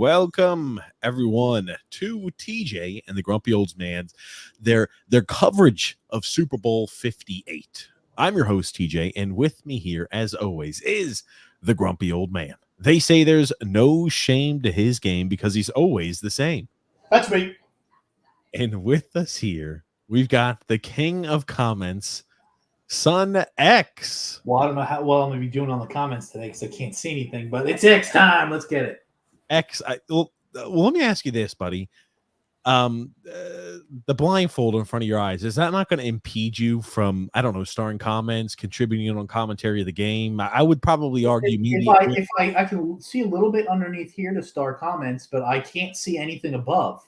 welcome everyone to TJ and the Grumpy Old Man's their coverage of Super Bowl 58. I'm your host TJ, and with me here, as always, is the Grumpy Old Man. They say there's no shame to his game because he's always the same. That's me. And with us here, we've got the king of comments, Son X. Well, I don't know how well I'm going to be doing on the comments today because I can't see anything, but it's X time. Let's get it. X. Well, let me ask you this, buddy. The blindfold in front of your eyes, is that not going to impede you from, I don't know, starring comments, contributing on commentary of the game? I would probably argue if I can see a little bit underneath here to start comments, but I can't see anything above.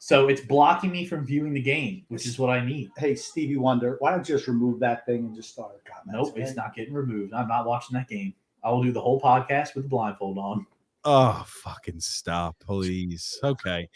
So it's blocking me from viewing the game, which is what I need. Hey, Stevie Wonder, why don't you just remove that thing and just start a comment? Nope, it's not getting removed. I'm not watching that game. I will do the whole podcast with the blindfold on. Oh, fucking stop, please. Okay.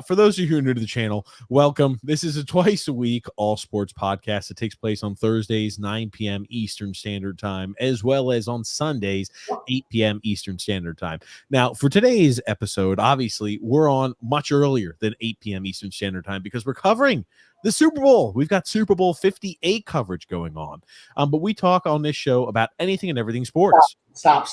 For those of you who are new to the channel, welcome. This is a twice a week all sports podcast that takes place on Thursdays, 9 p.m. Eastern Standard Time, as well as on Sundays, 8 p.m. Eastern Standard Time. Now, for today's episode, obviously, we're on much earlier than 8 p.m. Eastern Standard Time because we're covering the Super Bowl. We've got Super Bowl 58 coverage going on. But we talk on this show about anything and everything sports. Stop.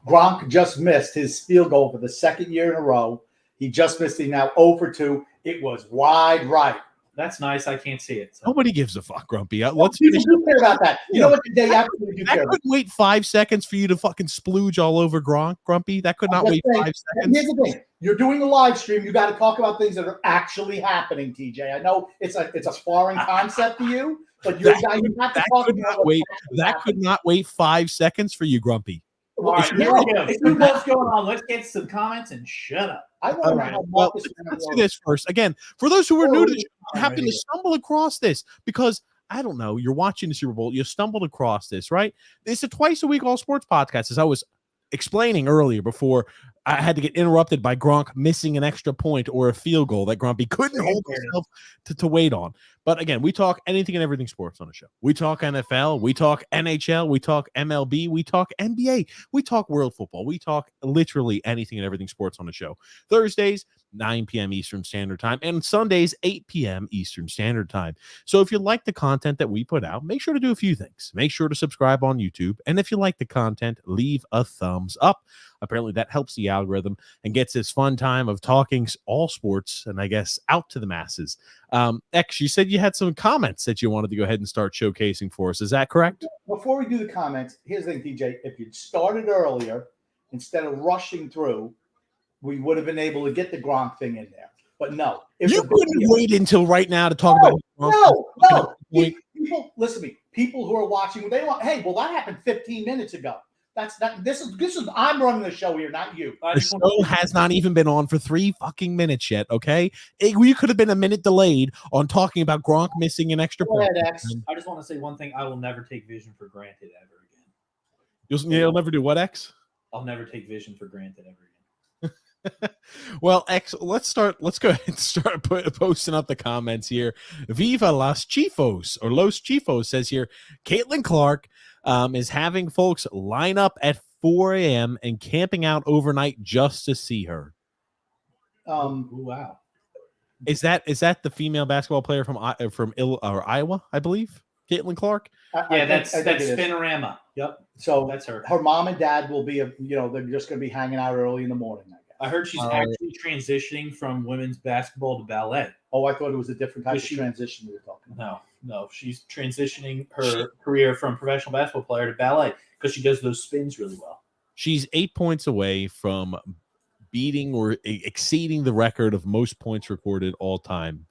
Gronk just missed his field goal for the second year in a row. He just missed it now 0 for 2. It was wide right. That's nice. I can't see it. So. Nobody gives a fuck, Grumpy. Let's do care about that. You know what? They absolutely do care. That couldn't wait 5 seconds for you to fucking splooge all over Gronk, Grumpy. That could not wait 5 seconds. Here's the thing. You're doing a live stream. You got to talk about things that are actually happening, TJ. I know it's a foreign concept to you, but you have to talk about that could not wait 5 seconds for you, Grumpy. All right, here we go. See what's going on. Let's get some comments and shut up. Well, let's do this first. Again, for those who are new to the channel, happen to stumble across this because I don't know, you're watching the Super Bowl, you stumbled across this, right? It's a twice a week all sports podcast, as I was explaining earlier before I had to get interrupted by Gronk missing an extra point or a field goal that Grumpy couldn't hold himself to wait on. But again, we talk anything and everything sports on the show. We talk NFL, we talk NHL, we talk MLB, we talk NBA, we talk world football, we talk literally anything and everything sports on the show. Thursdays, 9 p.m. Eastern Standard Time, and Sundays, 8 p.m. Eastern Standard Time. So if you like the content that we put out, make sure to do a few things. Make sure to subscribe on YouTube, and if you like the content, leave a thumbs up. Apparently that helps the algorithm and gets this fun time of talking all sports and I guess out to the masses. X, you said you had some comments that you wanted to go ahead and start showcasing for us. Is that correct? Before we do the comments, here's the thing, TJ. If you'd started earlier, instead of rushing through, we would have been able to get the Gronk thing in there. But no. You couldn't wait until right now to talk about Gronk. No. People, listen to me. People who are watching, they want, hey, well, that happened 15 minutes ago. This is I'm running the show here, not you. The show has not even been on for 3 fucking minutes yet, okay? We could have been a minute delayed on talking about Gronk missing an extra point. I just want to say one thing. I will never take vision for granted ever again. You'll never do what, X? I'll never take vision for granted ever again. Well, X, let's go ahead and start posting up the comments here. Viva Los Chifos says here, Caitlin Clark is having folks line up at 4 a.m. and camping out overnight just to see her. Wow. Is that the female basketball player from Iowa, I believe? Caitlin Clark? That's Spinorama. Yep. So that's her. Her mom and dad will be, they're just going to be hanging out early in the morning. I heard she's actually transitioning from women's basketball to ballet. Oh, I thought it was a different type of transition we were talking about. No. She's transitioning her career from professional basketball player to ballet because she does those spins really well. She's 8 points away from beating or exceeding the record of most points recorded all time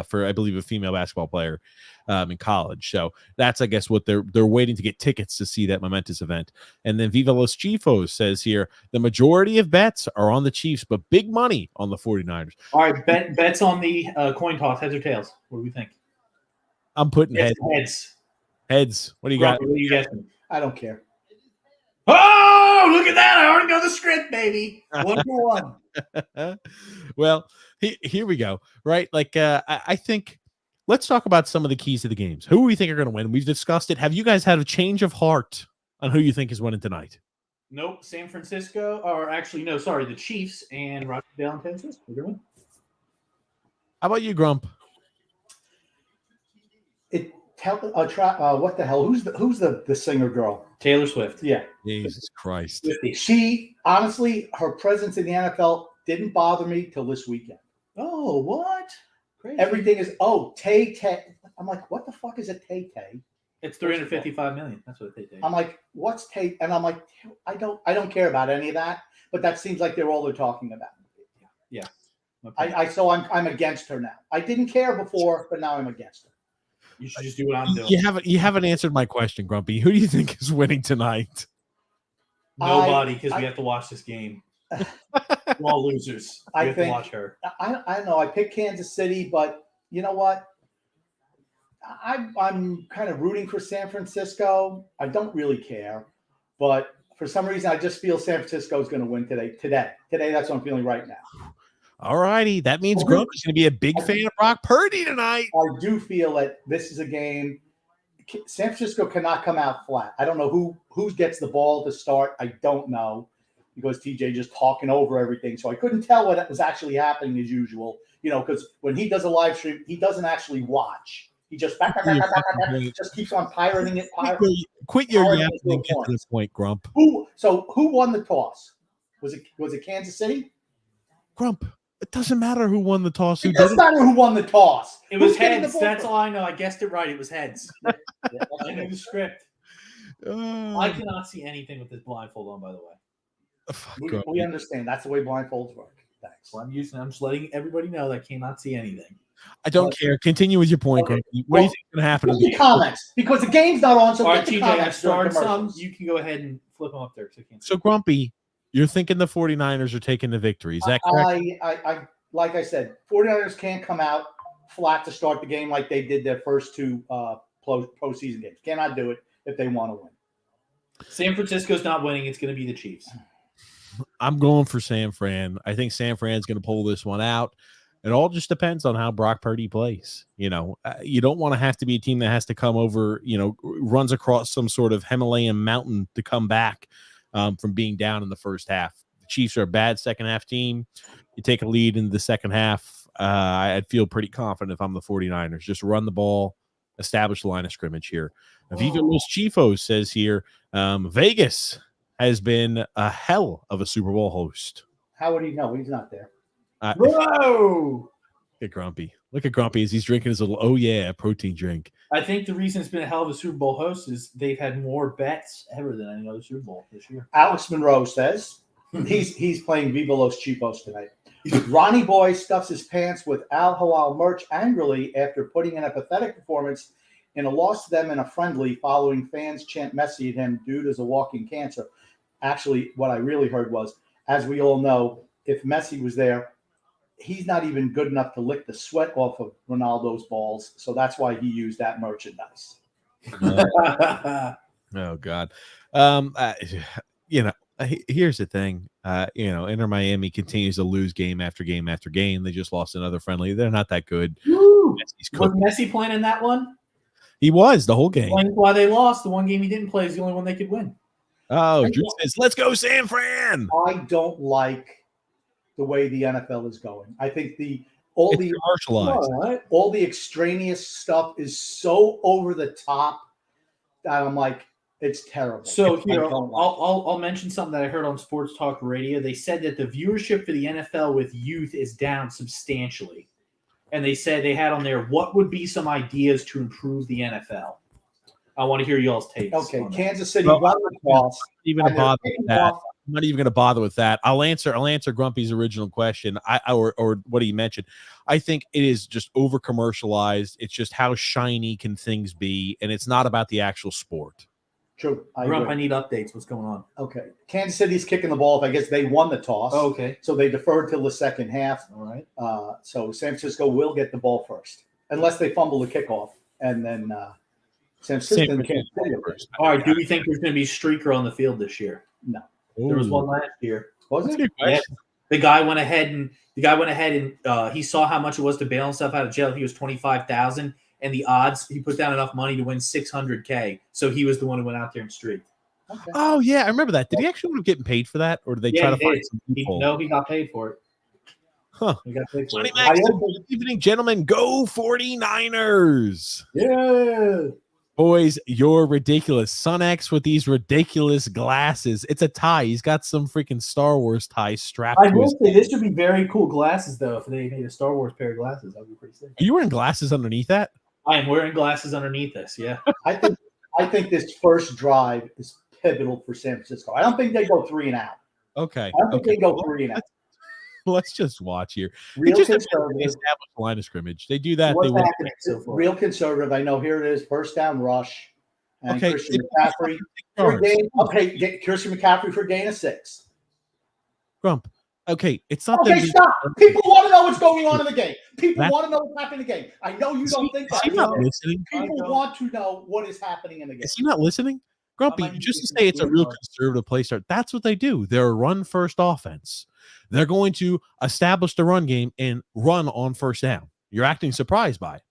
for, I believe, a female basketball player in college. So that's, I guess, what they're waiting to get tickets to see that momentous event. And then Viva Los Chifos says here, the majority of bets are on the Chiefs, but big money on the 49ers. All right, bets on the coin toss, heads or tails? What do we think? I'm putting heads. Heads. What do you got? What are you guessing? I don't care. Oh, look at that. I already know the script, baby. 1-1. Well, here we go. Right. Like, I think let's talk about some of the keys to the games. Who we think are going to win. We've discussed it. Have you guys had a change of heart on who you think is winning tonight? Nope. San Francisco, or actually, no, sorry, the Chiefs and Rochdale and Kansas. We're going. How about you, Grump? What the hell? Who's the singer girl? Taylor Swift. Yeah. Jesus Christ. She honestly, her presence in the NFL didn't bother me till this weekend. Oh, what? Crazy. Everything is Tay. I'm like, what the fuck is a Tay? It's $355 million. That's what they take. I'm like, what's Tay? And I'm like, I don't care about any of that. But that seems like they're all they're talking about. Yeah. Okay. So I'm against her now. I didn't care before, but now I'm against her. You should just do what I'm doing. You haven't answered my question, Grumpy. Who do you think is winning tonight? Nobody, because we have to watch this game. We're all losers. We have to watch her. I don't know. I picked Kansas City, but you know what? I'm kind of rooting for San Francisco. I don't really care, but for some reason, I just feel San Francisco is going to win today. Today, that's what I'm feeling right now. All righty. That means Grump is going to be a big fan of Brock Purdy tonight. I do feel that this is a game. San Francisco cannot come out flat. I don't know who gets the ball to start. I don't know because TJ just talking over everything. So I couldn't tell what was actually happening as usual, because when he does a live stream, he doesn't actually watch. He just keeps on pirating it. Quit your yapping and get to this point, Grump. Who won the toss? Was it Kansas City? Grump, it doesn't matter who won the toss. It doesn't matter who won the toss. It was heads. That's all I know. I guessed it right. It was heads. I knew the script. I cannot see anything with this blindfold on, by the way. We understand. That's the way blindfolds work. Thanks. Well, I'm just letting everybody know that I cannot see anything. I don't care. Continue with your point, okay. Grumpy. What do you think is going to happen? In the comments, because the game's not on, so all get right, the TJ, comments. Start some. You can go ahead and flip them up there. So, Grumpy, you're thinking the 49ers are taking the victory. Is that correct? I like I said, 49ers can't come out flat to start the game like they did their first two postseason games. Cannot do it if they want to win. San Francisco's not winning. It's going to be the Chiefs. I'm going for San Fran. I think San Fran's going to pull this one out. It all just depends on how Brock Purdy plays. You don't want to have to be a team that has to come over, runs across some sort of Himalayan mountain to come back from being down in the first half. The Chiefs are a bad second half team. You take a lead in the second half. I'd feel pretty confident if I'm the 49ers. Just run the ball, establish the line of scrimmage here. Viva Los Chifos says here, Vegas has been a hell of a Super Bowl host. How would he know? He's not there. Whoa! Look at Grumpy. Look at Grumpy as he's drinking his little, protein drink. I think the reason it's been a hell of a Super Bowl host is they've had more bets ever than any other Super Bowl this year. Alex Monroe says he's playing Viva Los Chipos tonight. Ronnie Boy stuffs his pants with Al Hilal merch angrily after putting in a pathetic performance in a loss to them in a friendly following fans chant Messi at him, dude is a walking cancer. Actually, what I really heard was, as we all know, if Messi was there, he's not even good enough to lick the sweat off of Ronaldo's balls. So that's why he used that merchandise. Oh, God. Here's the thing. Inter Miami continues to lose game after game after game. They just lost another friendly. They're not that good. Was Messi playing in that one? He was the whole game. Why they lost. The one game he didn't play is the only one they could win. Oh, Drew says, let's go San Fran. I don't like the way the NFL is going. I think all the extraneous stuff is so over the top that I'm like, it's terrible. So here, I'll mention something that I heard on Sports Talk Radio. They said that the viewership for the NFL with youth is down substantially. And they said they had on there, what would be some ideas to improve the NFL? I want to hear y'all's takes. Okay, Kansas City. I'm not even going to bother with that. I'll answer Grumpy's original question. Or what he mentioned. I think it is just over commercialized. It's just how shiny can things be, and it's not about the actual sport. True. I need updates. What's going on? Okay. Kansas City's kicking the ball. I guess they won the toss. Oh, okay. So they deferred till the second half. All right. So San Francisco will get the ball first, unless they fumble the kickoff, and then San Francisco can't play first. All right. Do we think there's going to be a streaker on the field this year? No. Ooh. There was one last year. Was it? Yeah. The guy went ahead and he saw how much it was to bail himself out of jail. He was $25,000. And the odds, he put down enough money to win $600K. So he was the one who went out there and streaked. Okay. Oh yeah, I remember that. Did he actually end up getting paid for that, or did they try to find some people? No, he got paid for it. Huh. He got paid for Johnny it. Mac, good evening, gentlemen. Go 49ers. Yeah. Boys, you're ridiculous. Son X with these ridiculous glasses. It's a tie. He's got some freaking Star Wars tie strapped I to will his. say this would be very cool glasses, though, if they made a Star Wars pair of glasses. That would be pretty sick. Are you wearing glasses underneath that? I am wearing glasses underneath this, yeah. I think this first drive is pivotal for San Francisco. I don't think they go 3 and out. Okay. I don't think they go 3 and out. Let's just watch here. Real Just conservative. establish the line of scrimmage. They do that. What's They win. happening so far? Real conservative. I know here it is. First down rush. And Okay. Christian McCaffrey for a gain. Okay, get Christian McCaffrey for a gain of 6. Grump. Okay, it's not. Okay, stop. People want to know what's going on in the game. People want to know what's happening in the game. I know you don't think Is he not listening? People want to know what is happening in the game. Is he not listening? Grumpy, just to say it's a real conservative play start. That's what they do. They're a run-first offense. They're going to establish the run game and run on first down. You're acting surprised by it.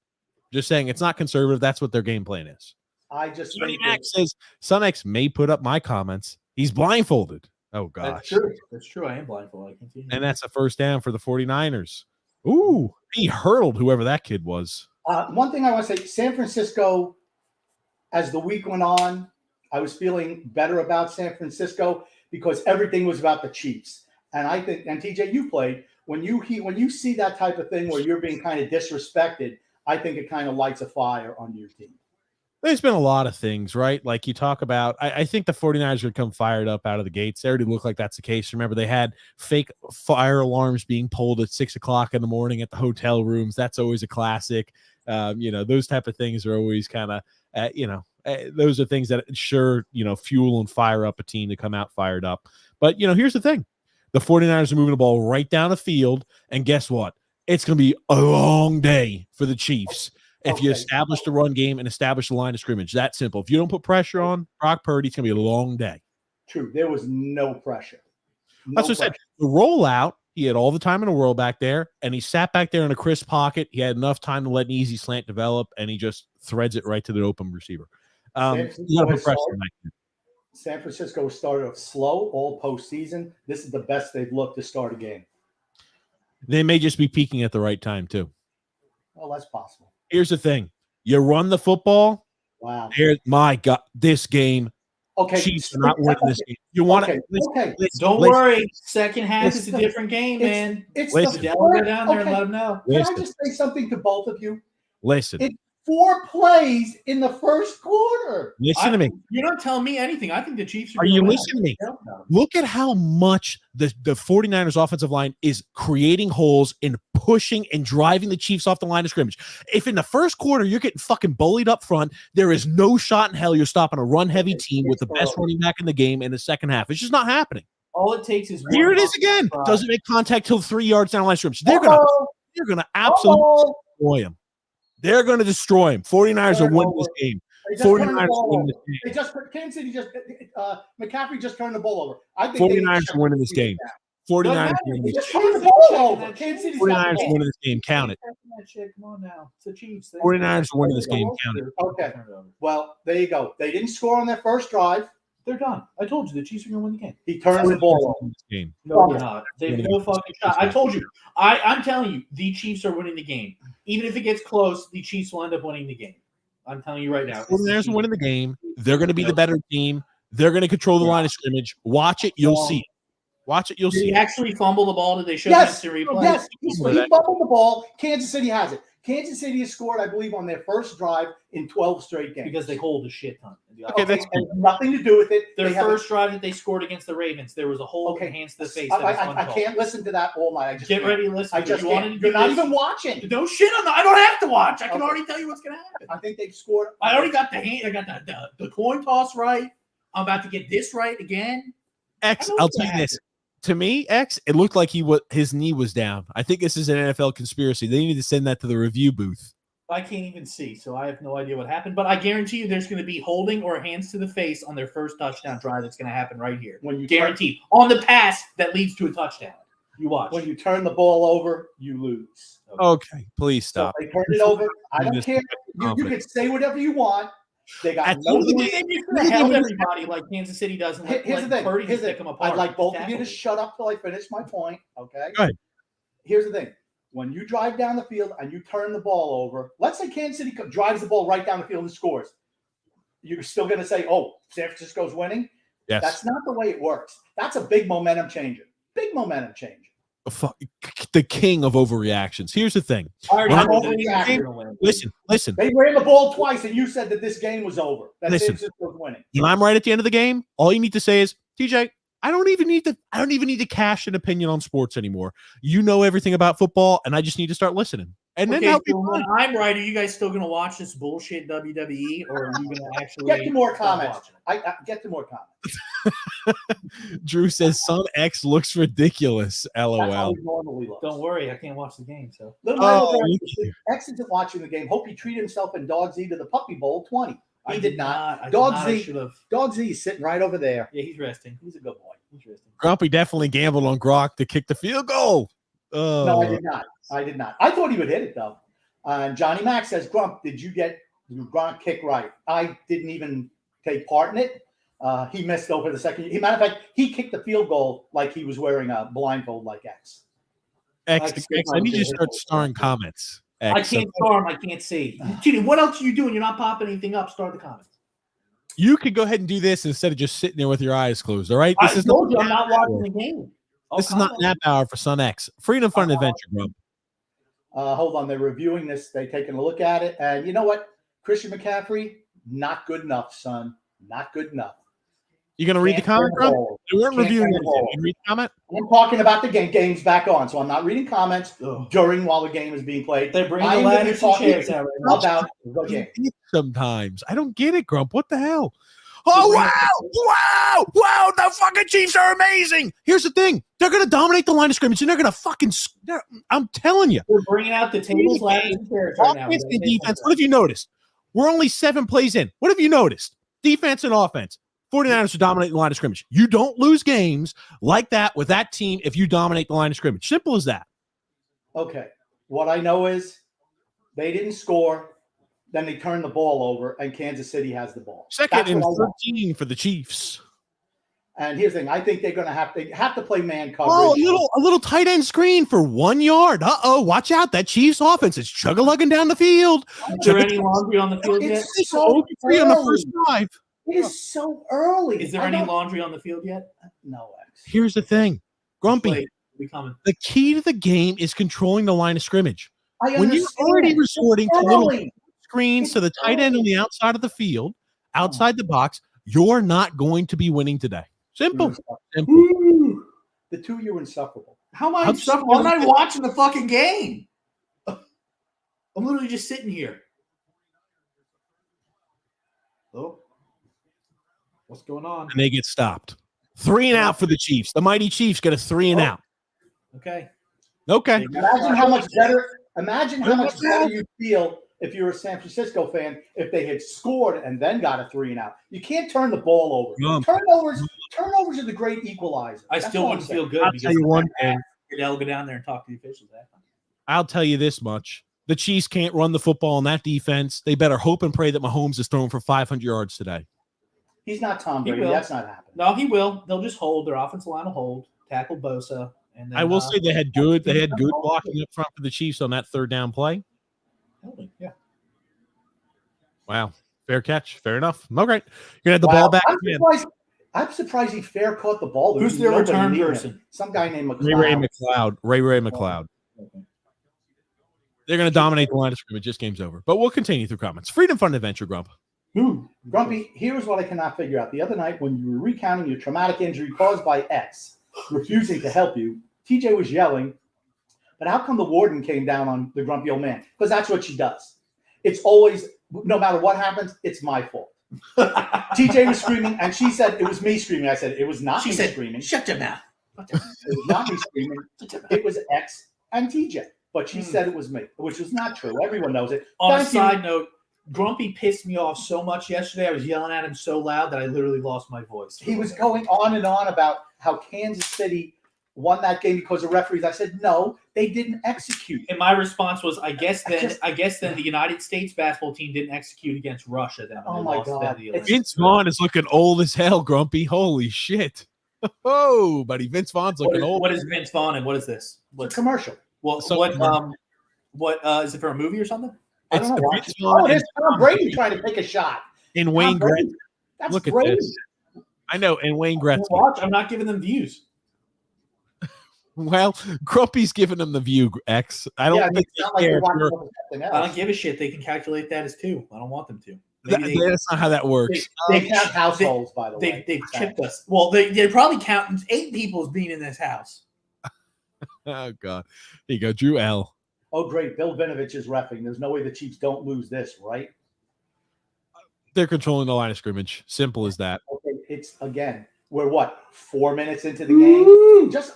Just saying it's not conservative. That's what their game plan is. I just Johnny Mac says Son X may put up my comments. He's blindfolded. Oh, gosh. That's true. That's true. I am blindfolded. I can see. And that's a first down for the 49ers. Ooh, he hurled whoever that kid was. One thing I want to say, San Francisco, as the week went on, I was feeling better about San Francisco because everything was about the Chiefs. And I think, and TJ, you played, when you see that type of thing where you're being kind of disrespected, I think it kind of lights a fire on your team. There's been a lot of things, right? Like you talk about, I think the 49ers would come fired up out of the gates. They already look like that's the case. Remember, they had fake fire alarms being pulled at 6 o'clock in the morning at the hotel rooms. That's always a classic. Those type of things are always kind of, those are things that sure, fuel and fire up a team to come out fired up. But, here's the thing. The 49ers are moving the ball right down the field. And guess what? It's going to be a long day for the Chiefs. If you establish the run game and establish the line of scrimmage, that simple. If you don't put pressure on Brock Purdy, it's going to be a long day. True. There was no pressure. That's what I said. The rollout, he had all the time in the world back there, and he sat back there in a crisp pocket. He had enough time to let an easy slant develop, and he just threads it right to the open receiver. San Francisco started off slow all postseason. This is the best they've looked to start a game. They may just be peaking at the right time, too. Well, that's possible. Here's the thing. You run the football. Wow. My God, this game. Okay. Chiefs are not winning this game. You want to Don't worry. Second half is a different game, man. It's go down there and let them know. Can I just say something to both of you? Listen. It's 4 plays in the first quarter. Listen to me. You're not telling me anything. I think the Chiefs are you listening to me? Look at how much the 49ers offensive line is creating holes and pushing and driving the Chiefs off the line of scrimmage. If in the first quarter you're getting fucking bullied up front, there is no shot in hell you're stopping a run-heavy team with the best running back in the game in the second half. It's just not happening. All it takes is here it is again. Doesn't make contact till 3 yards down the line of scrimmage. They're gonna absolutely destroy him. They're going to destroy him. 49ers are winning this game. 49ers are winning this game. They just Kansas City McCaffrey just turned the ball over. I think 49ers are winning this game. 49ers are winning this game. 49ers are winning this game. Count it. Come on now. It's the Chiefs. 49ers are winning this game. Count it. Okay. Well, there you go. They didn't score on their first drive. They're done. I told you the Chiefs are going to win the game. He turns the ball over. Game. No, they're not. They have no fucking shot. I told you. I'm telling you, the Chiefs are winning the game. Even if it gets close, the Chiefs will end up winning the game. I'm telling you right now. 49ers are winning the game. They're going to be the better team. They're going to control the line of scrimmage. Watch it. You'll see it. Watch it. You'll see it. Did he actually fumble the ball? Did they show yes. instant replay? Yes. He fumbled the ball. Kansas City has it. Kansas City has scored, I believe, on their first drive in 12 straight games. Because they hold a shit ton. Okay, that's nothing to do with it. Their first drive that they scored against the Ravens, there was a hold hands to the face. I can't listen to that all night. Get ready to listen. You're not even watching. Don't shit on that. I don't have to watch. I can already tell you what's going to happen. I think they've scored. I already got I got the coin toss right. I'm about to get this right again. I'll tell you this. To me, it looked like his knee was down. I think this is an NFL conspiracy. They need to send that to the review booth. I can't even see, so I have no idea what happened. But I guarantee you there's going to be holding or hands to the face on their first touchdown drive that's going to happen right here. Guaranteed. On the pass that leads to a touchdown. You watch. When you turn the ball over, you lose. Okay, please stop. So they turned it over. I don't care. You can say whatever you want. They got At no. the end of the They just gonna held everybody like Kansas City does. And Here's the thing. Purdy Here's just pick them apart. I'd like both of you to Tackle. shut up till I finish my point. Okay. Go ahead. Here's the thing. When you drive down the field and you turn the ball over, let's say Kansas City drives the ball right down the field and scores. You're still going to say, "Oh, San Francisco's winning." Yes. That's not the way it works. That's a big momentum changer. Big momentum changer. The king of overreactions. Here's the thing. Listen. They ran the ball twice, and you said that this game was over. That San Francisco was winning. When I'm right at the end of the game, all you need to say is, TJ, I don't even need to cash an opinion on sports anymore. You know everything about football, and I just need to start listening. And then so when I'm right, are you guys still going to watch this bullshit WWE, or are you going to actually get to more comments? I get to more comments. Drew says Son X looks ridiculous. LOL. Don't worry, I can't watch the game. So X isn't watching the game. Hope he treated himself in Dog Z to the Puppy Bowl 20. He did not. Dog Z is sitting right over there. Yeah, he's resting. He's a good boy. He's resting. Grumpy definitely gambled on Gronk to kick the field goal. No, I did not. I thought he would hit it, though. And Johnny Mack says, Grump, did you get Gronk kick right? I didn't even take part in it. He missed over the second. Matter of fact, he kicked the field goal like he was wearing a blindfold like X. X, I need you to start starring comments. X, I can't star them. I can't see. Tini, what else are you doing? You're not popping anything up. Start the comments. You could go ahead and do this instead of just sitting there with your eyes closed, all right? I'm not watching the game. This is not nap hour for Son X. Freedom Fun Adventure, bro. Hold on. They're reviewing this. They're taking a look at it. And you know what? Christian McCaffrey, not good enough, son. Not good enough. You going to read the comment, bro? They weren't reviewing it. You read the comment? I'm talking about the game. Game's back on, so I'm not reading comments while the game is being played. They're bringing the ladders and chairs out right now. About the game. Sometimes. I don't get it, Grump. What the hell? Oh, wow, the fucking Chiefs are amazing. Here's the thing. They're going to dominate the line of scrimmage, and they're going to fucking – I'm telling you. We're bringing out the tables, ladders, and chairs right now. Offense and defense. What have you noticed? We're only 7 plays in. What have you noticed? Defense and offense. 49ers are dominating the line of scrimmage. You don't lose games like that with that team if you dominate the line of scrimmage. Simple as that. Okay. What I know is they didn't score. Then they turn the ball over, and Kansas City has the ball. Second and 13 for the Chiefs. And here's the thing: I think they're going to have to play man coverage. Oh, a little tight end screen for 1 yard. Watch out! That Chiefs offense is chug-a-lugging down the field. Is there any laundry on the field yet? It's so early. On the first drive. It is so early. Is there any laundry on the field yet? No. Here's the thing, Grumpy. The key to the game is controlling the line of scrimmage. When you're already resorting to little screens to the tight end on the outside of the field, outside the box, you're not going to be winning today. Simple. Ooh, the 2 of you are insufferable. How am I insufferable? I'm not watching the fucking game. I'm literally just sitting here. Oh, what's going on? And they get stopped. 3 and out for the Chiefs. The mighty Chiefs get a 3 and out. Okay. Imagine how much better you feel if you're a San Francisco fan if they had scored and then got a 3 and out. You can't turn the ball over. Turnovers are the great equalizer. I still wouldn't feel good. I'll tell you one thing. They'll go down there and talk to the officials. I'll tell you this much. The Chiefs can't run the football on that defense. They better hope and pray that Mahomes is thrown for 500 yards today. He's not Tom Brady. That's not happening. No, he will. They'll just hold. Their offensive line will hold. Tackle Bosa. And then, I will say they had good blocking up front for the Chiefs on that 3rd down play. Yeah. Wow. Fair catch. Fair enough. Okay. You're going to have the ball back. I'm surprised he fair caught the ball. Who's their return person? Some guy named McLeod. Ray McLeod. Okay. They're going to dominate the line of scrimmage. This game's over. But we'll continue through comments. Freedom Fun Adventure, Grump. Grumpy, here's what I cannot figure out. The other night when you were recounting your traumatic injury caused by X refusing to help you, TJ was yelling, but how come the warden came down on the grumpy old man? Because that's what she does. It's always, no matter what happens, it's my fault. TJ was screaming, and she said it was me screaming. I said it was not me screaming. Shut your mouth. It was not me screaming. It was X and TJ. But she said it was me, which was not true. Everyone knows it. On a side note, Grumpy pissed me off so much yesterday. I was yelling at him so loud that I literally lost my voice. He was going on and on about how Kansas City won that game because of referees. I said, no, they didn't execute. And my response was, I guess then the United States basketball team didn't execute against Russia. Then Oh my God! Vince Vaughn is looking old as hell, Grumpy. Holy shit! Oh, buddy, Vince Vaughn's looking old. What is Vince Vaughn and what is this? What's a commercial? Well, what is it for a movie or something? I don't know. Oh, there's Tom Brady trying to take a shot. And Wayne Gretzky. That's Look Brady. at this. I know, and Wayne Gretzky. Watch, I'm not giving them views. Well, Grumpy's giving them the view, X. I don't think it's not like they're watching something else. I don't give a shit. They can calculate that as 2. I don't want them to. That's not how that works. They count households, by the way. They've chipped us. Well, they're probably counting 8 people as being in this house. Oh, God. Here you go, Drew L. Oh, great. Bill Vinovich is reffing. There's no way the Chiefs don't lose this, right? They're controlling the line of scrimmage. Simple as that. Okay, it's, again, we're 4 minutes into the game?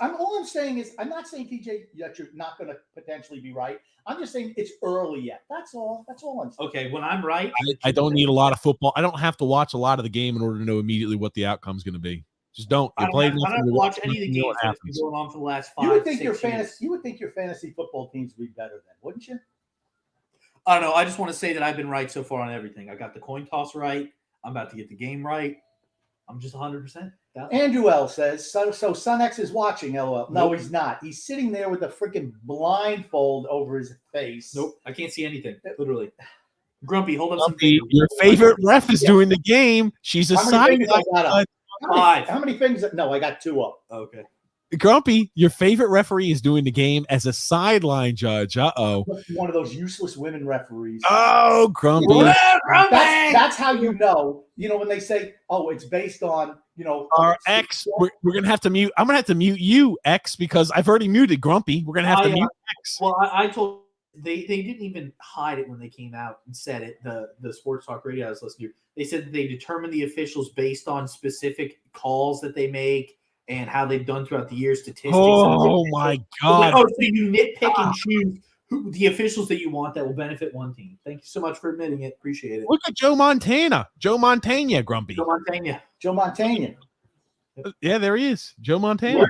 All I'm saying is, I'm not saying, TJ, that you're not going to potentially be right. I'm just saying it's early yet. That's all. That's all I'm saying. Okay, when I'm right. I don't need a lot of football. I don't have to watch a lot of the game in order to know immediately what the outcome is going to be. Just don't. I don't have to watch any of the games that's been going on for the last 5 You would think 6 years. You would think your fantasy football teams would be better then, wouldn't you? I don't know. I just want to say that I've been right so far on everything. I got the coin toss right. I'm about to get the game right. I'm just 100%. Andrew L says, so Son X is watching, LOL. No, he's not. He's sitting there with a freaking blindfold over his face. Nope. I can't see anything. Literally. Grumpy, hold up Grumpy, your favorite ref is doing the game. She's a side. How many fingers? No, I got 2 up. Okay. Grumpy, your favorite referee is doing the game as a sideline judge. Uh-oh. One of those useless women referees. Oh, Grumpy. That's how you know. You know, when they say, oh, it's based on, our X, we're going to have to mute. I'm going to have to mute you, X, because I've already muted Grumpy. We're going to have to mute X. Well, I told they didn't even hide it when they came out and said it. The sports talk radio I was listening to, they said that they determine the officials based on specific calls that they make and how they've done throughout the year, statistics. Oh, my God. So you nitpick and choose the officials that you want that will benefit one team. Thank you so much for admitting it. Appreciate it. Look at Joe Montana. Grumpy. Joe Montana. Yeah, there he is. Joe Montana.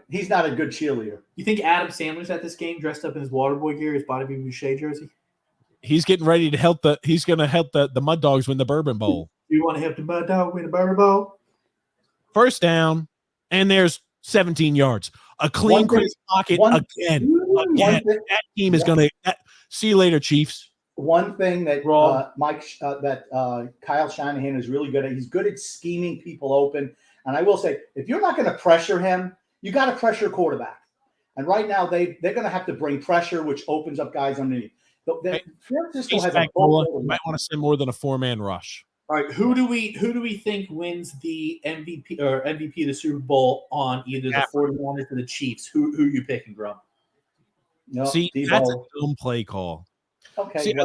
He's not a good cheerleader. You think Adam Sandler's at this game dressed up in his Waterboy gear, his Bobby Boucher jersey? He's getting ready to help he's going to help the Mud Dogs win the Bourbon Bowl. You want to help the Mud Dog win the Bourbon Bowl? First down, and there's 17 yards. A clean Chris pocket again. That team is going to see you later, Chiefs. One thing that Kyle Shanahan is really good at, he's good at scheming people open. And I will say, if you're not going to pressure him, you got to pressure quarterback. And right now, they're going to have to bring pressure, which opens up guys underneath. San Francisco has you might want to send more than a 4-man rush. All right, who do we think wins the MVP of the Super Bowl on either the 49ers or the Chiefs? Who are you picking, Grump? No, see, that's a dumb play call. Okay, see,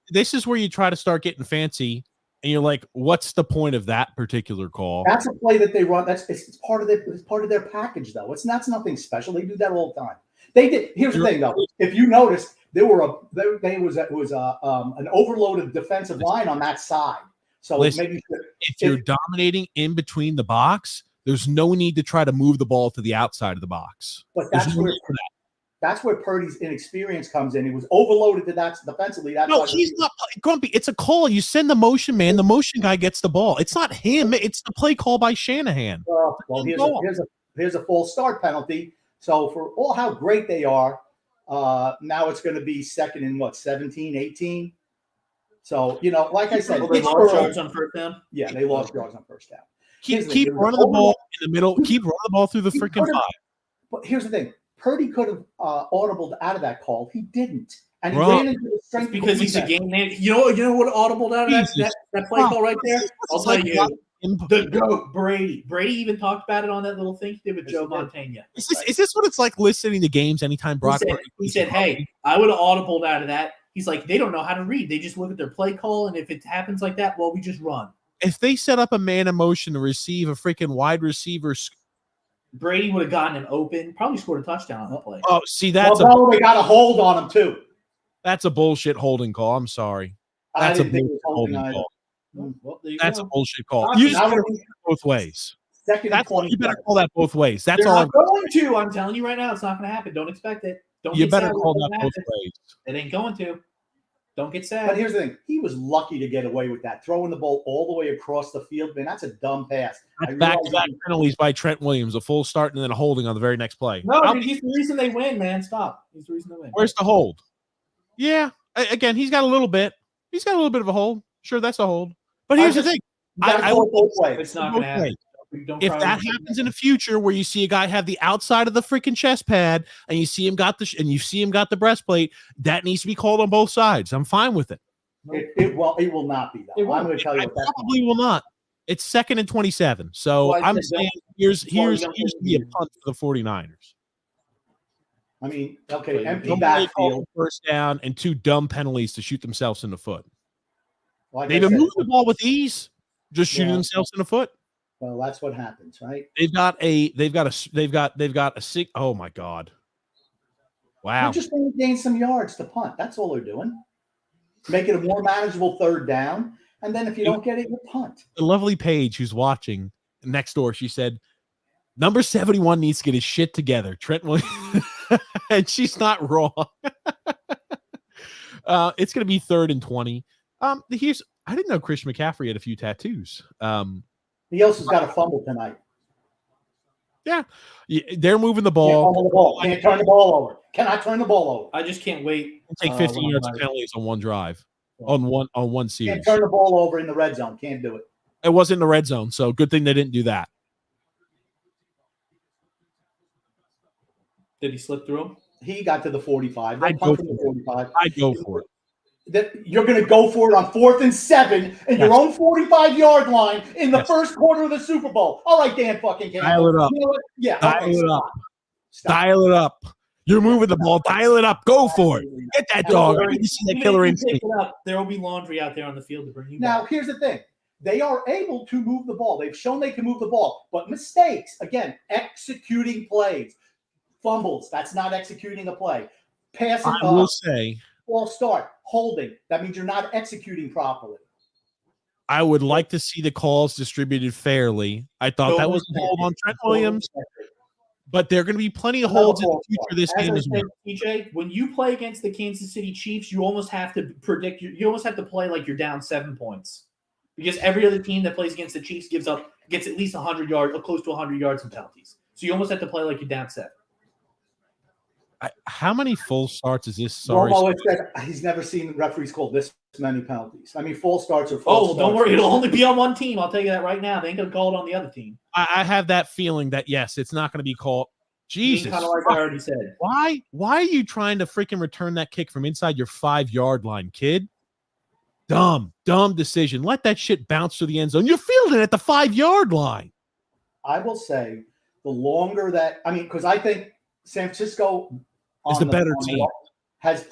this is where you try to start getting fancy, and you're like, "What's the point of that particular call?" That's a play that they run. It's part of their package, though. That's nothing special. They do that all the time. They did. Here's the thing, though. If you notice, there was an overloaded defensive line on that side. So listen, if you're dominating in between the box, there's no need to try to move the ball to the outside of the box. But that's where Purdy's inexperience comes in. He was overloaded to that defensively. He's not Grumpy. It's a call. You send the motion man. The motion guy gets the ball. It's not him. It's the play call by Shanahan. Well, here's a false start penalty. So for all how great they are, now it's going to be second and 17, 18. So, like I said, they lost yards on first down. Yeah, they lost yards on first down. Keep running the ball in the middle. Keep running the ball through the freaking 5. But here's the thing. Purdy could have audibled out of that call. He didn't. And he ran into the strength because he's a game man. You know what audibled out of that play call right there? I'll tell you. The GOAT, Brady. Brady even talked about it on that little thing he did with Joe Montana. Is this what it's like listening to games anytime Brock? He said, hey, I would have audibled out of that. He's like, they don't know how to read. They just look at their play call, and if it happens like that, well, we just run. If they set up a man in motion to receive a freaking wide receiver, Brady would have gotten him open, probably scored a touchdown on that play. Oh, see, they got a hold on him, too. That's a bullshit holding call. I'm sorry. That's a bullshit holding call. Well, that's a bullshit call. You just gotta call both ways. You better call that both ways. That's They're all. I'm going to. I'm telling you right now, it's not going to happen. Don't expect it. You better call that both ways. It ain't going to. Don't get sad. But here's the thing. He was lucky to get away with that. Throwing the ball all the way across the field, man, that's a dumb pass. That's back-to-back penalties by Trent Williams, a full start and then a holding on the very next play. No, dude, he's the reason they win, man. Stop. He's the reason they win. Where's the hold? Yeah. Again, he's got a little bit. He's got a little bit of a hold. Sure, that's a hold. But here's the thing. It's not going to happen. If that happens in the future, where you see a guy have the outside of the freaking chest pad, and you see him got the breastplate, that needs to be called on both sides. I'm fine with it. It will not be that. I'm going to tell you what that probably will not. It's 2nd and 27. So I'm saying here's be a punt for the 49ers. I mean, okay, empty backfield, first down, and 2 dumb penalties to shoot themselves in the foot. Like they've been moving the ball with ease, just shooting themselves in the foot. Well, that's what happens, right? They've got a sick. Oh my God! Wow! They're just going to gain some yards to punt. That's all they're doing. Make it a more manageable 3rd down, and then if you don't get it, you punt. The lovely Paige who's watching next door, she said, "Number 71 needs to get his shit together." Trent Williams, and she's not wrong. It's going to be 3rd and 20. I didn't know Christian McCaffrey had a few tattoos. He also has got a fumble tonight. Yeah, they're moving the ball. Can't turn the ball over. Cannot turn the ball over. I just can't wait. Take 15 yards of penalties on one drive, on one series. Can't turn the ball over in the red zone. Can't do it. It wasn't in the red zone, so good thing they didn't do that. Did he slip through him? He got to the 45. I'd go for it. That you're going to go for it on 4th and 7 in your own 45-yard line in the first quarter of the Super Bowl. All right, Dan fucking Campbell. Dial it up. You know what? Yeah. Dial it up. Dial it up. You're moving the ball. Dial it up. Go for it. Get that dog. I need to see that killer instinct. There will be laundry out there on the field to bring you Now, back. here's the thing. They are able to move the ball. They've shown they can move the ball. But mistakes, again, executing plays. Fumbles, that's not executing a play. Passing, I will say, false start, holding. That means you're not executing properly. I would like to see the calls distributed fairly. I thought that was a hold on Trent Williams, but there are going to be plenty of holds in the future of this game as well. TJ, when you play against the Kansas City Chiefs, you almost have to predict. You almost have to play like you're down 7 points, because every other team that plays against the Chiefs gets at least 100 yards, or close to 100 yards in penalties. So you almost have to play like you're down 7. How many full starts is this? Sorry, said he's never seen referees call this many penalties. I mean, full starts are full starts. Don't worry. It'll only be on one team. I'll tell you that right now. They ain't going to call it on the other team. I have that feeling that, yes, it's not going to be called. Jesus. Kind of like I already said. Why are you trying to freaking return that kick from inside your 5-yard line, kid? Dumb decision. Let that shit bounce to the end zone. You're fielding at the 5-yard line. I will say the longer that, because I think San Francisco is the better team. Has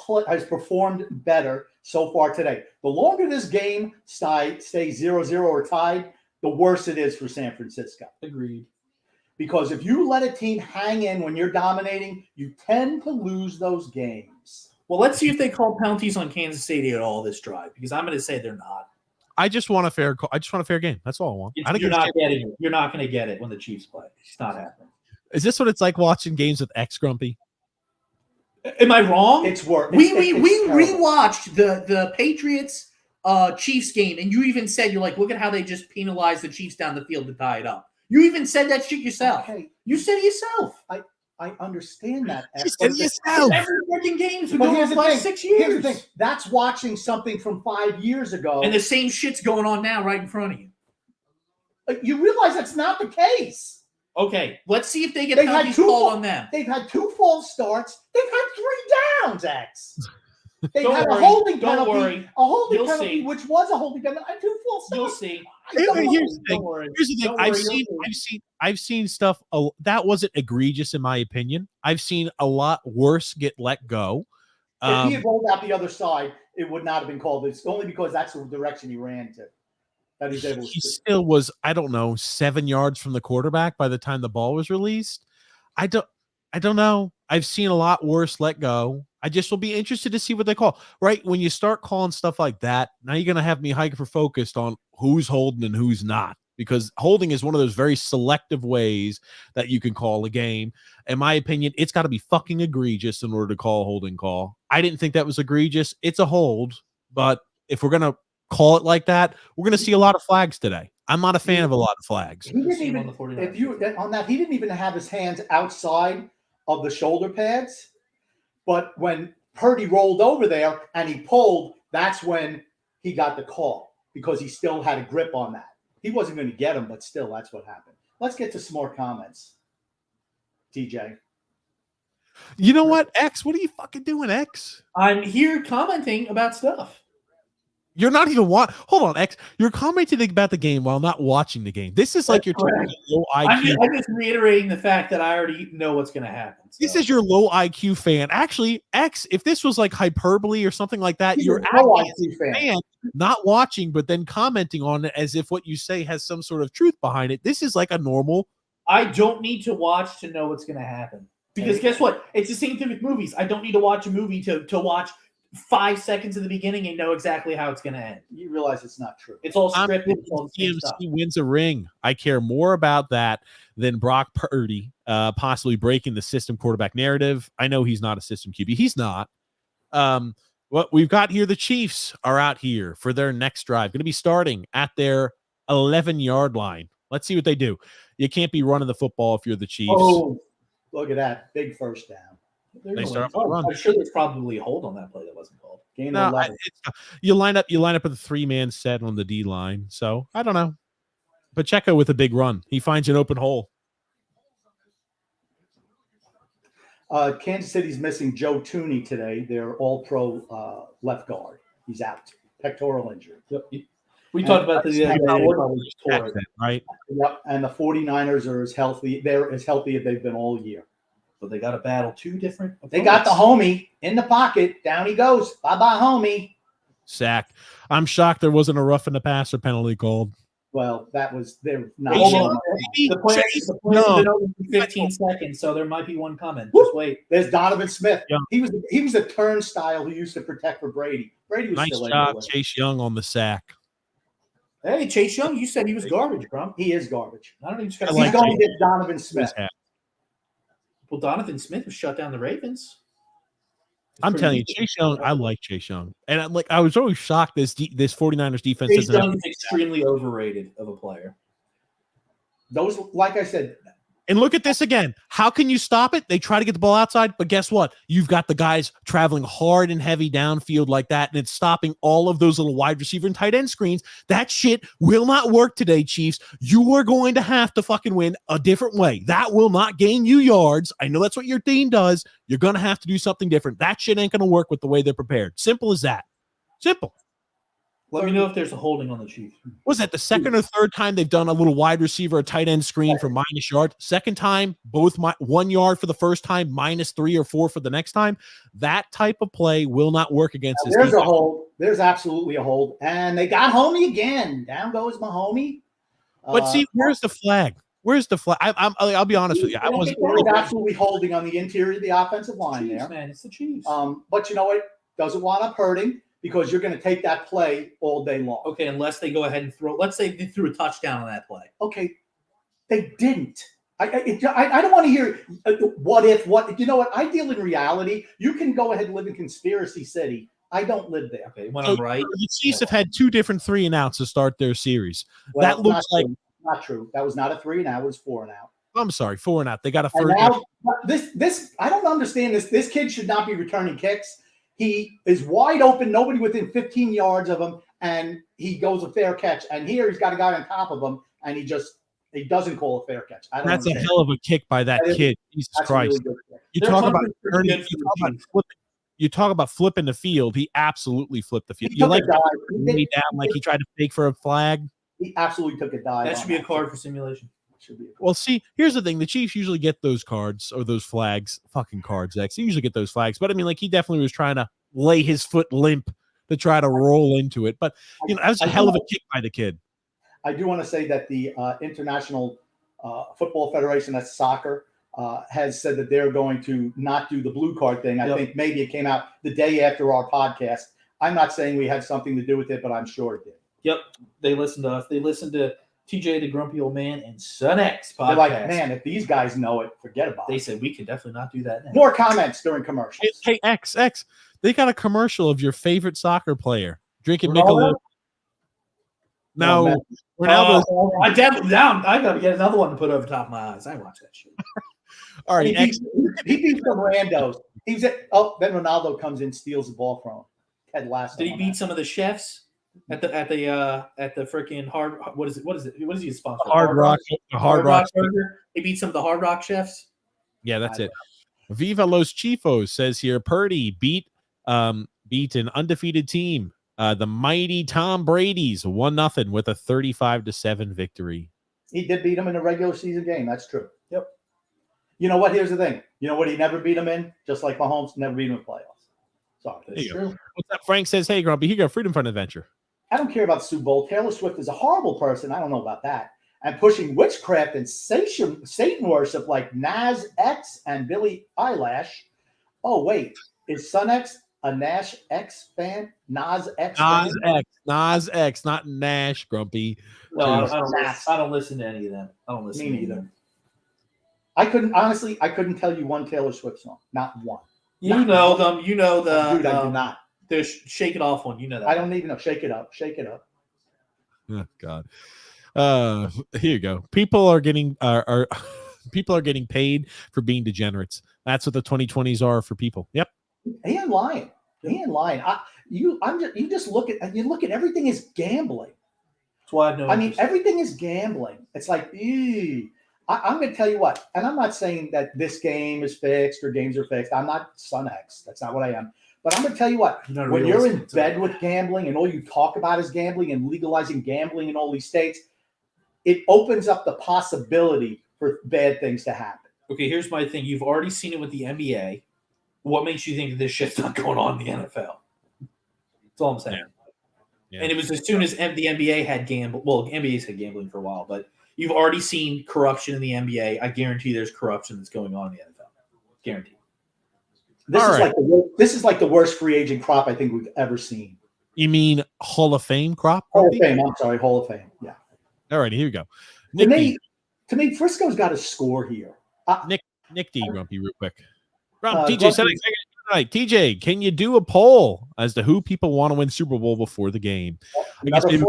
performed better so far today. The longer this game stays 0-0 or tied, the worse it is for San Francisco. Agreed. Because if you let a team hang in when you're dominating, you tend to lose those games. Well, let's see if they call penalties on Kansas City at all this drive, because I'm going to say they're not. I just want a fair game. That's all I want. You're not getting it. You're not going to get it when the Chiefs play. It's not happening. Is this what it's like watching games with Grumpy? Am I wrong? It's work. We rewatched the Patriots Chiefs game, and you even said, you're like, look at how they just penalized the Chiefs down the field to tie it up. You even said that shit yourself. Okay. You said it yourself. I understand that. You said it yourself. Every freaking game's been But going here's for the the last thing. 6 years. Here's the thing. That's watching something from 5 years ago. And the same shit's going on now right in front of you. You realize that's not the case. Okay, let's see if they get penalties called on them. They've had 2 false starts. They've had 3 downs, X. They've had worry, a holding don't penalty, worry. a holding You'll penalty, see. which was a holding penalty, and 2 false starts. You'll see. Here's the thing. Here's the Don't thing. worry, I've seen stuff that wasn't egregious in my opinion. I've seen a lot worse get let go. If he had rolled out the other side, it would not have been called. It's only because that's the direction he ran to. That he's able to. He still was, I don't know, 7 yards from the quarterback by the time the ball was released. I don't know. I've seen a lot worse let go. I just will be interested to see what they call. Right when you start calling stuff like that, now you're going to have me hyper focused on who's holding and who's not. because holding is one of those very selective ways that you can call a game. In my opinion, it's got to be fucking egregious in order to call a holding call. I didn't think that was egregious. It's a hold, but if we're going to call it like that, we're going to see a lot of flags today. I'm not a fan of a lot of flags. He didn't even, he didn't even have his hands outside of the shoulder pads. But when Purdy rolled over there and he pulled, that's when he got the call because he still had a grip on that. He wasn't going to get him, but still, that's what happened. Let's get to some more comments. TJ. You know what, X? What are you fucking doing, X? I'm here commenting about stuff. You're not even hold on, X. You're commenting about the game while not watching the game. This is like your low IQ. I'm just reiterating the fact that I already know what's going to happen. So. This is your low IQ fan. Actually, X, if this was like hyperbole or something like that, you're low IQ fan, not watching, but then commenting on it as if what you say has some sort of truth behind it. This is like a normal. I don't need to watch to know what's going to happen. Because guess what? It's the same thing with movies. I don't need to watch a movie to watch 5 seconds in the beginning and know exactly how it's going to end. You realize it's not true. It's all scripted. TMC wins a ring. I care more about that than Brock Purdy possibly breaking the system quarterback narrative. I know he's not a system QB. He's not. What we've got here, the Chiefs are out here for their next drive. Going to be starting at their 11-yard line. Let's see what they do. You can't be running the football if you're the Chiefs. Oh, look at that. Big first down. They start with run. I'm sure there's probably a hold on that play that wasn't called. You line up with a 3-man set on the D line. So I don't know. Pacheco with a big run. He finds an open hole. Kansas City's missing Joe Tooney today. Their all-pro left guard. He's out. Pectoral injury. Yep. We talked about this the other day. Right? Yep. And the 49ers are as healthy. They're as healthy as they've been all year. So they got to battle two different opponents. They got the homie in the pocket. Down he goes. Bye-bye, homie. Sack. I'm shocked there wasn't a roughing the passer penalty called. Well, that was there. Not the play has been over 15 seconds, so there might be one coming. Just wait. There's Donovan Smith. Yeah. He was a turnstile who used to protect for Brady. Brady was nice still job, Chase Young on the sack. Hey, Chase Young, you said he was garbage, bro. He is garbage. I don't even. He's going to get Donovan Smith. Well, Donovan Smith was shut down the Ravens. I'm telling you, Chase Young, I like Chase Young. And I was always shocked this 49ers defense. Chase Young is extremely overrated of a player. Those, like I said. And look at this again. How can you stop it? They try to get the ball outside, but guess what? You've got the guys traveling hard and heavy downfield like that, and it's stopping all of those little wide receiver and tight end screens. That shit will not work today, Chiefs. You are going to have to fucking win a different way. That will not gain you yards. I know that's what your team does. You're going to have to do something different. That shit ain't going to work with the way they're prepared. Simple as that. Simple. Let me know if there's a holding on the Chiefs. Was that the second or third time they've done a little wide receiver, a tight end screen for minus yard? Second time, both 1 yard for the first time, minus 3 or 4 for the next time. That type of play will not work against this There's defense. A hold. There's absolutely a hold. And they got homie again. Down goes my homie. But see, where's the flag? Where's the flag? I'll be honest with you. I wasn't absolutely holding on the interior of the offensive line Chiefs, there. Man, it's the Chiefs. But you know what? Doesn't wind up hurting. Because you're going to take that play all day long. Okay, unless they go ahead and throw. Let's say they threw a touchdown on that play. Okay, they didn't. I don't want to hear what if, what. You know what? I deal in reality. You can go ahead and live in conspiracy city. I don't live there. Okay, when I'm right. The Chiefs have had 2 different 3-and-outs to start their series. Well, that looks like not true. That was not a 3-and-out. It was 4-and-out. I'm sorry, 4-and-out. They got a third. This I don't understand this. This kid should not be returning kicks. He is wide open, nobody within 15 yards of him, and he goes a fair catch. And here he's got a guy on top of him, and he doesn't call a fair catch. That's a hell of a kick by that kid. Jesus Christ. You talk about flipping the field. He absolutely flipped the field. You like he down like he tried to fake for a flag? He absolutely took a dive. That should be a card for simulation. Well, see, here's the thing. The Chiefs usually get those cards or those flags. Fucking cards, X. They usually get those flags. But, I mean, like, he definitely was trying to lay his foot limp to try to roll into it. But, you know, that was a hell of a kick by the kid. I do want to say that the International Football Federation, that's soccer, has said that they're going to not do the blue card thing. I think maybe it came out the day after our podcast. I'm not saying we had something to do with it, but I'm sure it did. Yep. They listened to us. They listened to TJ, the Grumpy Old Man, and Son X podcast. They're like, man, if these guys know it, forget about it. They said we can definitely not do that now. More comments during commercials. Hey, X, they got a commercial of your favorite soccer player drinking Ronaldo? Michelob. No, Ronaldo. I definitely down. I gotta get another one to put over top of my eyes. I watch that shit. All right, X. He beat some randos. Then Ronaldo comes in, steals the ball from him. Ted Lasso. Did he beat some of the chefs at the freaking hard? What is it? What is he sponsored? Hard Rock Burger. He beat some of the Hard Rock chefs. Yeah, that's it. Viva Los Chifos says here, Purdy beat an undefeated team. The mighty Tom Brady's 1-0 with a 35-7 victory. He did beat him in a regular season game. That's true. Yep. You know what? Here's the thing. You know what? He never beat him in, just like Mahomes never beat him in playoffs. So that's true. What's up? Frank says, hey, Grumpy, here you go. Freedom Fund Adventure. I don't care about the Super Bowl. Taylor Swift is a horrible person. I don't know about that. And pushing witchcraft and Satan worship like Nas X and Billie Eilish. Oh, wait. Is Son X a Nash X fan? Nas X? Nas X, not Nash, Grumpy. No, I don't listen to any of them. I don't listen to any of them. I couldn't tell you one Taylor Swift song. Not one. You know them. You know the. Dude, I do not. The Shake It Off one. You know that. I don't even know. Shake it up. Shake it up. Oh, God. Here you go. People are getting people are getting paid for being degenerates. That's what the 2020s are for people. Yep. He ain't lying. You just look at everything is gambling. That's why I know. I mean, everything is gambling. It's like, I'm going to tell you what, and I'm not saying that this game is fixed or games are fixed. I'm not Son X. That's not what I am. But I'm going to tell you what, when you're in bed with gambling and all you talk about is gambling and legalizing gambling in all these states, it opens up the possibility for bad things to happen. Okay, here's my thing. You've already seen it with the NBA. What makes you think that this shit's not going on in the NFL? That's all I'm saying. Yeah. And it was as soon as the NBA had NBA's had gambling for a while, but you've already seen corruption in the NBA. I guarantee there's corruption that's going on in the NFL. Guaranteed. This is like the worst free agent crop I think we've ever seen. You mean Hall of Fame crop? Hall of Fame. I'm sorry, Hall of Fame. Yeah. All right, here we go. To me, Frisco's got to score here. Nick D, Grumpy, real quick. TJ, can you do a poll as to who people want to win Super Bowl before the game? Another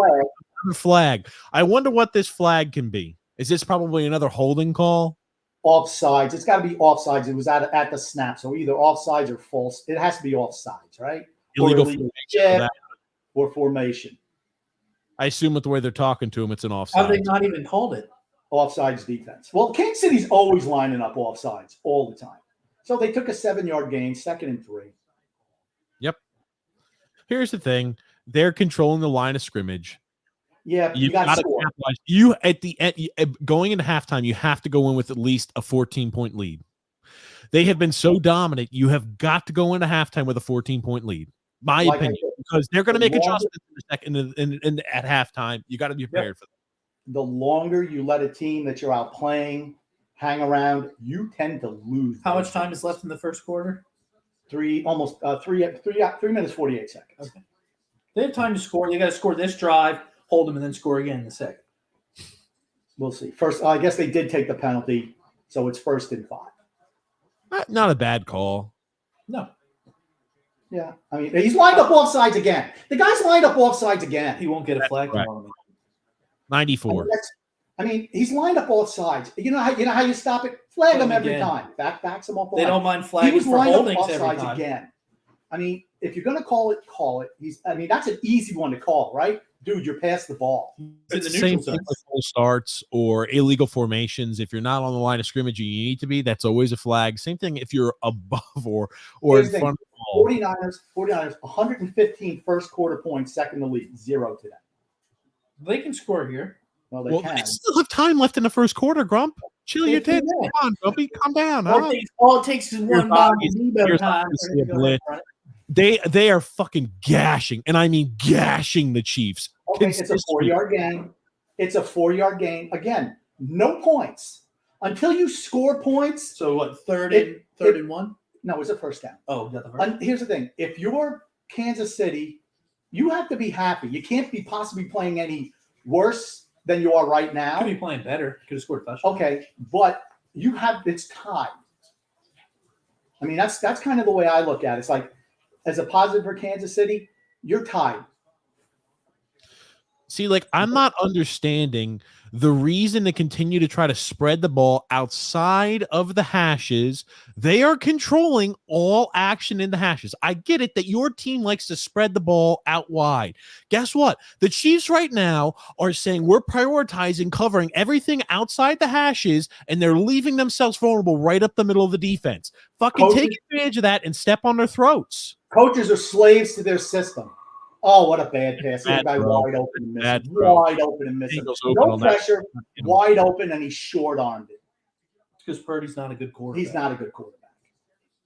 flag. I wonder what this flag can be. Is this probably another holding call? Offsides. It's got to be offsides. It was at the snap, so either offsides or false. It has to be offsides, right? Illegal formation or formation. I assume with the way they're talking to him, it's an offside. How they not even called it? Offsides defense. Well, Kansas City's always lining up offsides all the time. So they took a 7-yard gain, 2nd and 3. Yep. Here's the thing. They're controlling the line of scrimmage. Yeah, you got to capitalize. You at the end, going into halftime, you have to go in with at least a 14-point lead. They have been so dominant. You have got to go into halftime with a 14-point lead. My opinion, because they're going to make adjustments in the second at halftime. You got to be prepared for that. The longer you let a team that you're out playing hang around, you tend to lose. How much time is left in the first quarter? 3 minutes 48 seconds. Okay. They have time to score. They got to score this drive, hold them, and then score again in the second. We'll see. First, I guess they did take the penalty, so it's 1st and 5. Not a bad call. No. Yeah, I mean, he's lined up offsides again. The guy's lined up offsides again. He won't get a flag right. 94. I mean, he's lined up offsides. You know how you stop it? Flag him every time. Backs him off the line. They don't mind flagging for holdings every time. Again. I mean, if you're going to call it, call it. That's an easy one to call, right? Dude, you're past the ball. It's the same thing with full starts or illegal formations. If you're not on the line of scrimmage you need to be, that's always a flag. Same thing if you're above or in front of the ball. 49ers, 115 first quarter points, second to lead, 0 to them. They can score here. Well, they still have time left in the first quarter, Grump. Chill your tits. Come on, Grumpy. Calm down. All it takes is one time. They are fucking gashing, and I mean gashing the Chiefs. Okay, it's a 4-yard gain. It's a 4-yard gain. Again, no points. Until you score points. So what, third and 1? No, it's a first down. Oh, got the first. Here's the thing. If you're Kansas City, you have to be happy. You can't be possibly playing any worse than you are right now. Could be playing better. Could have scored a touchdown. Okay, but it's tied. I mean, that's kind of the way I look at it. It's like, as a positive for Kansas City, you're tied. See, like, I'm not understanding the reason to continue to try to spread the ball outside of the hashes. They are controlling all action in the hashes. I get it that your team likes to spread the ball out wide. Guess what? The Chiefs right now are saying we're prioritizing covering everything outside the hashes, and they're leaving themselves vulnerable right up the middle of the defense. Fucking take advantage of that and step on their throats. Coaches are slaves to their system. Oh, what a bad pass. The guy wide open and missing. Wide open and missing. No pressure, wide open, and he short-armed it. Because Purdy's not a good quarterback. He's not a good quarterback.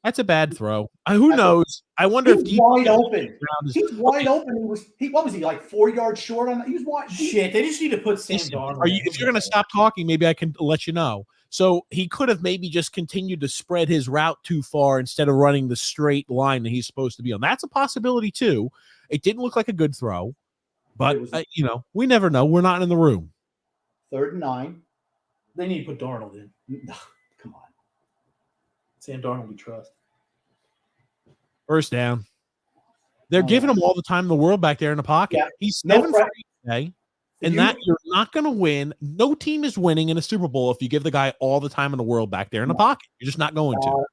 That's a bad throw. Who knows? I wonder if he's wide open. He's wide open. What was he, like 4 yards short on that? He was wide. Shit, they just need to put Sam Darnold. If you're going to stop talking, maybe I can let you know. So he could have maybe just continued to spread his route too far instead of running the straight line that he's supposed to be on. That's a possibility too. It didn't look like a good throw, but we never know. We're not in the room. 3rd and 9. They need to put Darnold in. Come on. Sam Darnold we trust. First down. They're giving him all the time in the world back there in the pocket. Yeah. He's 7 for 8 today. And that you're not going to win. No team is winning in a Super Bowl if you give the guy all the time in the world back there in the pocket. You're just not going to.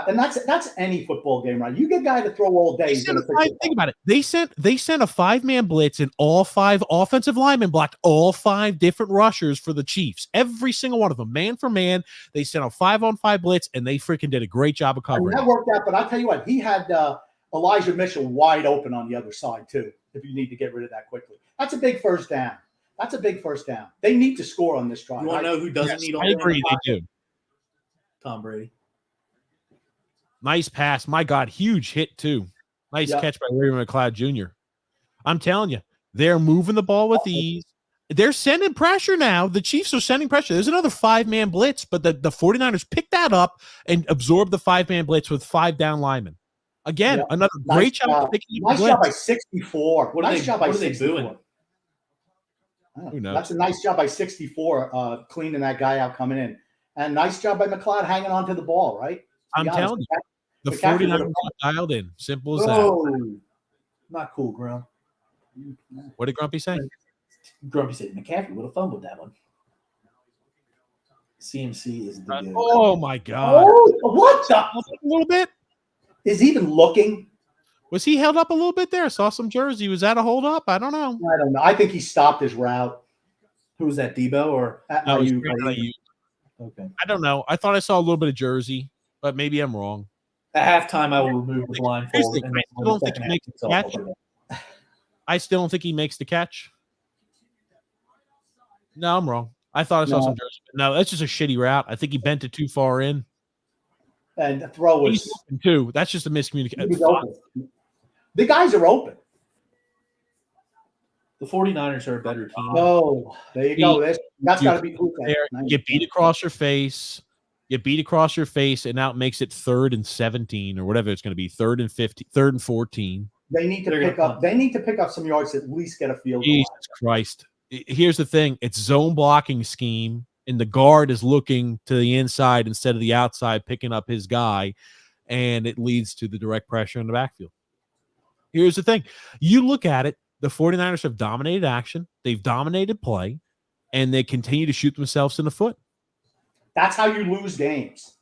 And that's any football game, right? You get a guy to throw all day. Think about it. They sent a 5-man blitz, and all 5 offensive linemen blocked all 5 different rushers for the Chiefs. Every single one of them, man for man. They sent a 5-on-5 blitz, and they freaking did a great job of covering. That worked out, but I'll tell you what, he had Elijah Mitchell wide open on the other side too. If you need to get rid of that quickly, that's a big first down. They need to score on this drive. You want to know who doesn't need? I agree. They do. Tom Brady. Nice pass. My God, huge hit, too. Nice catch by Ray McLeod Jr. I'm telling you, they're moving the ball with ease. They're sending pressure now. The Chiefs are sending pressure. There's another 5-man blitz, but the 49ers picked that up and absorbed the 5-man blitz with 5 down linemen. Again, another great job of picking up the blitz. Nice job by 64. What are they doing? Who knows? That's a nice job by 64, cleaning that guy out coming in. And nice job by McLeod hanging on to the ball, right? I'm telling you. The 49ers dialed in. Simple as that. Not cool, Grump. What did Grumpy say? Grumpy said McCaffrey would have fumbled that one. CMC is the good. Oh, my God. Oh, what the? A little bit? Is he even looking? Was he held up a little bit there? I saw some jersey. Was that a hold up? I don't know. I think he stopped his route. Who was that, Debo? Or no, you? Okay. I don't know. I thought I saw a little bit of jersey, but maybe I'm wrong. At halftime, I will remove the blindfold. I still don't think he makes the catch. No, I'm wrong. I thought I saw some jersey. No, that's just a shitty route. I think he bent it too far in. And the throw was too. That's just a miscommunication. The guys are open. The 49ers are a better team. Oh, there you go. That's got to be there. Get beat across your face. You beat across your face, and now it makes it 3rd and 17 or whatever it's going to be. 3rd and 15, 3rd and 14. They need to pick up. They need to pick up some yards to at least get a field goal. Jesus Christ! Here's the thing: it's zone blocking scheme, and the guard is looking to the inside instead of the outside, picking up his guy, and it leads to the direct pressure in the backfield. Here's the thing: you look at it. The 49ers have dominated action. They've dominated play, and they continue to shoot themselves in the foot. That's how you lose games.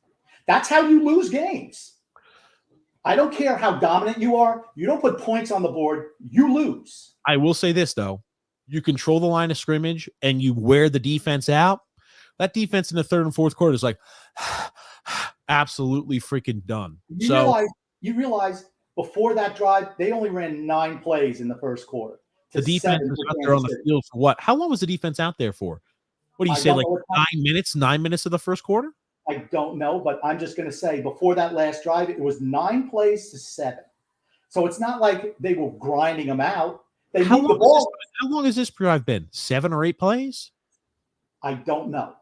I don't care how dominant you are. You don't put points on the board, you lose. I will say this, though. You control the line of scrimmage and you wear the defense out. That defense in the 3rd and 4th quarter is like absolutely freaking done. You realize before that drive, they only ran 9 plays in the first quarter. The defense was out there on the field for what? How long was the defense out there for? What do you say, like 9 minutes? 9 minutes of the first quarter? I don't know, but I'm just going to say before that last drive, it was 9 plays to 7. So it's not like they were grinding them out. They moved the ball. How long has this drive been? 7 or 8 plays? I don't know.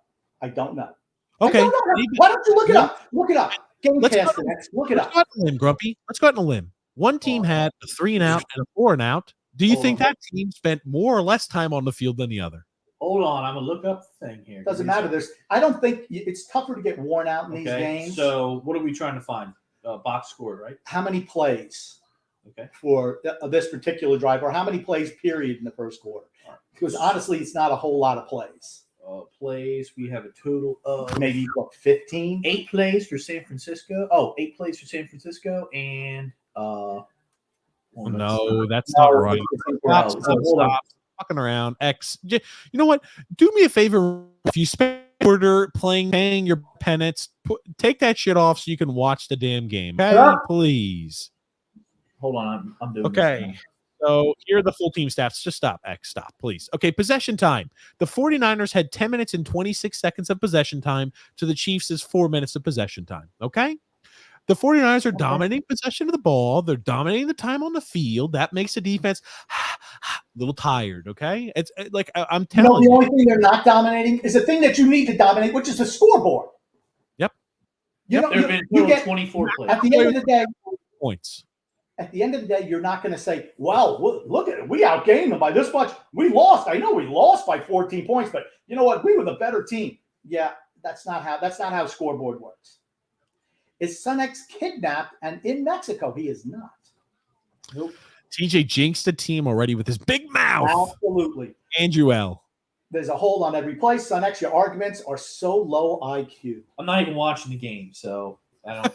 Okay. Why don't you look it up? Look it up. Look it up. Let's go out on a limb, Grumpy. Let's go out on a limb. One team had a 3 and out and a 4 and out. Do you think that team spent more or less time on the field than the other? Hold on, I'm gonna look up the thing here. Doesn't matter. I don't think it's tougher to get worn out in these games. So what are we trying to find? Box score, right? How many plays? Okay. For this particular drive, or how many plays period in the first quarter? Right. Because honestly, it's not a whole lot of plays. Plays. We have a total of maybe 15. 8 plays for San Francisco. 8 plays for San Francisco, and no, that's not right. Stop fucking around. You know what? Do me a favor. If you spend order paying your penance, take that shit off so you can watch the damn game. Okay, please. Hold on, I'm doing okay. So here are the full team stats. Just stop, stop, please. Okay, possession time. The 49ers had 10 minutes and 26 seconds of possession time to the Chiefs' 4 minutes of possession time. Okay? The 49ers are dominating possession of the ball. They're dominating the time on the field. That makes the defense a little tired, okay? It's like I'm telling you. The only thing they're not dominating is the thing that you need to dominate, which is the scoreboard. Yep. There have been get 24 plays. At the end of the day, points. At the end of the day, you're not going to say, well, look at it. We outgained them by this much. We lost. I know we lost by 14 points, but you know what? We were the better team. Yeah, that's not how scoreboard works. Is Son X kidnapped and in Mexico? He is not. Nope. TJ jinxed the team already with his big mouth. Absolutely. Andrew L. There's a hold on every play. Son X, your arguments are so low IQ. I'm not even watching the game, so I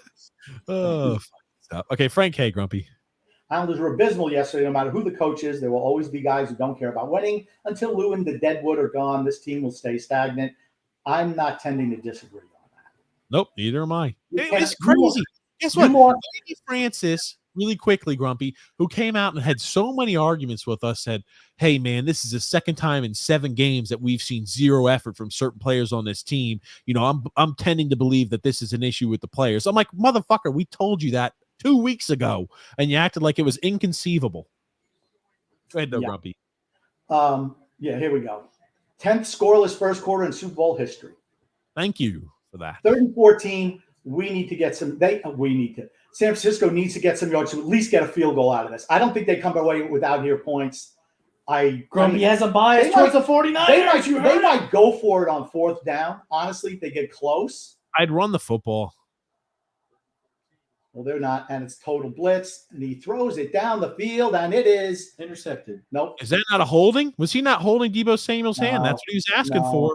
don't. Okay, Frank K. Grumpy. Islanders were abysmal yesterday. No matter who the coach is, there will always be guys who don't care about winning. Until Lou and the Deadwood are gone, this team will stay stagnant. I'm not tending to disagree on that. Nope, neither am I. It's crazy. Guess what? Andy Francis, really quickly, Grumpy, who came out and had so many arguments with us, said, hey, man, this is the second time in 7 games that we've seen zero effort from certain players on this team. You know, I'm tending to believe that this is an issue with the players. I'm like, motherfucker, we told you that 2 weeks ago, and you acted like it was inconceivable. Go ahead, Grumpy. Here we go. 10th scoreless first quarter in Super Bowl history. Thank you for that. 30-14. We need to get some. San Francisco needs to get some yards to at least get a field goal out of this. I don't think they come away without here points. Grumpy has a bias towards the 49ers. They might go for it on 4th down. Honestly, if they get close, I'd run the football. Well, they're not, and it's total blitz, and he throws it down the field, and it is intercepted. Nope. Is that not a holding? Was he not holding Deebo Samuel's hand? That's what he was asking for.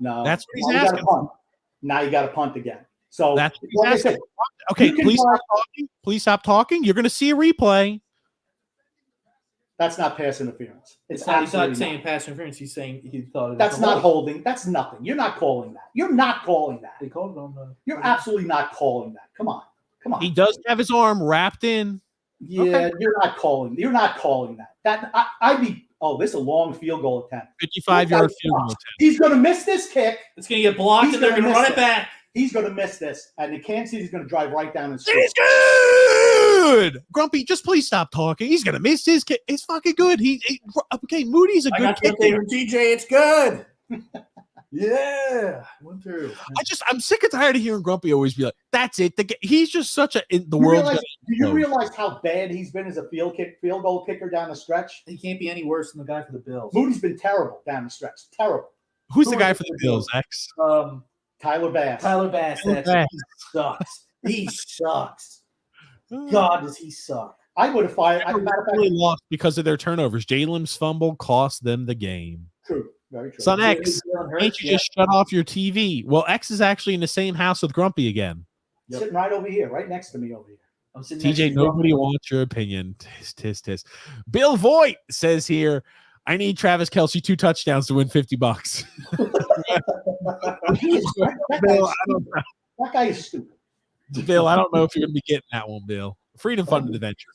No. That's what he's asking for. Now you got to punt again. So that's what he's asking. Okay, please stop talking. Please stop talking. You're going to see a replay. That's not pass interference. He's not saying pass interference. He's saying he thought it. That's not holding. That's nothing. You're not calling that. You're not calling that. They called it on the. You're absolutely not calling that. Come on. He does have his arm wrapped in. Yeah, okay. You're not calling that. I'd be. Oh, this is a long field goal attempt. 55-yard field goal attempt. He's going to miss this kick. It's going to get blocked, and they're going to run it back. He's going to miss this, and the Kansas City's going to drive right down and score. He's good. Grumpy, just please stop talking. He's going to miss his kick. It's fucking good. Okay. Moody's a good kicker. TJ, it's good. Yeah, went through. I'm sick and tired of hearing Grumpy always be like, "That's it." He's just such the world. Do you realize how bad he's been as a field goal kicker down the stretch? He can't be any worse than the guy for the Bills. Moody's been terrible down the stretch. Terrible. Who's the guy for the Bills? X. Tyler Bass. He sucks. He sucks. God, does he suck? I would have fired. They really lost because of their turnovers. Jalen's fumble cost them the game. True. Very true. Son X, can't you just shut off your TV? Well, X is actually in the same house with Grumpy again. Yep. Sitting right over here, right next to me over here. I'm sitting TJ, nobody wants your opinion. Tis. Bill Voigt says here, I need Travis Kelce 2 touchdowns to win $50. That guy is stupid. Bill, I don't know if you're going to be getting that one, Bill. Freedom Funded Adventure.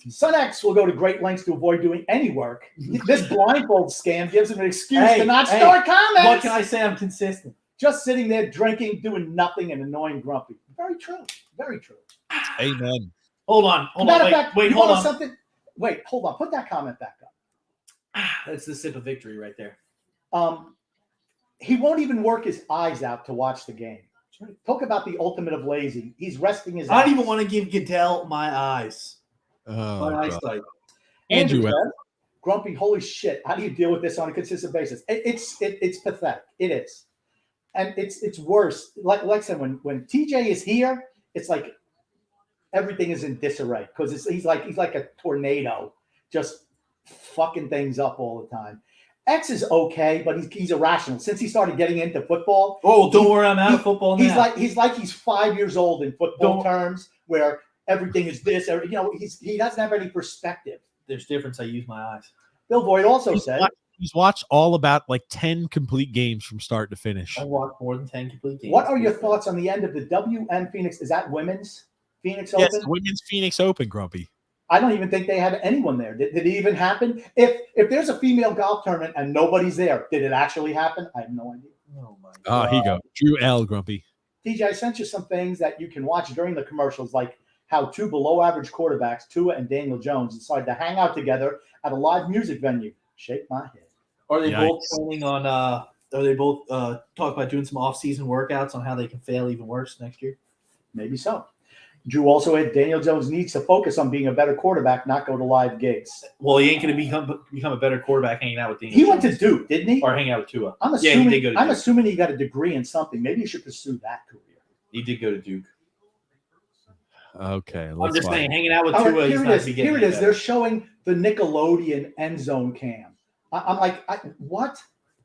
Son X will go to great lengths to avoid doing any work. This blindfold scam gives him an excuse to not start comments. What can I say? I'm consistent. Just sitting there drinking, doing nothing, and annoying Grumpy. Very true. Very true. Amen. Hold on. Hold on. Something? Wait, hold on. Put that comment back up. That's the sip of victory right there. He won't even work his eyes out to watch the game. Talk about the ultimate of lazy. He's resting his eyes. I don't even want to give Goodell my eyes. Oh, my eyesight. Andrew says, Grumpy, holy shit! How do you deal with this on a consistent basis? It's pathetic. It is, and it's worse. Like I said, when TJ is here, it's like everything is in disarray because he's like a tornado, just fucking things up all the time. X is okay, but he's irrational since he started getting into football. Oh, don't worry, I'm out of football now. He's 5 years old in football terms, where everything is this. He doesn't have any perspective. There's difference. I use my eyes. Bill Boyd also said he's watched all about like 10 complete games from start to finish. I watched more than 10 complete games. What are your thoughts on the end of the WN Phoenix? Is that women's Phoenix Open? Yes, women's Phoenix Open, Grumpy. I don't even think they had anyone there. Did it even happen? If there's a female golf tournament and nobody's there, did it actually happen? I have no idea. Oh my God. Here you go. Drew L. Grumpy. TJ, I sent you some things that you can watch during the commercials, like how two below-average quarterbacks, Tua and Daniel Jones, decided to hang out together at a live music venue. Shake my head. Are they both planning on? Are they both talk about doing some off-season workouts on how they can fail even worse next year? Maybe so. Drew also had Daniel Jones needs to focus on being a better quarterback, not go to live gigs. Well, he ain't going to become a better quarterback hanging out with Daniel He Jones. went to Duke, didn't he? Or hang out with Tua. I'm assuming, he did go to Duke. I'm assuming he got a degree in something. Maybe he should pursue that career. He did go to Duke. Okay. I'm just saying, hanging out with All Tua, right, he's not to be getting here it is. better. They're showing the Nickelodeon end zone cam. I'm like, what?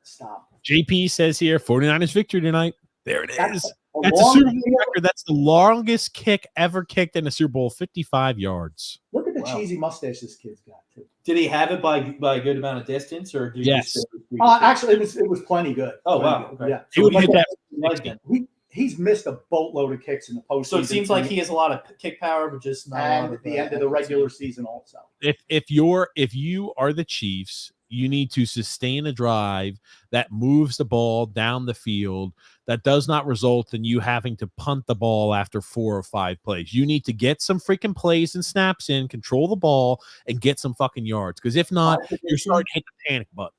Stop. JP says here, 49ers victory tonight. There it is. That's a long Super Bowl field. record. That's the longest kick ever kicked in a Super Bowl, 55 yards. Look at the cheesy mustache this kid's got too. Did he have it by a good amount of distance, or did he Yes. just Actually, it was plenty good. Oh, Plenty wow. good. Okay. Yeah. He would hit that. He's missed a boatload of kicks in the postseason. So it seems like he has a lot of kick power, but just not a lot and of at the end of the regular season also. If you are the Chiefs, you need to sustain a drive that moves the ball down the field that does not result in you having to punt the ball after 4 or 5 plays. You need to get some freaking plays and snaps in, control the ball, and get some fucking yards. Because if not, you're starting to hit the panic button.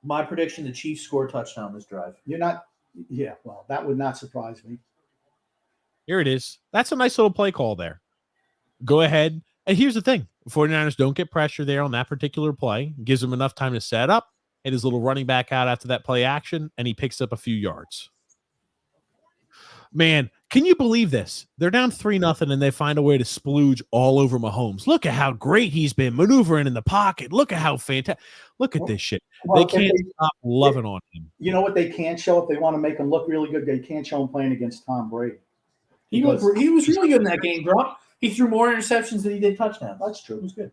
My prediction: the Chiefs score a touchdown this drive. You're not. Yeah, well, that would not surprise me. Here it is. That's a nice little play call there. Go ahead. And here's the thing. 49ers don't get pressure there on that particular play. It gives them enough time to set up, hit his little running back out after that play action, and he picks up a few yards. Man, can you believe this? They're down 3-0, and they find a way to splooge all over Mahomes. Look at how great he's been maneuvering in the pocket. Look at how fantastic. Look at this shit. Well, they can't stop loving on him. You know what they can't show if they want to make him look really good? They can't show him playing against Tom Brady. He was really good in that game, bro. He threw more interceptions than he did touchdowns. That's true. It was good.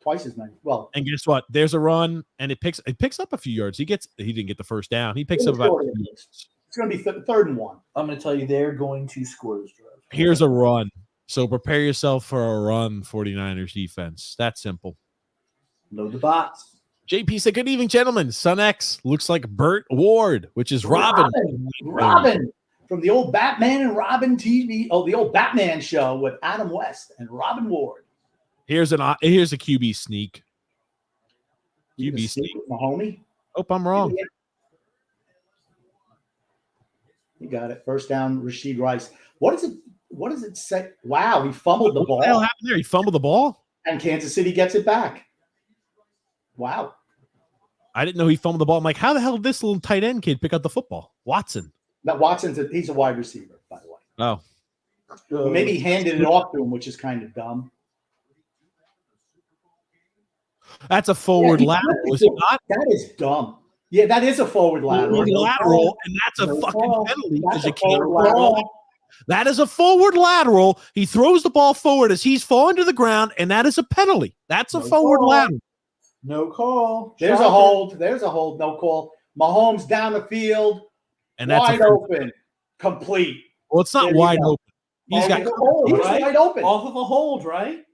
Twice as many. Well, And guess what? There's a run, and it picks up a few yards. He didn't get the first down. He picks up about 2 yards. it's going to be 3rd and 1. I'm going to tell you, they're going to score this drive. Here's a run. So prepare yourself for a run, 49ers defense. That's simple. Load the box. JP said, good evening, gentlemen. Son X looks like Burt Ward, which is Robin. Robin from the old Batman and Robin TV. Oh, the old Batman show with Adam West and Robin Ward. Here's a QB sneak. QB sneak. Mahomie. Oh, I'm wrong. You got it. First down, Rashid Rice. What does it say? Wow, he fumbled the ball. What the hell happened there? He fumbled the ball? And Kansas City gets it back. Wow. I didn't know he fumbled the ball. I'm like, how the hell did this little tight end kid pick up the football? Watson. Now he's a wide receiver, by the way. Oh. Well, maybe he handed it off to him, which is kind of dumb. That's a forward lateral, is it not? That is dumb. Yeah, that is a forward lateral. And that's a fucking penalty because you can't roll. That is a forward lateral. He throws the ball forward as he's falling to the ground, and that is a penalty. That's a forward lateral. No call. There's a hold. No call. Mahomes down the field. And that's wide open. Complete. Well, it's not wide open. He's got hold, right? Wide open. Off of a hold, right?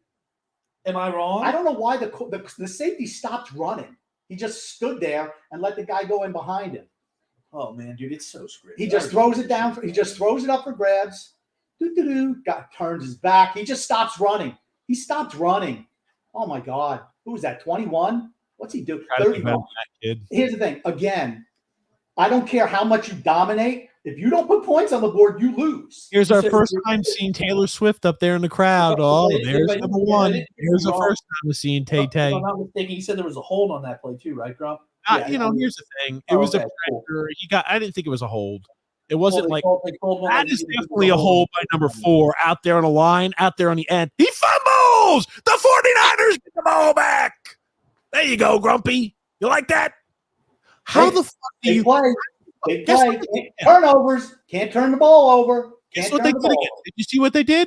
Am I wrong? I don't know why the safety stopped running. He just stood there and let the guy go in behind him. Oh man, dude, it's so scripted. He just throws it down. He just throws it up for grabs. Turns his back. He just stops running. He stopped running. Oh my God. Who is that? 21? What's he do? 31. kid. Here's the thing. Again, I don't care how much you dominate. If you don't put points on the board, you lose. Here's our first time seeing Taylor Swift up there in the crowd. Oh, there's number one. Here's the first time we're seeing Tay Tay. If I'm not mistaken, you said there was a hold on that play too, right, Grump? Here's the thing. It was a pressure. I didn't think it was a hold. It wasn't that is definitely a hold by number 4 out there on the line, out there on the end. He fumbles! The 49ers get the ball back. There you go, Grumpy. You like that? How the fuck do you play? They play. Turnovers. Can't turn the ball over. Guess what they did again? Did you see what they did?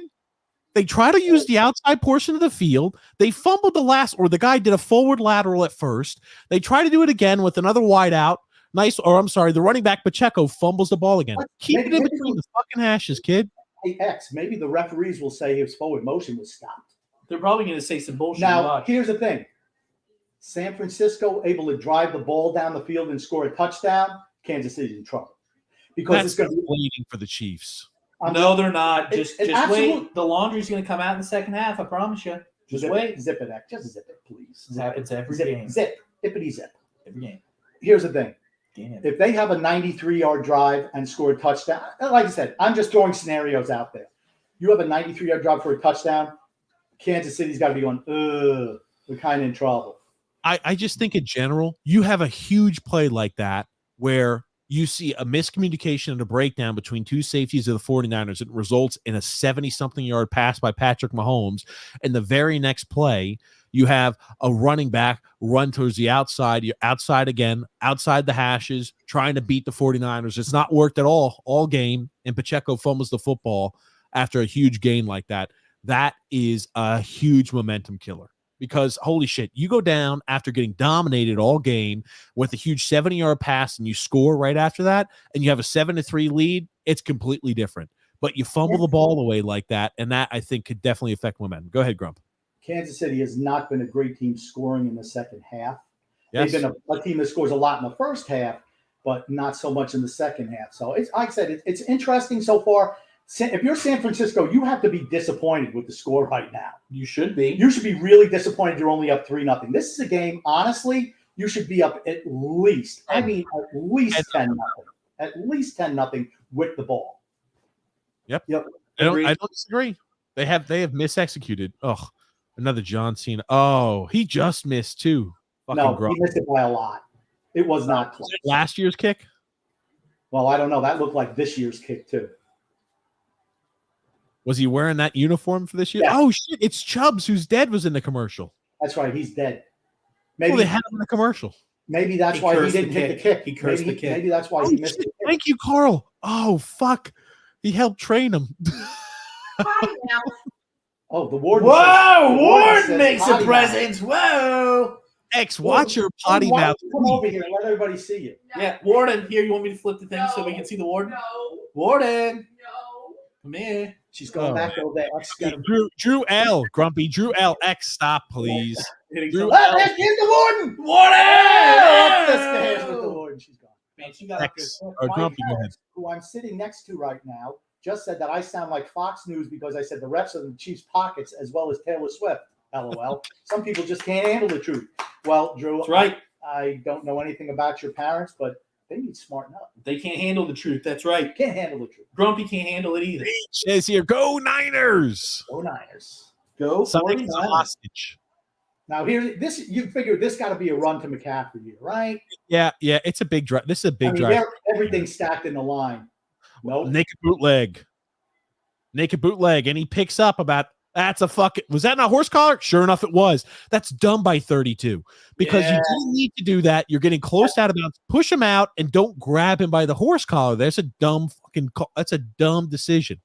They try to use the outside portion of the field. They fumbled the guy did a forward lateral at first. They try to do it again with another wide out. The running back Pacheco fumbles the ball again. Keep it in between the fucking hashes, kid. Hey, maybe the referees will say his forward motion was stopped. They're probably going to say some bullshit. Now, here's the thing. San Francisco able to drive the ball down the field and score a touchdown. Kansas City's in trouble. Because it's going to be waiting for the Chiefs. No, they're not. Just wait. The laundry's going to come out in the second half. I promise you. Just wait. Zip it, X. Just zip it, please. It happens every game. Zip. Hippity zip. Every game. Here's the thing. If they have a 93-yard drive and score a touchdown, like I said, I'm just throwing scenarios out there. You have a 93-yard drive for a touchdown, Kansas City's got to be going, we're kind of in trouble. I just think in general, you have a huge play like that where you see a miscommunication and a breakdown between two safeties of the 49ers. It results in a 70-something yard pass by Patrick Mahomes. And the very next play, you have a running back run towards the outside. You're outside again, outside the hashes, trying to beat the 49ers. It's not worked at all game, and Pacheco fumbles the football after a huge gain like that. That is a huge momentum killer because, holy shit, you go down after getting dominated all game with a huge 70-yard pass and you score right after that, and you have a 7-3 lead, it's completely different. But you fumble the ball away like that, and that, I think, could definitely affect momentum. Go ahead, Grump. Kansas City has not been a great team scoring in the second half. Yes. They've been a team that scores a lot in the first half, but not so much in the second half. So, it's like I said, it's interesting so far. If you're San Francisco, you have to be disappointed with the score right now. You should be. You should be really disappointed you're only up 3-0. This is a game, honestly, you should be up at least 10-0. At least 10-0 with the ball. Yep. I don't disagree. They have misexecuted. Oh, another John Cena. Oh, he just missed too. He missed it by a lot. It was not close. Last year's kick? Well, I don't know. That looked like this year's kick too. Was he wearing that uniform for this year? Yeah. Oh, shit. It's Chubbs, who's dead, was in the commercial. That's right. He's dead. Maybe they had him in the commercial. Maybe that's why he didn't hit the kick. He cursed the kick. Maybe that's why he missed it. Thank you, Carl. Oh, fuck. He helped train him. Oh, the warden. Whoa, warden makes a presence. Whoa. X, watch your potty mouth. Come over here and let everybody see you. No. Yeah, warden. Here, you want me to flip the thing so we can see the warden? No. Warden. No. Come here. She's going back over there. Drew L. Grumpy. Drew L. X, stop, please. Drew L. Here's the warden. Warden. Up the stairs with the warden. She's gone. Man, she got X. Or Grumpy, go ahead. Who I'm sitting next to right now just said that I sound like Fox News because I said the refs are in the Chiefs' pockets as well as Taylor Swift. LOL. Some people just can't handle the truth. Well, Drew, that's right. I don't know anything about your parents, but they need to smarten up. They can't handle the truth. That's right. Can't handle the truth. Grumpy can't handle it either. He says here, go Niners. Go Niners. Go Something's a hostage. Now here, you figure this got to be a run to McCaffrey here, right? Yeah, it's a big drive. This is a big drive. Everything's stacked in the line. Nope. Naked bootleg, and he picks up about. That's a fucking. Was that not horse collar? Sure enough, it was. That's dumb by 32 because you didn't need to do that. You're getting close out of bounds. Push him out and don't grab him by the horse collar. That's a dumb fucking. That's a dumb decision.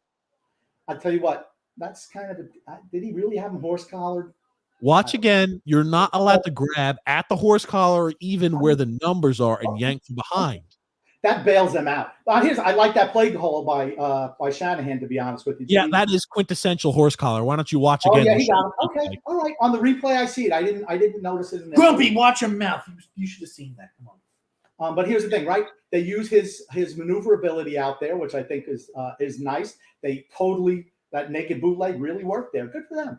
I tell you what. That's kind of. Did he really have him horse collared? Watch again. You're not allowed to grab at the horse collar or even where the numbers are and yank from behind. That bails them out. I like that play call by Shanahan, to be honest with you. Yeah, that is quintessential horse collar. Why don't you watch again? Oh, yeah, he got him. Okay, all right. On the replay, I see it. I didn't notice it. Grumpy, watch your mouth. You should have seen that. Come on. But here's the thing, right? They use his maneuverability out there, which I think is nice. That naked bootleg really worked there. Good for them.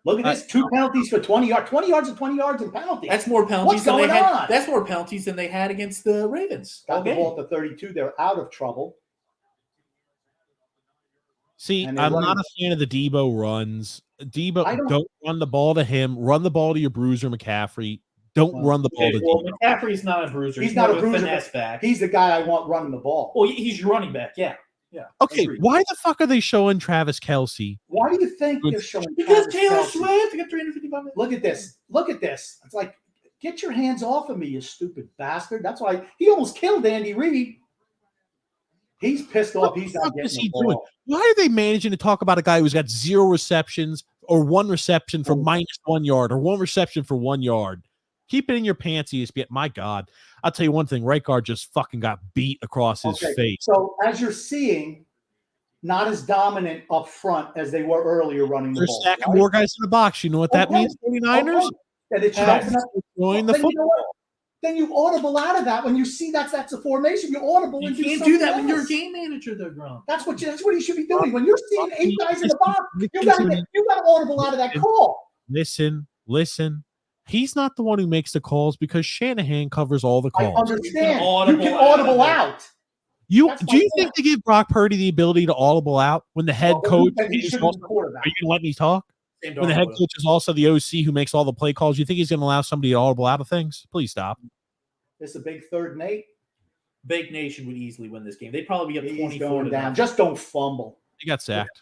Look at this. 2 penalties for 20 yards. 20 yards and 20 yards and penalties. That's more penalties What's than they going had. on? That's more penalties than they had against the Ravens. Got the ball to 32. They're out of trouble. See, I'm not a fan of the Debo runs. Debo, don't run the ball to him. Run the ball to your bruiser, McCaffrey. Don't run the ball to Debo. McCaffrey's not a bruiser. He's not a bruiser. Finesse back. He's the guy I want running the ball. Well, he's your running back. Yeah. Yeah. Okay, why the fuck are they showing Travis Kelce? Why do you think they're showing because Travis Taylor Kelce? Swift got 355 minutes. Look at this. Look at this. It's like, get your hands off of me, you stupid bastard. That's why he almost killed Andy Reid. He's pissed off. He's not getting the ball. Doing? Why are they managing to talk about a guy who's got 0 receptions or 1 reception for -1 yard or 1 reception for 1 yard? Keep it in your pants, ESPN. My God. I'll tell you one thing. Right guard just fucking got beat across his face. So as you're seeing, not as dominant up front as they were earlier running the ball. They're stacking more guys in the box. You know what that means, 49ers? That it should open up. Join the football. Then you audible out of that when you see that's a formation. You audible and can't do that when you're a game manager, though, Grom. That's what you should be doing. When you're seeing 8 guys in the box, you gotta audible out of that call. Listen. He's not the one who makes the calls because Shanahan covers all the calls. I understand. You can audible out. Do you think they give Brock Purdy the ability to audible out when the head coach is also, are you going to let me talk? When the head coach is also the OC who makes all the play calls, you think he's going to allow somebody to audible out of things? Please stop. It's a big 3rd and 8. Big Nation would easily win this game. They'd probably be up 24 down. Just don't fumble. He got sacked.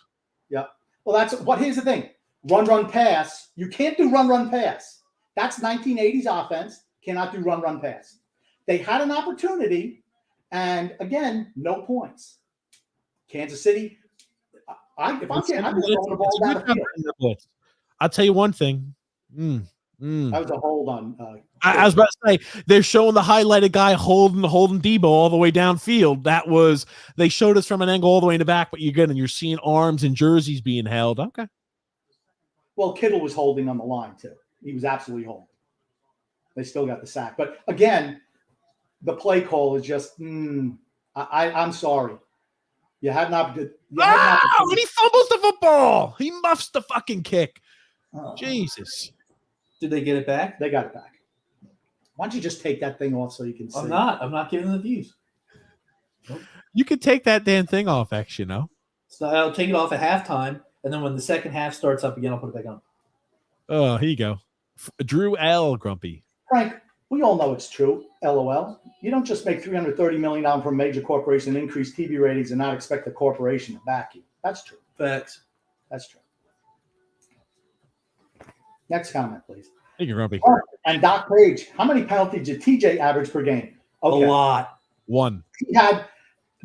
Yeah. Well, here's the thing. Run, pass. You can't do run, pass. That's 1980s offense. Cannot do run, pass. They had an opportunity, and again, no points. Kansas City. I'm just throwing the ball down the field. I'll tell you one thing. That was a hold on. I was about to say they're showing the highlighted guy holding Debo all the way downfield. They showed us from an angle all the way in the back, but you're seeing arms and jerseys being held. Okay. Well, Kittle was holding on the line too. He was absolutely holding. They still got the sack, but again, the play call is just. I'm sorry. You had an opportunity. And he fumbles the football. He muffs the fucking kick. Oh. Jesus. Did they get it back? They got it back. Why don't you just take that thing off so you can see? I'm not giving the views. You could take that damn thing off, X, you know. So I'll take it off at halftime, and then when the second half starts up again, I'll put it back on. Oh, here you go. Drew L. Grumpy. Frank, we all know it's true. LOL. You don't just make $330 million from a major corporation and increase TV ratings and not expect the corporation to back you. That's true. Facts. That's true. Next comment, please. Thank you, Grumpy. And Doc Page, how many penalties did TJ average per game? Okay. A lot. 1. He had.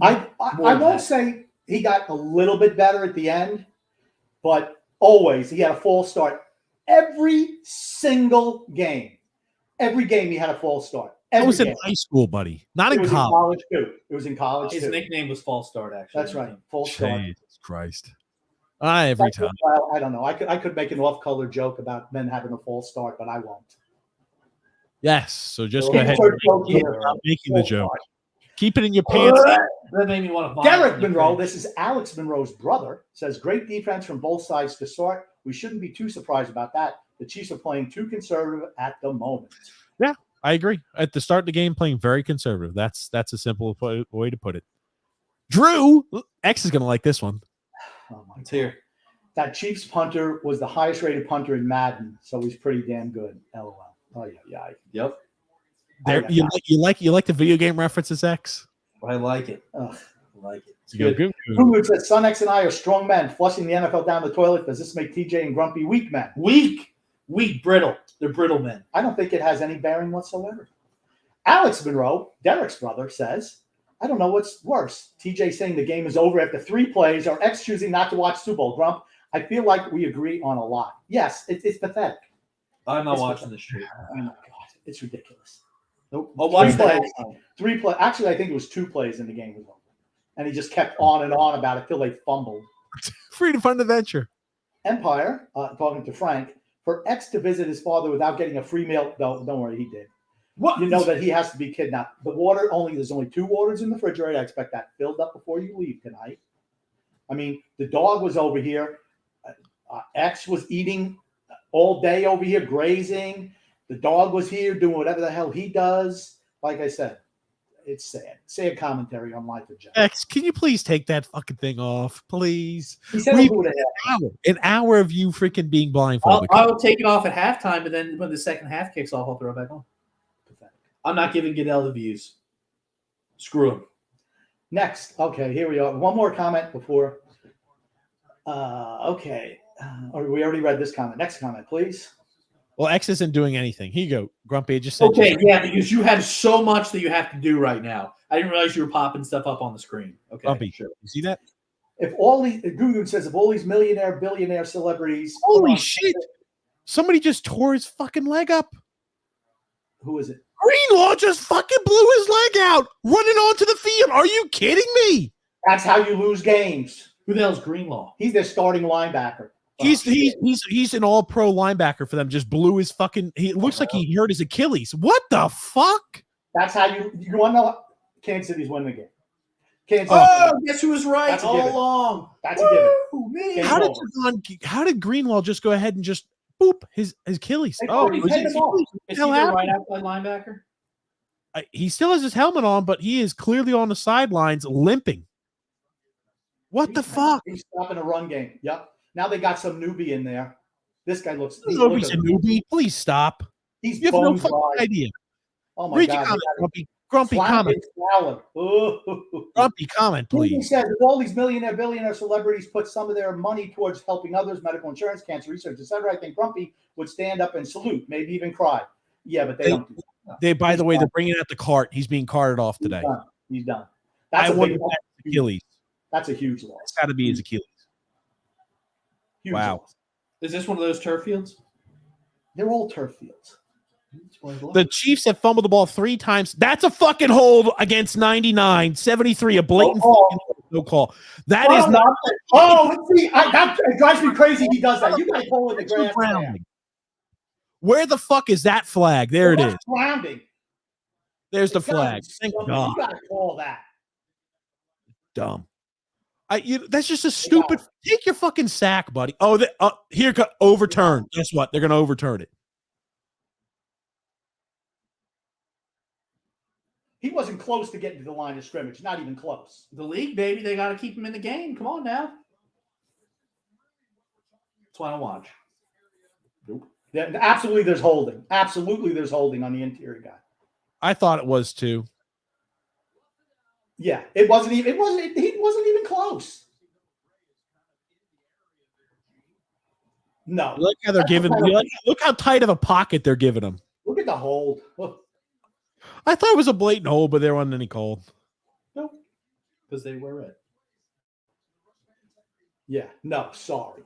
I won't say he got a little bit better at the end, but always he had a false start. Every single game. Every game he had a false start. That was in high school, buddy. Not in college. Too. It was in college His too. nickname was False Start, actually. That's right. False start. Jesus Christ. Every time. Well, I don't know. I could make an off-color joke about men having a false start, but I won't. Yes. So just go ahead and keep making the joke. Keep it in your pants. That made me want to. Derek Monroe, this is Alex Monroe's brother, says great defense from both sides to start. We shouldn't be too surprised about that. The Chiefs are playing too conservative at the moment. Yeah, I agree. At the start of the game, playing very conservative. That's a simple way to put it. Drew X is going to like this one. Oh my! It's here. That Chiefs punter was the highest rated punter in Madden, so he's pretty damn good. LOL. Oh yeah. Yep. There, you like the video game references, X? I like it. Ugh. I like it. It's good. Who says Son X and I are strong men flushing the NFL down the toilet? Does this make TJ and Grumpy weak men? Weak, brittle. They're brittle men. I don't think it has any bearing whatsoever. Alex Monroe, Derek's brother, says, I don't know what's worse. TJ saying the game is over after 3 plays or X choosing not to watch Super Bowl. Grump, I feel like we agree on a lot. Yes, it's pathetic. I'm not watching the stream. Oh, my God. It's ridiculous. Nope. I'll watch 3 plays. 3 plays. Actually, I think it was 2 plays in the game was over. And he just kept on and on about it till they fumbled. Freedom Fund Adventure. Empire, talking to Frank, for X to visit his father without getting a free meal. No, don't worry, he did. What? You know that he has to be kidnapped. There's only 2 waters in the refrigerator. I expect that filled up before you leave tonight. I mean, the dog was over here. X was eating all day over here grazing. The dog was here doing whatever the hell he does. Like I said, it's sad. Sad commentary on life of Jeff. X, can you please take that fucking thing off, please? He said an hour of you freaking being blindfolded. I'll take it off at halftime, but then when the second half kicks off, I'll throw it back on. Pathetic. I'm not giving Goodell the views. Screw him. Next. Okay, here we are. One more comment before. Okay. We already read this comment. Next comment, please. Well, X isn't doing anything. Here you go, Grumpy. I just said. Okay, yeah, because you have so much that you have to do right now. I didn't realize you were popping stuff up on the screen. Okay, Grumpy, sure. You see that? If all these, Google says, if all these millionaire, billionaire celebrities. Holy shit! Somebody just tore his fucking leg up. Who is it? Greenlaw just fucking blew his leg out running onto the field. Are you kidding me? That's how you lose games. Who the hell's Greenlaw? He's their starting linebacker. He's an all-pro linebacker for them. Just blew his fucking. He looks like he hurt his Achilles. What the fuck? That's how you want to know. Kansas City's winning the game. Kansas guess who was right all along? That's a given. How did Greenlaw just go ahead and just boop his Achilles? Is he the right outside linebacker? He still has his helmet on, but he is clearly on the sidelines limping. What the fuck? He's stopping a run game. Yep. Now they got some newbie in there. This guy looks. He's a newbie. Please stop. You have no fucking idea. Oh my Read God. Your comment, Grumpy. Grumpy comment. Grumpy comment, please. He says if all these millionaire, billionaire celebrities put some of their money towards helping others, medical insurance, cancer research, etc., I think Grumpy would stand up and salute, maybe even cry. Yeah, but they don't do that. By the way, they're bringing out the cart. He's being carted off today. He's done. That's Achilles. That's a huge loss. It's got to be his Achilles. Huge wow. loss. Is this one of those turf fields? They're all turf fields. The Chiefs have fumbled the ball 3 times. That's a fucking hold against 99. 73, a blatant no call. That is not. See, that drives me crazy. He does that. You got to call in the grass. Where the fuck is that flag? There it is. Grounding. There's the flag. Thank God. You got to call that. Dumb. That's just a stupid. Take your fucking sack, buddy. Oh, here, overturn. Guess what? They're going to overturn it. He wasn't close to getting to the line of scrimmage. Not even close. The league, baby. They got to keep him in the game. Come on now. That's why I don't watch. Nope. Absolutely, there's holding. Absolutely, there's holding on the interior guy. I thought it was too. Yeah, it wasn't even. He wasn't even close. No. Look how they're giving. Look how tight of a pocket they're giving him. Look at the hold. Look. I thought it was a blatant hold, but there wasn't any call. Nope. Because they were red. Yeah. No. Sorry.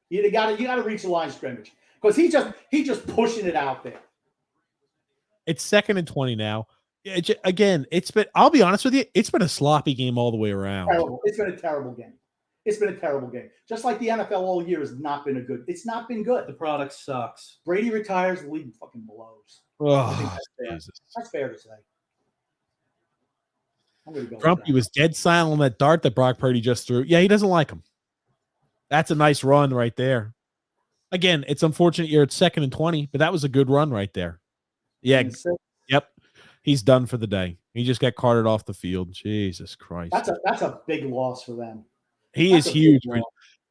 You got to reach the line of scrimmage because he's just pushing it out there. It's 2nd and 20 now. Again, I'll be honest with you, it's been a sloppy game all the way around. Terrible. It's been a terrible game. Just like the NFL all year has not been it's not been good. The product sucks. Brady retires, the league fucking blows. I think that's fair to say. I'm gonna go Grumpy was dead silent on that dart that Brock Purdy just threw. Yeah, he doesn't like him. That's a nice run right there. Again, it's unfortunate you're at 2nd and 20, but that was a good run right there. Yeah. Yep. He's done for the day. He just got carted off the field. Jesus Christ. That's a big loss for them. Is huge.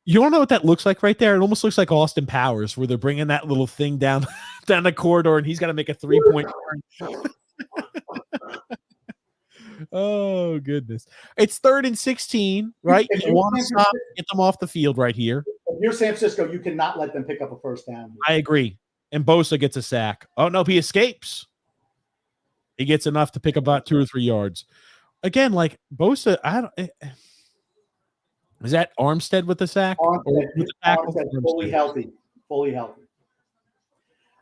You don't know what that looks like right there? It almost looks like Austin Powers, where they're bringing that little thing down the corridor, and he's got to make a 3-point turn. Oh, goodness. It's 3rd and 16, right? You want to stop, get them off the field right here. If you're San Francisco, you cannot let them pick up a first down here. I agree. And Bosa gets a sack. Oh, no, he escapes. He gets enough to pick up about 2 or 3 yards. Again, like Bosa, is that Armstead with the sack? Armstead fully healthy.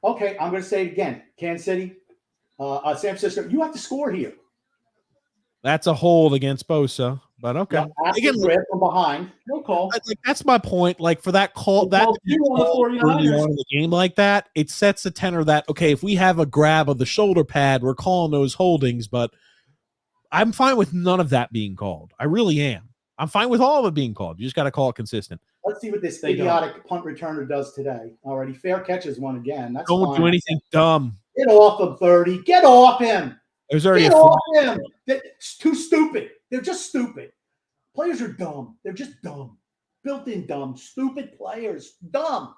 Okay, I'm going to say it again. Kansas City, San Francisco, you have to score here. That's a hold against Bosa, but okay. Again, from behind, no call. That's my point. Like for that call, that early on in the game like that, it sets the tenor that okay, if we have a grab of the shoulder pad, we're calling those holdings. But I'm fine with none of that being called. I really am. I'm fine with all of it being called. You just got to call it consistent. Let's see what this idiotic punt returner does today. Already fair catches one again. That's Don't fine. do anything dumb. Get off him, 30. Get off him. There's already Get a off him. It's too stupid. They're just stupid. Players are dumb. They're just dumb. Built-in dumb. Stupid players. Dumb.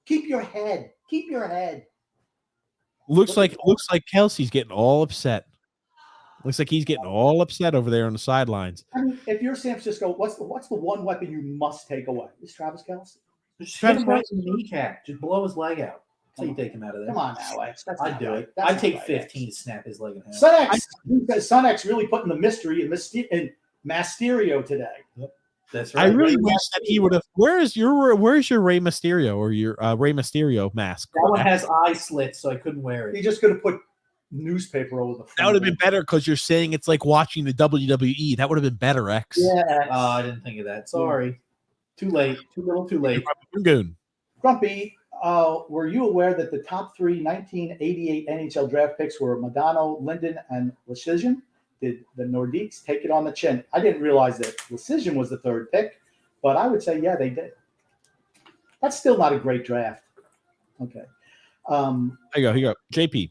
Keep your head. Keep your head. Looks like Kelsey's getting all upset. Looks like he's getting all upset over there on the sidelines. I mean, if you're San Francisco, what's the one weapon you must take away? Is Travis Kelce? Just hit him right in the kneecap. Just blow his leg out. That's how you take him out of there. Come on now, X. I'd do it. I'd take 15 to snap his leg in half. Son X really putting the mystery in Mysterio today. Yep. That's right. I really wish that he would have. Where's your Rey Mysterio or your Rey Mysterio mask? That one has eye slits, so I couldn't wear it. He just could have put newspaper over the front. That would have been better because you're saying it's like watching the WWE. That would have been better, X. Yeah. I didn't think of that. Sorry. Too late. Too little, too late. Grumpy, were you aware that the top 3 1988 NHL draft picks were Modano, Linden, and Lecision? Did the Nordiques take it on the chin? I didn't realize that Lecision was the 3rd pick, but I would say, yeah, they did. That's still not a great draft. Okay. Here you go. JP.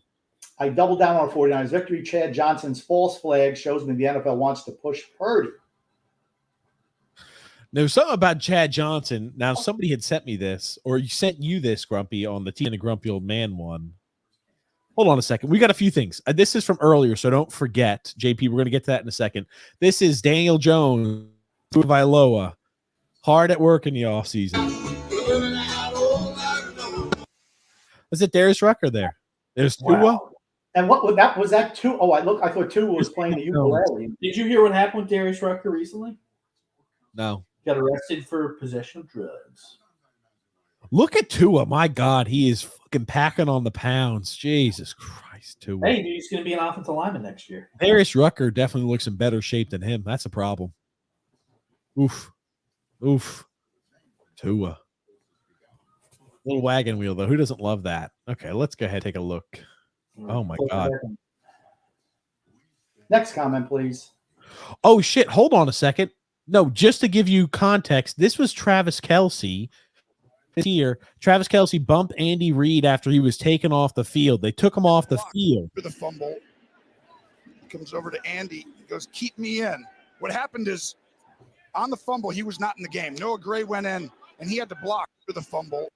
I doubled down on 49ers victory. Chad Johnson's false flag shows me the NFL wants to push Purdy. There was something about Chad Johnson. Now, somebody had sent me this, or sent you this, Grumpy, on the T and the Grumpy Old Man one. Hold on a second. We got a few things. This is from earlier, so don't forget. JP, we're going to get to that in a second. This is Daniel Jones, Iloa, hard at work in the offseason. Was it Darius Rucker there? There's Tua. Wow. And what was that Tua? Oh, I thought Tua was playing the ukulele. Did you hear what happened with Darius Rucker recently? No. Got arrested for possession of drugs. Look at Tua. My God, he is fucking packing on the pounds. Jesus Christ, Tua. Hey, dude, he's going to be an offensive lineman next year. Darius Rucker definitely looks in better shape than him. That's a problem. Oof. Tua. Little wagon wheel, though. Who doesn't love that? Okay, let's go ahead and take a look. Oh, my God. Next comment, please. Oh, shit. Hold on a second. No, just to give you context, this was Travis Kelce. This year, Travis Kelce bumped Andy Reid after he was taken off the field. They took him off the field. For the fumble. Comes over to Andy. He goes, keep me in. What happened is, on the fumble, he was not in the game. Noah Gray went in, and he had to block for the fumble.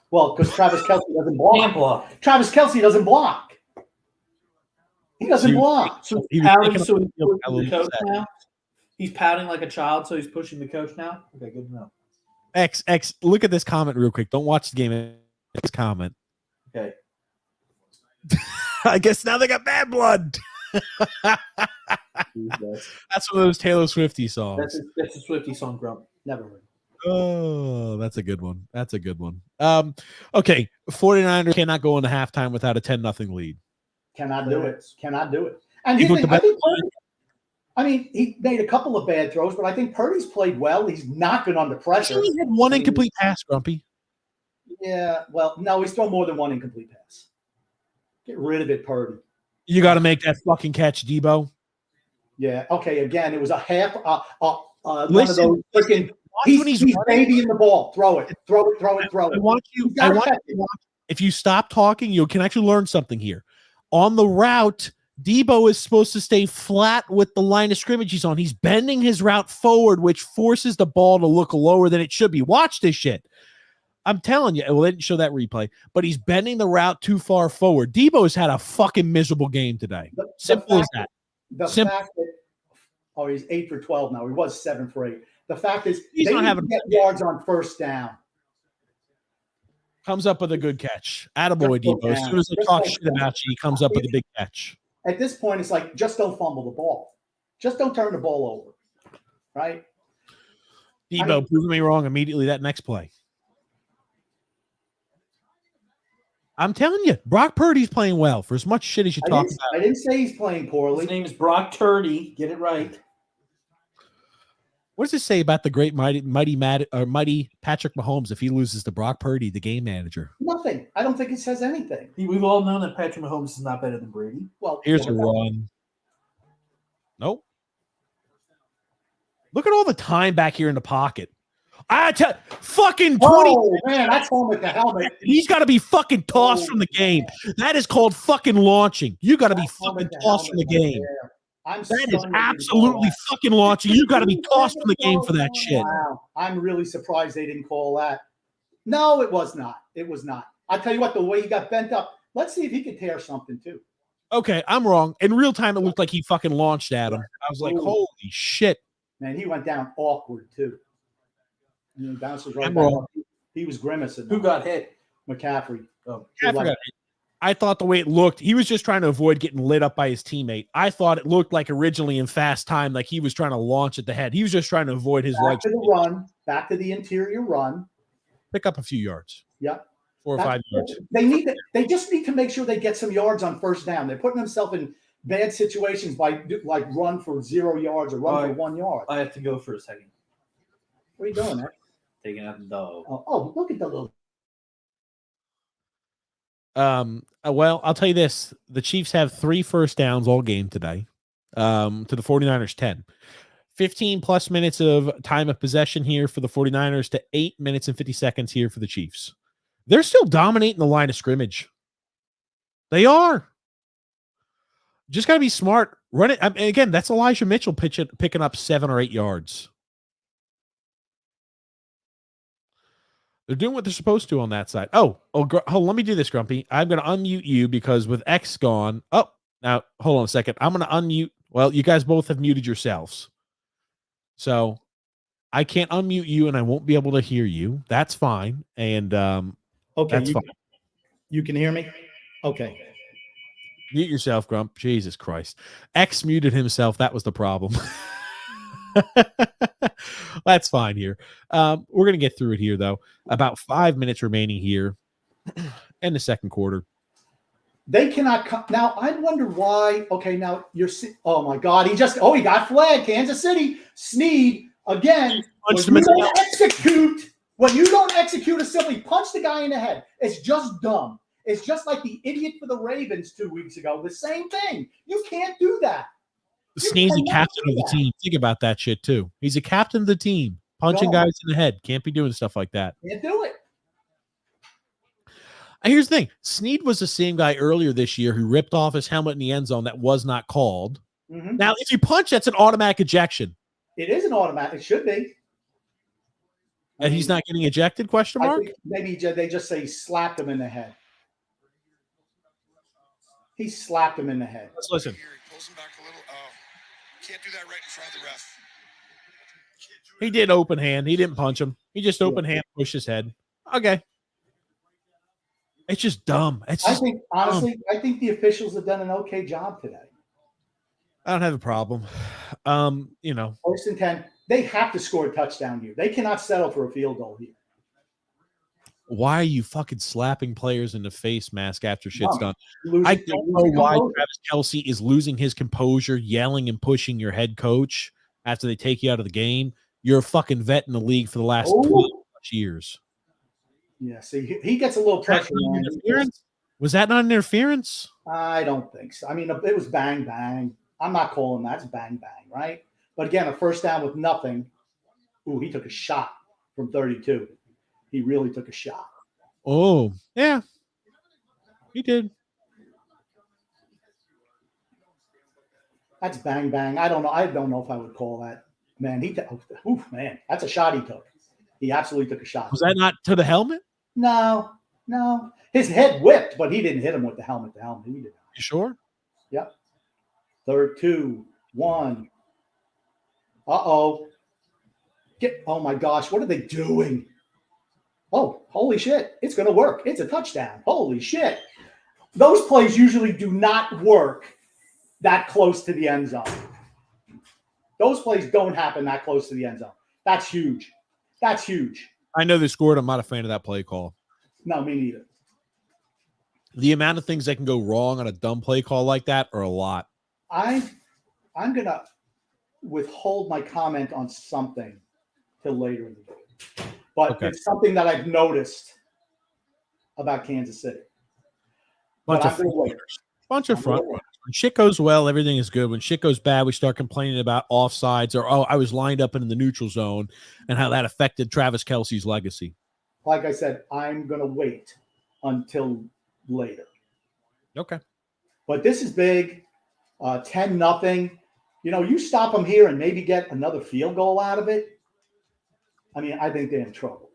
Well, because Travis Kelce doesn't block. Travis Kelce doesn't block. He doesn't block. So he's pouting, so he's pushing the coach now? He's pouting like a child, so he's pushing the coach now? Okay, good to know. X, look at this comment real quick. Don't watch the game. This comment. Okay. I guess now they got bad blood. That's one of those Taylor Swifty songs. That's a Swifty song, Grump. Never heard. Oh, that's a good one. Okay, 49ers cannot go into halftime without a 10-0 lead. Cannot do it. And I think he made a couple of bad throws, but I think Purdy's played well. He's not been under pressure. He had one incomplete pass, Grumpy. Yeah, well, no, he's thrown more than one incomplete pass. Get rid of it, Purdy. You got to make that fucking catch, Debo. Yeah, okay, again, it was a half one of those freaking he's babying the ball. Throw it. I want you if you stop talking, you can actually learn something here. On the route, Debo is supposed to stay flat with the line of scrimmage he's on. He's bending his route forward, which forces the ball to look lower than it should be. Watch this shit. I'm telling you. Well, they didn't show that replay, but he's bending the route too far forward. Debo's had a fucking miserable game today. Simple as that. Fact that, he's 8 for 12 now. He was 7 for 8. The fact is, he's not having yards on first down. Comes up with a good catch. Attaboy, Debo. As soon as they talk shit about you, he comes up with a big catch. At this point, it's like, just don't fumble the ball. Just don't turn the ball over. Right? Debo, proving me wrong immediately that next play. I'm telling you, Brock Purdy's playing well for as much shit as you talk about. I didn't say he's playing poorly. His name is Brock Purdy. Get it right. What does it say about the great mighty Patrick Mahomes if he loses to Brock Purdy, the game manager? Nothing. I don't think it says anything. We've all known that Patrick Mahomes is not better than Brady. Well, here's a run. Nope. Look at all the time back here in the pocket. I tell fucking 20. Oh man, that's home with the helmet. He's got to be fucking tossed from the game. That is called fucking launching. You got to be fucking tossed from the game. That is absolutely fucking launching. You got to be tossed from the game for that shit. Wow, I'm really surprised they didn't call that. No, it was not. It was not. I tell you what, the way he got bent up. Let's see if he could tear something too. Okay, I'm wrong. In real time, it looked like he fucking launched at him. I was like, holy shit. Man, he went down awkward too. He bounces right I'm back wrong. up. He was grimacing. Who got hit? McCaffrey. Oh, I thought the way it looked, he was just trying to avoid getting lit up by his teammate. I thought it looked like originally in fast time, like he was trying to launch at the head. He was just trying to avoid his legs. Back to the run, back to the interior run. Pick up a few yards. Yep. 4 or 5 yards. They just need to make sure they get some yards on first down. They're putting themselves in bad situations by like run for 0 yards or run for 1 yard. I have to go for a second. What are you doing, man? Taking out the dog. Oh, look at the little. Well, I'll tell you this. The Chiefs have 3 first downs all game today. To the 49ers 10. 15 plus minutes of time of possession here for the 49ers to 8 minutes and 50 seconds here for the Chiefs. They're still dominating the line of scrimmage. They are. Just got to be smart. Run it. I mean, again, that's Elijah Mitchell picking up 7 or 8 yards. They're doing what they're supposed to on that side. Oh, let me do this, Grumpy. I'm going to unmute you because with X gone. Oh, now hold on a second. I'm going to unmute. Well, you guys both have muted yourselves. So I can't unmute you and I won't be able to hear you. That's fine. And okay, that's fine. You can hear me? Okay. Mute yourself, Grump. Jesus Christ. X muted himself. That was the problem. That's fine here. We're going to get through it here, though. About 5 minutes remaining here in the second quarter. They cannot come. Now, I wonder why. Okay, now you're – oh, my God. He got flagged. Kansas City. Snead, again, when you don't execute a simply punch the guy in the head. It's just dumb. It's just like the idiot for the Ravens 2 weeks ago. The same thing. You can't do that. Snead's a captain of the team. Think about that shit, too. He's a captain of the team. Punching guys in the head. Can't be doing stuff like that. Can't do it. Here's the thing. Snead was the same guy earlier this year who ripped off his helmet in the end zone that was not called. Mm-hmm. Now, if you punch, that's an automatic ejection. It is an automatic. It should be. And he's not getting ejected, question mark? Maybe they just say he slapped him in the head. He slapped him in the head. Let's listen. He pulls him back a little. Can't do that right in front of the ref. He did open hand. He didn't punch him. He just open hand, pushed his head. Okay. It's just dumb. I think the officials have done an okay job today. I don't have a problem. First and 10. They have to score a touchdown here. They cannot settle for a field goal here. Why are you fucking slapping players in the face mask after shit's done? I don't know why Travis Kelce is losing his composure, yelling and pushing your head coach after they take you out of the game. You're a fucking vet in the league for the last 12 years. Yeah, see, he gets a little pressure. Was that not an interference? I don't think so. I mean, it was bang, bang. I'm not calling that. It's bang, bang, right? But again, a first down with nothing. Ooh, he took a shot from 32. He really took a shot. Oh, yeah. He did. That's bang, bang. I don't know. I don't know if I would call that. Man, man, that's a shot he took. He absolutely took a shot. Was that not to the helmet? No. His head whipped, but he didn't hit him with the helmet. He did. You sure? Yep. 3rd, 2, 1. Uh-oh. Oh, my gosh. What are they doing? Oh, holy shit. It's going to work. It's a touchdown. Holy shit. Those plays usually do not work that close to the end zone. Those plays don't happen that close to the end zone. That's huge. That's huge. I know they scored. I'm not a fan of that play call. No, me neither. The amount of things that can go wrong on a dumb play call like that are a lot. I'm going to withhold my comment on something till later in the game. But It's something that I've noticed about Kansas City. Bunch of front runners, When shit goes well, everything is good. When shit goes bad, we start complaining about offsides or, oh, I was lined up in the neutral zone and how that affected Travis Kelce's legacy. Like I said, I'm going to wait until later. Okay. But this is big. 10-0. You stop them here and maybe get another field goal out of it. I mean, I think they're in trouble.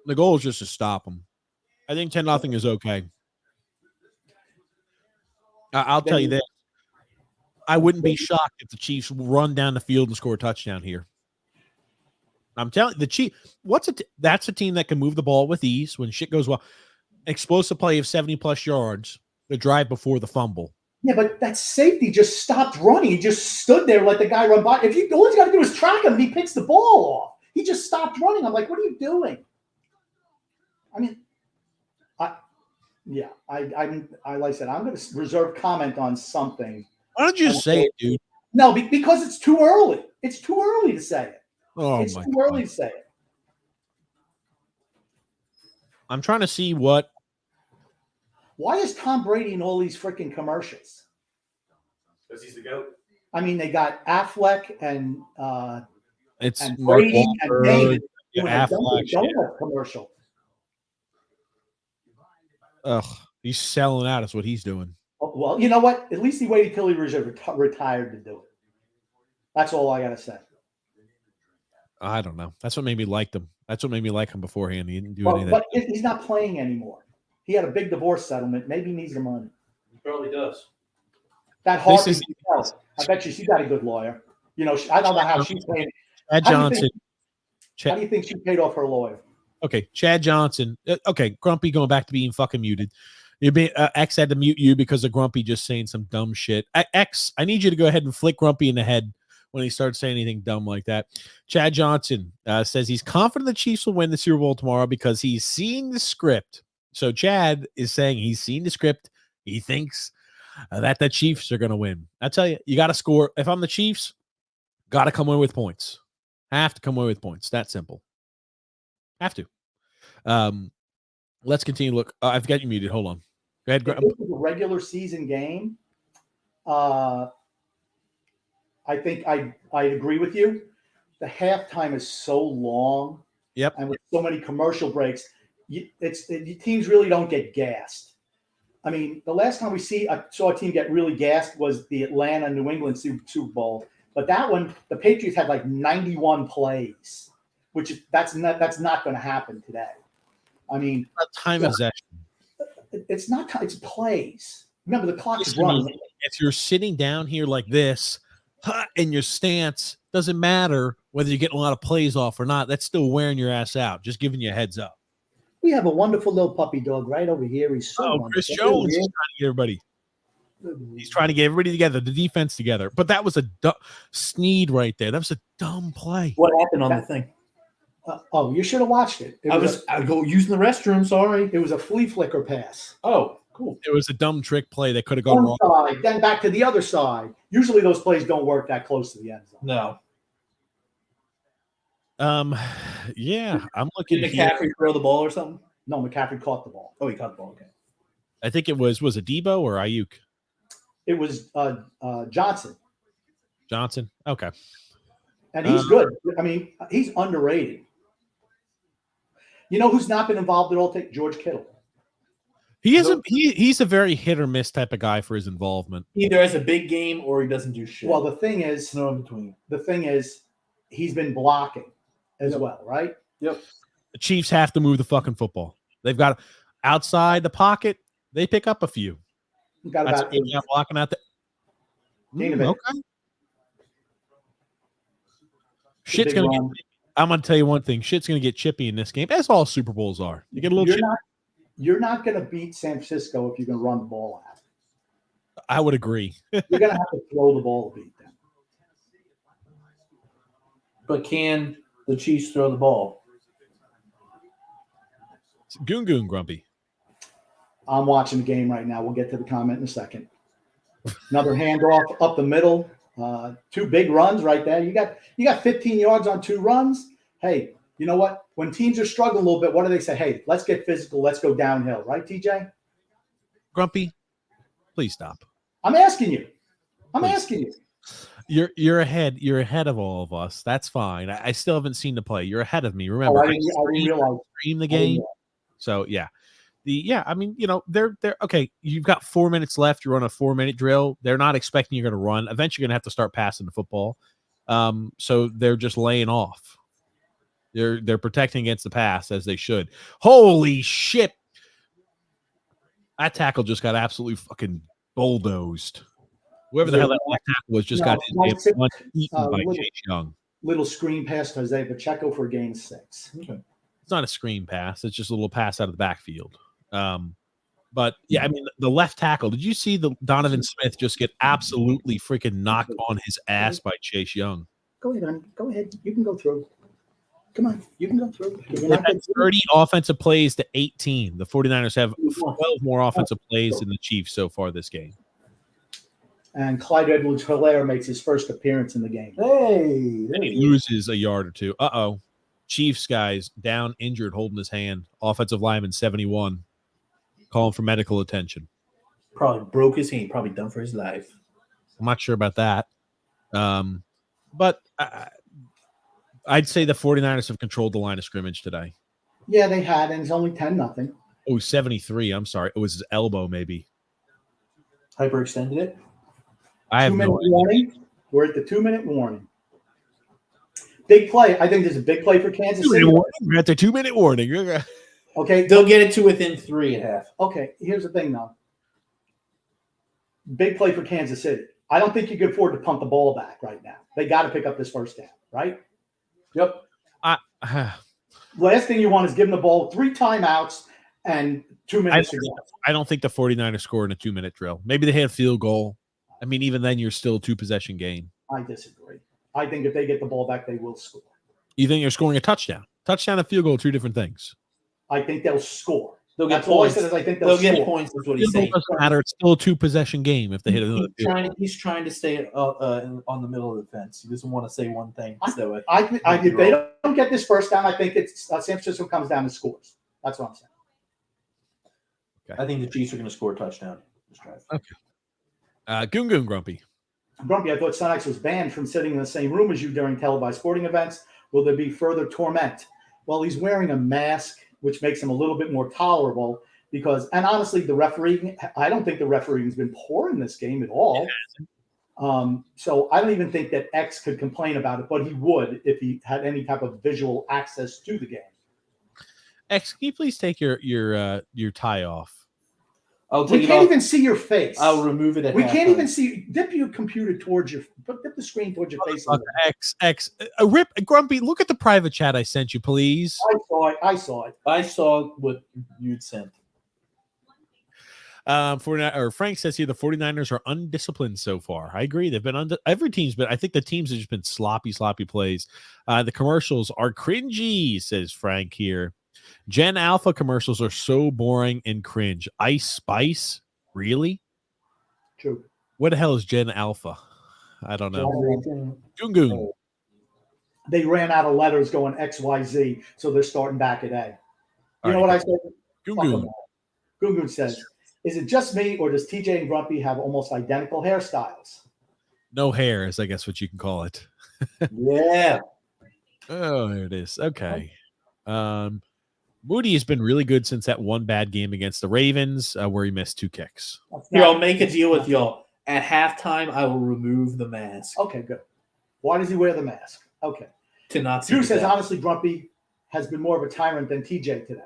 The goal is just to stop them. I think 10-0 is okay. I'll tell you this. I wouldn't be shocked if the Chiefs run down the field and score a touchdown here. I'm telling you, the Chiefs, that's a team that can move the ball with ease when shit goes well. Explosive play of 70-plus yards, the drive before the fumble. Yeah, but that safety just stopped running. He just stood there, let the guy run by. All you got to do is track him, and he picks the ball off. He just stopped running. I'm like, what are you doing? I mean, like I said, I'm going to reserve comment on something. Why don't you just say it, dude? No, because it's too early. It's too early to say it. It's too early to say it. I'm trying to see what. Why is Tom Brady in all these freaking commercials? Because he's the GOAT. I mean, they got Affleck and Brady and David doing a Affleck donut commercial. Ugh, he's selling out. Is what he's doing. Well, you know what? At least he waited till he was retired to do it. That's all I got to say. I don't know. That's what made me like him. That's what made me like him beforehand. He didn't do anything. But he's not playing anymore. He had a big divorce settlement. Maybe he needs the money. He probably does. That Harvey, I bet you she got a good lawyer. I don't know how she's paying. Chad Johnson. How do you think she paid off her lawyer? Okay, Chad Johnson. Okay, Grumpy going back to being fucking muted. X had to mute you because of Grumpy just saying some dumb shit. X, I need you to go ahead and flick Grumpy in the head when he starts saying anything dumb like that. Chad Johnson says he's confident the Chiefs will win the Super Bowl tomorrow because he's seeing the script. So Chad is saying he's seen the script. He thinks that the Chiefs are going to win. I tell you, you got to score. If I'm the Chiefs, got to come away with points. Have to come away with points. That simple. Have to. Let's continue. Look, I've got you muted. Hold on. Go ahead. If this is a regular season game, I think I agree with you. The halftime is so long. Yep. And with so many commercial breaks, teams really don't get gassed. I mean, the last time I saw a team get really gassed was the Atlanta-New England Super Bowl. But that one, the Patriots had like 91 plays, which that's not going to happen today. I mean, time possession. It's not time. It's plays. Remember, the clock is running. If you're sitting down here like this in your stance, doesn't matter whether you're getting a lot of plays off or not. That's still wearing your ass out. Just giving you a heads up. We have a wonderful little puppy dog right over here. He's so wonderful. Chris Jones is trying to get everybody. He's trying to get everybody together, the defense together. But that was a Sneed right there. That was a dumb play. What happened on the thing? You should have watched it. I was using the restroom. Sorry, it was a flea flicker pass. Oh, cool. It was a dumb trick play that could have gone wrong. Side, then back to the other side. Usually those plays don't work that close to the end zone. No. Yeah, I'm looking. Did McCaffrey throw the ball or something? No, McCaffrey caught the ball. Oh, he caught the ball. Okay. I think it was it Debo or Ayuk? It was Johnson. Johnson. Okay. And he's good. I mean, he's underrated. You know who's not been involved at all? Take George Kittle. He isn't. He's a very hit or miss type of guy for his involvement. Either has a big game or he doesn't do shit. Well, the thing is, no in between. The thing is, he's been blocking as well, right? Yep. The Chiefs have to move the fucking football. They've got outside the pocket. They pick up a few. Got That's about not blocking out the. Okay. Shit's gonna. I'm gonna tell you one thing. Shit's gonna get chippy in this game. That's all Super Bowls are. You get a little. You're not going to beat San Francisco if you can run the ball out. I would agree. You're going to have to throw the ball to beat them. But can the Chiefs throw the ball? Goon Grumpy. I'm watching the game right now. We'll get to the comment in a second. Another handoff up the middle. Two big runs right there. You got 15 yards on two runs. Hey, you know what? When teams are struggling a little bit, what do they say? Hey, let's get physical. Let's go downhill. Right, TJ? Grumpy, please stop. I'm asking you. I'm asking you. You're ahead of all of us. That's fine. I still haven't seen the play. You're ahead of me. Remember, I didn't realize. stream the game. So yeah. I mean, they're okay. You've got 4 minutes left. You're on a 4-minute drill. They're not expecting you're going to run. Eventually, you're going to have to start passing the football. So they're just laying off. They're protecting against the pass as they should. Holy shit! That tackle just got absolutely fucking bulldozed. Whoever the hell that left tackle was just got eaten by Chase Young. Little screen pass to Isaiah Pacheco for a gain of 6. Okay. It's not a screen pass. It's just a little pass out of the backfield. But yeah, I mean, the left tackle. Did you see the Donovan Smith just get absolutely freaking knocked on his ass by Chase Young? Go ahead, hon. Go ahead. You can go through. Come on. You can go through. 30 offensive plays to 18. The 49ers have 12 more offensive plays than the Chiefs so far this game. And Clyde Edwards-Helaire makes his first appearance in the game. Hey. And he loses a yard or two. Uh-oh. Chiefs guys down, injured, holding his hand. Offensive lineman 71. Calling for medical attention. Probably broke his hand. Probably done for his life. I'm not sure about that. But I'd say the 49ers have controlled the line of scrimmage today. Yeah, they had, and it's only 10-0. Oh, 73. I'm sorry. It was his elbow, maybe. Hyperextended it? I have 2-minute warning. We're at the 2-minute warning. Big play. I think there's a big play for Kansas City. We're at the 2-minute warning. Okay. They'll get it to within 3.5. Okay. Here's the thing, though. Big play for Kansas City. I don't think you can afford to punt the ball back right now. They got to pick up this first down, right? Yep. Last thing you want is give them the ball 3 timeouts and 2 minutes to go. I don't think the 49ers scored in a 2-minute drill. Maybe they had a field goal. I mean, even then, you're still a 2-possession game. I disagree. I think if they get the ball back, they will score. You think you're scoring a touchdown? Touchdown and field goal, 2 different things. I think they'll score. They'll get That's points. all I said is I think they'll get score. points. Is what he's Field goal saying. doesn't matter. It's still a 2-possession game if they hit another field. He's trying to stay on the middle of the fence. He doesn't want to say one thing. If they don't get this first down, I think it's San Francisco comes down and scores. That's what I'm saying. Okay. I think the Chiefs are going to score a touchdown this drive. Okay. Goon Grumpy. Grumpy, I thought Sonex was banned from sitting in the same room as you during televised sporting events. Will there be further torment? Well, he's wearing a mask, which makes him a little bit more tolerable because, and honestly, the referee, I don't think the refereeing has been poor in this game at all. So I don't even think that X could complain about it, but he would if he had any type of visual access to the game. X, can you please take your tie off? We can't even see your face. I'll remove it. We can't even see. Dip your computer towards your. Dip the screen towards your face. X. Rip Grumpy. Look at the private chat I sent you, please. I saw it. I saw what you'd sent. Frank says here the 49ers are undisciplined so far. I agree. They've been every team's been. I think the teams have just been sloppy plays. The commercials are cringy, says Frank here. Gen Alpha commercials are so boring and cringe. Ice Spice? Really? True. What the hell is Gen Alpha? I don't know. Goon. They ran out of letters going XYZ, so they're starting back at A. You know what I said? Goon says, is it just me, or does TJ and Grumpy have almost identical hairstyles? No hair is, I guess, what you can call it. Yeah. Oh, there it is. Okay. Moody has been really good since that one bad game against the Ravens where he missed 2 kicks. Here, I'll make a deal with y'all. At halftime, I will remove the mask. Okay, good. Why does he wear the mask? Okay. To not see. Drew says, honestly, Grumpy has been more of a tyrant than TJ today.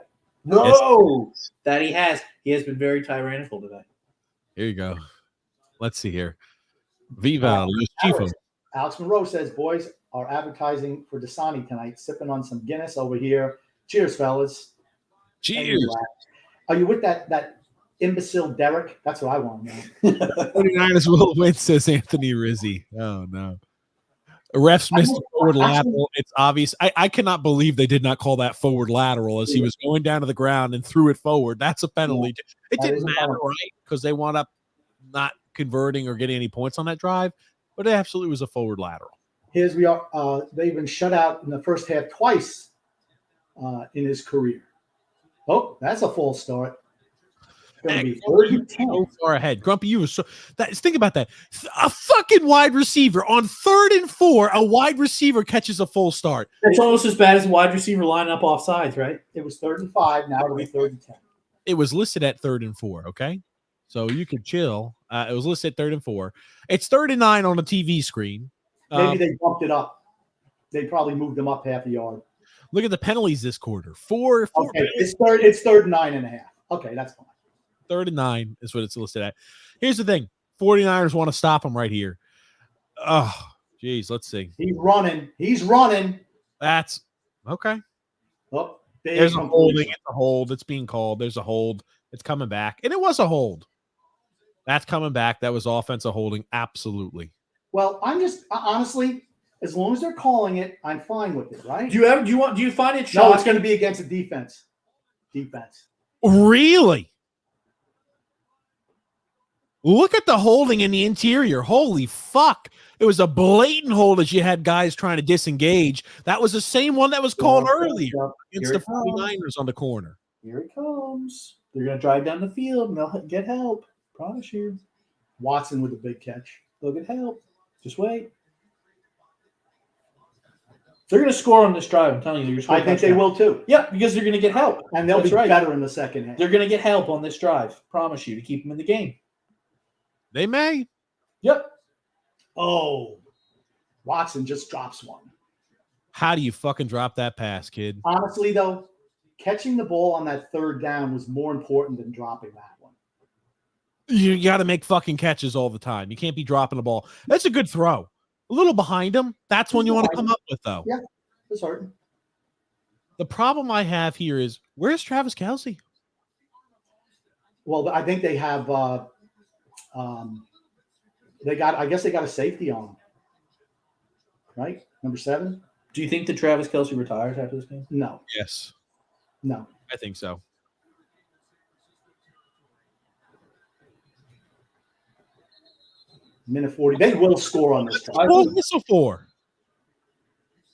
No, that he has. He has been very tyrannical today. Here you go. Let's see here. Viva Los Chifos. Alex Monroe says, boys are advertising for Dasani tonight, sipping on some Guinness over here. Cheers, fellas. Cheers. Are you with that imbecile Derek? That's what I want to know. 49ers will win, says Anthony Rizzi. Oh, no. Refs missed the forward lateral. It's obvious. I cannot believe they did not call that forward lateral as he was going down to the ground and threw it forward. That's a penalty. It didn't matter, right? Because they wound up not converting or getting any points on that drive, but it absolutely was a forward lateral. Here's we are. They've been shut out in the first half twice in his career. Oh, that's a false start. going to be 3rd and 10. So far ahead. Grumpy, you were so think about that. A fucking wide receiver on 3rd and 4, a wide receiver catches a full start. It's almost as bad as a wide receiver lining up off sides, right? It was 3rd and 5. Now it'll be 3rd and 10. It was listed at 3rd and 4, okay? So you could chill. It was listed at 3rd and 4. It's 3rd and 9 on the TV screen. Maybe they bumped it up. They probably moved them up half a yard. Look at the penalties this quarter. Four. Okay, it's 3rd and 9.5. Okay, that's fine. 3rd and 9 is what it's listed at. Here's the thing. 49ers want to stop him right here. Oh, geez. Let's see. He's running. That's okay. Oh, there's a holding. It's a hold. It's being called. There's a hold. It's coming back. And it was a hold. That's coming back. That was offensive holding. Absolutely. Well, I'm just honestly, as long as they're calling it, I'm fine with it, right? Do you find it shocking? No, it's going to be against the defense. Really? Look at the holding in the interior. Holy fuck. It was a blatant hold as you had guys trying to disengage. That was the same one that was called earlier against the 49ers on the corner. Here it comes. They're going to drive down the field and they'll get help. Promise you. Watson with a big catch. They'll get help. Just wait. They're going to score on this drive. I'm telling you. I think they will too. Yeah, because they're going to get help. And they'll be better in the second half. They're going to get help on this drive. Promise you, to keep them in the game. They may. Yep. Oh, Watson just drops one. How do you fucking drop that pass, kid? Honestly, though, catching the ball on that 3rd down was more important than dropping that one. You got to make fucking catches all the time. You can't be dropping the ball. That's a good throw. A little behind him. That's one you want to come up with, though. Yeah, that's hard. The problem I have here is, where's Travis Kelce? Well, I think they have I guess they got a safety on him. Right? Number 7. Do you think that Travis Kelce retires after this game? No. Yes. No. I think so. Minute 40. They will score on this. Blow a whistle for.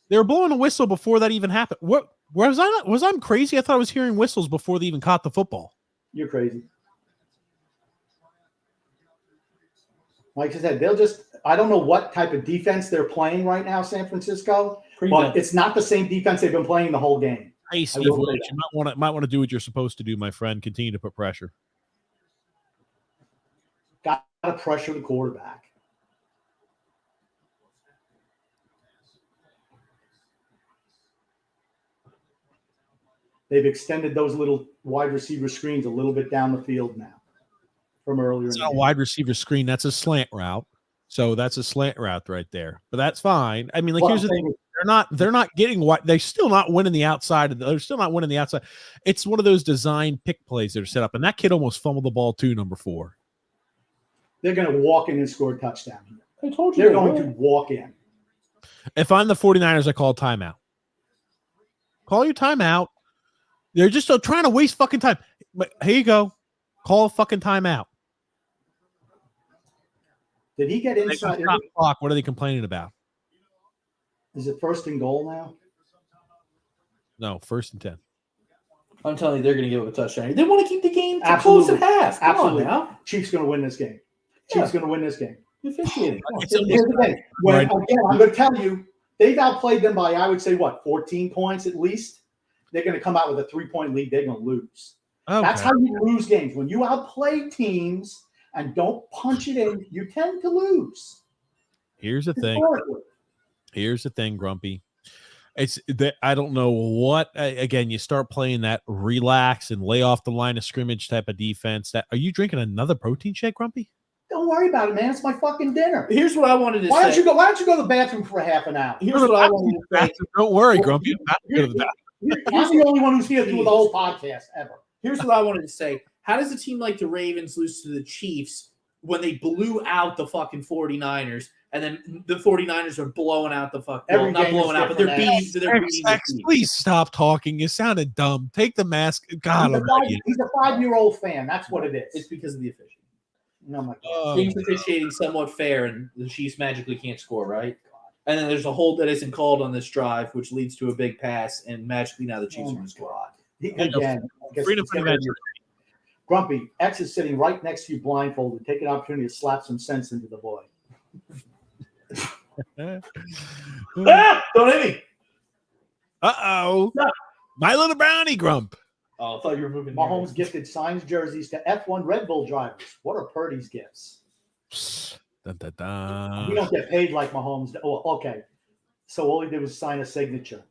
They were blowing a whistle before that even happened. What was I? Was I crazy? I thought I was hearing whistles before they even caught the football. You're crazy. Like I said, they'll just. I don't know what type of defense they're playing right now, San Francisco, but it's not the same defense they've been playing the whole game. Hey, Steve, you might want to do what you're supposed to do, my friend. Continue to put pressure. Got to pressure the quarterback. They've extended those little wide receiver screens a little bit down the field now from earlier. It's not a wide receiver screen. That's a slant route. So that's a slant route right there. But that's fine. I mean, like, here's the thing. They're not getting what they're still not winning the outside. They're still not winning the outside. It's one of those design pick plays that are set up. And that kid almost fumbled the ball too, number 4. They're going to walk in and score a touchdown here. I told you they're going to walk in. If I'm the 49ers, I call timeout. Call your timeout. They're just trying to waste fucking time. But here you go. Call a fucking timeout. Did he get inside? Stop the clock. What are they complaining about? Is it 1st and goal now? No, 1st and 10. I'm telling you, they're going to give up a touchdown. They want to keep the game close at half. Come on now. Chiefs going to win this game. Chiefs going to win this game. Officiating. Here's the thing. Again, I'm going to tell you, they've outplayed them by, I would say, 14 points at least. They're going to come out with a 3-point lead. They're going to lose. Okay. That's how you lose games. When you outplay teams and don't punch it in, you tend to lose. Here's the thing, Grumpy. It's that I don't know what. Again, you start playing that relax and lay off the line of scrimmage type of defense. Are you drinking another protein shake, Grumpy? Don't worry about it, man. It's my fucking dinner. Here's what I wanted to say. Why don't you go to the bathroom for a half an hour? Here's what I wanted to say. Don't worry, Grumpy. I'm the only one who's here through the whole podcast ever. Here's what I wanted to say. How does a team like the Ravens lose to the Chiefs when they blew out the fucking 49ers, and then the 49ers are blowing out the fucking not blowing out, but they're beating the Chiefs? Please stop talking. You sounded dumb. Take the mask. God, he's a 5-year-old fan. That's what it is. It's because of the officiating. No, my God. Game's officiating somewhat fair, and the Chiefs magically can't score, right? And then there's a hold that isn't called on this drive, which leads to a big pass, and magically now the Chiefs are going to score. Again, freedom from Grumpy, X is sitting right next to you blindfolded. Take an opportunity to slap some sense into the boy. Don't hit me. Uh-oh. No. My little brownie grump. Oh, I thought you were moving. Mahomes gifted signed jerseys to F1 Red Bull drivers. What are Purdy's gifts? Dun, dun, dun. We don't get paid like Mahomes. Oh, okay. So all he did was sign a signature.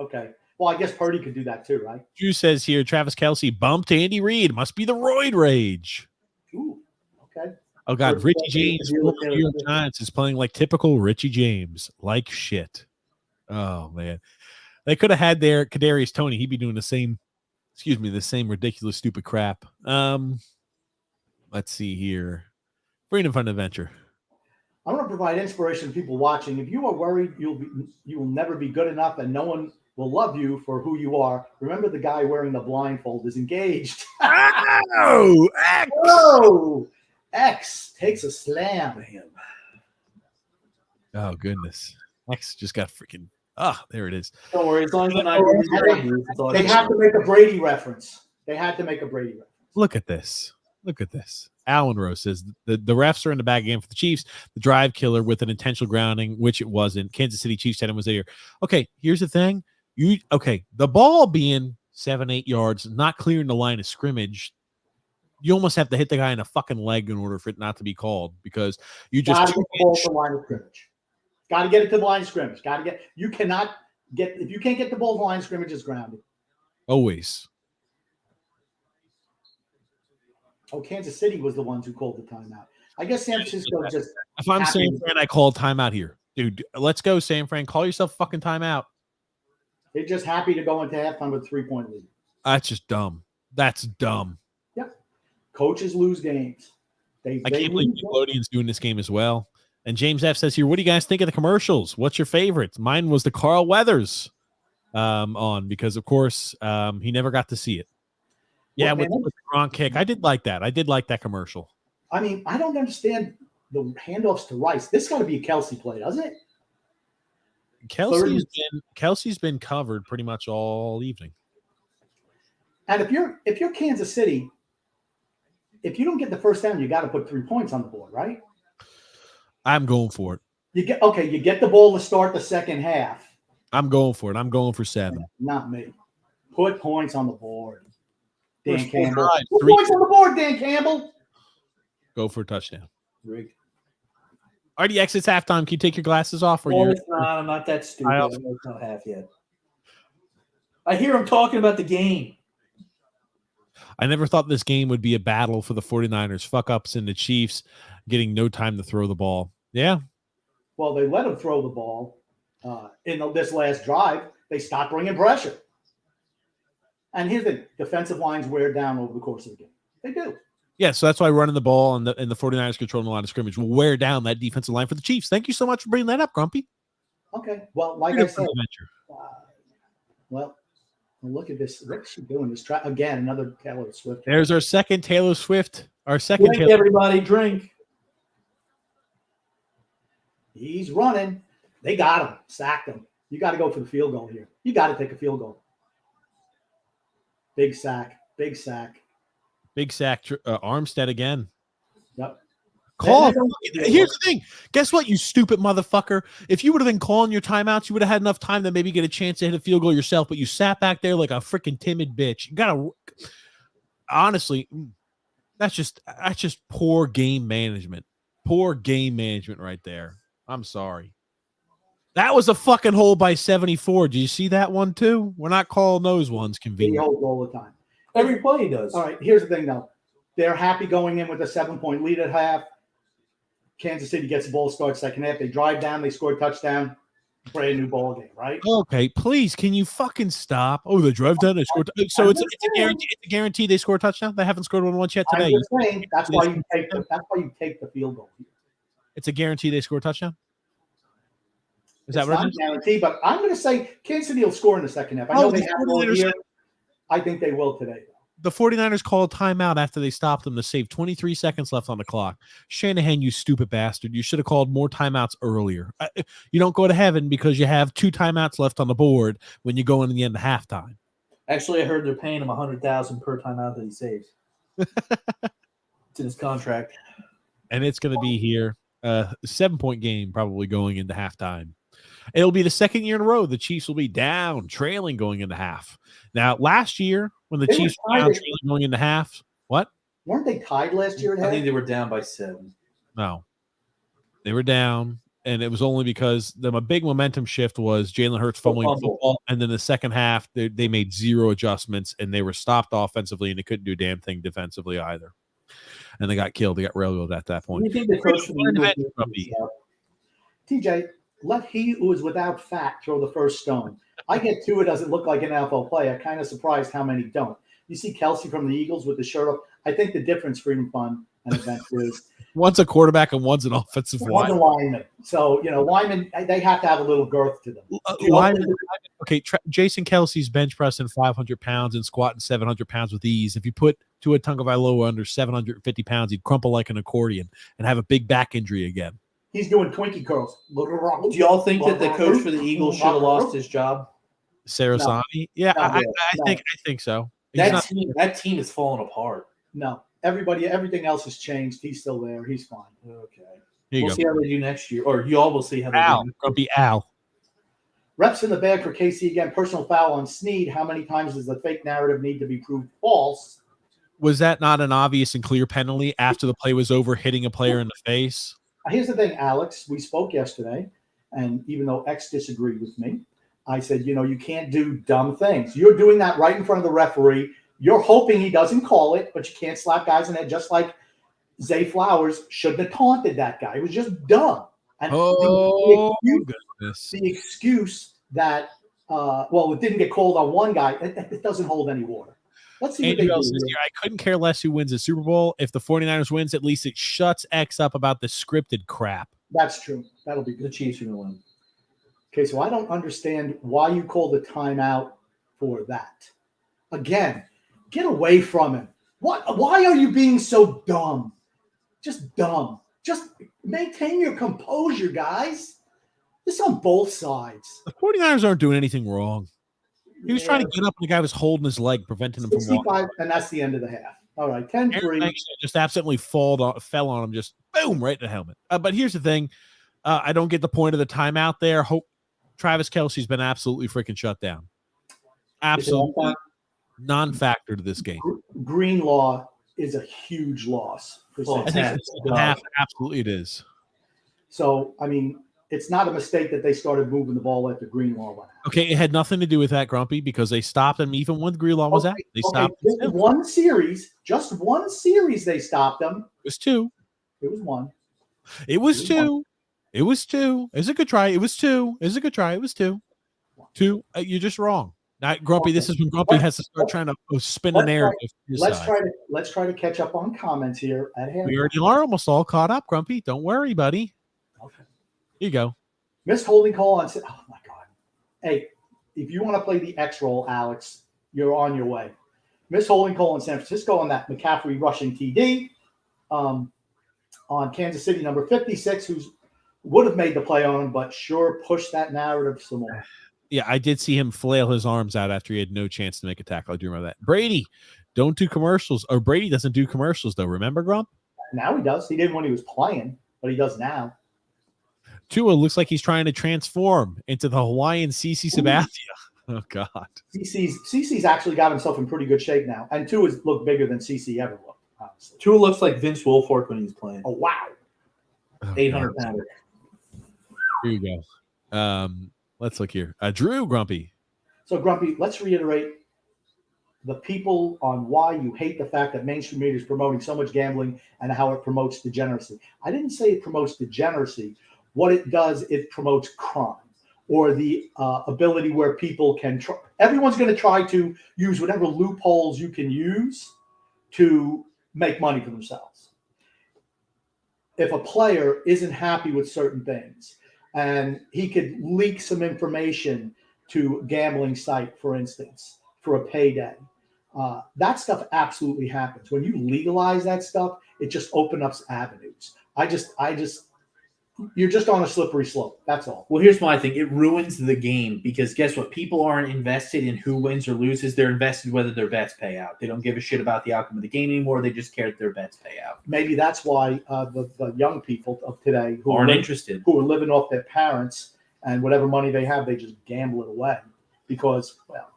Okay. Well, I guess Purdy could do that too, right? Drew says here, Travis Kelce bumped Andy Reid. Must be the roid rage. Ooh, okay. Oh, God. Richie James from the New York Giants is playing like typical Richie James. Like shit. Oh, man. They could have had their Kadarius Toney. He'd be doing the same ridiculous, stupid crap. Let's see here. Freedom Fund Adventure. I want to provide inspiration to people watching. If you are worried you will never be good enough and no one will love you for who you are, remember the guy wearing the blindfold is engaged. Oh, X! Whoa! X takes a slam to him. Oh, goodness. X just got freaking... there it is. Don't worry, as long as I'm not They have to make a Brady reference. They had to make a Brady reference. Look at this. Alan Rose says the refs are in the bag game for the Chiefs. The drive killer with an intentional grounding, which it wasn't. Kansas City Chiefs said it was there. Okay, here's the thing. The ball being 7-8 yards, not clearing the line of scrimmage, you almost have to hit the guy in the fucking leg in order for it not to be called because you just Got to get the ball to the line of scrimmage. Got to get it to the line of scrimmage. You cannot get, if you can't get the ball to the line of scrimmage, it's grounded. Always. Oh, Kansas City was the ones who called the timeout. I guess San Francisco just. If I'm San Fran, I call timeout here. Dude, let's go, San Fran. Call yourself fucking timeout. They're just happy to go into halftime with a 3-point lead. That's just dumb. That's dumb. Yep. Coaches lose games. I can't believe Nickelodeon's doing this game as well. And James F says here, what do you guys think of the commercials? What's your favorite? Mine was the Carl Weathers on because, of course, he never got to see it. Yeah, with the Gronk kick. I did like that. I did like that commercial. I mean, I don't understand the handoffs to Rice. This got to be a Kelce play, doesn't it? Kelsey's been covered pretty much all evening. And if you're Kansas City, if you don't get the first down, you got to put 3 points on the board, right? I'm going for it. You get the ball to start the second half. I'm going for it. I'm going for 7. Not me. Put points on the board. Dan Campbell. Put points on the board, Dan Campbell. Go for a touchdown. Rigged. RDX, it's halftime. Can you take your glasses off? No, it's not. I'm not that stupid. It's not half yet. I hear him talking about the game. I never thought this game would be a battle for the 49ers. Fuck-ups and the Chiefs getting no time to throw the ball. Yeah. Well, they let him throw the ball in this last drive. They stopped bringing pressure. And here's the defensive lines wear down over the course of the game. They do. Yeah, so that's why running the ball and the 49ers controlling the line of scrimmage will wear down that defensive line for the Chiefs. Thank you so much for bringing that up, Grumpy. Okay. Well, like I said, look at this. What's she doing? This again, another Taylor Swift. There's our second Taylor Swift. Drink, everybody, drink. He's running. They got him. Sacked him. You got to go for the field goal here. You got to take a field goal. Big sack. Big sack. Armstead again. Yep. Here's the thing. Guess what, you stupid motherfucker? If you would have been calling your timeouts, you would have had enough time to maybe get a chance to hit a field goal yourself, but you sat back there like a freaking timid bitch. You gotta honestly, that's just poor game management. Poor game management right there. I'm sorry. That was a fucking hole by 74. Do you see that one too? We're not calling those ones convenient. He holds all the time. Every play he does. All right, here's the thing, though. They're happy going in with a 7-point lead at half. Kansas City gets the ball, starts second half. They drive down. They score a touchdown. Brand new ball game, right? Okay, please, can you fucking stop? Oh, they drive down. They scored. So it's a guarantee they score a touchdown. They haven't scored one once yet today. I'm just saying, that's why you take the field goal. It's a guarantee they score a touchdown. Is that what it is? Guarantee, but I'm going to say Kansas City will score in the second half. I know they have all year. I think they will today. The 49ers call a timeout after they stopped them to save 23 seconds left on the clock. Shanahan, you stupid bastard. You should have called more timeouts earlier. You don't go to heaven because you have 2 timeouts left on the board when you go in the end of halftime. Actually, I heard they're paying him $100,000 per timeout that he saves. It's in his contract. And it's going to be here. 7-point game probably going into halftime. It'll be the second year in a row the Chiefs will be down, trailing going into half. Now, last year when the Chiefs were down, trailing going into half, what? Weren't they tied last year? I think they were down by 7. No, they were down, and it was only because the big momentum shift was Jalen Hurts fumbling the football, and then the second half they made 0 adjustments, and they were stopped offensively, and they couldn't do a damn thing defensively either. And they got killed. They got railroaded at that point. You think the coach TJ, let he who is without fat throw the first stone. I get Tua doesn't look like an NFL player. Kind of surprised how many don't. You see Kelsey from the Eagles with the shirt off. I think the difference, Freedom Fun and Event is one's a quarterback and one's an offensive lineman. Lineman. So, linemen, they have to have a little girth to them. Okay, Jason Kelsey's bench pressing 500 pounds and squatting 700 pounds with ease. If you put Tua Tagovailoa under 750 pounds, he'd crumple like an accordion and have a big back injury again. He's doing Twinkie curls. Do y'all think that the coach for the Eagles should have lost his job? Sarasani? No. Yeah, I think so. That team is falling apart. No. Everything else has changed. He's still there. He's fine. Okay. We'll see how they do next year. Or you all will see how they do. Grumpy Al. Reps in the bag for KC again. Personal foul on Snead. How many times does the fake narrative need to be proved false? Was that not an obvious and clear penalty after the play was over, hitting a player in the face? Here's the thing, Alex. We spoke yesterday, and even though X disagreed with me, I said, you can't do dumb things. You're doing that right in front of the referee. You're hoping he doesn't call it, but you can't slap guys in the head, just like Zay Flowers shouldn't have taunted that guy. It was just dumb. And the excuse that, it didn't get called on one guy, it doesn't hold any water. Let's see what they do. I couldn't care less who wins the Super Bowl. If the 49ers wins, at least it shuts X up about the scripted crap. That's true. That'll be good. The Chiefs are going to win. Okay, so I don't understand why you called the timeout for that. Again, get away from him. Why are you being so dumb? Just dumb. Just maintain your composure, guys. This on both sides. The 49ers aren't doing anything wrong. He was trying to get up, and the guy was holding his leg, preventing him from walking. And that's the end of the half. All right, 10-3. Just absolutely fell on him, just boom, right in the helmet. But here's the thing. I don't get the point of the timeout there. Travis Kelce's been absolutely freaking shut down. Absolutely non-factor to this game. Greenlaw is a huge loss. Absolutely it is. So, it's not a mistake that they started moving the ball after Greenlaw went out. Okay, it had nothing to do with that, Grumpy, because they stopped him even when Greenlaw was out. They stopped him. Just one series they stopped him. It was 2. It was 1. It was 2. It was 2. It was a good try. It was 2. It was a good try. It was 2. 2. You're just wrong. Now, Grumpy, this is when Grumpy has to start trying to spin the narrative. Let's try to catch up on comments here at hand. We already are almost all caught up, Grumpy. Don't worry, buddy. Okay. Here you go. Missed holding call on. Oh my God. Hey, if you want to play the X role, Alex, you're on your way. Missed holding call in San Francisco on that McCaffrey rushing TD. On Kansas City, number 56, who would have made the play on him, but sure pushed that narrative some more. Yeah, I did see him flail his arms out after he had no chance to make a tackle. I do remember that. Brady, don't do commercials. Or Brady doesn't do commercials, though. Remember, Grump? Now he does. He didn't when he was playing, but he does now. Tua looks like he's trying to transform into the Hawaiian CeCe Sabathia. Oh, God. CeCe's actually got himself in pretty good shape now. And Tua's looked bigger than CeCe ever looked, honestly. Tua looks like Vince Wilfork when he's playing. Oh, wow. 800-pounder. Here you go. Let's look here. Drew, Grumpy. So, Grumpy, let's reiterate the people on why you hate the fact that mainstream media is promoting so much gambling and how it promotes degeneracy. I didn't say it promotes degeneracy. What it does, it promotes crime or the ability where people can try. Everyone's going to try to use whatever loopholes you can use to make money for themselves. If a player isn't happy with certain things and he could leak some information to a gambling site, for instance, for a payday, that stuff absolutely happens. When you legalize that stuff, it just opens up avenues. you're just on a slippery slope. That's all. Well, here's my thing. It ruins the game because guess what? People aren't invested in who wins or loses. They're invested whether their bets pay out. They don't give a shit about the outcome of the game anymore. They just care that their bets pay out. Maybe that's why the young people of today who aren't interested, who are living off their parents and whatever money they have, they just gamble it away because, well,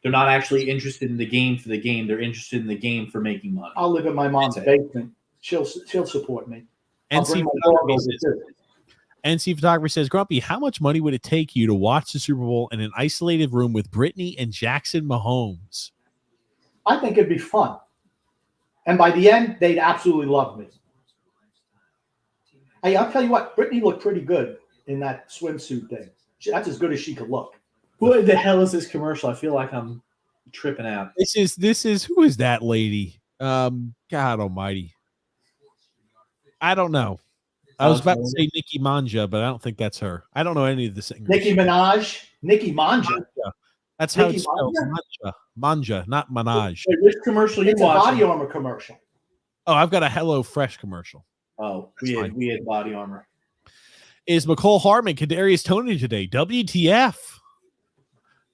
they're not actually interested in the game for the game. They're interested in the game for making money. I'll live in my mom's basement. She'll support me. NC Photography says, Grumpy, how much money would it take you to watch the Super Bowl in an isolated room with Brittany and Jackson Mahomes? I think it'd be fun. And by the end, they'd absolutely love me. Hey, I'll tell you what, Brittany looked pretty good in that swimsuit thing. That's as good as she could look. What the hell is this commercial? I feel like I'm tripping out. This is who is that lady? God almighty. I don't know. I was about to say Nicki Manja, but I don't think that's her. I don't know any of the singers. Nicki Minaj? Nicki Manja. That's how it's spelled. Manja, not Minaj. Wait, which commercial you watching? It's a Body Armor commercial. Oh, I've got a Hello Fresh commercial. Oh, we had Body Armor. Is McCole Hardman Kadarius Toney today? WTF?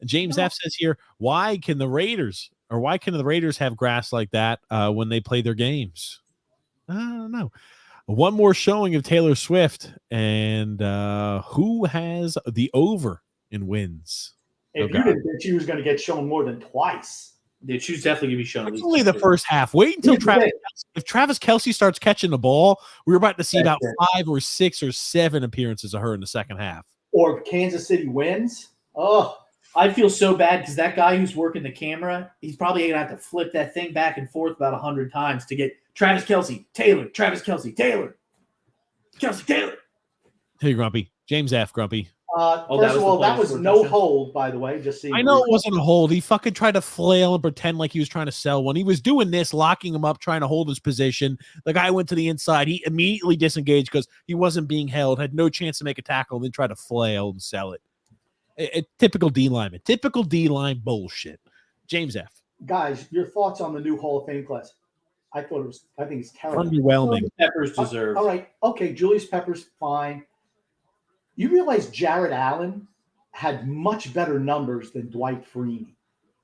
James F says here, why can the Raiders have grass like that when they play their games? I don't know. One more showing of Taylor Swift, and who has the over in wins? If you didn't think she was going to get shown more than twice. Yeah, she's definitely going to be shown. It's only the first half. Wait until if Travis Kelce starts catching the ball, we're about to see about 5 or 6 or 7 appearances of her in the second half. Or if Kansas City wins, I feel so bad because that guy who's working the camera, he's probably going to have to flip that thing back and forth about 100 times to get Travis Kelce, Taylor, Travis Kelce, Taylor, Kelce, Taylor. Hey, Grumpy. James F. Grumpy. First of all, that was no hold, by the way. Just seeing. I know it wasn't a hold. He fucking tried to flail and pretend like he was trying to sell one. He was doing this, locking him up, trying to hold his position. The guy went to the inside. He immediately disengaged because he wasn't being held, had no chance to make a tackle, and then tried to flail and sell it. Typical D lineman. Typical D line bullshit. James F. Guys, your thoughts on the new Hall of Fame class? I think it's terrible. Underwhelming. Peppers deserve. All right. Okay. Julius Peppers, fine. You realize Jared Allen had much better numbers than Dwight Freeney.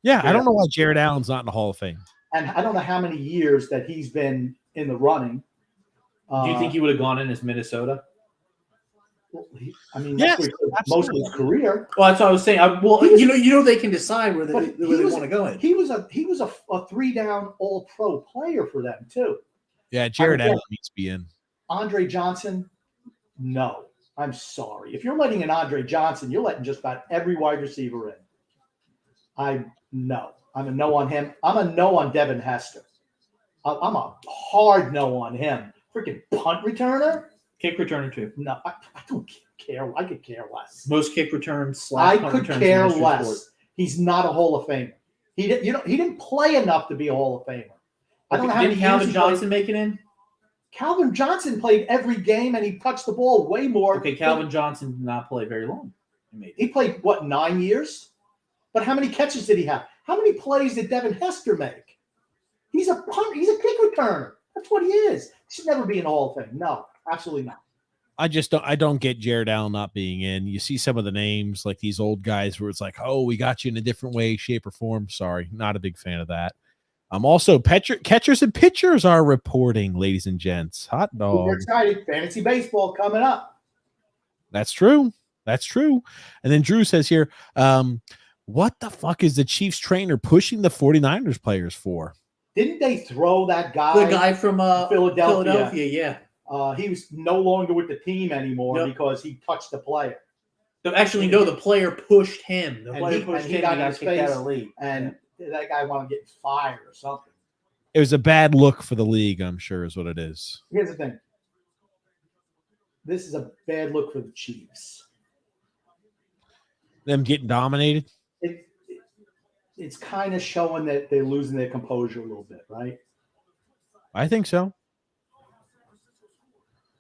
Yeah, I don't know why Jared Allen's not in the Hall of Fame. And I don't know how many years that he's been in the running. Do you think he would have gone in as Minnesota? Well, that's most of his career. Well, that's what I was saying. You know, they can decide where they want to go in. He was a 3-down All-Pro player for them too. Yeah, Jared Allen needs to be in. Andre Johnson, no. I'm sorry. If you're letting in Andre Johnson, you're letting just about every wide receiver in. I'm a no on him. I'm a no on Devin Hester. I'm a hard no on him. Freaking punt returner? Kick returner too. No, I don't care. I could care less. Most kick returns. I could care less. Sport. He's not a Hall of Famer. He didn't play enough to be a Hall of Famer. I don't know how many Calvin Johnson make it in? Calvin Johnson played every game and he touched the ball way more. Okay, Calvin Johnson did not play very long. He played, 9 years? But how many catches did he have? How many plays did Devin Hester make? He's a punter. He's a kick returner. That's what he is. He should never be in the Hall of Fame. No, absolutely not. I don't get Jared Allen not being in. You see some of the names, like these old guys where it's like, oh, we got you in a different way, shape, or form. Sorry, not a big fan of that. Also, catchers and pitchers are reporting, ladies and gents. Hot dog. We're excited. Fantasy baseball coming up. That's true. And then Drew says here, what the fuck is the Chiefs trainer pushing the 49ers players for? Didn't they throw that guy? The guy from Philadelphia, yeah. He was no longer with the team anymore because he touched the player. Actually, no, the player pushed him. The player pushed him. He got in his face, out of the league. And that guy wanted to get fired or something. It was a bad look for the league, I'm sure, is what it is. Here's the thing. This is a bad look for the Chiefs. Them getting dominated? It's kind of showing that they're losing their composure a little bit, right? I think so.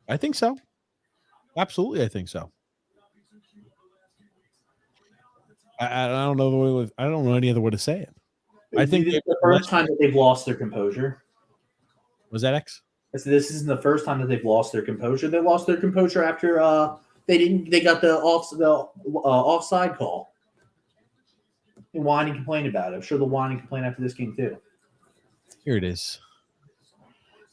Absolutely, I think so. I don't know I don't know any other way to say it. I think the first time that they've lost their composure. Was that X? So this isn't the first time that they've lost their composure. They lost their composure after they got the offside call. And whine and complain about it. I'm sure they'll whine and complain after this game too. Here it is.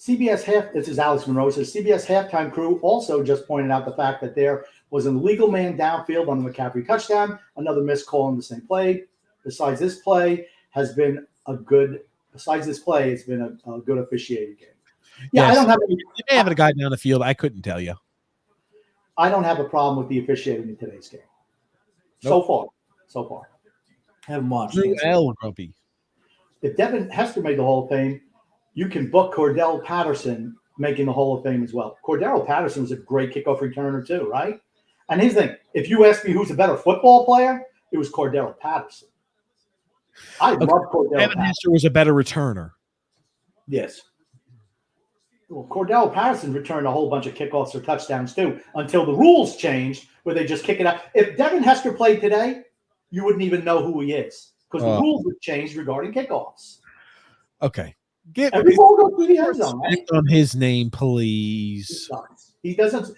This is Alex Monroe. Says CBS halftime crew also just pointed out the fact that there was an illegal man downfield on the McCaffrey touchdown. Another missed call on the same play. Besides this play, it's been a good officiated game. Yeah, Yes. I don't have They have a guy down the field. I couldn't tell you. I don't have a problem with the officiating in today's game. So far. I haven't watched Drew it. L. Grumpy. If Devin Hester made the Hall of Fame, you can book Cordell Patterson making the Hall of Fame as well. Cordell Patterson was a great kickoff returner too, right? And here's the thing. If you ask me who's a better football player, it was Cordell Patterson. I love Cordell Devin Patterson. Hester was a better returner. Yes. Well, Cordell Patterson returned a whole bunch of kickoffs or touchdowns too until the rules changed where they just kick it out. If Devin Hester played today, you wouldn't even know who he is because the rules would change regarding kickoffs. Okay. Every ball goes through the end zone. Right? On his name, please. He doesn't.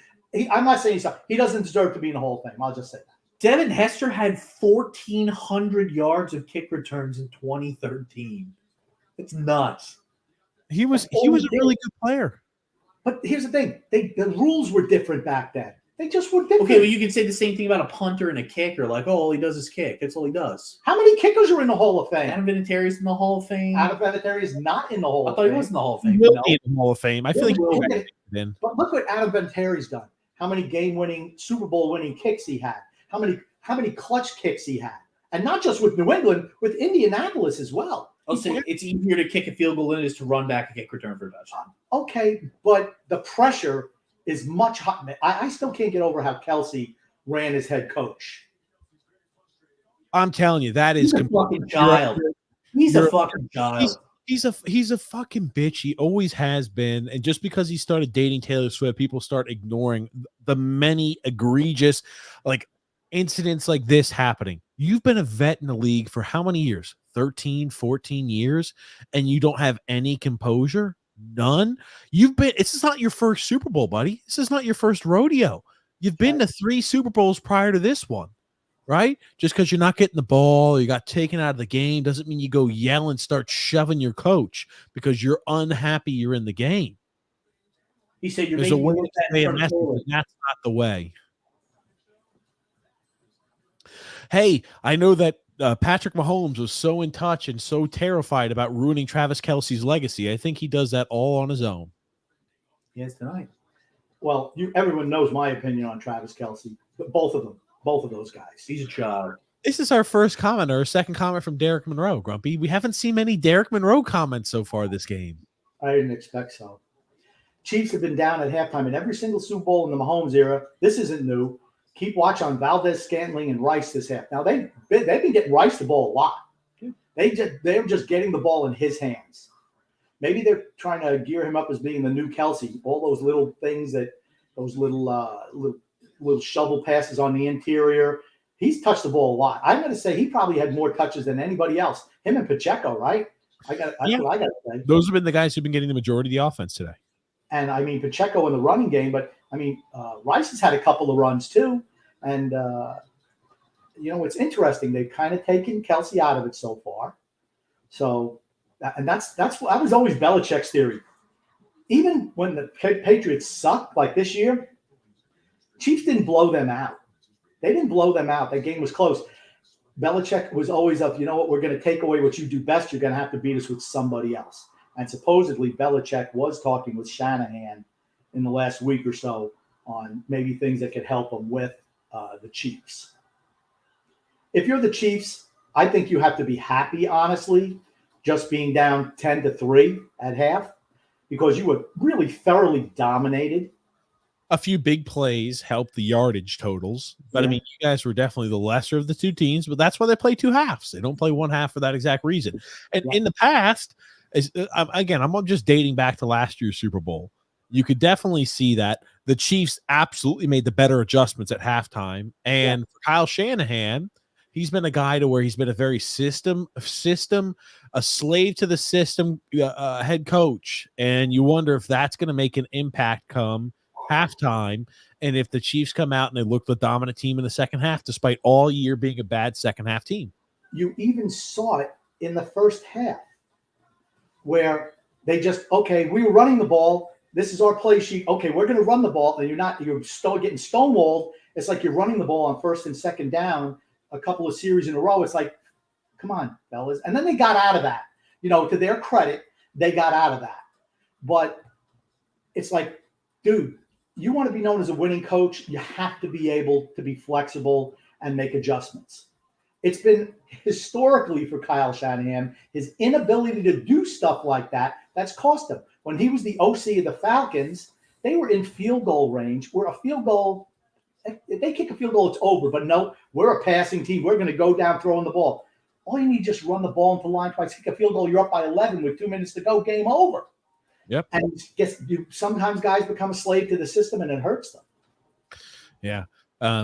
I'm not saying he doesn't deserve to be in the Hall of Fame. I'll just say that. Devin Hester had 1,400 yards of kick returns in 2013. It's nuts. He was a really good player. But here's the thing: the rules were different back then. They just were different. Okay, well, you can say the same thing about a punter and a kicker. Like, all he does is kick. That's all he does. How many kickers are in the Hall of Fame? Adam Vinatieri's in the Hall of Fame. Adam Vinatieri is not in the Hall of Fame. I thought he was in the Hall of Fame. He will be in the Hall of Fame. I feel like he's in. But look what Adam Vinatieri's done. How many game-winning, Super Bowl-winning kicks he had. How many clutch kicks he had. And not just with New England, with Indianapolis as well. I'll say it's easier to kick a field goal than it is to run back a kick return for a touchdown. Okay, but the pressure is much hot. I still can't get over how Kelsey ran as head coach. I'm telling you, that is He's a fucking child. He's a fucking child. He's a fucking bitch. He always has been. And just because he started dating Taylor Swift, people start ignoring the many egregious incidents like this happening. You've been a vet in the league for how many years? 13, 14 years, and you don't have any composure? None? This is not your first Super Bowl, buddy. This is not your first rodeo. You've been to 3 Super Bowls prior to this one, right? Just because you're not getting the ball, you got taken out of the game, doesn't mean you go yell and start shoving your coach because you're unhappy you're in the game. He said there's a way to say a message, and that's not the way. Hey, I know that Patrick Mahomes was so in touch and so terrified about ruining Travis Kelce's legacy. I think he does that all on his own. Yes, tonight. Well, everyone knows my opinion on Travis Kelce. Both of those guys. He's a child. This is our first comment or second comment from Derek Monroe, Grumpy. We haven't seen many Derek Monroe comments so far this game. I didn't expect so. Chiefs have been down at halftime in every single Super Bowl in the Mahomes era. This isn't new. Keep watch on Valdez, Scantling, and Rice this half. Now, they've been getting Rice the ball a lot. They're just getting the ball in his hands. Maybe they're trying to gear him up as being the new Kelsey. All those little things those little shovel passes on the interior. He's touched the ball a lot. I'm going to say he probably had more touches than anybody else. Him and Pacheco, right? I got to say. Those have been the guys who've been getting the majority of the offense today. And I mean, Pacheco in the running game, but I mean, Rice has had a couple of runs too. And, it's interesting. They've kind of taken Kelsey out of it so far. So, and that was always Belichick's theory. Even when the Patriots sucked like this year, Chiefs didn't blow them out. They didn't blow them out. That game was close. Belichick was always up, you know what, we're going to take away what you do best. You're going to have to beat us with somebody else. And supposedly Belichick was talking with Shanahan in the last week or so on maybe things that could help him with the Chiefs. If you're the Chiefs, I think you have to be happy, honestly, just being down 10-3 at half because you were really thoroughly dominated. A few big plays helped the yardage totals, but I mean, you guys were definitely the lesser of the two teams, but that's why they play 2 halves. They don't play 1 half for that exact reason. And in the past, I'm just dating back to last year's Super Bowl. You could definitely see that the Chiefs absolutely made the better adjustments at halftime. And for Kyle Shanahan, He's been a guy to where he's been a very system, a slave to the system head coach. And you wonder if that's going to make an impact come halftime. And if the Chiefs come out and they look the dominant team in the second half, despite all year being a bad second half team. You even saw it in the first half where they just, okay, we were running the ball. This is our play sheet. Okay, we're going to run the ball. And you're still getting stonewalled. It's like you're running the ball on first and second down a couple of series in a row. It's like, come on, fellas. And then they got out of that. To their credit, they got out of that. But it's like, dude, you want to be known as a winning coach, you have to be able to be flexible and make adjustments. It's been historically for Kyle Shanahan, his inability to do stuff like that, that's cost him. When he was the OC of the Falcons, they were in field goal range, where a field goal, if they kick a field goal, it's over. But no, we're a passing team. We're going to go down throwing the ball. All you need is just run the ball into the line twice, kick a field goal, you're up by 11 with 2 minutes to go, game over. Yep. And sometimes guys become a slave to the system, and it hurts them. Yeah.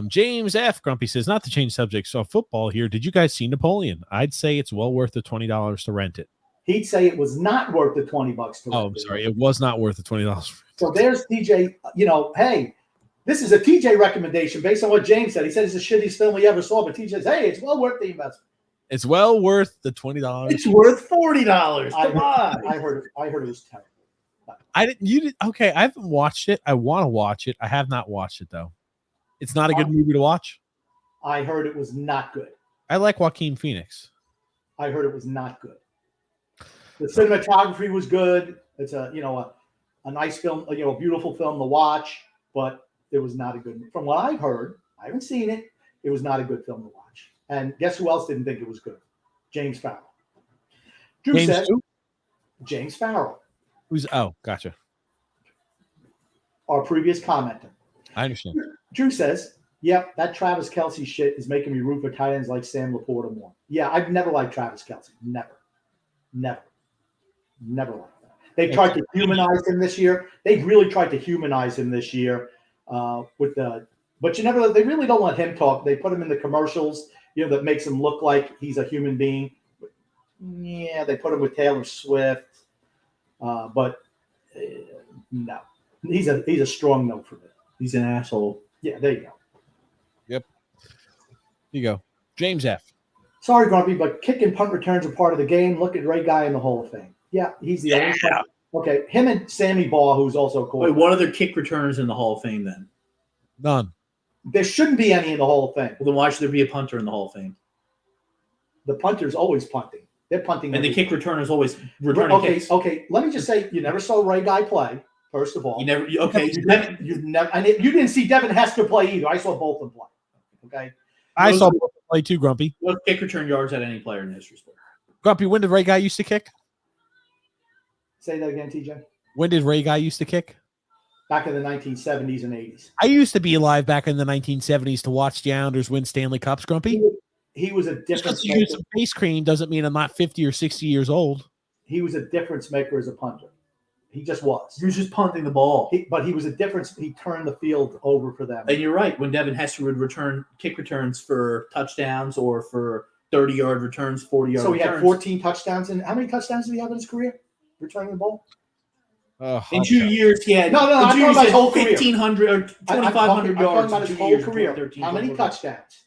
James F. Grumpy says, not to change subjects, so football here. Did you guys see Napoleon? I'd say it's well worth the $20 to rent it. He'd say it was not worth the $20 to rent. Oh, I'm sorry. It was not worth the $20. So there's TJ, hey, this is a TJ recommendation based on what James said. He said it's the shittiest film he ever saw, but TJ says, hey, it's well worth the investment. It's well worth the $20. It's worth $40. Come on. I heard it was terrible. Okay, I haven't watched it. I want to watch it. I have not watched it, though. It's not a good movie to watch. I heard it was not good. I like Joaquin Phoenix. I heard it was not good. The cinematography was good. It's a nice film, a beautiful film to watch, but it was not a good. From what I've heard, I haven't seen it. It was not a good film to watch. And guess who else didn't think it was good? James Farrell. Drew said, James Farrell. Gotcha. Our previous commenter. I understand. Drew says, yep, that Travis Kelce shit is making me root for tight ends like Sam Laporta more. Yeah, I've never liked Travis Kelce. Never liked that. They tried to humanize him this year. They really tried to humanize him this year but they really don't let him talk. They put him in the commercials, that makes him look like he's a human being. Yeah, they put him with Taylor Swift. But no, he's a strong no for me. He's an asshole. Yeah, there you go. Yep. Here you go. James F. Sorry, Grumpy, but kick and punt returns are part of the game. Look at Ray Guy in the Hall of Fame. Yeah, he's the only one. Okay, him and Sammy Baugh, who's also cool. Wait, what other kick returners in the Hall of Fame then? None. There shouldn't be any in the Hall of Fame. Well, then why should there be a punter in the Hall of Fame? The punter's always punting. They're punting. And the kick returner's always returning kicks. Okay. Let me just say, you never saw Ray Guy play. First of all, you never. And you didn't see Devin Hester play either. I saw both of them play. Okay, I saw both play too, Grumpy. What kick return yards had any player in history sport? Grumpy, when did Ray Guy used to kick? Say that again, TJ. When did Ray Guy used to kick? Back in the 1970s and 80s. I used to be alive back in the 1970s to watch the Islanders win Stanley Cups, Grumpy. He was a difference maker. Use some face cream doesn't mean I'm not 50 or 60 years old. He was a difference maker as a punter. He just was. He was just punting the ball. But he was a difference. He turned the field over for them. And you're right. When Devin Hester would return kick returns for touchdowns or for 30-yard returns, 40-yard returns. So he had 14 touchdowns. And how many touchdowns did he have in his career returning the ball? In 2 years, he had. I'm talking about his whole career. 1,500 or 2,500 yards. I'm talking about his whole career. How many touchdowns?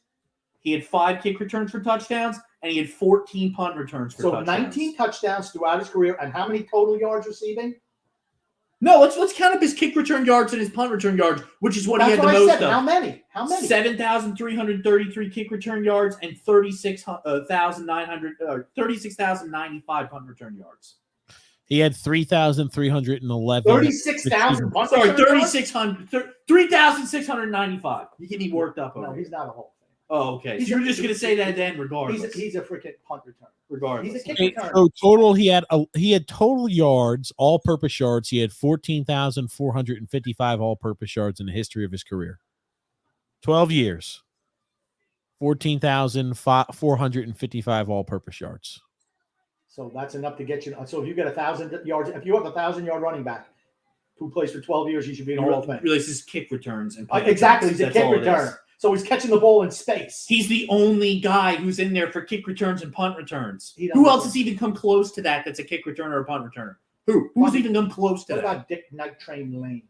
He had 5 kick returns for touchdowns, and he had 14 punt returns for touchdowns. So 19 touchdowns throughout his career, and how many total yards receiving? No, let's count up his kick return yards and his punt return yards, which is what he had the most of. How many? 7,333 kick return yards and 36,095 punt return yards. He had 3,311. 36,000. Sorry, 3,695. You can be worked up over. No, he's not a whole thing. Oh, okay. So you're just going to say that then, regardless. He's a freaking punt return. Regardless. He's a kick return. So total, he had total yards, all-purpose yards. He had 14,455 all-purpose yards in the history of his career. 12 years. 14,455 all-purpose yards. So that's enough to get you. So if you get 1,000 yards, if you have 1,000-yard running back who plays for 12 years, he should be in the Hall of Fame. Really, this is kick returns. And exactly. He's a kick returner. So he's catching the ball in space. He's the only guy who's in there for kick returns and punt returns. Who else has even come close to that? That's a kick returner or a punt returner. Who's even come close to that? What about Dick Night Train Lane?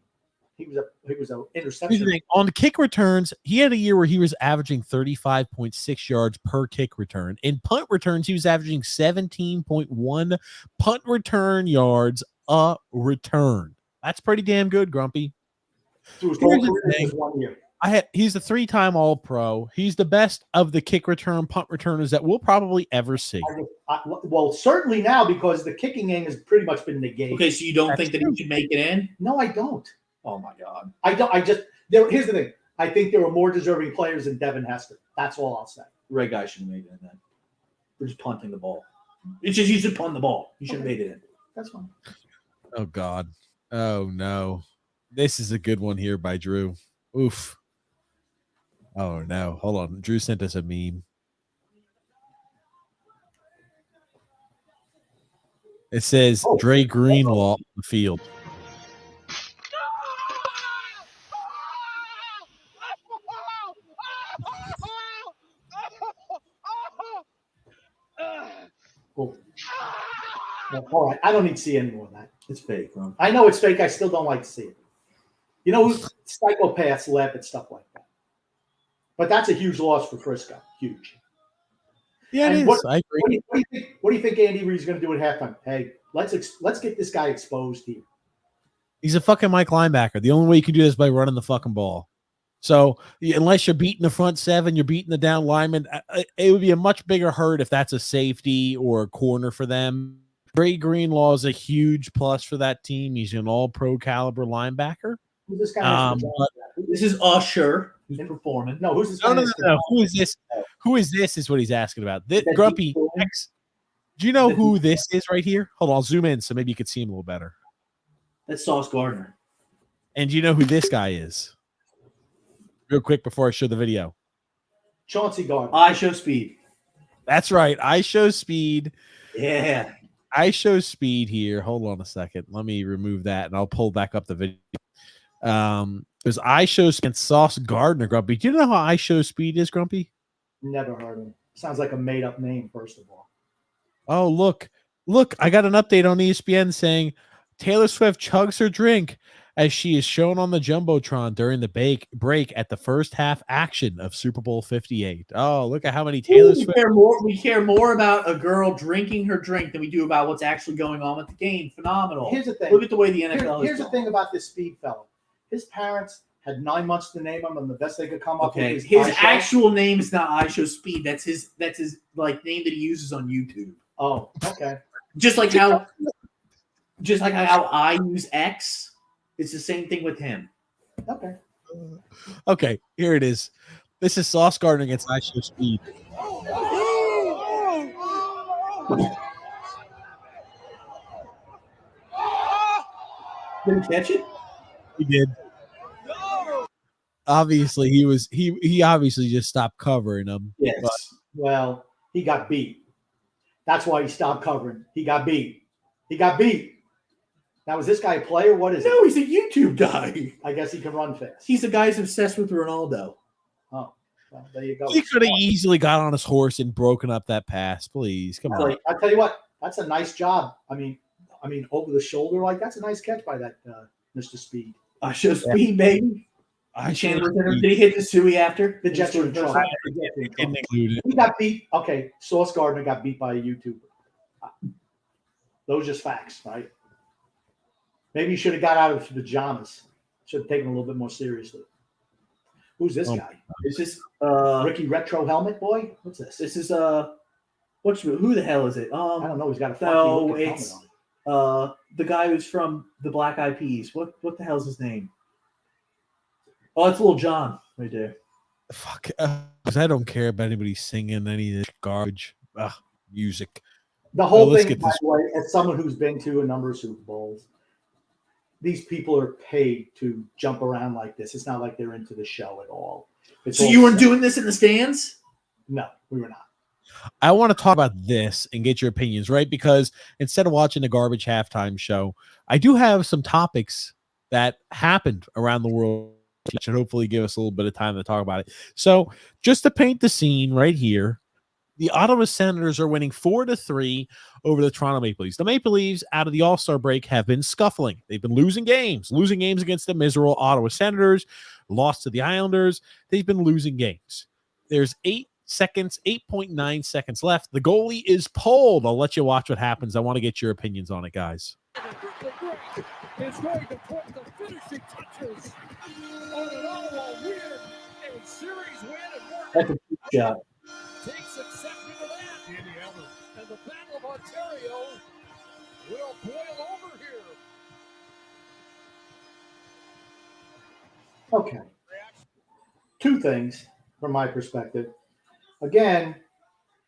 He was an interception. On kick returns, he had a year where he was averaging 35.6 yards per kick return. In punt returns, he was averaging 17.1 punt return yards a return. That's pretty damn good, Grumpy. So his whole career was 1 year. He's a 3-time All-Pro. He's the best of the kick return, punt returners that we'll probably ever see. Well, certainly now because the kicking game has pretty much been negated. Okay, so you don't think that he should make it in? No, I don't. Oh my God. I don't. Here's the thing. I think there were more deserving players than Devin Hester. That's all I'll say. Ray Guy should have made it in then. We're just punting the ball. It's just you should punt the ball. You should have made it in. That's fine. Oh God. Oh no. This is a good one here by Drew. Oof. Oh no. Hold on. Drew sent us a meme. It says Dre Greenlaw on the field. Cool. All right. I don't need to see any more of that. It's fake, huh? I know it's fake. I still don't like to see it. You know, psychopaths laugh at stuff like that. But that's a huge loss for Frisco. Huge. Yeah, it is. I agree. What do you think Andy Reid's going to do at halftime? Hey, let's get this guy exposed here. He's a fucking Mike linebacker. The only way you can do this is by running the fucking ball. So unless you're beating the front seven, you're beating the down lineman. It would be a much bigger hurt if that's a safety or a corner for them. Dre Greenlaw is a huge plus for that team. He's an all-pro caliber linebacker. Who's this guy? This is Usher who's performing. No, who's this guy? No. Who is this? Who is this? Is what he's asking about. Grumpy X. Do you know who this is right here? Hold on, I'll zoom in so maybe you could see him a little better. That's Sauce Gardner. And do you know who this guy is? Real quick before I show the video. Chauncey Gardner. I Show Speed. That's right. I Show Speed. Yeah. I Show Speed here. Hold on a second. Let me remove that and I'll pull back up the video. There's I Show Speed and Sauce Gardner, Grumpy. Do you know how I Show Speed is, Grumpy? Never heard of him. Sounds like a made-up name, first of all. Oh, look. I got an update on ESPN saying Taylor Swift chugs her drink as she is shown on the Jumbotron during the break at the first half action of Super Bowl 58. Oh, look at how many Taylor Swift. We care more about a girl drinking her drink than we do about what's actually going on with the game. Phenomenal. Here's the thing. Look at the way the NFL is. Here's the thing about this Speed fellow. His parents had 9 months to name him, and the best they could come up with is his actual name is not I Show Speed. That's his like name that he uses on YouTube. Oh, okay. Just like how I use X. It's the same thing with him. Okay. Okay, here it is. This is Sauce Gardner against I Show Speed. Did he catch it? He did. Obviously, he obviously just stopped covering him. Yes. But, well, he got beat. That's why he stopped covering. He got beat. Now, is this guy a player? What is No, he's a YouTube guy. I guess he can run fast. He's the guy who's obsessed with Ronaldo. Oh, well, there you go. He could have easily got on his horse and broken up that pass. Please, come on. I tell you what, that's a nice job. I mean, over the shoulder, like that's a nice catch by that Mr. Speed. I Show Speed, baby. Did he hit the Suey after? The Jets were in trouble. He got beat. Okay, Sauce Gardner got beat by a YouTuber. Those are just facts, right? Maybe he should have got out of his pajamas. Should have taken it a little bit more seriously. Who's this guy? Is this Ricky Retro Helmet Boy? What's this? This is who the hell is it? I don't know. He's got a funky helmet on. The guy who's from the Black Eyed Peas. What the hell's his name? Oh, it's Lil Jon right there. Fuck, because I don't care about anybody singing any of this garbage music. The whole thing, by the way, as someone who's been to a number of Super Bowls, these people are paid to jump around like this. It's not like they're into the show at all. So you weren't doing this in the stands? No, we were not. I want to talk about this and get your opinions, right? Because instead of watching the garbage halftime show, I do have some topics that happened around the world should hopefully give us a little bit of time to talk about it. So just to paint the scene right here, the Ottawa Senators are winning 4-3 over the Toronto Maple Leafs. The Maple Leafs, out of the All-Star break, have been scuffling. They've been losing games against the miserable Ottawa Senators, lost to the Islanders. They've been losing games. There's 8.9 seconds left. The goalie is pulled. I'll let you watch what happens. I want to get your opinions on it, guys. Is going to put the finishing touches on an Ottawa win and series win. That's a good shot. Takes exception to that. And the Battle of Ontario will boil over here. Okay. Two things from my perspective. Again,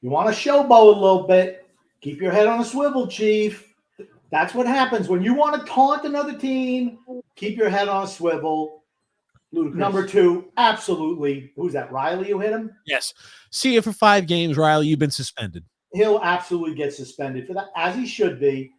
you want to showboat a little bit. Keep your head on a swivel, Chief. That's what happens when you want to taunt another team. Keep your head on a swivel. Ludicrous. Number two, absolutely. Who's that? Riley who hit him? Yes. See you for 5 games, Riley. You've been suspended. He'll absolutely get suspended for that, as he should be.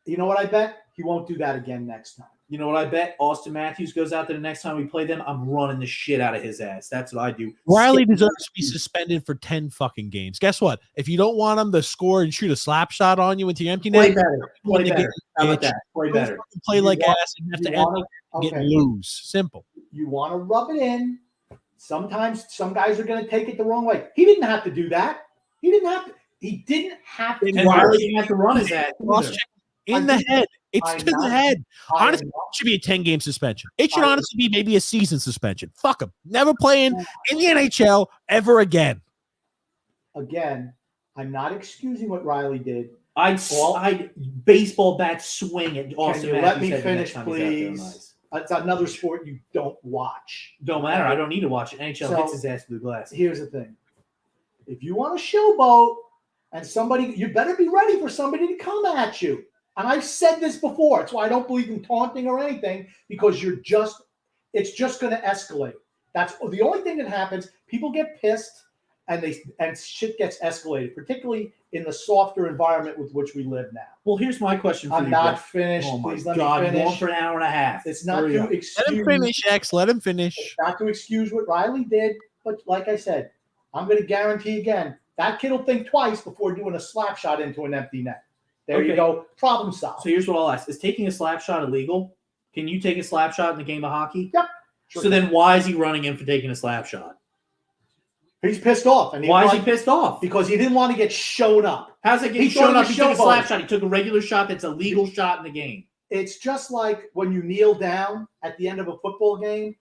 You know what I bet? He won't do that again next time. You know what I bet? Austin Matthews goes out there the next time we play them. I'm running the shit out of his ass. That's what I do. Riley deserves to be suspended for 10 fucking games. Guess what? If you don't want him to score and shoot a slap shot on you into the empty Play net, better. Play better. How about that? Play better. Play like want- ass and have to end up getting lose. Simple. You want to rub it in. Sometimes some guys are going to take it the wrong way. He didn't have to do that. He didn't have to. And Riley didn't have to run his ass. In the head. It's to the head. Honestly, I it should be a 10-game suspension. It should honestly be maybe a season suspension. Fuck him. Never playing in the NHL ever again. Again, I'm not excusing what Riley did. I'd baseball bat swing at Can Austin you Matthews. let me head the finish, next time he's out there. please? Nice. It's another sport you don't watch. Don't matter. I don't need to watch it. NHL So- hits his ass with the glass. Here's the thing. If you want to showboat and somebody, you better be ready for somebody to come at you. And I've said this before. It's why I don't believe in taunting or anything, because it's just going to escalate. That's the only thing that happens. People get pissed and shit gets escalated, particularly in the softer environment with which we live now. Well, here's my question for I'm you. not Brett. finished. Oh my Please let God, me I'm going finish. for an hour and a half. It's not Hurry to up. Let him excuse. finish, X. Let him finish. It's not to excuse what Riley did, but like I said, I'm going to guarantee again that kid will think twice before doing a slap shot into an empty net. There you Okay. go. Problem solved. So here's what I'll ask: is taking a slap shot illegal? Can you take a slap shot in the game of hockey? Yep. Sure. So then, why is he running in for taking a slap shot? He's pissed off. And Why is he pissed off? Because he didn't want to get shown up. How's it He getting shown thought up? he He took a showboated. slap shot. He took a regular shot that's a legal shot in the game. It's just like when you kneel down at the end of a football game.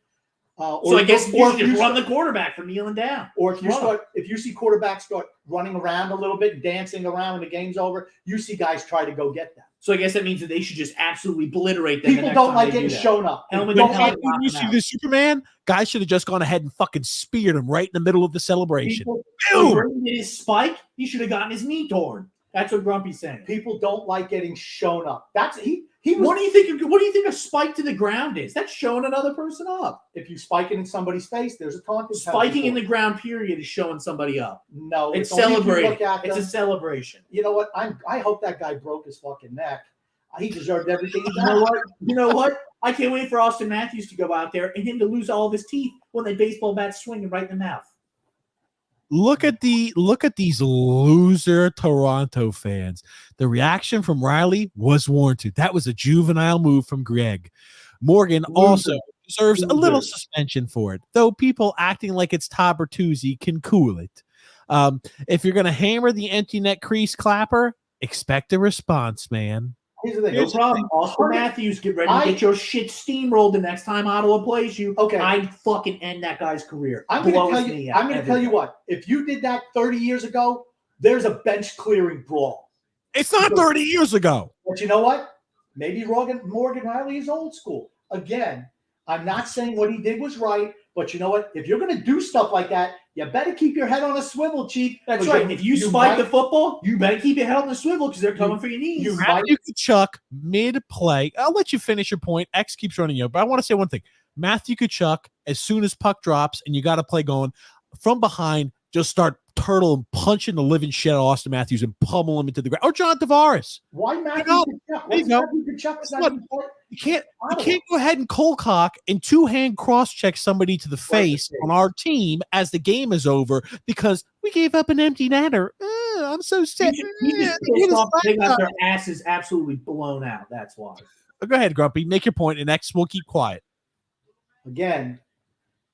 So I guess you should just run the quarterback for kneeling down. Or if Run. you see quarterbacks start running around a little bit, dancing around when the game's over, you see guys try to go get them. So I guess that means that they should just absolutely obliterate them. People don't like getting shown up. Helmet When to helmet, knock you them see out. the Superman, guys should have just gone ahead and fucking speared him right in the middle of the celebration. People, When he did his spike, he should have gotten his knee torn. That's what Grumpy's saying. people don't like getting shown up. That's he was. What do you think? What do you think a spike to the ground is? That's showing another person up. If you spike it in somebody's face, there's a taunting. Spiking in penalty the ground, period, is showing somebody up. for it. No, It's only if you celebrating. look at It's a them. celebration. You know what? I hope that guy broke his fucking neck. He deserved everything he You know got. what? You know what? I can't wait for Austin Matthews to go out there and him to lose all of his teeth when they baseball bat swinging right in the mouth. Look at these loser Toronto fans. The reaction from Riley was warranted. That was a juvenile move from Greg. Morgan also deserves a little suspension for it, though people acting like it's Todd Bertuzzi can cool it. If you're going to hammer the empty net crease clapper, expect a response, man. Here's the thing. No problem. Austin Matthews, get ready to get your shit steamrolled the next time Ottawa plays you. Okay. I'd fucking end that guy's career. I'm going Blow to his tell knee you. out. I'm going to tell you what. If you did that 30 years ago, there's a bench clearing brawl. It's not 30 years ago. But you know what? Maybe Morgan Riley is old school. Again, I'm not saying what he did was right, but you know what? If you're going to do stuff like that, you better keep your head on a swivel, Chief. That's right. If you spike the football, you better keep your head on the swivel because they're coming for your knees. you- Matthew Tkachuk mid-play. I'll let you finish your point. X keeps running you, but I want to say one thing. Matthew Tkachuk, as soon as puck drops and you got a play going from behind, just start turtle and punching the living shit out of Austin Matthews and pummel him into the ground. Or John Tavares. Why Matthew Tkachuk? There you go. You can't go ahead and cold cock and two-hand cross-check somebody to the face on our team as the game is over because we gave up an empty netter. I'm so sick. They got their asses absolutely blown out. That's why. Go ahead, Grumpy. Make your point, and next we'll keep quiet. Again,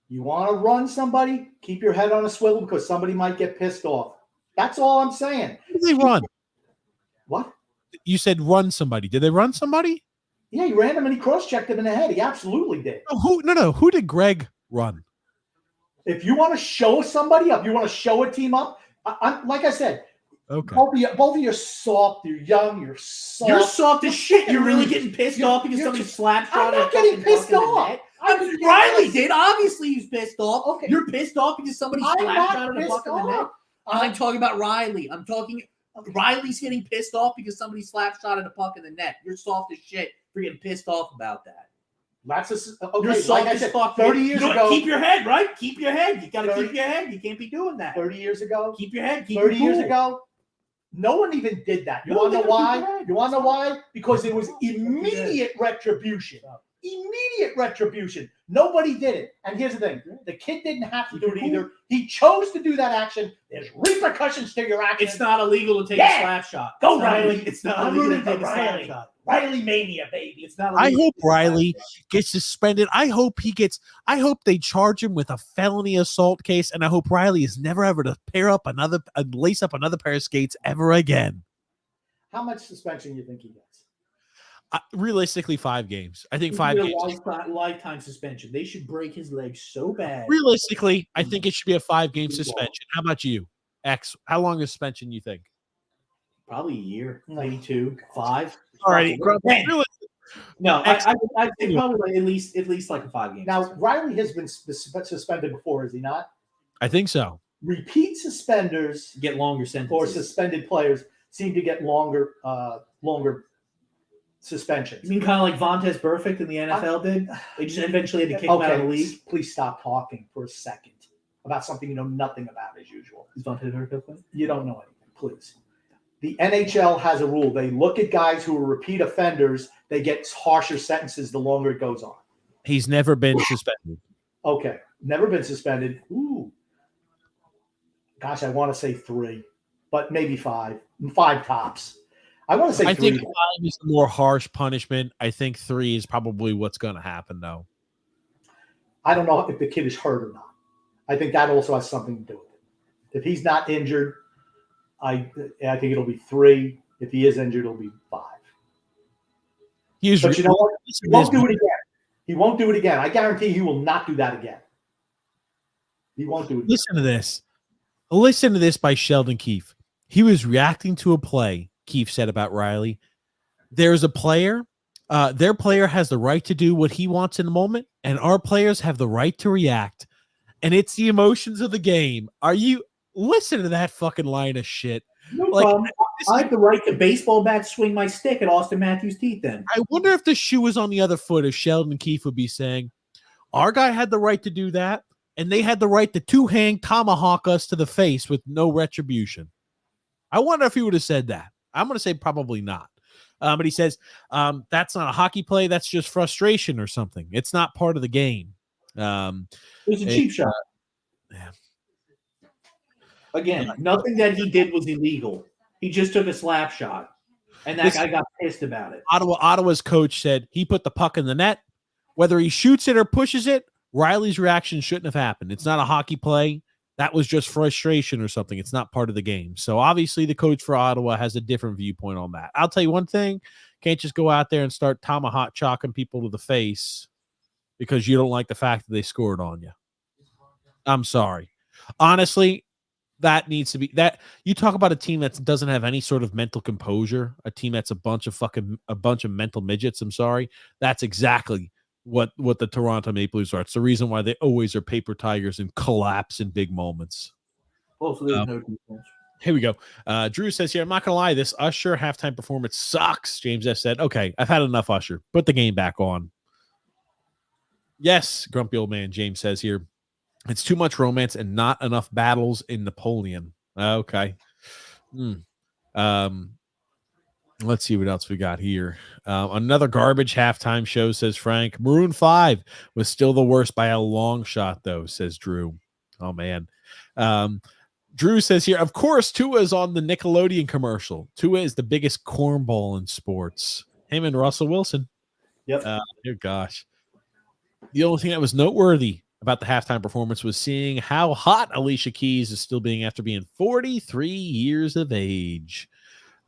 you want to run somebody, keep your head on a swivel because somebody might get pissed off. That's all I'm saying. Who did they run? What? You said run somebody. Did they run somebody? Yeah, he ran him and he cross-checked him in the head. He absolutely did. No. Who did Greg run? If you want to show somebody up, you want to show a team up, I'm like I said, okay. Both of you are soft. You're young. You're soft. You're soft as shit. You're really getting pissed off because somebody slapped shot. I'm not getting pissed off. Riley did. Obviously, he's pissed off. Okay. You're pissed off because somebody slapped shot at a buck in the neck. I'm talking about Riley. I'm talking Riley's getting pissed off because somebody slap shot at a puck in the net. You're soft as shit for getting pissed off about that. That's okay. You're soft like as fuck. 30 years ago. Keep your head, right? Keep your head. You got to keep your head. You can't be doing that. 30 years ago. Keep your head. 30 years ago. No one even did that. You want to know why? You want to know why? Because it was immediate retribution. Immediate retribution. Nobody did it. And here's the thing. The kid didn't have to do it either. He chose to do that action. There's repercussions to your action. It's not illegal to take a slap shot. Go, Riley. It's not illegal to take a slap shot. Riley mania, baby. It's not I hope Riley gets suspended. I hope they charge him with a felony assault case, and I hope Riley is never ever to lace up another pair of skates ever again. How much suspension do you think he gets? Realistically, 5 games. I think 5 games. Lifetime suspension. They should break his legs so bad. Realistically, I think it should be a 5-game suspension. How about you, X? How long is suspension you think? Probably a year, maybe 2, 5. All right, no, I think probably at least like a 5 game. Now, Riley has been suspended before, is he not? I think so. Repeat suspenders get longer sentences, or suspended players seem to get longer suspensions. You mean kind of like Vontaze Burfict in the NFL did? They just eventually had to kick him out of the league. Please stop talking for a second about something you know nothing about as usual. Is Vontaze Burfict playing? You don't know anything, please. The NHL has a rule. They look at guys who are repeat offenders. They get harsher sentences the longer it goes on. He's never been suspended. Okay. Never been suspended. Ooh. Gosh, I want to say 3, but maybe 5. 5 tops. I want to say 3. I think 5 is a more harsh punishment. I think 3 is probably what's going to happen, though. I don't know if the kid is hurt or not. I think that also has something to do with it. If he's not injured, I think it'll be 3. If he is injured, it'll be 5. But you know what? He won't do it again. He won't do it again. I guarantee he will not do that again. He won't do it again. Listen to this. Listen to this by Sheldon Keefe. He was reacting to a play Keefe said about Riley. There's a player. Their player has the right to do what he wants in the moment, and our players have the right to react. And it's the emotions of the game. Listen to that fucking line of shit. No problem. I have the right to baseball bat swing my stick at Austin Matthews' teeth then. I wonder if the shoe was on the other foot, if Sheldon Keefe would be saying, our guy had the right to do that, and they had the right to two-hand tomahawk us to the face with no retribution. I wonder if he would have said that. I'm going to say probably not. But he says, that's not a hockey play. That's just frustration or something. It's not part of the game. It was a cheap shot. Yeah. Again, nothing that he did was illegal. He just took a slap shot, and that guy got pissed about it. Ottawa's coach said he put the puck in the net. Whether he shoots it or pushes it, Riley's reaction shouldn't have happened. It's not a hockey play. That was just frustration or something. It's not part of the game. So obviously the coach for Ottawa has a different viewpoint on that. I'll tell you one thing. Can't just go out there and start tomahawk chalking people to the face because you don't like the fact that they scored on you. I'm sorry. Honestly, that needs to be that. You talk about a team that doesn't have any sort of mental composure, a team that's a bunch of mental midgets. I'm sorry. That's exactly what the Toronto Maple Leafs are. It's the reason why they always are paper tigers and collapse in big moments. Oh, so there's no defense. Here we go. Drew says here, I'm not going to lie, this Usher halftime performance sucks. James S. said, okay, I've had enough Usher. Put the game back on. Yes, grumpy old man, James says here. It's too much romance and not enough battles in Napoleon. Okay. Let's see what else we got here. Another garbage halftime show, says Frank. Maroon 5 was still the worst by a long shot, though, says Drew. Oh, man. Drew says here, of course, Tua is on the Nickelodeon commercial. Tua is the biggest cornball in sports. Him and Russell Wilson. Yep. Dear gosh. The only thing that was noteworthy about the halftime performance was seeing how hot Alicia Keys is still being after being 43 years of age.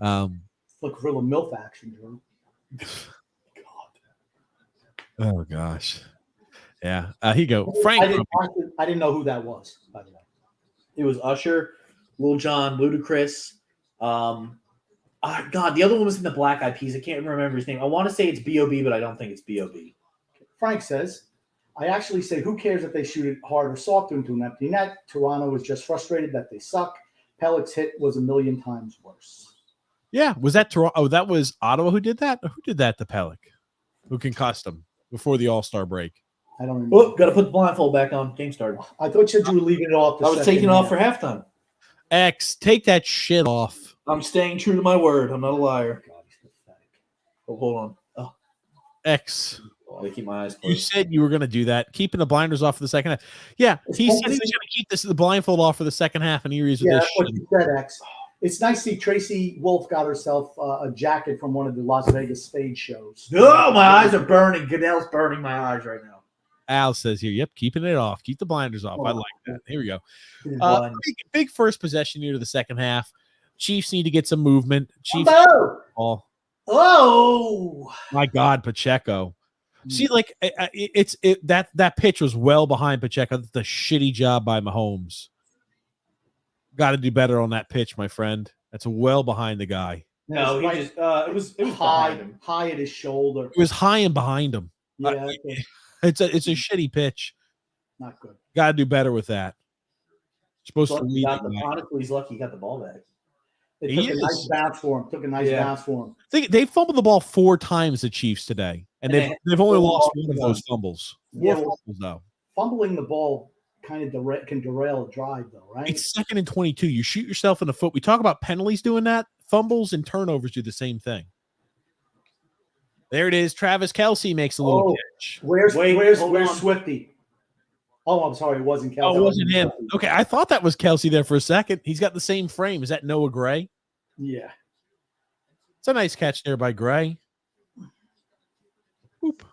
Look for a little MILF action, Drew. God. Oh, gosh. Yeah. Here you go. Frank. I didn't know who that was, by the way. It was Usher, Lil Jon, Ludacris. God, the other one was in the Black Eyed Peas. I can't remember his name. I want to say it's B.O.B., but I don't think it's B.O.B. Frank says, I actually say, who cares if they shoot it hard or soft into an empty net? Toronto was just frustrated that they suck. Pellick's hit was a million times worse. Yeah, was that Toronto? Oh, that was Ottawa who did that? Who did that to Pellick? Who concussed him before the All-Star break? I don't remember. Oh, got to put the blindfold back on. Game started. I thought you said you were leaving it off. I was taking it off for halftime. X, take that shit off. I'm staying true to my word. I'm not a liar. God, he's pathetic. Oh, hold on. Oh. X. I keep my eyes closed. You said you were going to do that, keeping the blinders off for the second half. Yeah, he said he was going to keep the blindfold off for the second half, and here he is with this that's what shit. you said, X. It's nice to see Tracy Wolf got herself a jacket from one of the Las Vegas stage shows. Oh, my eyes are burning. Goodell's burning my eyes right now. Al says here, yep, keeping it off. Keep the blinders off. Oh, I like that. Here we go. Big first possession here to the second half. Chiefs need to get some movement. Chiefs. Oh, my God, Pacheco. See, like that pitch was well behind Pacheco. That's a shitty job by Mahomes. Got to do better on that pitch, my friend. That's well behind the guy. No, he just it was high at his shoulder. It was high and behind him. Yeah, it's a shitty pitch. Not good. Got to do better with that. Supposed to lead. Honestly, he's lucky he got the ball back. It took a nice bounce for him. They fumbled the ball 4 times, the Chiefs, today, and they've only lost one of those fumbles. 4 fumbles, though. Fumbling the ball kind of can derail a drive, though, right? It's 2nd and 22. You shoot yourself in the foot. We talk about penalties doing that. Fumbles and turnovers do the same thing. There it is. Travis Kelce makes a little catch. Where's Swifty? Oh, I'm sorry. It wasn't Kelce. Oh, it wasn't him. Okay, I thought that was Kelce there for a second. He's got the same frame. Is that Noah Gray? Yeah. It's a nice catch there by Gray. Oop.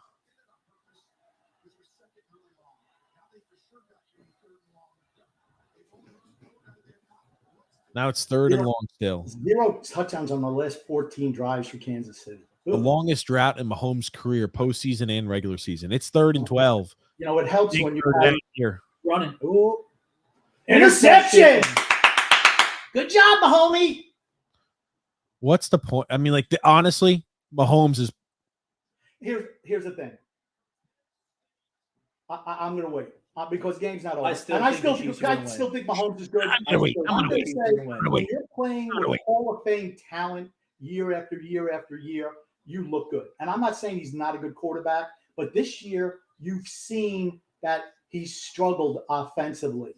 Now it's 3rd and long still. 0 touchdowns on the last 14 drives for Kansas City. The longest drought in Mahomes' career, postseason and regular season. It's 3rd and 12. You know, it helps when you're here running. Ooh. Interception! Good job, Mahomie. What's the point? I mean, honestly, Mahomes is. Here's the thing. I'm going to wait because the game's not over. I still think Mahomes is good. I'm going to wait. When you're playing with Hall of Fame talent year after year after year, you look good. And I'm not saying he's not a good quarterback, but this year you've seen that he's struggled offensively.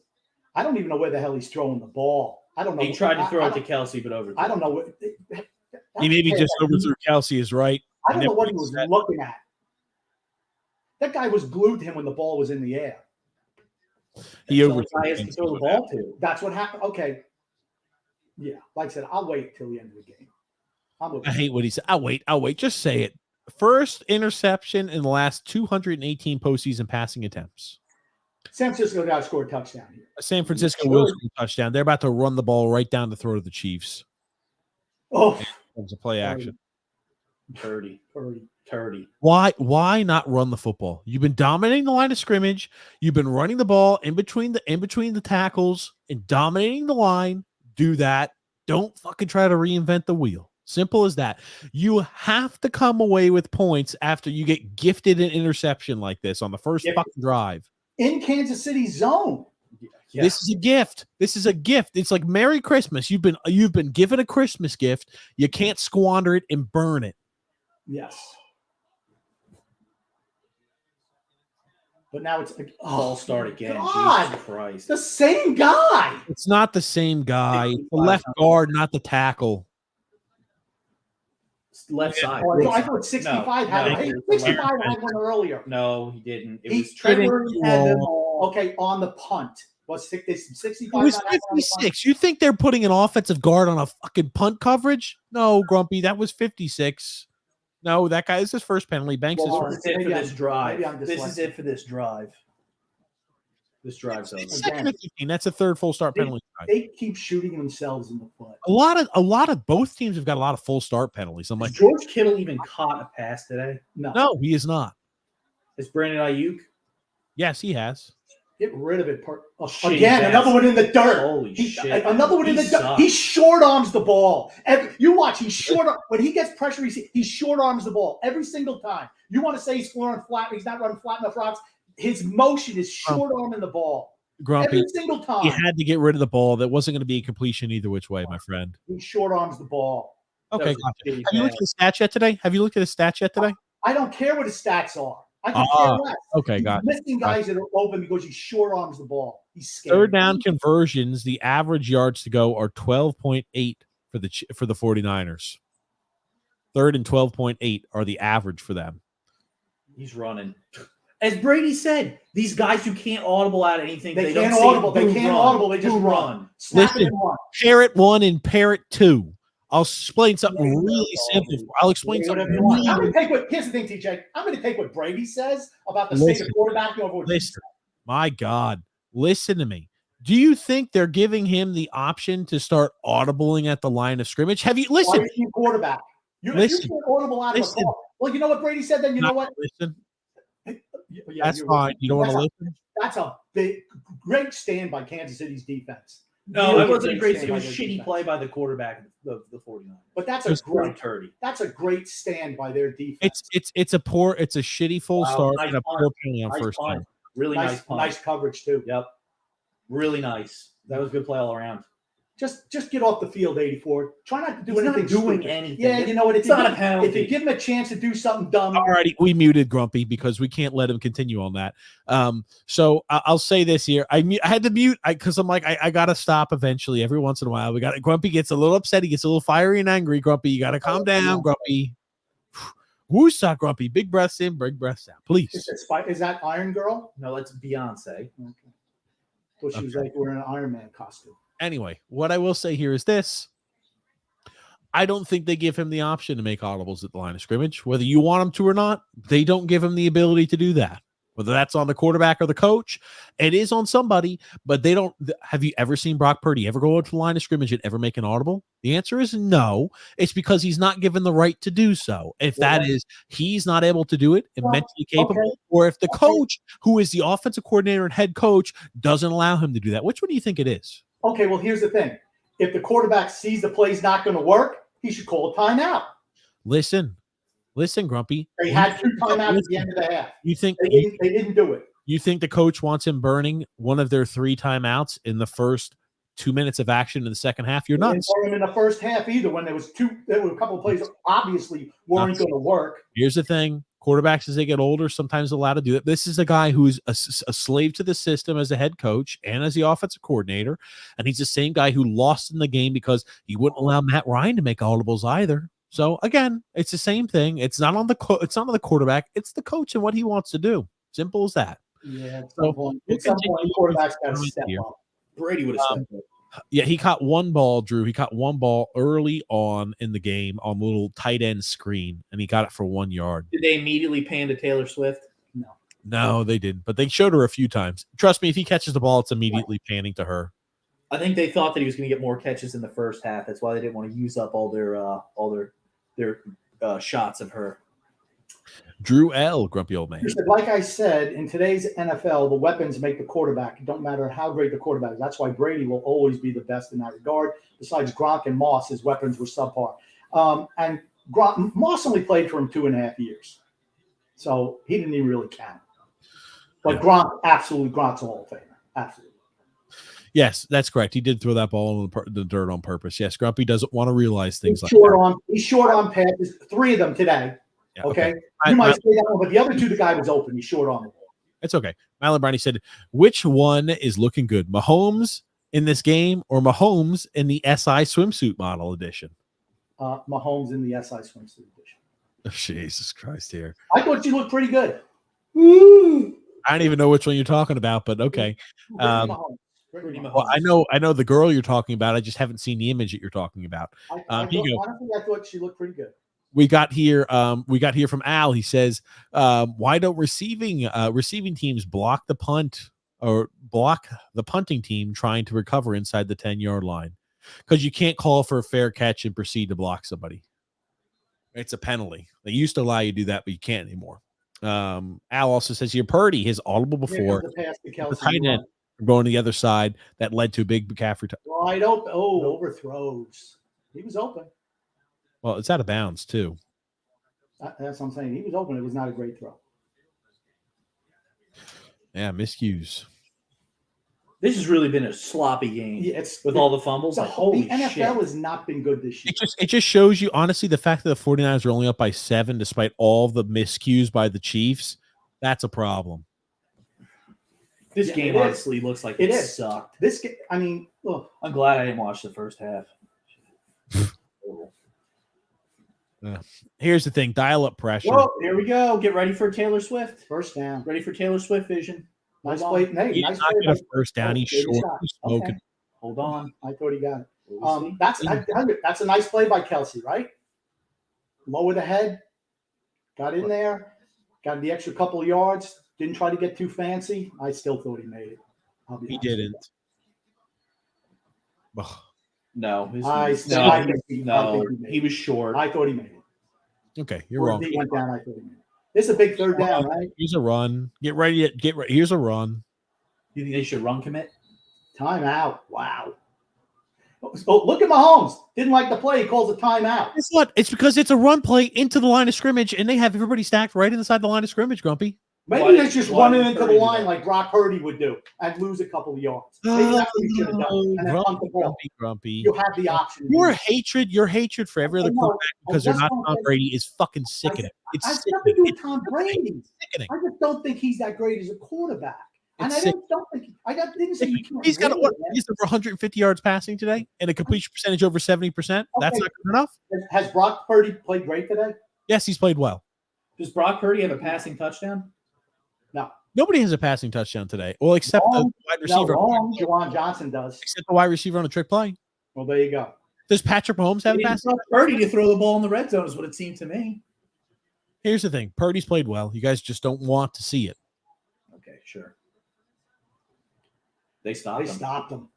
I don't even know where the hell he's throwing the ball. I don't know. He tried to throw it to Kelce, but overthrew. I don't know what. He maybe just overthrew Kelce is right. I don't know what he was looking at. That guy was glued to him when the ball was in the air. He overthrew. To throw the ball to. That's what happened. Okay. Yeah, like I said, I'll wait till the end of the game. I hate what he said. I'll wait. Just say it. First interception in the last 218 postseason passing attempts. San Francisco got to score a touchdown here. San Francisco will score a touchdown. They're about to run the ball right down the throat of the Chiefs. Oh, it's a play action. 30. Why not run the football? You've been dominating the line of scrimmage. You've been running the ball in between the tackles and dominating the line. Do that. Don't fucking try to reinvent the wheel. Simple as that. You have to come away with points after you get gifted an interception like this on the first fucking drive. In Kansas City zone. Yeah. This is a gift. It's like Merry Christmas. You've been given a Christmas gift. You can't squander it and burn it. Yes. But now it's like, False start again. God. Jesus Christ. The same guy. It's not the same guy. It's the left guard, not the tackle. Left side. Oh, I thought 65 had no, it. 65 had one earlier. No, he didn't. It He was Trevor had them, wrong. okay, on the punt. Was 65? It was not happening on the punt? 56. You think they're putting an offensive guard on a fucking punt coverage? No, Grumpy, that was 56. No, that guy is his first penalty. Banks is Well, This is it for maybe this I'm- drive. maybe I'm This is dyslexic. it for this drive. This drive's over. it's second and 15. That's a third full start penalty. They keep shooting themselves in the foot. A lot of both teams have got a lot of full start penalties. I'm Has like, George Kittle even caught a pass today? no, he is not. Is Brandon Ayuk? Yes, he has. Get rid of it. Shitty Again, pass. another one in the dirt. Holy shit. Another one in He the dirt. sucks. He short arms the ball. You watch. When he gets pressure, he short arms the ball every single time. You want to say he's running flat? He's not running flat enough routes. His motion is short arming the ball Grumpy, every single time. he had to get rid of the ball. That wasn't going to be a completion either which way, my friend. He short arms the ball. Okay, That was a gotcha. shitty Have you looked at pass. his stats yet today? I don't care what his stats are. I can Ah, care less. Okay, He's got it. missing guys that are open because he short arms the ball. He's scared. Third down conversions, the average yards to go are 12.8 for the 49ers. Third and 12.8 are the average for them. He's running. As Brady said, these guys who can't audible out anything, They don't can't say audible. They who can't run, audible. They just who run. Snap it Listen. and run. Parrot 1 and Parrot 2. I'll explain something Yeah, really that's simple. all. I'll explain something Whatever you want. I'm really going to take what. Here's the thing, TJ. I'm going to take what Brady says about the state Listen. of quarterback over what you Listen, my God, listen to me. Do you think they're giving him the option to start audibling at the line of scrimmage? Have you Why listen? is he quarterback? If Listen. you can't audible out of a Listen. call. Well, you know what Brady said. Then you know Not what? listen. Yeah, That's you're fine. right. You don't want to That's listen. That's a big, great stand by Kansas City's defense. No, Really it wasn't a great. stand It by was their shitty defense. play by the quarterback of the 49ers. But that's Just a great. Turdy. That's a great stand by their defense. It's a shitty full Wow, start nice and a punt. poor penalty on Nice first punt. down. Really nice nice, punt. nice coverage too. Yep. Really nice. That was a good play all around. Just get off the field, 84. Try not to do He's not anything doing stupid. anything. Yeah, you know what? It's not a penalty. If you give him a chance to do something dumb, Alrighty, we muted Grumpy because we can't let him continue on that. So I'll say this here. I had to mute because I'm like, I got to stop eventually. Every once in a while, we got Grumpy gets a little upset. He gets a little fiery and angry. Grumpy, you got to calm down, Grumpy. Woosah, Grumpy. Big breaths in, big breaths out, please. is that Iron Girl? No, that's Beyonce. Okay. Thought she was like wearing an Iron Man costume. Anyway, what I will say here is this. I don't think they give him the option to make audibles at the line of scrimmage. Whether you want him to or not, they don't give him the ability to do that. Whether that's on the quarterback or the coach, it is on somebody, but they don't. Have you ever seen Brock Purdy ever go to the line of scrimmage and ever make an audible? The answer is no. It's because he's not given the right to do so. If that is, he's not able to do it and mentally capable, or if the coach, who is the offensive coordinator and head coach, doesn't allow him to do that. Which one do you think it is? Okay, well, here's the thing. If the quarterback sees the play's not going to work, he should call a timeout. Listen, Grumpy. They had 2 timeouts at the end of the half. You think They didn't do it. You think the coach wants him burning one of their 3 timeouts in the first 2 minutes of action in the second half? You're They didn't nuts. burn him in the first half either. When there were a couple of plays that obviously weren't going to work. Here's the thing. Quarterbacks, as they get older, sometimes allowed to do it. This is a guy who's a slave to the system as a head coach and as the offensive coordinator. And he's the same guy who lost in the game because he wouldn't allow Matt Ryan to make audibles either. So again, it's the same thing. It's not on the quarterback. It's the coach and what he wants to do. Simple as that. Yeah, at So, some point, we'll quarterbacks got to continue step here. up. Brady would have stepped up. Yeah, he caught one ball, Drew. He caught one ball early on in the game on a little tight end screen, and he got it for 1 yard. Did they immediately pan to Taylor Swift? No, they didn't, but they showed her a few times. Trust me, if he catches the ball, it's immediately panning to her. I think they thought that he was going to get more catches in the first half. That's why they didn't want to use up all their shots of her. Drew L., grumpy old man. He said, like I said, in today's NFL, the weapons make the quarterback. It don't matter how great the quarterback is. That's why Brady will always be the best in that regard. Besides Gronk and Moss, his weapons were subpar. And Moss only played for him 2.5 years. So he didn't even really count. But Gronk's a Hall of Famer. Absolutely. Yes, that's correct. He did throw that ball in the dirt on purpose. Yes, Grumpy doesn't want to realize things He's like that. He's short on passes, 3 of them today. Yeah, Okay. You might say that one, but the other 2, the guy was open. He's short on the ball. It's okay. Malin Brownie said, which one is looking good? Mahomes in this game or Mahomes in the SI swimsuit model edition? Mahomes in the SI swimsuit edition. Oh, Jesus Christ here. I thought you looked pretty good. I don't even know which one you're talking about, but okay. Well, I know the girl you're talking about. I just haven't seen the image that you're talking about. Honestly, I thought she looked pretty good. We got here from Al. He says, why don't receiving teams block the punt or block the punting team trying to recover inside the 10-yard line? Because you can't call for a fair catch and proceed to block somebody. It's a penalty. They used to allow you to do that, but you can't anymore. Al also says here, Purdy, his audible before the tight end going to the other side that led to a big McCaffrey. Wide open. Oh, overthrows. He was open. Well, it's out of bounds too. That's what I'm saying. He was open. It was not a great throw. Yeah, miscues. This has really been a sloppy game with all the fumbles. The NFL has not been good this year. It just shows you, honestly, the fact that the 49ers are only up by 7 despite all the miscues by the Chiefs, that's a problem. This game honestly looks like it sucked. This game, I mean, look. I'm glad I didn't watch the first half. Here's the thing, dial-up pressure. Whoa, here we go. Get ready for Taylor Swift. First down. Ready for Taylor Swift vision. Nice play. He did not get a first down. He's short. He's smoking. Okay. Hold on. I thought he got it. That's a nice play by Kelsey, right? Lower the head. Got in there. Got the extra couple of yards. Didn't try to get too fancy. I still thought he made it. He didn't. No. He was short. I thought he made it. Okay, you're wrong. He went down. I thought he made it. This is a big third down, right? Here's a run. Get ready. Here's a run. You think they should run commit? Timeout. Wow. Oh, look at Mahomes. Didn't like the play. He calls a timeout. Guess what? It's because it's a run play into the line of scrimmage, and they have everybody stacked right inside the line of scrimmage, Grumpy. Maybe they just run it into the line like Brock Purdy would do and lose a couple of yards. Maybe that's what he should have done. And then punt the ball. Grumpy. You have the option. Your hatred for every other quarterback because they're not Tom Brady is fucking sickening. It's nothing to do with Tom Brady. I just don't think he's that great as a quarterback. And I didn't say you can't. He's got over 150 yards passing today and a completion percentage over 70%. That's not good enough. Has Brock Purdy played great today? Yes, he's played well. Does Brock Purdy have a passing touchdown? No. Nobody has a passing touchdown today. Well, except the wide receiver. No, Jawan Johnson does. Except the wide receiver on a trick play. Well, there you go. Does Patrick Mahomes have a passing touchdown? Purdy to throw the ball in the red zone is what it seemed to me. Here's the thing. Purdy's played well. You guys just don't want to see it. Okay, sure. They stopped him.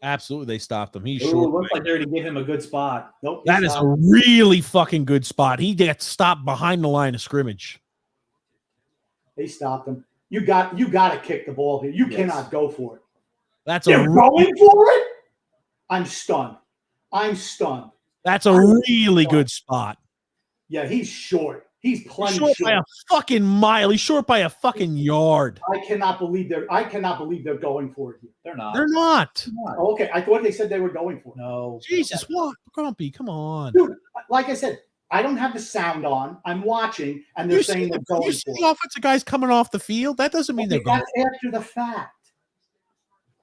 Absolutely, they stopped him. He's short. short. It looks like they're to give him a good spot. Nope. That is a really fucking good spot. He gets stopped behind the line of scrimmage. They stopped him. You got to kick the ball here. You cannot go for it. They're going for it? I'm stunned. That's a really good spot. Yeah, he's short. He's plenty short by a fucking mile. He's short by a fucking yard. I cannot believe they're going for it here. They're not. They're not. Oh, okay, I thought they said they were going for it. No. Jesus, what? Grumpy, come on. Dude, like I said, I don't have the sound on. I'm watching, and they're saying they're going for it. The offensive guys coming off the field. That doesn't mean they're going. That's after the fact.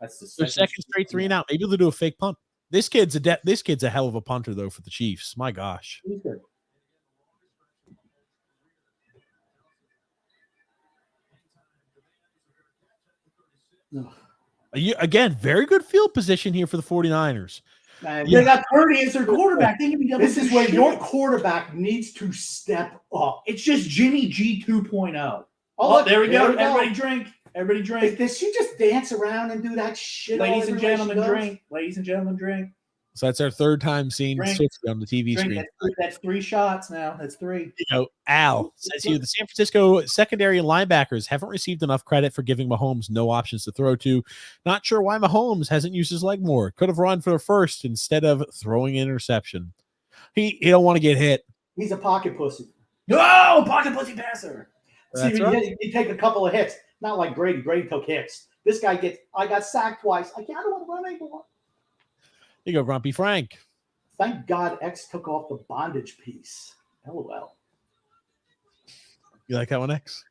That's the second straight 3 and out. Maybe they'll do a fake punt. This kid's a hell of a punter though for the Chiefs. My gosh. He's good. Again, very good field position here for the 49ers. They got Purdy as their quarterback. This is where your quarterback needs to step up. It's just Jimmy G 2.0. Oh, there we go. Everybody drink. Everybody drink. Does she just dance around and do that shit? Ladies and gentlemen, drink. Ladies and gentlemen, drink. So that's our third time seeing Swift on the TV screen. That's 3 shots now. That's 3. Al says here, the San Francisco secondary and linebackers haven't received enough credit for giving Mahomes no options to throw to. Not sure why Mahomes hasn't used his leg more. Could have run for the first instead of throwing an interception. He don't want to get hit. He's a pocket pussy. No, pocket pussy passer. See, right. You take a couple of hits. Not like Brady. Brady took hits. This guy I got sacked twice. I don't want to run anymore. Here you go, Grumpy Frank. Thank God X took off the bondage piece. LOL. You like that one, X?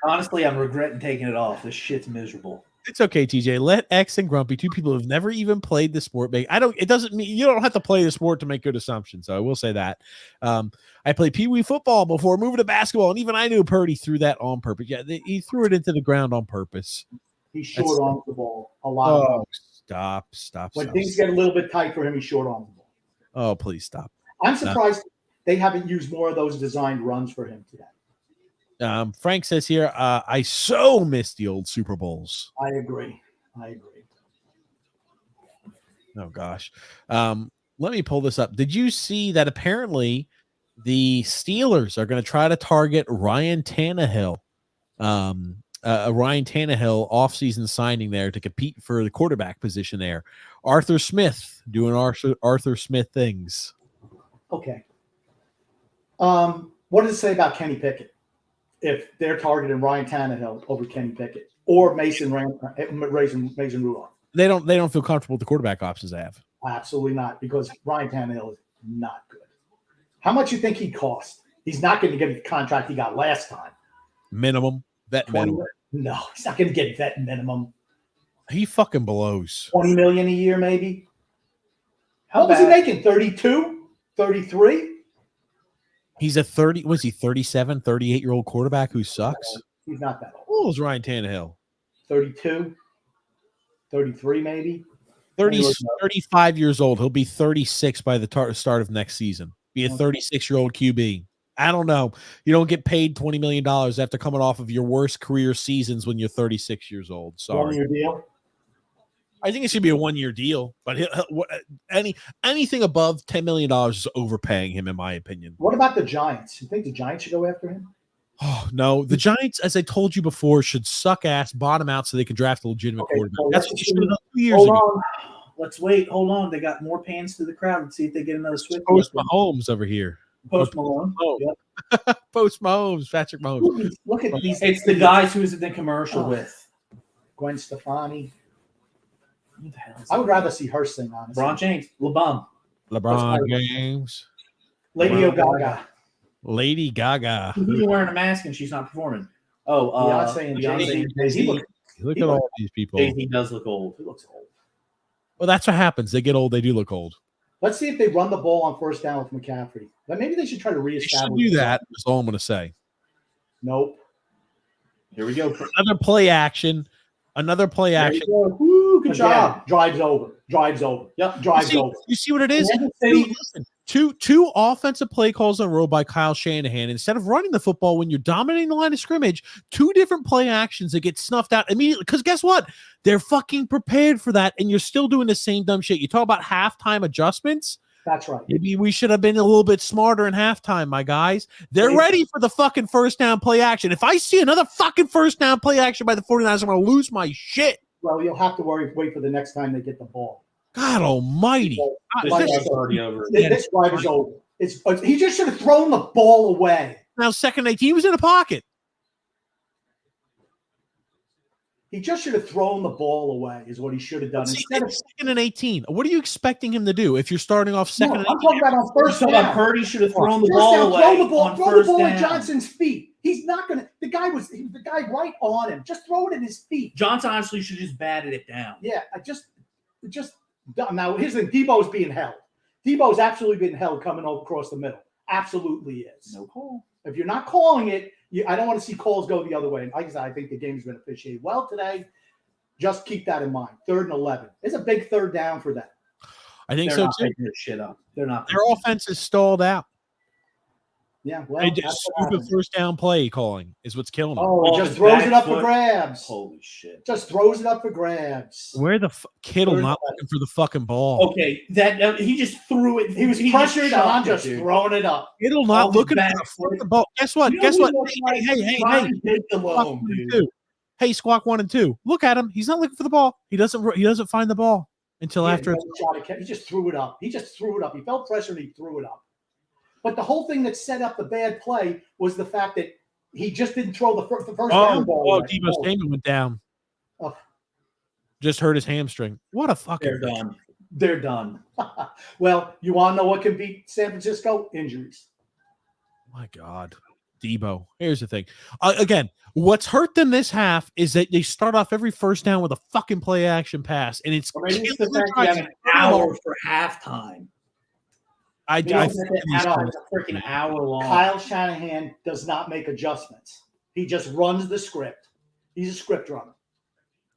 Honestly, I'm regretting taking it off. This shit's miserable. It's okay, TJ. Let X and Grumpy, two people who've never even played the sport, make. It doesn't mean you don't have to play the sport to make good assumptions. So I will say that. I played Pee Wee football before moving to basketball, and even I knew Purdy threw that on purpose. Yeah, he threw it into the ground on purpose. He's short on the ball a lot. Oh, stop. When things get a little bit tight for him, he's short on the ball. Oh, please stop. I'm surprised they haven't used more of those designed runs for him today. Frank says here, I so miss the old Super Bowls. I agree. Oh, gosh. Let me pull this up. Did you see that apparently the Steelers are going to try to target Ryan Tannehill? Ryan Tannehill offseason signing there to compete for the quarterback position there. Arthur Smith doing Arthur Smith things. Okay. What does it say about Kenny Pickett if they're targeting Ryan Tannehill over Kenny Pickett or Mason Rudolph? They don't feel comfortable with the quarterback options they have. Absolutely not, because Ryan Tannehill is not good. How much you think he cost? He's not going to get the contract he got last time. Minimum. Vet minimum. No, he's not going to get vet minimum. He fucking blows. $20 million a year, maybe. What was he making? 32? 33? He's a 37, 38-year-old quarterback who sucks? He's not that old. How old is Ryan Tannehill? 32? 33 maybe? 35 years old. He'll be 36 by the start of next season. Be a 36-year-old QB. I don't know. You don't get paid $20 million after coming off of your worst career seasons when you're 36 years old. Sorry. 1-year deal? I think it should be a 1-year deal, but anything above $10 million is overpaying him, in my opinion. What about the Giants? You think the Giants should go after him? Oh, no. The Giants, as I told you before, should suck ass, bottom out so they can draft a legitimate quarterback. Well, that's what you should have done 2 years ago. Let's wait. Hold on. They got more pans to the crowd. Let's see if they get another Swift. Post Mahomes over here. Post Malone. Yep. Post Mahomes, Patrick Mahomes. Look at these. It's the guys who was in the commercial with Gwen Stefani. Who the hell is I would rather see her sing, honestly. LeBron James. LeBron James. Lady Gaga. Lady Gaga. Who's wearing a mask and she's not performing? Oh, Beyonce and Jay-Z. Look at all these people. Jay-Z does look old. He looks old. Well, that's what happens. They get old. They do look old. Let's see if they run the ball on first down with McCaffrey. But maybe they should try to reestablish. They should do that. That's all I'm going to say. Nope. Here we go. Another play action. Woo, good job. Drives over. Yep. Drives over. You see what it is? Listen, two offensive play calls in a row by Kyle Shanahan. Instead of running the football when you're dominating the line of scrimmage, two different play actions that get snuffed out immediately. Because guess what? They're fucking prepared for that, and you're still doing the same dumb shit. You talk about halftime adjustments. That's right. Maybe we should have been a little bit smarter in halftime, my guys. They're ready for the fucking first down play action. If I see another fucking first down play action by the 49ers, I'm going to lose my shit. Well, you'll have to wait for the next time they get the ball. God almighty. This is already over. This drive is over. He just should have thrown the ball away. Now, second 18, he was in the pocket. He just should have thrown the ball away is what he should have done. Instead of second and 18. What are you expecting him to do if you're starting off second and 18? I'm talking about on first down. Purdy should have thrown the ball away. Throw the ball at Johnson's feet. He's not going to – the guy right on him. Just throw it in his feet. Johnson honestly should have just batted it down. Yeah, just done. Now, here's the thing. Debo's being held. Debo's absolutely being held coming over across the middle. Absolutely is. No call. If you're not calling it, I don't want to see calls go the other way. And like I said, I think the game's been officiated well today. Just keep that in mind. 3rd and 11. It's a big third down for them. I think They're so not too. Picking this shit up. They're not. Their offense is stalled out. Yeah, well, they just stupid first down play calling is what's killing them. Oh, he just throws it up for grabs. Holy shit! Just throws it up for grabs. Where the Kittle not looking for the fucking ball? Okay, that he just threw it. He was pressured, and I'm just throwing it up. Kittle not looking for the fucking ball. Guess what? Guess what? Hey, Squawk 1 and 2. Look at him. He's not looking for the ball. He doesn't find the ball until after. He just threw it up. He felt pressure and he threw it up. But the whole thing that set up the bad play was the fact that he just didn't throw the first down ball. Oh, Debo Samuel went down. Oh. Just hurt his hamstring. What a fucking. They're done. Well, you want to know what can beat San Francisco? Injuries. My God. Debo. Here's the thing. Again, what's hurt them this half is that they start off every first down with a fucking play action pass, and it's Or maybe it's the fact you have an hour for halftime. I It's a freaking hour long. Kyle Shanahan does not make adjustments. He just runs the script. He's a script runner.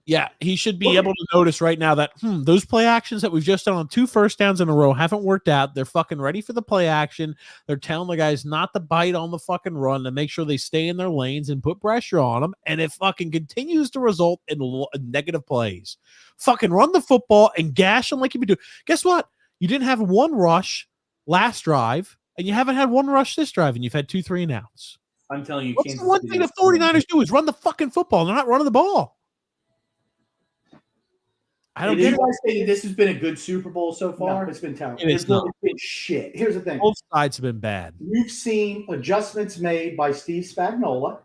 Yeah, he should be able to notice right now that those play actions that we've just done on 2 first downs in a row haven't worked out. They're fucking ready for the play action. They're telling the guys not to bite on the fucking run to make sure they stay in their lanes and put pressure on them. And it fucking continues to result in negative plays. Fucking run the football and gash them like you've been doing. Guess what? You didn't have one rush last drive, and you haven't had one rush this drive, and you've had 2 3-and-outs. I'm telling you, what's the one thing the 49ers do is run the fucking football. They're not running the ball. I don't get it. You guys say this has been a good Super Bowl so far? No, it's been terrible. It's been shit. Here's the thing. Both sides have been bad. You've seen adjustments made by Steve Spagnuolo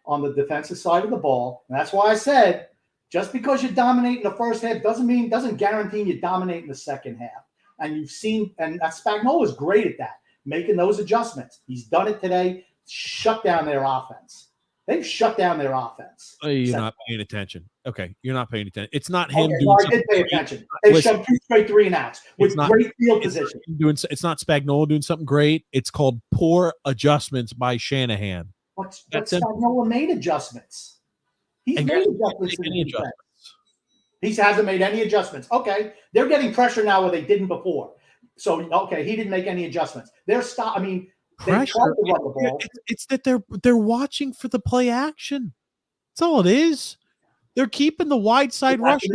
on the defensive side of the ball. And that's why I said, just because you dominate in the first half doesn't guarantee you dominate in the second half. And you've seen, and Spagnuolo is great at that, making those adjustments. He's done it today, shut down their offense. They've shut down their offense. Oh, you're not paying attention. Okay, you're not paying attention. It's not him doing I did pay attention. They shoved 2 straight 3-and-outs with great field position. It's not Spagnuolo doing something great. It's called poor adjustments by Shanahan. But Spagnuolo made adjustments. He's made adjustments. He hasn't made any adjustments. Okay, they're getting pressure now where they didn't before. So, okay, he didn't make any adjustments. Pressure. It's that they're watching for the play action. That's all it is. They're keeping the wide side rusher.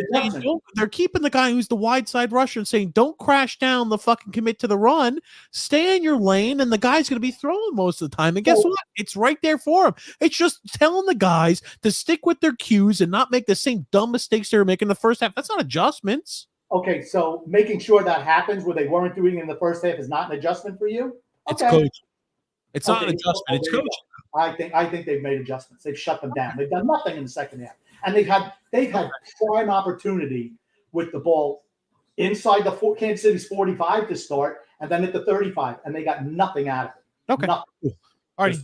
They're keeping the guy who's the wide side rusher and saying, don't crash down the fucking commit to the run. Stay in your lane, and the guy's going to be throwing most of the time. And guess what? It's right there for him. It's just telling the guys to stick with their cues and not make the same dumb mistakes they were making in the first half. That's not adjustments. Okay, so making sure that happens where they weren't doing it in the first half is not an adjustment for you? Okay. It's coaching. It's not an adjustment. It's coaching. I think they've made adjustments. They've shut them down. They've done nothing in the second half. And they've had prime opportunity with the ball inside the Kansas City's 45 to start, and then at the 35, and they got nothing out of it. Okay. Nothing. Cool. All right.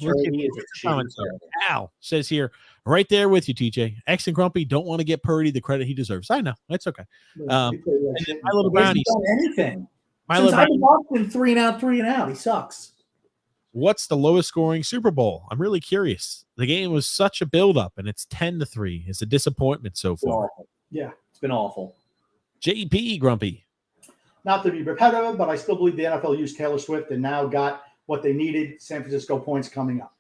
Al says here, right there with you, TJ. X and Grumpy don't want to get Purdy the credit he deserves. I know. That's okay. My little brownie. Anything. Since I've been watching 3-and-out. He sucks. What's the lowest scoring Super Bowl? I'm really curious. The game was such a buildup, and it's 10-3. It's a disappointment so far. Yeah, it's been awful. JP Grumpy. Not to be repetitive, but I still believe the NFL used Taylor Swift and now got what they needed. San Francisco points coming up.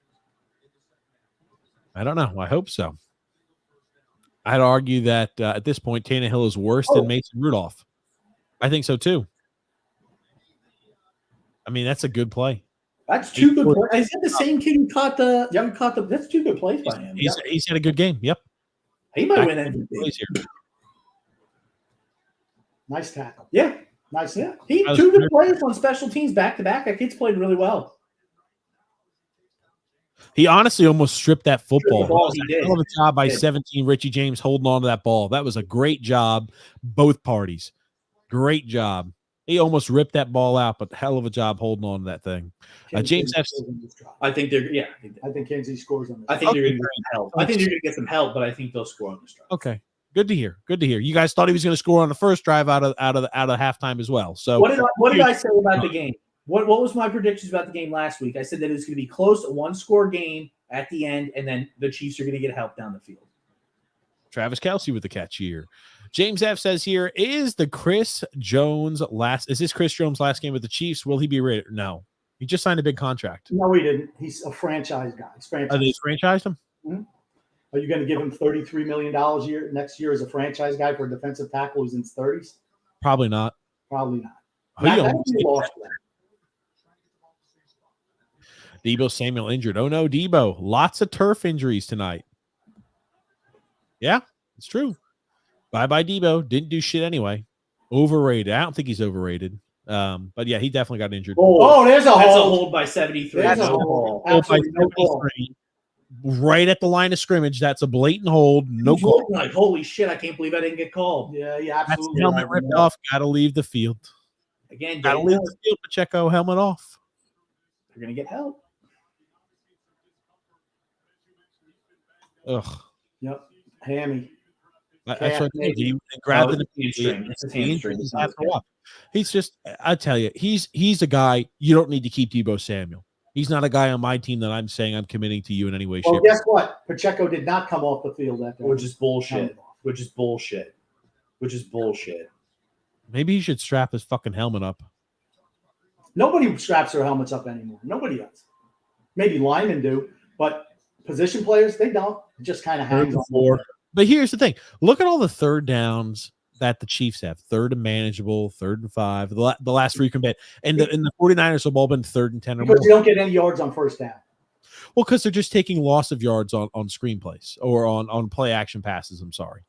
I don't know. I hope so. I'd argue that at this point, Tannehill is worse than Mason Rudolph. I think so too. I mean, that's a good play. That's 2 good plays. Is that the same kid who caught the? That's 2 good plays by him. He's had a good game. Yep. He might win MVP. Nice tackle. Yeah. Nice. Yeah. He 2 good plays on special teams back to back. That kid's played really well. He honestly almost stripped that football. He did. Hell of a job by 17 Richie James holding on to that ball. That was a great job, both parties. Great job. He almost ripped that ball out, but hell of a job holding on to that thing. James F. I think they're I think Kansas City scores on this. I think they're going to get some help. I think they're going to get some help, but I think they'll score on this drive. Okay. Good to hear. Good to hear. You guys thought he was going to score on the first drive out of halftime as well. So what did I say about the game? What was my predictions about the game last week? I said that it was going to be close, a 1-score game at the end, and then the Chiefs are going to get help down the field. Travis Kelce with the catch here. James F says here, is this Chris Jones' last game with the Chiefs? Will he be rated? No. He just signed a big contract. No, he didn't. He's a franchise guy. They franchised him? Mm-hmm. Are you going to give him $33 million a year next year as a franchise guy for a defensive tackle who's in his 30s? Probably not. Probably not. Debo Samuel injured. Oh no, Debo. Lots of turf injuries tonight. Yeah, it's true. Bye-bye, Debo. Didn't do shit anyway. Overrated. I don't think he's overrated. But yeah, he definitely got injured. Oh, there's a hold. That's a hold by 73. That's a hold. Absolutely no hold. Right at the line of scrimmage. That's a blatant hold. No call. Like, holy shit, I can't believe I didn't get called. Yeah, absolutely. That's helmet ripped off. Got to leave the field. Again, got to leave the field, Pacheco. Helmet off. You're going to get help. Ugh. Yep. Hammy. That's what maybe. he grabbed No, the it's hamstring. It's his hamstring. It's not his calf. He's just, I tell you, he's a guy you don't need to keep Deebo Samuel. He's not a guy on my team that I'm saying I'm committing to you in any way, shape. Well, guess what? Pacheco did not come off the field that day. Which is bullshit. Which is bullshit. Maybe he should strap his fucking helmet up. Nobody straps their helmets up anymore. Nobody does. Maybe linemen do, but position players, they don't. It just kind of hangs on. But here's the thing. Look at all the third downs that the Chiefs have. 3rd and manageable, 3rd and 5. The last 3 combined. And the 49ers have all been 3rd and 10 or more. Because you don't get any yards on first down. Well, because they're just taking loss of yards on screenplays or on play action passes. I'm sorry.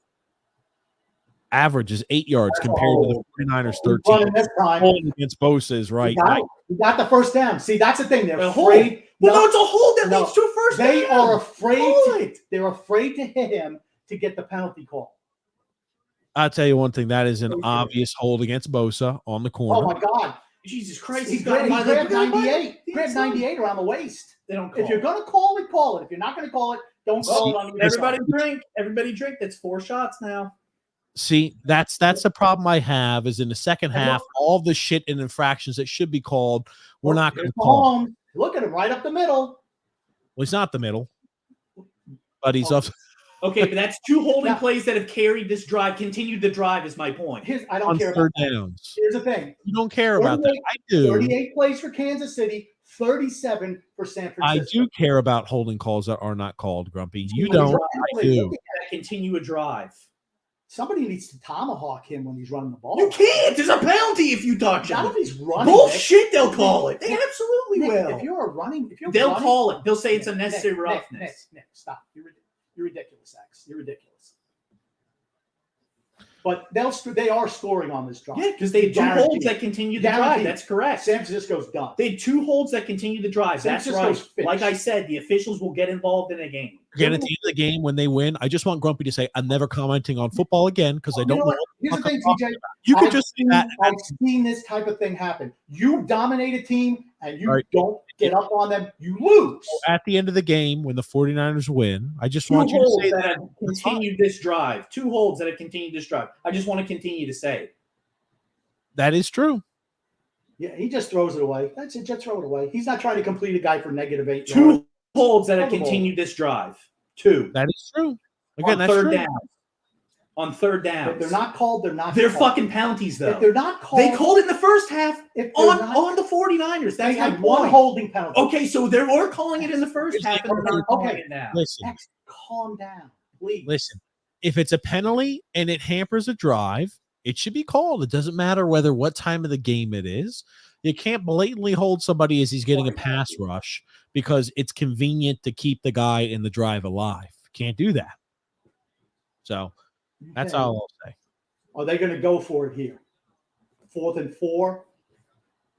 Average is 8 yards compared to the 49ers 13. This time against Bosa is right. You got the first down. See, that's the thing. They're afraid. No, it's a hold that leads to a first down. They are afraid. They're afraid to hit him to get the penalty call. I'll tell you one thing. That is an obvious hold against Bosa on the corner. Oh, my God. Jesus Christ. He grabbed 98. He grabbed 98 around the waist. They don't call If you're going to call it, call it. If you're not going to call it, don't call it on the Everybody drink. Everybody drink. That's 4 shots now. See, that's the problem I have is in the second half, all the shit and infractions that should be called, we're not going to call. Look at him right up the middle. Well, he's not the middle, but he's up. Okay, but that's 2 holding plays that have carried this drive, continued the drive is my point. I don't care about downs. Here's the thing. You don't care about that. I do. 38 plays for Kansas City, 37 for San Francisco. I do care about holding calls that are not called, Grumpy. You don't. I do. Continue a drive. Somebody needs to tomahawk him when he's running the ball. You can't. There's a penalty if you touch him. Not if he's running. Bullshit, they'll call it. They absolutely will. If you're running, they'll call it. They'll say it's unnecessary roughness. Nick, stop. You're ridiculous, X. You're ridiculous. But they are scoring on this drive. Yeah, because they had 2 holds that continue the drive. That's correct. San Francisco's done. They had 2 holds that continue the drive. That's right. Finished. Like I said, the officials will get involved in a game. Again, at the end of the game, when they win, I just want Grumpy to say, I'm never commenting on football again because I don't know. Here's the thing, TJ. You could just say that. I've seen this type of thing happen. You dominate a team and you don't get up on them, you lose. At the end of the game, when the 49ers win, I just want you to say that. Continued this drive. 2 holds that have continued this drive. I just want to continue to say it. That is true. Yeah, he just throws it away. That's it. Just throw it away. He's not trying to complete a guy for -8. 2 holds that have continued this drive. 2. That is true. Again, that's true. On third down. If they're not called, they're not They're called. fucking penalties, though. If they're not called. They called it in the first half on the 49ers. That's they had 1 holding penalty. Okay, so they were calling it in the first half and they're not calling it now. Listen. Calm down, please. Listen. If it's a penalty and it hampers a drive, it should be called. It doesn't matter what time of the game it is. You can't blatantly hold somebody as he's getting a pass rush because it's convenient to keep the guy in the drive alive. Can't do that. So that's all I'll say. Are they going to go for it here? 4th and 4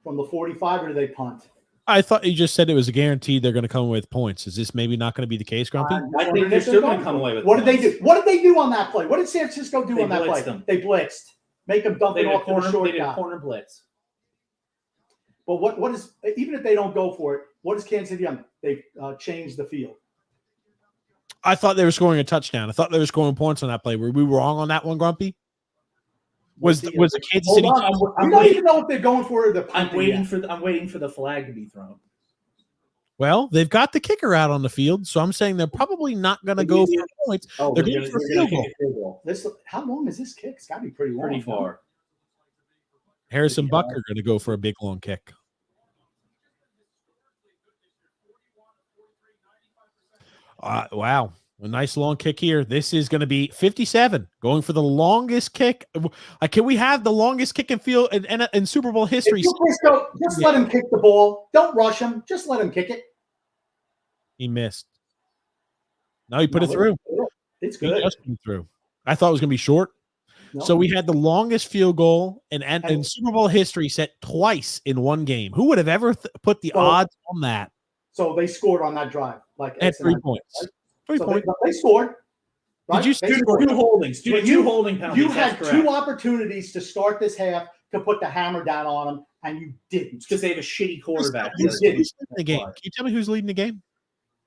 from the 45, or do they punt? I thought you just said it was a guarantee they're going to come with points. Is this maybe not going to be the case, Grumpy? I think they're still going to come away with points. What did they do? What did they do on that play? What did San Francisco do on that play? They blitzed. Make them dump it off to the short guy. They did a corner blitz. But what is, even if they don't go for it, what is Kansas City on? They changed the field. I thought they were scoring a touchdown. I thought they were scoring points on that play. Were we wrong on that one, Grumpy? Was the Kansas City? We don't even know if they're going for it. I'm waiting for the flag to be thrown. Well, they've got the kicker out on the field, so I'm saying they're probably not going to go for points. They're going for a field goal. How long is this kick? It's got to be pretty long. Pretty far. Harrison Butker going to go for a big long kick. Wow. A nice long kick here. This is going to be 57, going for the longest kick. Can we have the longest kick in field in Super Bowl history? Just let him kick the ball. Don't rush him. Just let him kick it. He missed. No, he put it through. It's good. He just put it through. I thought it was going to be short. No. So we had the longest field goal in Super Bowl history set twice in one game. Who would have ever put the odds on that? So they scored on that drive. At 3 points. Right? 3 points. They scored. Right? Did you see 2 holdings? Two holding penalties. You had 2 opportunities to start this half to put the hammer down on them, and you didn't. Because they have a shitty quarterback. Who's leading the game? Can you tell me who's leading the game?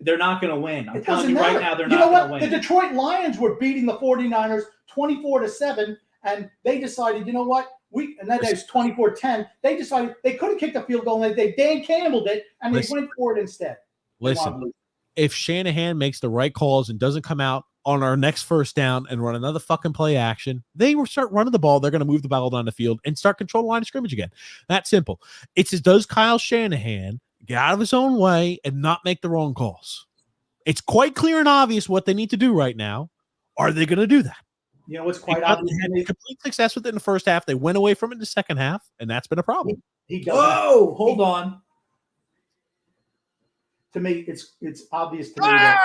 They're not going to win. I'm It telling doesn't you right matter. now, they're You not know going to what? win. The Detroit Lions were beating the 49ers 24-7, and they decided, you know what? And then there's 24-10. They decided they couldn't kick the field goal, and they Dan Campbelled it, and they went for it instead. Listen, if Shanahan makes the right calls and doesn't come out on our next first down and run another fucking play action, they will start running the ball. They're going to move the ball down the field and start controlling the line of scrimmage again. That's simple. It's just, does Kyle Shanahan get out of his own way and not make the wrong calls? It's quite clear and obvious what they need to do right now. Are they going to do that? You know what's quite obvious? They had complete success with it in the first half. They went away from it in the second half, and that's been a problem. Whoa, hold on. To me, it's obvious to me that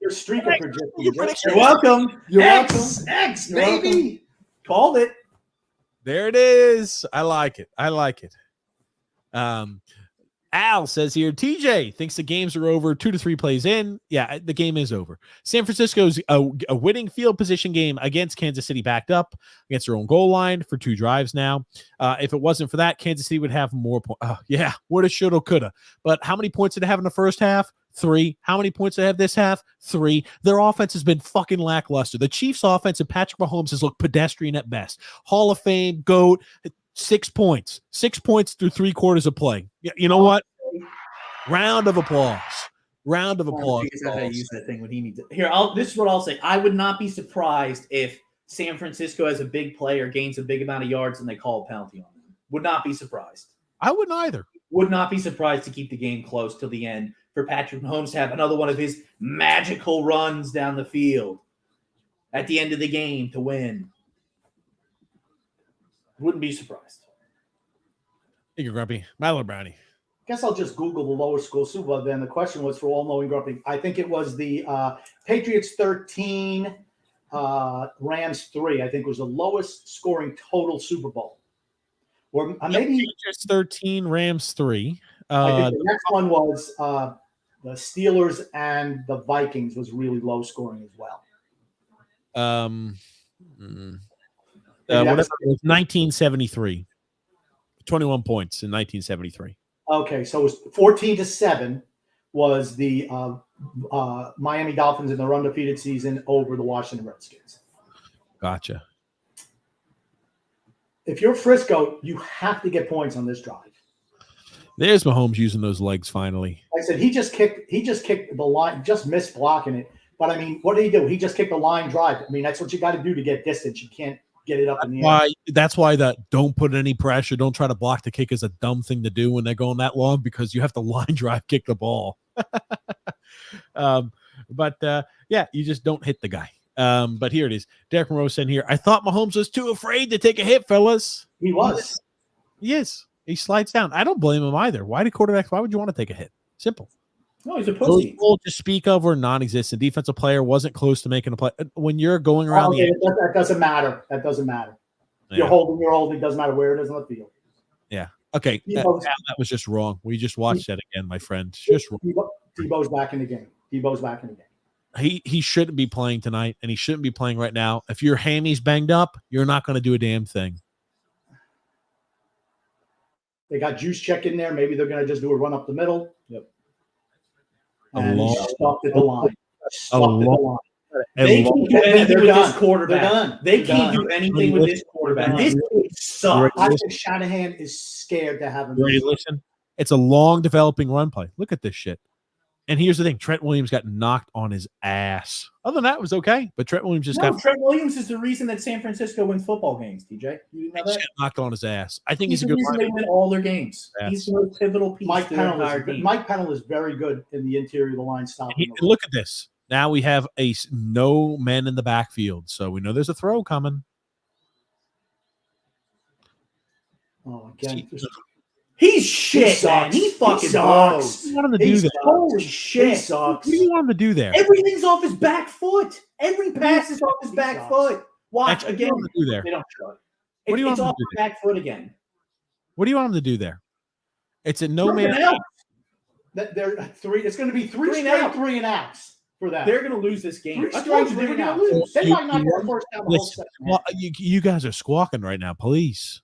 your streak of predictions. You're welcome. You're X, welcome. X, You're baby. welcome. Called it. There it is. I like it. Al says here, TJ thinks the games are over 2 to 3 plays in. Yeah, the game is over. San Francisco's a winning field position game against Kansas City, backed up against their own goal line for 2 drives now. If it wasn't for that, Kansas City would have more points. Yeah, woulda, shoulda, coulda. But how many points did they have in the first half? 3. How many points did they have this half? 3. Their offense has been fucking lackluster. The Chiefs' offense and Patrick Mahomes has looked pedestrian at best. Hall of Fame, GOAT, 6 points. 6 points through 3 quarters of play. You know what? Round of applause. Round of applause. He's not going to use that thing when he needs it. Here, this is what I'll say. I would not be surprised if San Francisco has a big play or gains a big amount of yards and they call a penalty on them. Would not be surprised. I wouldn't either. Would not be surprised to keep the game close till the end for Patrick Mahomes to have another one of his magical runs down the field at the end of the game to win. Wouldn't be surprised. Thank you, Grumpy. Milo Brownie. Guess I'll just Google the lower school Super Bowl. Then the question was for all knowing Grumpy. I think it was the Patriots 13, Rams 3. I think was the lowest scoring total Super Bowl. Or maybe Patriots 13, Rams 3. I think the next one was the Steelers and the Vikings was really low scoring as well. Whatever, it was 1973. 21 points in 1973. Okay, so it was 14-7 was the Miami Dolphins in their undefeated season over the Washington Redskins. Gotcha. If you're Frisco, you have to get points on this drive. There's Mahomes using those legs finally. Like I said he just kicked the line, just missed blocking it. But I mean, what did he do? He just kicked the line drive. I mean, that's what you got to do to get distance. You can't get it up in the air. That's why that don't put any pressure, don't try to block the kick is a dumb thing to do when they're going that long, because you have to line drive kick the ball. Yeah, you just don't hit the guy. But here it is. Derek Monroe said here, I thought Mahomes was too afraid to take a hit, fellas. He was. Yes. He slides down. I don't blame him either. Why would you want to take a hit? Simple. No, he's a pussy. To speak of or non-existent. Defensive player wasn't close to making a play. When you're going around that doesn't matter. That doesn't matter. Yeah. You're holding. Doesn't matter where it is on the field. Yeah. Okay. That was just wrong. We just watched that again, my friend. Just wrong. Debo's back in the game. He shouldn't be playing tonight, and he shouldn't be playing right now. If your hammy's banged up, you're not going to do a damn thing. They got Juice check in there. Maybe they're going to just do a run up the middle. Yep. And he stopped at the line. They can't do anything with this quarterback. They're done. They can't do anything with this quarterback. This sucks. I think Shanahan is scared to have him. Listen, it's a long developing run play. Look at this shit. And here's the thing: Trent Williams got knocked on his ass. Other than that, it was okay. But Trent Williams Trent Williams is the reason that San Francisco wins football games. TJ, you know that? Got knocked on his ass. I think he's a good reason they win all their games. He's the most pivotal piece. Mike Pennell is very good in the interior of the line stopping. Look at this. Now we have no men in the backfield, so we know there's a throw coming. Oh, again. He's shit, man. He fucking sucks. What do you want him to do there? Holy shit. He sucks. What do you want him to do there? Everything's off his back foot. Every pass is off his back foot. Watch again. What do you want him to do there? They don't show it. It's off his back foot again. What do you want him to do there? It's a no man. It's going to be three straight 3 and outs for that. They're going to lose this game. They're going to lose. They might not get first down the whole second. Well, you guys are squawking right now. Please.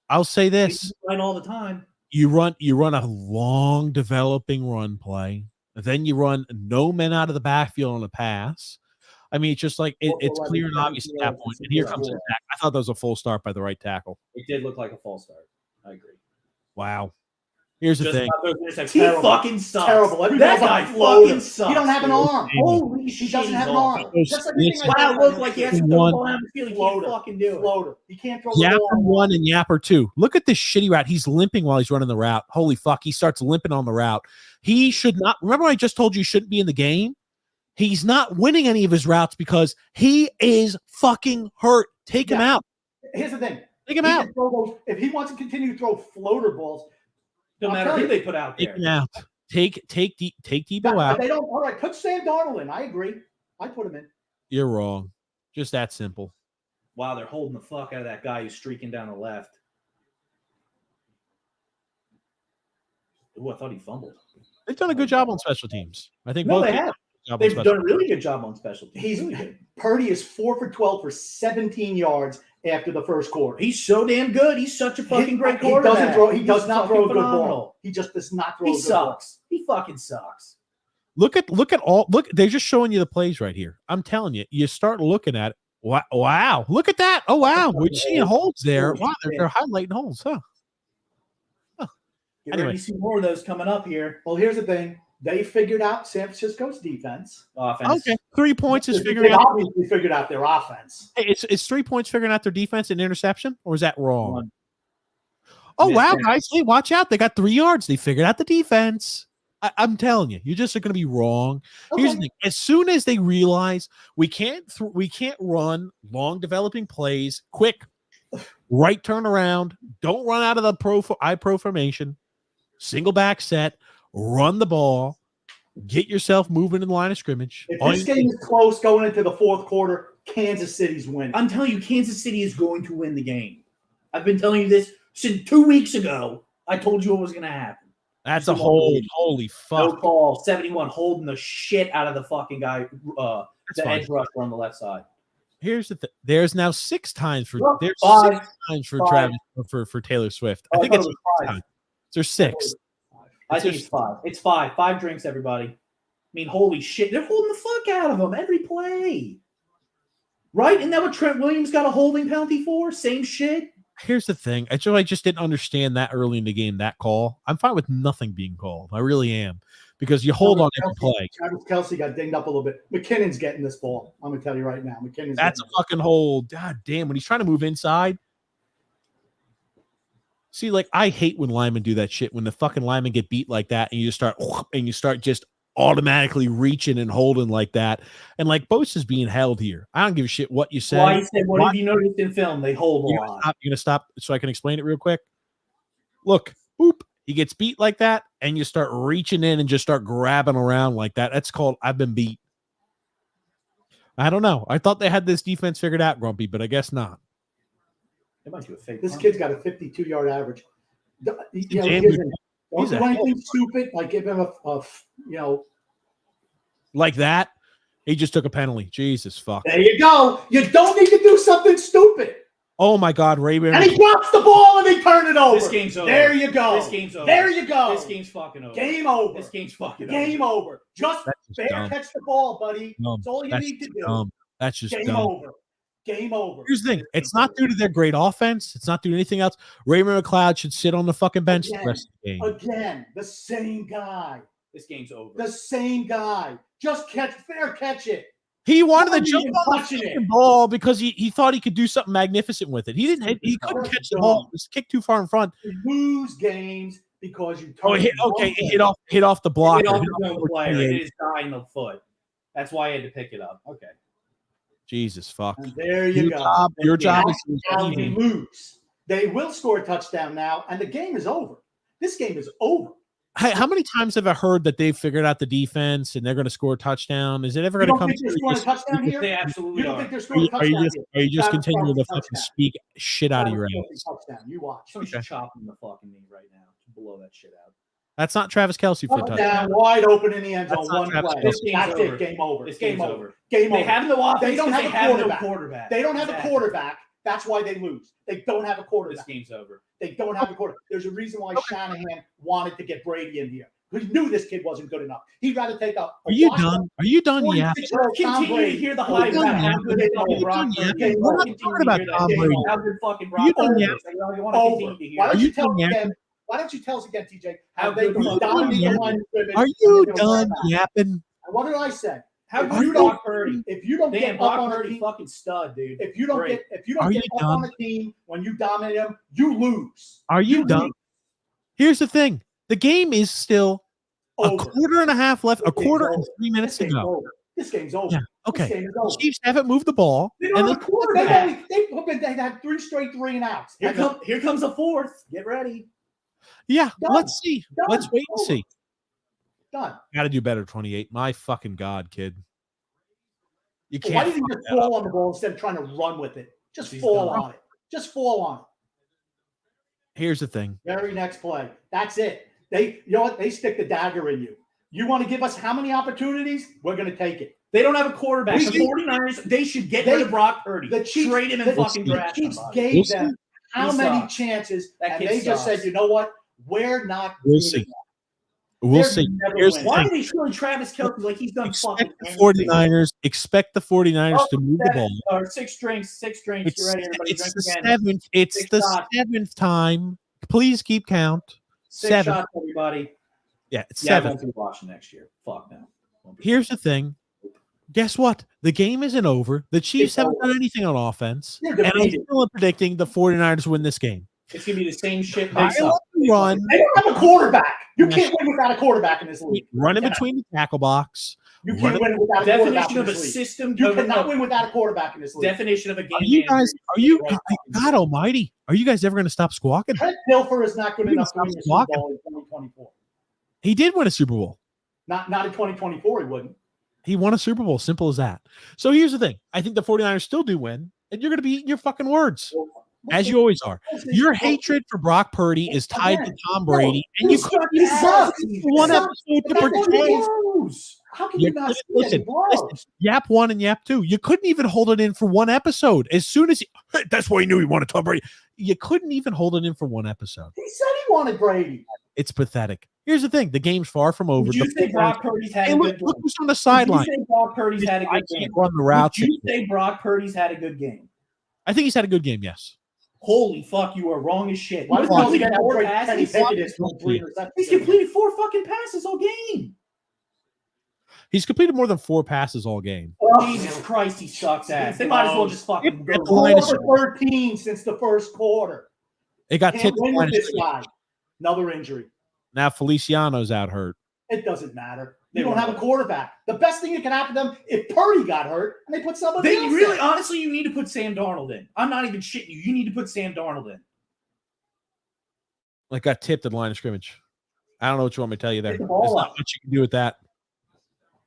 I'll say this. Right all the time. You run a long developing run play. Then you run no men out of the backfield on a pass. I mean, it's just like it's clear and obvious at that point. And here comes the attack. I thought that was a full start by the right tackle. It did look like a false start. I agree. Wow. Here's the thing. He fucking sucks. Terrible. That guy fucking sucks. He don't have an arm. Holy He shit. doesn't have an arm. Just like Wow, looks like he has to throw the ball down the field. He can't Floater. fucking do it. Floater. He can't throw the Yapper ball. 1 and Yapper 2. Look at this shitty route. He's limping while he's running the route. Holy fuck. He starts limping on the route. He should not. Remember I just told you he shouldn't be in the game? He's not winning any of his routes because he is fucking hurt. Take him out. Here's the thing. Take him out. If he wants to continue to throw floater balls, No matter who they put out there. Take him out. Take Debo out. They don't. All right, put Sam Darnold in. I agree. I put him in. You're wrong. Just that simple. Wow, they're holding the fuck out of that guy who's streaking down the left. Ooh, I thought he fumbled. They've done a good job on special teams. I think No, both they have. job on They've special done a really good job on special teams. He's really good. Purdy is 4 for 12 for 17 yards after the first quarter. He's so damn good. He's such a fucking great He quarterback. doesn't throw. He does He's not throw a fucking good phenomenal. ball. He just does not throw. He a good ball. sucks. He fucking sucks. Look at all. Look, they're just showing you the plays right here. I'm telling you, you start looking at it. Wow. Look at that. Oh, wow. We're seeing holds there. Wow. They're highlighting holds, huh? Get Anyway. ready to see more of those coming up here. Well, here's the thing. They figured out San Francisco's defense. Offense. Okay. 3 points is They figuring out. obviously figured out their offense. Hey, it's 3 points figuring out their defense and interception, or is that wrong? One. Oh, Missed wow, it. guys. Hey, watch out. They got 3 yards. They figured out the defense. I'm telling you, you just are going to be wrong. Here's the thing. As soon as they realize we can't run long developing plays, quick, right turnaround, don't run out of the pro formation, single back set, run the ball, get yourself moving in the line of scrimmage. If this game is close going into the fourth quarter, Kansas City's winning. I'm telling you, Kansas City is going to win the game. I've been telling you this since 2 weeks ago. I told you what was going to happen. That's a hold. Holy No fuck. call. 71 holding the shit out of the fucking guy, the fine. edge rusher on the left side. Here's the thing. There's now 6 times for Well, there's five. 6 times for Five. Travis for Taylor Swift. I Oh, think I it's thought it was 5. times. There's 6. I think it's 5. It's 5. 5 drinks, everybody. I mean, holy shit. They're holding the fuck out of him every play. Right? Isn't that what Trent Williams got a holding penalty for? Same shit? Here's the thing. I just didn't understand that early in the game, that call. I'm fine with nothing being called. I really am. Because you hold on every play. Travis Kelce got dinged up a little bit. McKinnon's getting this ball. I'm going to tell you right now. McKinnon's That's a getting fucking hold. God damn. When he's trying to move inside. See, like, I hate when linemen do that shit. When the fucking linemen get beat like that and you start just automatically reaching and holding like that. And like Bose is being held here. I don't give a shit what you say. Why he said, what have you noticed in film? They hold a lot. You're gonna stop so I can explain it real quick. Look, boop. He gets beat like that, and you start reaching in and just start grabbing around like that. That's called I've been beat. I don't know. I thought they had this defense figured out, Grumpy, but I guess not. They might do a fake This punt. kid's got a 52-yard average. You know, He's don't do a anything stupid. Like give him Like that. He just took a penalty. Jesus fuck. there you go. You don't need to do something stupid. Oh my God, Ray-Ban. And he drops the ball and they turn it over. This game's over. There you go. This game's over. There you go. This game's fucking over. Game over. This game's fucking over. Game over. Just That's just fair dumb. catch the ball, buddy. Dumb. That's all you That's need to just do. dumb. That's just Game dumb. over. Game over. Here's the thing. It's not due to their great offense. It's not due to anything else. Raymond McLeod should sit on the fucking bench the rest of the game. Again, the same guy. This game's over. The same guy. Just fair catch it. He wanted to Not jump even on the touching it. fucking ball because he thought he could do something magnificent with it. He didn't. He couldn't catch the ball. It was kicked too far in front. You lose games because you Oh, turn hit off the block. Hit off the zone player. It hit his guy in the foot. That's why I had to pick it up. Okay. Jesus fuck. And there you go. Your job That's is how to they lose. They will score a touchdown now, and the game is over. This game is over. Hey, how many times have I heard that they've figured out the defense and they're going to score a touchdown? Is it ever You going to don't come? think they're scoring a touchdown here? They absolutely You don't are. think they're scoring a Are you touchdown just, here? are you just Travis continuing to Kelce fucking touchdown. speak shit out of your Travis ass? Kelce touchdown. You watch. Someone should chop him the fucking knee right now to blow that shit out. That's not Travis Kelce for a touchdown. Touchdown, wide open in the end zone, That's not one Travis play. Kelce. That's Game's over. it. Game over. This Game game's over. over. Game They over. have no offense. They don't have because a no quarterback. They don't have a quarterback. That's why they lose. They don't have a This quarterback. game's over. They don't have a quarterback. There's a reason why Shanahan wanted to get Brady in here who knew this kid wasn't good enough. He'd rather take a. Are you done? Are you done yet? Continue to hear the hype about how good fucking Brock Purdy is. We're not talking about Tom Brady. How good fucking Are you Brock done Purdy yet? is. You want to continue to hear. Why don't you you tell done us yet? again? Why don't you tell us again, TJ, how How they good can Brock dominate Purdy the is. line of scrimmage? Are and you they're gonna run done back? yapping? And what did I say? How If good you is Brock don't- Purdy? If you don't Damn, get up Brock on a Purdy, team, fucking stud, dude. if you don't Great. get up on a team when you dominate them, you lose. Are you done? lose. Here's the thing: the game is still a Over. quarter and a half left, a This game's quarter and over. 3 minutes to This game's go. over. This game's over. Yeah, This okay. game is The over. Chiefs haven't moved the ball, They don't and have a they- quarterback. They've had 3 straight 3 and outs. Here comes a fourth. Get ready. yeah. Done. Let's see. Done. Let's wait and Over. see. Done. Got to do better. 28. My fucking god, kid. You Why can't. did he fuck just that up. fall on the ball instead of trying to run with it? Just He's fall done. on it. Just fall on it. Here's the thing. Very next play. That's it. You know what? They stick the dagger in you. You want to give us how many opportunities? We're going to take it. They don't have a quarterback. We- The 49ers, they should get They- rid of Brock Purdy. the Chiefs- Trade him and the fucking Chiefs- draft Chiefs somebody. gave We'll them see. how He many sucks. chances, That and kid they just sucks. said, you know what? We're not. We'll doing see. that. We'll They're see. never Here's the winning. Why thing. are they showing Travis Kelce like he's done fucking Expect the anything? 49ers. Expect the 49ers to move the Seven, ball. or six drinks. Get ready, everybody. It's Drink the again. seventh. It's Six the shots. 7th time. Please keep count. 6 7. shots, everybody. Yeah, it's Yeah, I 7. won't be watching next year. Fuck no. Won't be Here's the thing. Guess what? The game isn't over. The Chiefs It's haven't over. done anything on offense. They're And I'm defeated. still predicting the 49ers win this game. It's gonna be the same shit. I They suck. love the run. They don't have a quarterback. You can't win without a quarterback in this league. Run in Yeah. between the tackle box. You Run can't it- win without a quarterback Definition in of a this league. system. You cannot win without a quarterback in this league. Definition of a game. Are you guys? Are you? Right. God Almighty! Are you guys ever going to stop squawking? Trent Dilfer is not good You enough to can win the stop Super Bowl in 2024. He did win a Super Bowl. Not in 2024, he wouldn't. He won a Super Bowl. Simple as that. So here's the thing. I think the 49ers still do win, and you're going to be eating your fucking words, as you always are. Your hatred for Brock Purdy is tied to Tom Brady, and you couldn't He even sucks. one He sucks. episode to That's what pretend. he blows. How can you You not couldn't- see that he listen, blows? Yap 1 and Yap 2. You couldn't even hold it in for one episode. As soon as that's why he knew he wanted Tom Brady. You couldn't even hold it in for one episode. He said he wanted Brady. It's pathetic. Here's the thing: the game's far from over. Would you The say 49ers Brock Purdy's had Hey, a look, good game? look who's on the Would sideline. you say Brock Purdy's had a I good game? can't run the routes. Would you say Brock Purdy's had a good game? I think he's had a good game. Yes. Holy fuck, you are wrong as shit. Why He's does he completed get four Kenny passes. Pickett is from 3 interceptions? He's completed 4 fucking passes all game. He's completed more than 4 passes all game. Jesus Christ, he sucks ass. They might as well just fucking At the go. line 4 of for 13 since the first quarter. It got Can't tipped. win with this guy. Another injury. Now Feliciano's out hurt. It doesn't matter. They You don't have a won't. quarterback. The best thing that can happen to them if Purdy got hurt and they put somebody They else really, in. honestly, you need to put Sam Darnold in. I'm not even shitting you. You need to put Sam Darnold in. Like got tipped at the line of scrimmage. I don't know what you want me to tell you there. Get the There's ball not up. much you can do with that.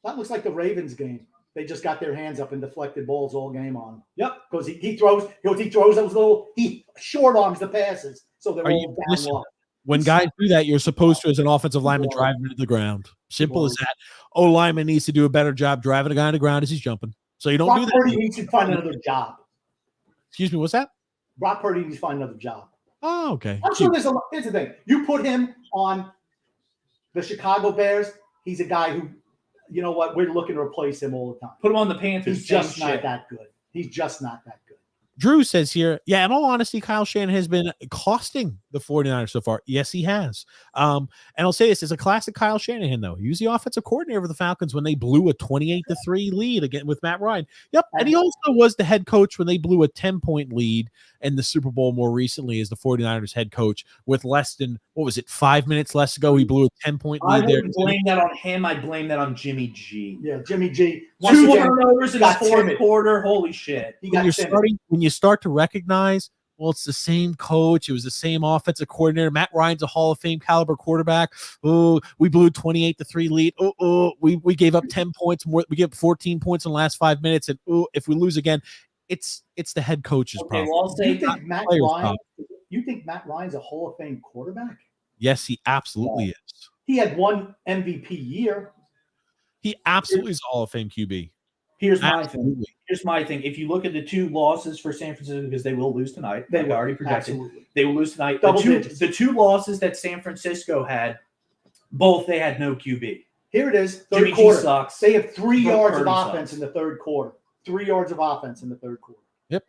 That looks like the Ravens game. They just got their hands up and deflected balls all game on. Yep. Because he throws those little short arms the passes. So they're Are all you- down listen, low. When guys do that, you're supposed to, as an offensive lineman, drive him to the ground. Simple as that. O lineman needs to do a better job driving a guy on the ground as he's jumping. So you don't Brock do that. Purdy needs to find another job. Excuse me, what's that? Brock Purdy needs to find another job. Oh, okay. I'm sure there's a lot. Here's the thing. You put him on the Chicago Bears, he's a guy who, you know what, we're looking to replace him all the time. Put him on the Panthers. He's just same not shit. that good. He's just not that good. Drew says here, yeah, in all honesty, Kyle Shanahan has been costing the 49ers so far. Yes, he has. And I'll say this, it's a classic Kyle Shanahan, though. He was the offensive coordinator for the Falcons when they blew a 28-3 lead again with Matt Ryan. Yep. And he also was the head coach when they blew a 10-point lead in the Super Bowl more recently as the 49ers head coach with less than, 5 minutes less to go. He blew a 10-point I lead there. wouldn't blame that on him. I blame that on Jimmy G. Yeah, Jimmy G. Two again, turnovers in the got fourth timid. quarter. Holy shit. He When got timid. you start to recognize, well, it's the same coach. It was the same offensive coordinator. Matt Ryan's a Hall of Fame caliber quarterback. Oh, we blew 28-3 lead. We gave up 10 points more. We gave up 14 points in the last 5 minutes. And if we lose again, it's the head coach's Okay, problem. well, I'll say You think Matt players' Ryan? problem. You think Matt Ryan's a Hall of Fame quarterback? Yes, he absolutely is. He had one MVP year. He absolutely is a Hall of Fame QB. here's my thing. Absolutely. Here's my thing. If you look at the 2 losses for San Francisco, because they will lose tonight, They like I will, already projected. Absolutely. They will lose tonight. Double The digits. 2 losses that San Francisco had, Both they had no QB. Here it is. Third Jimmy G quarter. sucks. They have 3 yards of Purdy offense sucks. in the third quarter. 3 yards of offense in the third quarter. Yep.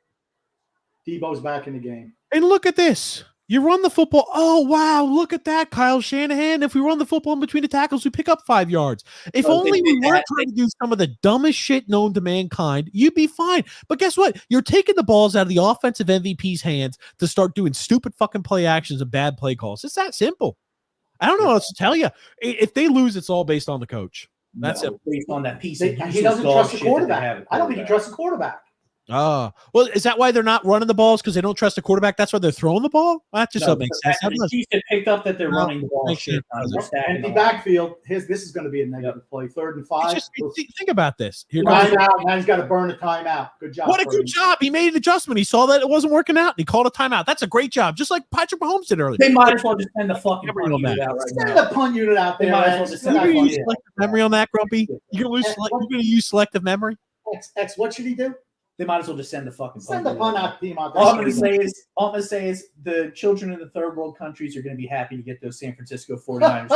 Debo's back in the game. And look at this. You run the football. Oh, wow. Look at that, Kyle Shanahan. If we run the football in between the tackles, we pick up 5 yards. If only we weren't trying to do some of the dumbest shit known to mankind, you'd be fine. But guess what? You're taking the balls out of the offensive MVP's hands to start doing stupid fucking play actions and bad play calls. It's that simple. I don't know what else to tell you. If they lose, it's all based on the coach. That's it. Based on that piece. He doesn't trust the quarterback. I don't think he trusts the quarterback. Well, is that why they're not running the balls? Because they don't trust the quarterback? That's why they're throwing the ball? That just doesn't make sense. The Chiefs have picked up that they're running the ball. Empty backfield. This is going to be a negative play. 3rd and 5. Think about this. Timeout. Now he's got to burn a timeout. Good job. What a good job. He made an adjustment. He saw that it wasn't working out, and he called a timeout. That's a great job, just like Patrick Mahomes did earlier. They might as well just send the fucking punt unit out right now. Send the punt unit out there. They might as well just send You're going to use selective memory on that, Grumpy? You're going to use selective memory? X, what should he do? They might as well just send the fucking send the punt out team out there. All I'm going to say is the children in the third world countries are going to be happy to get those San Francisco 49ers.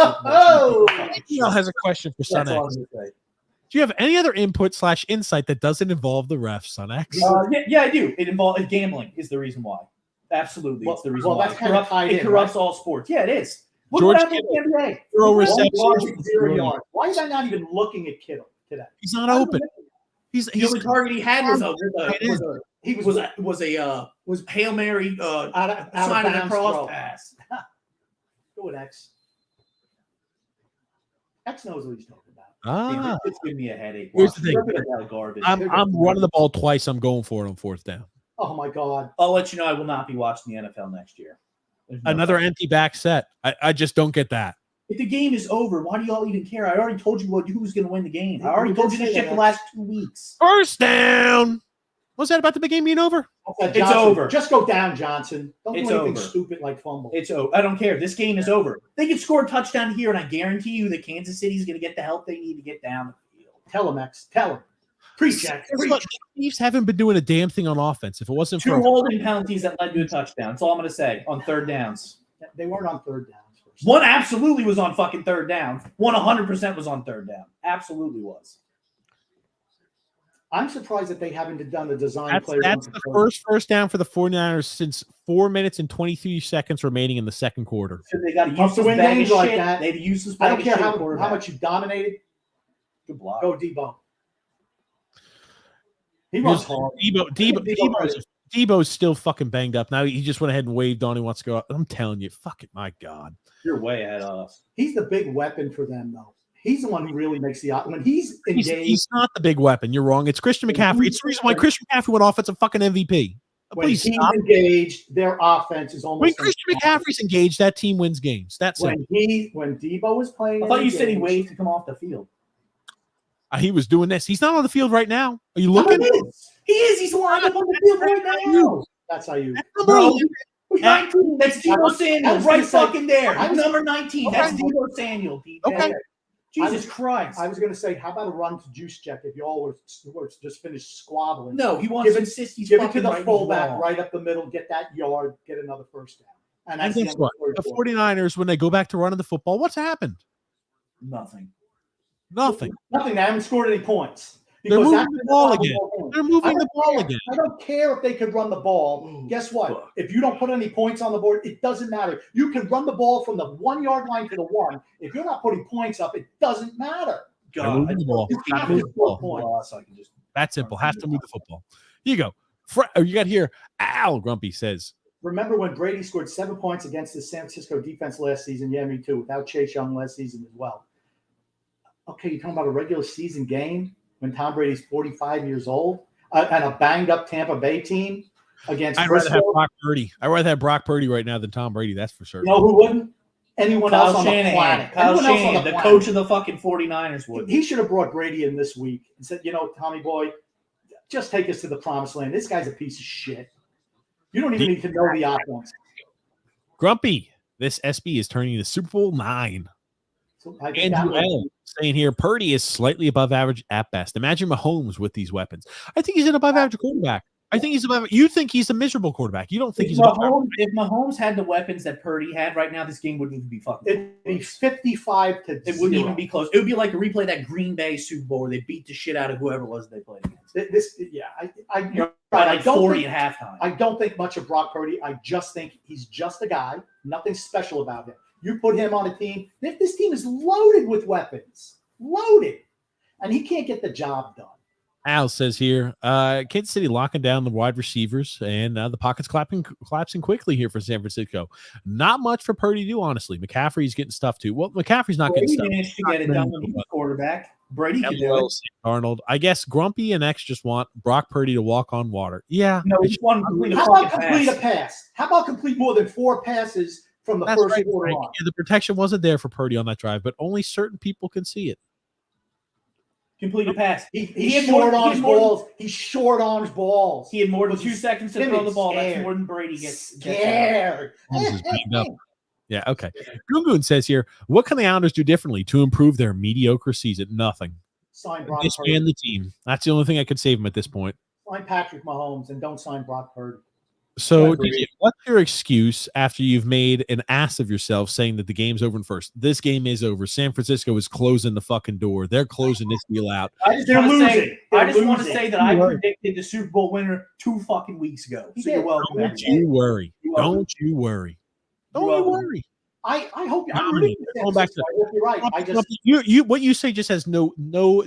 Has a question for Son X. Do you have any other input/insight that doesn't involve the refs, Son X? Yeah, I do. It involves gambling is the reason why. Absolutely, it's the reason why. It corrupts all sports. Yeah, it is. Look what happened in the NBA. Throw reception. 0 yards. Why is I not even looking at Kittle today? He's not open. The only target he had was a Hail Mary out sign of of the cross pass. Go with X. X knows what he's talking about. It's giving me a headache. Here's the thing. I'm running the ball twice. I'm going for it on 4th down. Oh my God. I'll let you know I will not be watching the NFL next year. Another empty back set. I just don't get that. If the game is over, why do y'all even care? I already told you who's going to win the game. I already told you this shit the last 2 weeks. 1st down. What's that about the big game being over? It's over. Just go down, Johnson. Don't do anything over. stupid like fumble. It's over. I don't care. This game is over. They can score a touchdown here, and I guarantee you that Kansas City is going to get the help they need to get down the field. Tell him, X. Tell him. Preach, X. The Chiefs haven't been doing a damn thing on offense. If it wasn't for 2 holding penalties that led to a touchdown. That's all I'm going to say on 3rd downs. They weren't on 3rd downs. One absolutely was on fucking 3rd down. One 100% was on 3rd down. Absolutely was. I'm surprised that they haven't done the design play. That's the first down for the 49ers since 4 minutes and 23 seconds remaining in the 2nd quarter. So they got to use win games like that. They've used this. I don't care how much you dominated. Good block. Go Debo. He runs hard. Debo's still fucking banged up. Now he just went ahead and waved on. He wants to go out. I'm telling you, fuck it, my God. You're way ahead of us. He's the big weapon for them, though. He's the one who really makes the when he's engaged. He's not the big weapon. You're wrong. It's Christian McCaffrey. It's the reason why Christian McCaffrey went offensive fucking MVP. When he's engaged, their offense is almost. When Christian McCaffrey's engaged, that team wins games. That's when Debo was playing. I thought you said he waved to come off the field. He was doing this. He's not on the field right now. Are you looking? He is. He's lined up on the field right now. That's how you. Bro, 19. That's Debo Samuel right fucking there. Number 19. That's Debo Samuel. Okay. Jesus Christ. I was going to say, how about a run to juice check if y'all were just finished squabbling? No, he wants to insist he's give it to the fullback right up the middle, get that yard, get another 1st down. And guess what? The 49ers, when they go back to running the football, what's happened? Nothing. They haven't scored any points. They're moving the ball again. They're moving the ball again. I don't care if they could run the ball. Guess what? If you don't put any points on the board, it doesn't matter. You can run the ball from the 1 yard line to the 1. If you're not putting points up, it doesn't matter. God, move the ball. That's simple. Have to move the football. Here you go. You got here. Al Grumpy says. Remember when Brady scored 7 points against the San Francisco defense last season? Yeah, me too. Without Chase Young last season as well. Okay, you're talking about a regular season game when Tom Brady's 45 years old and a banged-up Tampa Bay team against I'd rather have Brock Purdy. I'd rather have Brock Purdy right now than Tom Brady, that's for sure. You know who wouldn't? Anyone else on the planet. Kyle Shanahan, the coach of the fucking 49ers would. He should have brought Brady in this week and said, Tommy boy, just take us to the promised land. This guy's a piece of shit. You don't even need to know the offense. Grumpy, this SB is turning to Super Bowl 9. So Andrew L. saying here, Purdy is slightly above average at best. Imagine Mahomes with these weapons. I think he's an above average quarterback. I think he's about. You think he's a miserable quarterback. You don't think If he's about. Mahomes had the weapons that Purdy had right now, this game wouldn't even be fucking. It'd be 55 to It wouldn't even be close. It would be like a replay of that Green Bay Super Bowl where they beat the shit out of whoever it was they played against. I don't 40 think, at halftime. I don't think much of Brock Purdy. I just think he's just a guy. Nothing special about him. You put him on a team. This team is loaded with weapons. Loaded. And he can't get the job done. Al says here, Kansas City locking down the wide receivers and the pockets collapsing quickly here for San Francisco. Not much for Purdy to do, honestly. McCaffrey's getting stuff too. Well, McCaffrey's not Brady getting stuff. managed to get it done when he was quarterback. Brady could do it. Arnold. I guess Grumpy and X just want Brock Purdy to walk on water. Yeah. No, he just want to complete How about complete a pass? How about complete more than 4 passes from the first quarter on? Yeah, the protection wasn't there for Purdy on that drive, but only certain people can see it. Complete a pass. He had short arms balls. He short arms balls. He had more than 2 seconds to throw the ball. That's more than Brady gets. Scared. Yeah, okay. Gungun says here, what can the Islanders do differently to improve their mediocre season? Nothing. Sign Brock Purdy. And the team. That's the only thing I could save him at this point. Sign Patrick Mahomes and don't sign Brock Purdy. So, what's your excuse after you've made an ass of yourself saying that the game's over in first? This game is over. San Francisco is closing the fucking door. They're closing this deal out. They're losing. I just want to say that I predicted the Super Bowl winner 2 fucking weeks ago. So you're welcome. Don't you worry. Don't you worry. Don't you worry. I hope you're going back to you're right. You what you say just has no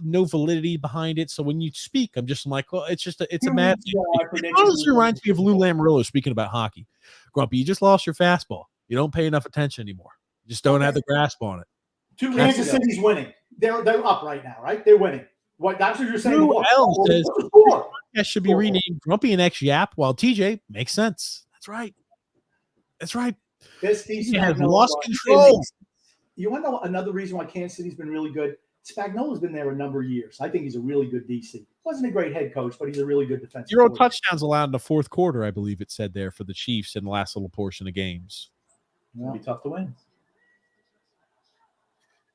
validity behind it. So when you speak, I'm just like, well, it's a mad. It honestly reminds me of Lou Lamoriello speaking about hockey. Grumpy, you just lost your fastball. You don't pay enough attention anymore. You just don't have the grasp on it. Kansas City's winning. They're up right now, right? They're winning. What? That's what you're saying. Who else says that should be renamed Grumpy and X Yap? While TJ makes sense. That's right. That's right. This he has lost control. You want to know another reason why Kansas City's been really good? Spagnuolo's been there a number of years. I think he's a really good DC. Wasn't a great head coach, but he's a really good defensive. 0 touchdowns allowed in the fourth quarter, I believe it said there for the Chiefs in the last little portion of games. It'll be tough to win.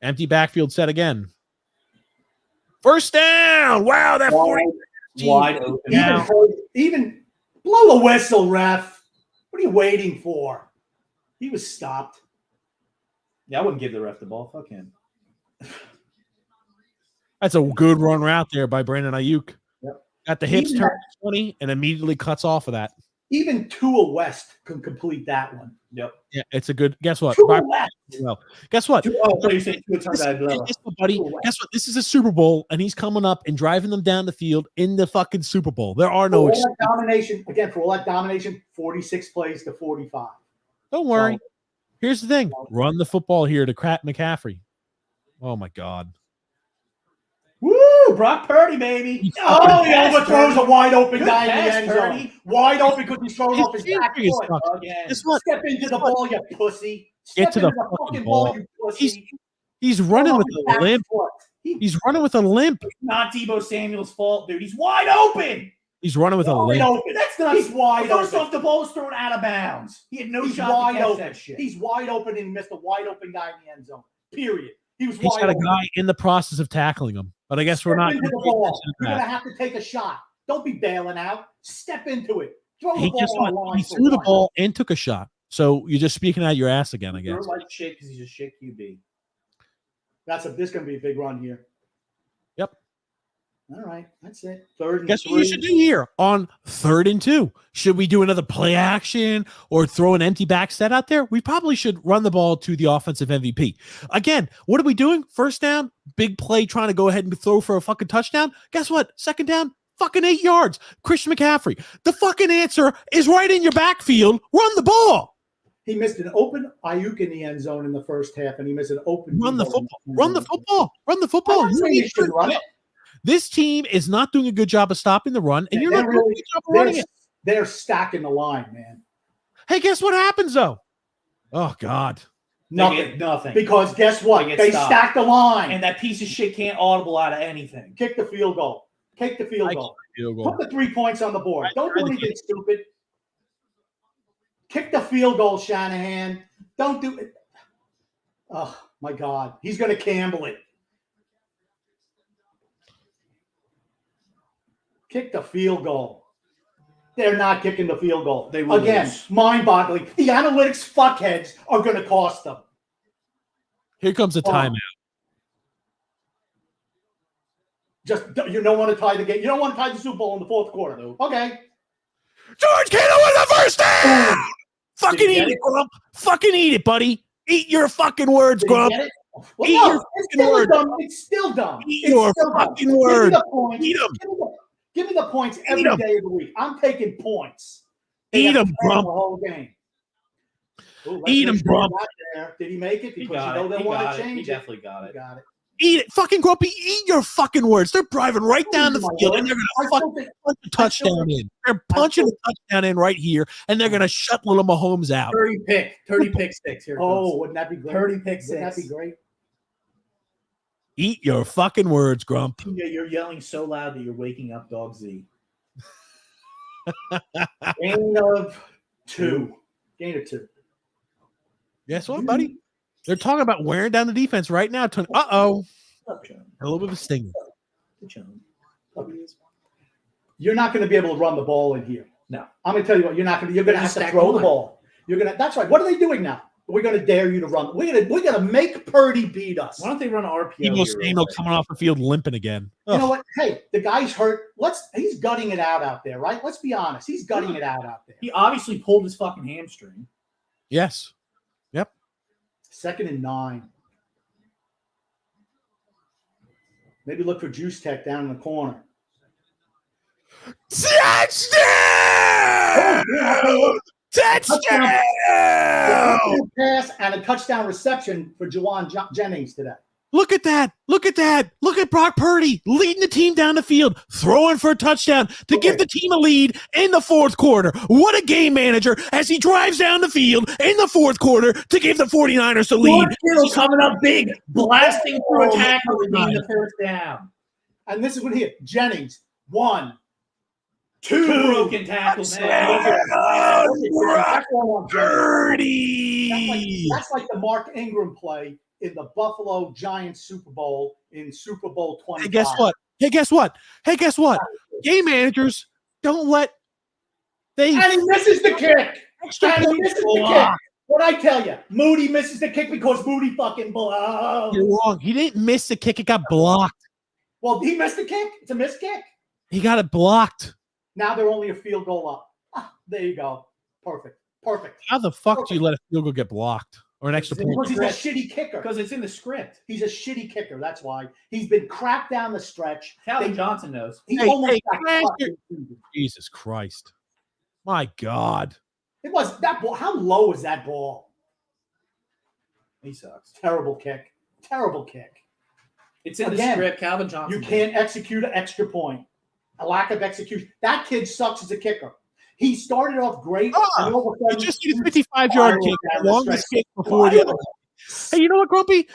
Empty backfield set again. First down. Wow, that 40 wide open. Even blow the whistle, ref. What are you waiting for? He was stopped. Yeah, I wouldn't give the ref the ball. Fuck him. That's a good run route there by Brandon Ayuk. Yep. Got the hips turned 20 and immediately cuts off of that. Even Tua West can complete that one. Yep. Yeah, it's a good. Guess what? Well, guess what? Buddy, guess what? This is a Super Bowl, and he's coming up and driving them down the field in the fucking Super Bowl. There are no domination. Again, for all that domination, 46 plays to 45. Don't worry. Here's the thing. Run the football here to crap McCaffrey. Oh, my God. Woo! Brock Purdy, baby. He overthrows a wide open guy in the end zone. Wide open because he's throwing off his back foot. Step into the ball, you pussy. Get to the fucking ball, you pussy. He's running with a limp. He's running with a limp. It's not Deebo Samuel's fault, dude. He's wide open. He's running with a limp. Open. That's not. He's wide open. First off, the ball was thrown out of bounds. He had no shot wide to catch open. that shit. He's wide open and missed a wide open guy in the end zone. Period. He's got a guy in the process of tackling him. But I guess we're not. You're going to have to take a shot. Don't be bailing out. Step into it. Throw the ball on the line. He threw the ball and took a shot. So you're just speaking out your ass again, I guess. You're like shit because he's a shit QB. This is going to be a big run here. Yep. All right. That's it. Third and Guess what you should do here on 3rd and 2? Should we do another play action or throw an empty back set out there? We probably should run the ball to the offensive MVP. Again, what are we doing? First down, big play, trying to go ahead and throw for a fucking touchdown. Guess what? Second down, fucking 8 yards. Christian McCaffrey. The fucking answer is right in your backfield. Run the ball. He missed an open Ayuk in the end zone in the first half, and he missed an open. Run the football. Run the football. Run the football. You should run it. This team is not doing a good job of stopping the run, and you're not doing a good job of running it. They're stacking the line, man. Hey, guess what happens, though? Oh, God. Nothing. Because guess what? They stack the line. And that piece of shit can't audible out of anything. Kick the field goal. Kick the field goal. Put the 3 points on the board. Don't do anything stupid. Kick the field goal, Shanahan. Don't do it. Oh, my God. He's going to Campbell it. Kick the field goal. They're not kicking the field goal. They will Again, lose. mind-boggling. The analytics fuckheads are going to cost them. Here comes a timeout. Just you don't want to tie the game. You don't want to tie the Super Bowl in the fourth quarter. Okay. George Kittle with the first down. Fucking he eat it, Grump. Fucking eat it, buddy. Eat your fucking words, Did he Grump. get it? Well, Eat no, your it's fucking still words. dumb. It's still dumb. Eat It's your still dumb. fucking words. Give me the points. Eat 'em. Give me the points every Eat 'em. day of the week. I'm taking points. They Eat have to 'em, play Grump. The whole game. Ooh, let's Eat make 'em, sure Grump. he got there. Did he make it? He Because got you know it. they He want got to it. He change it. definitely got He it. got it. Eat it. Fucking Grumpy, eat your fucking words. They're driving right down the Oh, my field, word. and they're going I to still fucking think- punch a touchdown in. They're punching a touchdown in right here, and they're going to shut little Mahomes out. 30 pick six. Here it Oh, comes. wouldn't that be great? 30 pick Wouldn't that be six. great? Eat your fucking words, Grump. Yeah, you're yelling so loud that you're waking up Dog Z. Gain of 2. Gain of 2. Guess what, buddy? They're talking about wearing down the defense right now. Uh-oh. Up, John. A little bit of a stinger. John. You're not going to be able to run the ball in here. No. I'm going to tell you what. You're not going to. You're going to have to Stack throw the line. ball. You're going to. That's right. What are they doing now? We're going to dare you to run. We're going to make Purdy beat us. Why don't they run RPO? Debo here Samuel real quick? coming off the field limping again. You know Ugh. what? Hey, the guy's hurt. He's gutting it out there, right? Let's be honest. He's gutting it out there. He obviously pulled his fucking hamstring. Yes. 2nd and 9. Maybe look for Juice Tech down in the corner. Touchdown! Touchdown! Pass and a touchdown reception for Juwan Jennings today. Look at that. Look at that. Look at Brock Purdy leading the team down the field, throwing for a touchdown to give the team a lead in the fourth quarter. What a game manager as he drives down the field in the fourth quarter to give the 49ers the lead. Kittle coming up big, blasting through a tackle and getting the first down. And this is what here. Jennings, 1, 2 broken tackles. Purdy. That's like the Mark Ingram play in the Buffalo Giants Super Bowl in Super Bowl 25. Hey, guess what? Hey, guess what? Game managers don't let And he misses the kick. extra And he points misses go the kick. on. What I tell you, Moody misses the kick because Moody fucking blows. You're wrong. He didn't miss the kick. It got blocked. Well, he missed the kick. It's a missed kick. He got it blocked. Now they're only a field goal up. There you go. Perfect. How the fuck do you let a field goal get blocked or an extra point? Because he's a shitty kicker. Because it's in the script. He's a shitty kicker. That's why. He's been cracked down the stretch. Calvin They- Johnson knows. He Hey, almost hey, got can I ask cut you- in the season. Jesus Christ. My God. It was that ball. How low is that ball? He sucks. Terrible kick. Terrible kick. It's in the Again, script. Calvin Johnson. You can't execute an extra point. A lack of execution. That kid sucks as a kicker. He started off great. And all of a You sudden, just need a 55-yard kick, the longest kick before the other. Hey, you know what, Grumpy?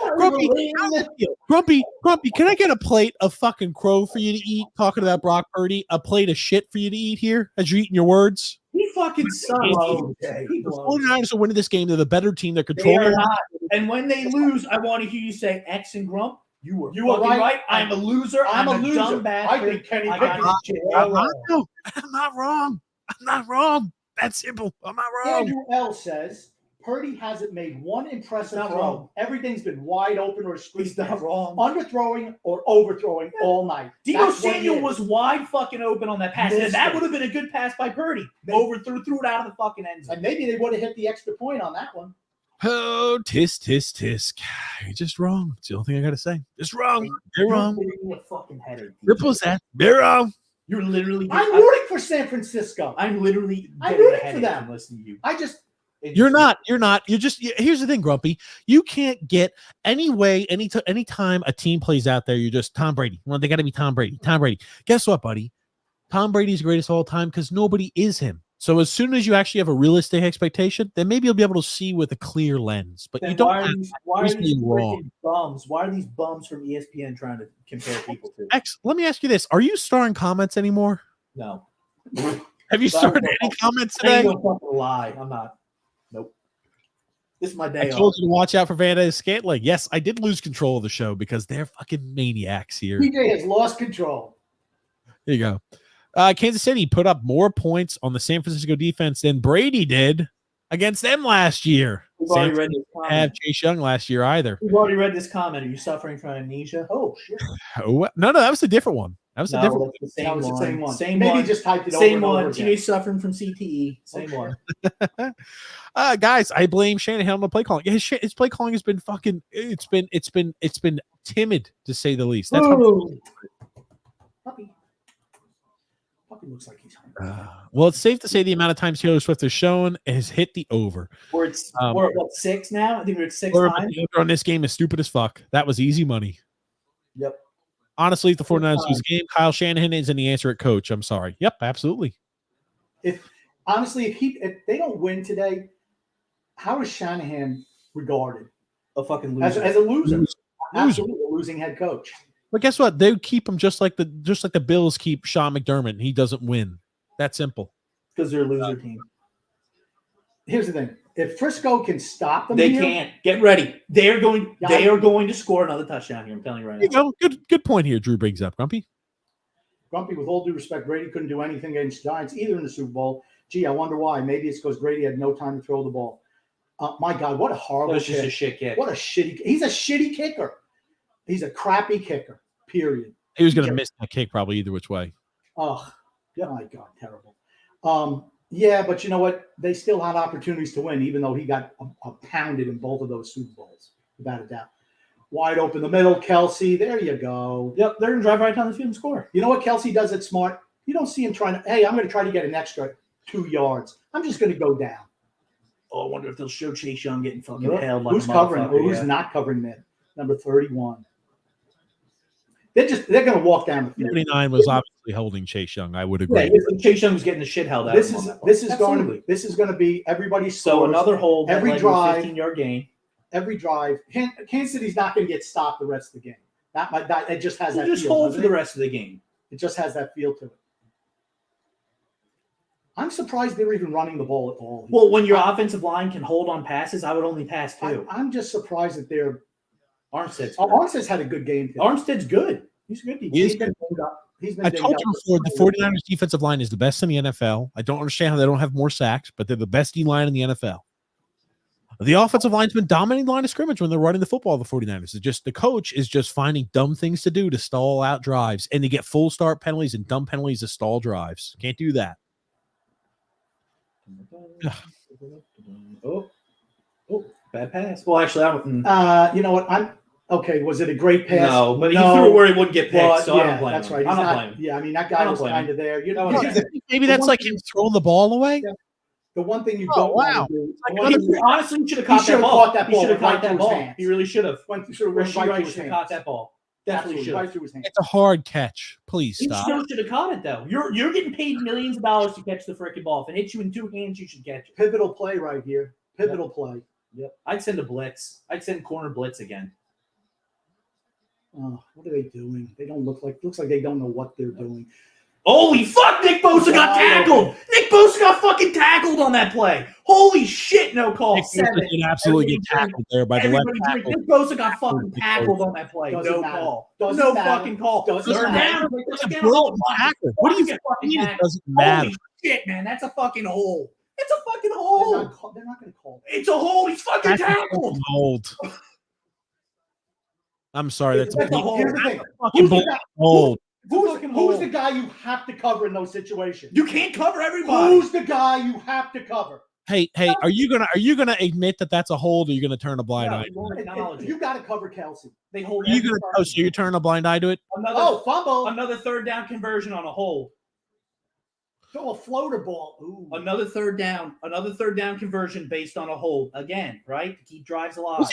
Grumpy, can I get a plate of fucking crow for you to eat? Talking about Brock Purdy, a plate of shit for you to eat here as you're eating your words. He fucking sucks. He The blows. 49ers are winning this game. They're the better team. They're They controlling are it. not. And when they lose, I want to hear you say X and Grump. You were fucking right. I'm a loser. I'm a loser. dumb bastard. I think Kenny I got Pickett. I'm not wrong. I'm not wrong. That's simple. I'm not wrong. Andrew L says Purdy hasn't made one impressive He's not throw. wrong. Everything's been wide open or screen He's not pass, wrong. underthrowing or overthrowing all night. Debo That's what he Samuel is. was wide fucking open on that pass. And Missed that it. would have been a good pass by Purdy. Threw it out of the fucking end zone. And maybe they would have hit the extra point on that one. Oh, tisk. You're just wrong. It's the only thing I got to say. Just wrong. You're wrong. You're giving me a fucking headache. Ripple's that. You're wrong. You're literally. I'm rooting for San Francisco. I'm literally. I'm getting a rooting for headache them. from listening to you. I just You're not. You're just. Here's the thing, Grumpy. You can't get any way, anytime a team plays out there, you're just Tom Brady. Well, they got to be Tom Brady. Tom Brady. Guess what, buddy? Tom Brady's the greatest of all time because nobody is him. So as soon as you actually have a realistic expectation, then maybe you'll be able to see with a clear lens. But Then you don't. why are have these, why are reason these to be wrong. freaking bums? Why are these bums from ESPN trying to compare people to? X. Let me ask you this: are you starring comments anymore? No. Have you But started any comments I ain't today? gonna fucking lie. I'm not. Nope. This is my I day off. told you to watch out for Vanda Scantling. Yes, I did lose control of the show because they're fucking maniacs here. PJ has lost control. There you go. Kansas City put up more points on the San Francisco defense than Brady did against them last year. We've San already read Francisco this didn't comment. have Chase Young last year either. We've already read this comment. Are you suffering from amnesia? Oh, shit. Oh, no, that was a different one. That was a different one. That's the That was the same one. Same Maybe one. he just typed it Same over and one. over again. TJ suffering from CTE. Same one. Guys, I blame Shanahan on the play calling. His play calling has been fucking. It's been timid to say the least. That's Puppy looks like he's hungry. well, it's safe to say the amount of times Taylor Swift has shown has hit the over. We're at what, 6 now? I think we're at 6 Or times. the over on this game is stupid as fuck. That was easy money. Yep. Honestly, if the 49ers lose the game, Kyle Shanahan isn't the answer at coach. I'm sorry. Yep, absolutely. If they don't win today, how is Shanahan regarded? A fucking loser. As a loser. Absolutely a losing head coach. But guess what? They keep him just like the Bills keep Sean McDermott. And he doesn't win. That simple. Because they're a loser team. Here's the thing: if Frisco can stop them, They can't. Get ready. They are going to score another touchdown here. I'm telling you right now. Good point here. Drew brings up Grumpy. Grumpy, with all due respect, Brady couldn't do anything against Giants either in the Super Bowl. Gee, I wonder why. Maybe it's because Brady had no time to throw the ball. My God, what a horrible That's just kick. a shit kick. What a shitty. He's a shitty kicker. He's a crappy kicker. Period. He was going to miss that kick probably either which way. Oh, yeah, my God, terrible. Yeah, but you know what? They still had opportunities to win, even though he got pounded in both of those Super Bowls, without a doubt. Wide open the middle, Kelsey. There you go. Yep, they're going to drive right down the field and score. You know what Kelsey does that's smart? You don't see him trying to, hey, I'm going to try to get an extra 2 yards. I'm just going to go down. Oh, I wonder if they'll show Chase Young getting fucking held like who's a covering? motherfucker, Or who's not covering that? Number 31. They're going to walk down the field. 39 was obviously holding Chase Young. I would agree. Yeah, Chase Young was getting the shit held out. This is going to be everybody's so another hold. Every drive, 15-yard gain. Every drive. Kansas City's not going to get stopped the rest of the game. It just has that. Just feel, hold for the rest of the game. It just has that feel to it. I'm surprised they're even running the ball at all. Well, when your offensive line can hold on passes, I would only pass 2. I'm just surprised that they're. Armstead's had a good game today. Armstead's good. He's good. He's been I told you before, the 49ers defensive line is the best in the NFL. I don't understand how they don't have more sacks, but they're the best D-line in the NFL. The offensive line's been dominating the line of scrimmage when they're running the football, the 49ers. It's just the coach is just finding dumb things to do to stall out drives and to get full start penalties and dumb penalties to stall drives. Can't do that. Oh, bad pass. Well, actually, I you know what? Okay, was it a great pass? No, but he threw it where he wouldn't get picked, so I don't blame him. That's right. I'm not blaming him. Yeah, I mean, that guy was kind of there. You know, maybe that's like him throwing the ball away? Yeah. The one thing you don't want to do. Honestly, he should have caught that ball. He should have caught that ball. He really should have. Should have caught that ball. Definitely should have. It's a hard catch. Please stop. He still should have caught it, though. You're getting paid millions of dollars to catch the freaking ball. If it hits you in 2 hands, you should catch it. Pivotal play right here. Pivotal play. Yep. I'd send a blitz. I'd send corner blitz again. Oh, what are they doing? They don't looks like they don't know what they're doing. Holy fuck, Nick Bosa got tackled. Nick Bosa got fucking tackled on that play. Holy shit, no call. Nick Bosa did absolutely get tackled there by the left tackle. Nick Bosa got fucking tackled on that play. No call. No fucking call. Doesn't matter. What do you mean it doesn't matter? Holy shit, man. That's a fucking hole. It's a fucking hole. They're not going to call. It's a hole. He's fucking tackled. I'm sorry. That's a hole. fucking hold. Who's the guy you have to cover in those situations? You can't cover everybody. Who's the guy you have to cover? Hey, are you gonna admit that that's a hold, or are you gonna turn a blind eye? You got to cover Kelsey. They hold. So you're turning a blind eye to it? Fumble! Another third down conversion on a hold. Throw a floater ball. Ooh. Another third down conversion based on a hold again, right? To keep drives alive. Was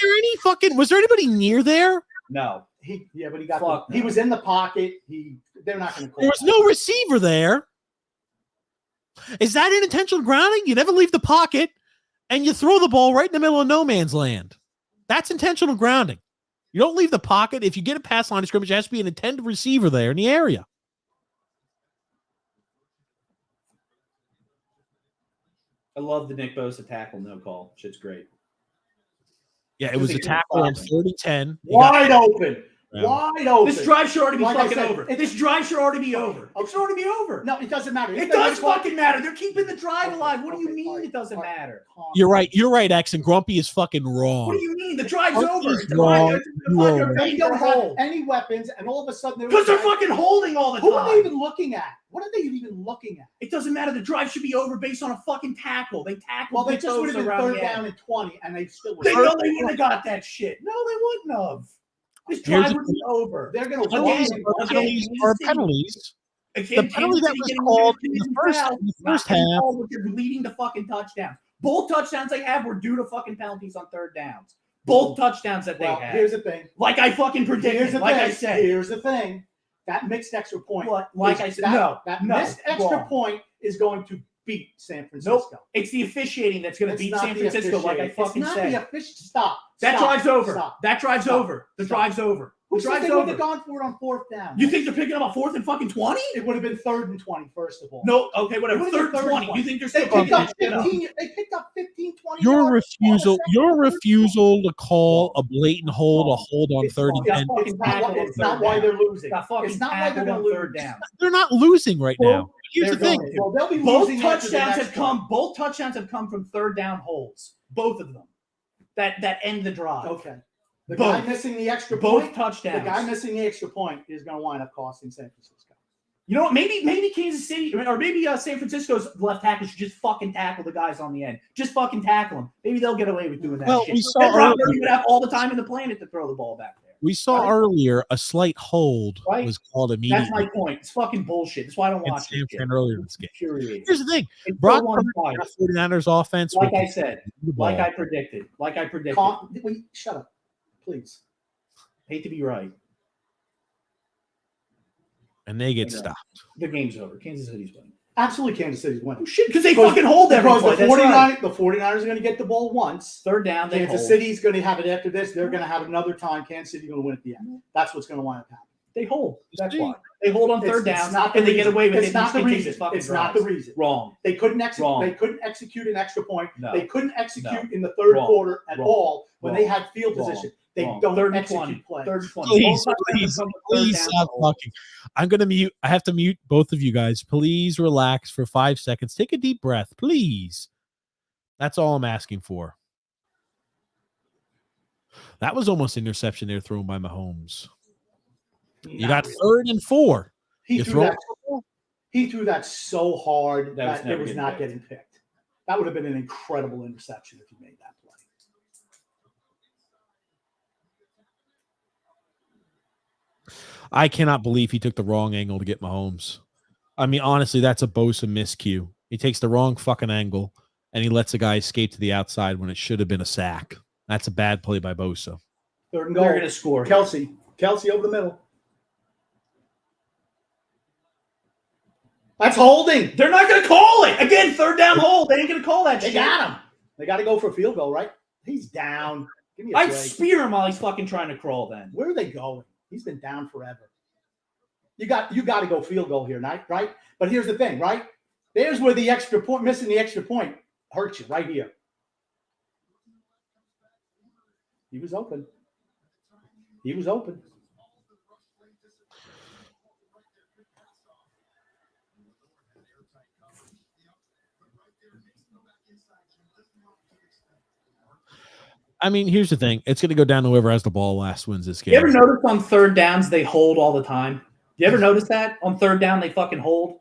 there anybody near there? No. But he got he was in the pocket. They're not going to call. There was no receiver there. Is that unintentional grounding? You never leave the pocket and you throw the ball right in the middle of no man's land. That's intentional grounding. You don't leave the pocket. If you get a pass line of scrimmage, there has to be an intended receiver there in the area. I love the Nick Bosa tackle, no call. Shit's great. Yeah, it was a tackle on 30-10. Wide open. Wide open. This drive should already be Like I fucking said, over. This drive should already be over. It should already be over. No, it doesn't matter. It does fucking matter. They're keeping the drive alive. What do you mean it doesn't matter? You're right, X, and Grumpy is fucking wrong. What do you mean? The drive's Grumpy over. is wrong. They don't have any weapons, and all of a sudden because they're fucking holding all the time. Who are they even looking at? What are they even looking at? It doesn't matter. The drive should be over based on a fucking tackle. They tackled. Well, they just would have been around third down and 20, and they still would. They know they wouldn't have got that shit. No, they wouldn't have. This drive would be over. They're going to penalties. The penalty that was called in the first half, which is leading to fucking touchdowns. Both touchdowns they have were due to fucking penalties on third downs. Both touchdowns that they had. Here's the thing. Like I fucking predicted. I said. Here's the thing. That mixed extra point. Like I said, that missed extra point is going to beat San Francisco. Nope. It's the officiating that's going to beat San Francisco, like I fucking said. Stop. That drive's over. Stop. That drive's over. The drive's over. Who said they would have gone for it on fourth down? You think they're picking up a fourth and fucking 20? It would have been third and 20, first of all. No, okay, whatever. Third and 20. You think they're still picked up 15? They picked up 15, 20. Your refusal to call a blatant hold on third and 10. It's not why they're losing. It's not why they're going to third down. They're not losing right now. Here's the thing. Well, they'll be both losing touchdowns have come. Both touchdowns have come from third down holds. Both of them. That end the drive. Okay. The guy missing the extra point. Both touchdowns. The guy missing the extra point is going to wind up costing San Francisco. You know what? Maybe Kansas City or maybe San Francisco's left tackle should just fucking tackle the guys on the end. Just fucking tackle them. Maybe they'll get away with doing that. Well, shit. we saw would have all the time in the planet to throw the ball back there. We saw earlier a slight hold was called immediately. That's my point. It's fucking bullshit. That's why I don't watch it. Earlier in this game. Infuriating. Here's the thing. Brock Purdy, 49ers offense. Like I said. Like I predicted. Wait, shut up, please. Hate to be right. And they get stopped. The game's over. Kansas City's winning. Absolutely, Kansas City's winning. Oh, shit, because they fucking hold everyone. The 49ers are going to get the ball once. Third down, Kansas City's going to have it after this. They're going to have another time. Kansas City's going to win at the end. That's what's going to wind up happening. They hold. That's why. They hold on third down, and they get away with it. It's not the reason. It's not the reason. Wrong. They couldn't execute. They couldn't execute an extra point. They couldn't execute in the third quarter at all when they had field position. They don't execute play. Third and 20. Please stop talking. I'm going to mute. I have to mute both of you guys. Please relax for 5 seconds. Take a deep breath, please. That's all I'm asking for. That was almost an interception there thrown by Mahomes. You got 3rd and 4. He threw that so hard that it was not getting picked. That would have been an incredible interception if he made that play. I cannot believe he took the wrong angle to get Mahomes. I mean, honestly, that's a Bosa miscue. He takes the wrong fucking angle, and he lets a guy escape to the outside when it should have been a sack. That's a bad play by Bosa. 3rd and goal. They're going to score. Kelsey over the middle. That's holding. They're not going to call it. Again, 3rd down hold. They ain't going to call that shit. They got him. They got to go for a field goal, right? He's down. Give me a break. I'd spear him while he's fucking trying to crawl then. Where are they going? He's been down forever. You got to go field goal here, right? But here's the thing, right? There's where the extra point, missing the extra point, hurts you right here. He was open. I mean, here's the thing. It's going to go down to whoever has the ball last wins this game. You ever notice on third downs they hold all the time? You ever notice that? On third down they fucking hold?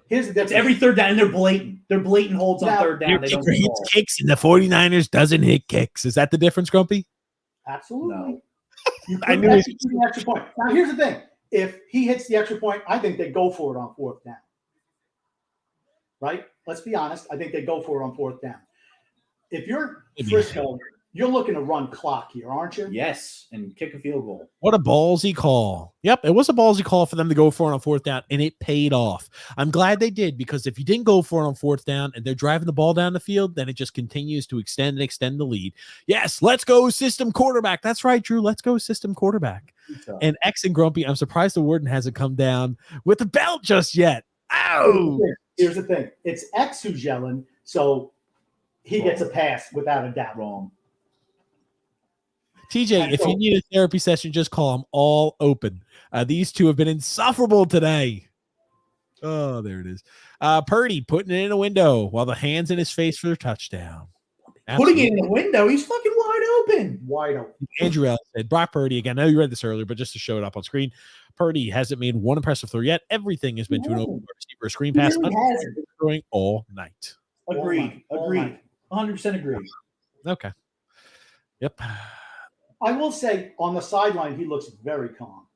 Here's the difference. It's every third down, and they're blatant. They're blatant holds on third down. They don't hit kicks, and the 49ers doesn't hit kicks. Is that the difference, Grumpy? Absolutely. No. I knew execute the extra point. Now, here's the thing. If he hits the extra point, I think they go for it on 4th down. Right? Let's be honest. I think they go for it on 4th down. If you're Frisco, you're looking to run clock here, aren't you? Yes, and kick a field goal. What a ballsy call. Yep, it was a ballsy call for them to go for it on 4th down, and it paid off. I'm glad they did, because if you didn't go for it on 4th down and they're driving the ball down the field, then it just continues to extend the lead. Yes, let's go system quarterback. That's right, Drew. Let's go system quarterback. And X and Grumpy, I'm surprised the warden hasn't come down with the belt just yet. Ow! Here's the thing. It's X who's yelling, so he gets a pass without a doubt. Wrong. TJ, if you need a therapy session, just call them. All open. These two have been insufferable today. Oh, there it is. Purdy putting it in a window while the hands in his face for their touchdown. Putting it in the window, he's fucking wide open. Wide open. Andrew L said, Brock Purdy, again, I know you read this earlier, but just to show it up on screen, Purdy hasn't made one impressive throw yet. Everything has been to an open receiver, a screen pass, throwing all night. Agreed. 100% agreed. Okay. Yep. I will say, on the sideline, he looks very calm.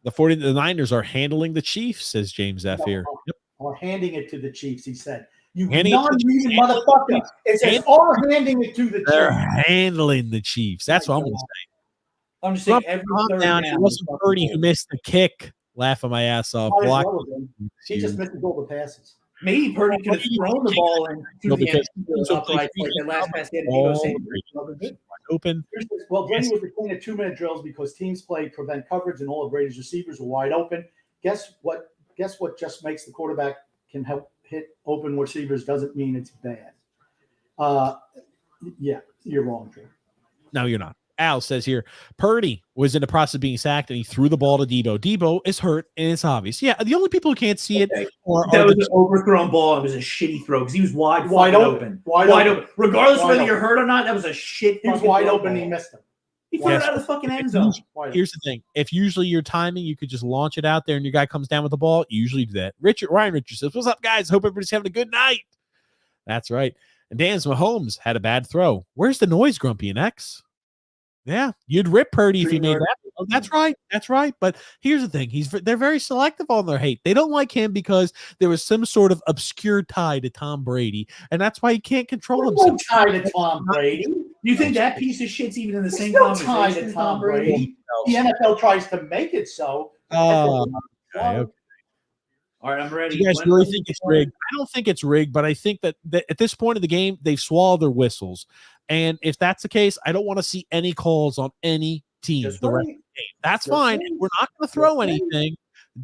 The Niners are handling the Chiefs, says James F. here. Yep. Or handing it to the Chiefs, he said. You Handing non-reason motherfucker. It says, are handing it to the Chiefs. They're handling the Chiefs. That's what I'm going to say. I'm just saying, every third down. It wasn't Purdy who missed the kick. Laughing my ass off. He just missed all the passes. Maybe Purdy could have thrown the ball in through the end. Upright, like that last pass he had to open. Well, Brady was between the 2-minute drills because teams play prevent coverage and all of Brady's receivers were wide open. Guess what just makes the quarterback can help hit open receivers doesn't mean it's bad. Yeah, you're wrong, Drew. No, you're not. Al says here, Purdy was in the process of being sacked and he threw the ball to Debo. Debo is hurt and it's obvious. Yeah, the only people who can't see it that was an overthrown ball. It was a shitty throw because he was wide open. Wide open. Regardless of whether you're hurt or not, that was a shit. He was wide open. He missed him. He threw it out of the fucking end zone. Here's the thing. If usually your timing, you could just launch it out there and your guy comes down with the ball, you usually do that. Ryan Richards says, what's up, guys? Hope everybody's having a good night. That's right. And Dan Mahomes had a bad throw. Where's the noise, Grumpy and X? Yeah, you'd rip Purdy if he made that. Oh, that's right. That's right. But here's the thing. They're very selective on their hate. They don't like him because there was some sort of obscure tie to Tom Brady, and that's why he can't control himself. No tie to Tom Brady. You think that piece of shit's even in the same conversation? Tie to Tom Brady. The NFL tries to make it so. Okay. All right, I'm ready. You guys really think it's rigged? I don't think it's rigged, but I think that at this point of the game, they've swallowed their whistles. And if that's the case, I don't want to see any calls on any team the rest of the game. That's fine. We're not going to throw anything.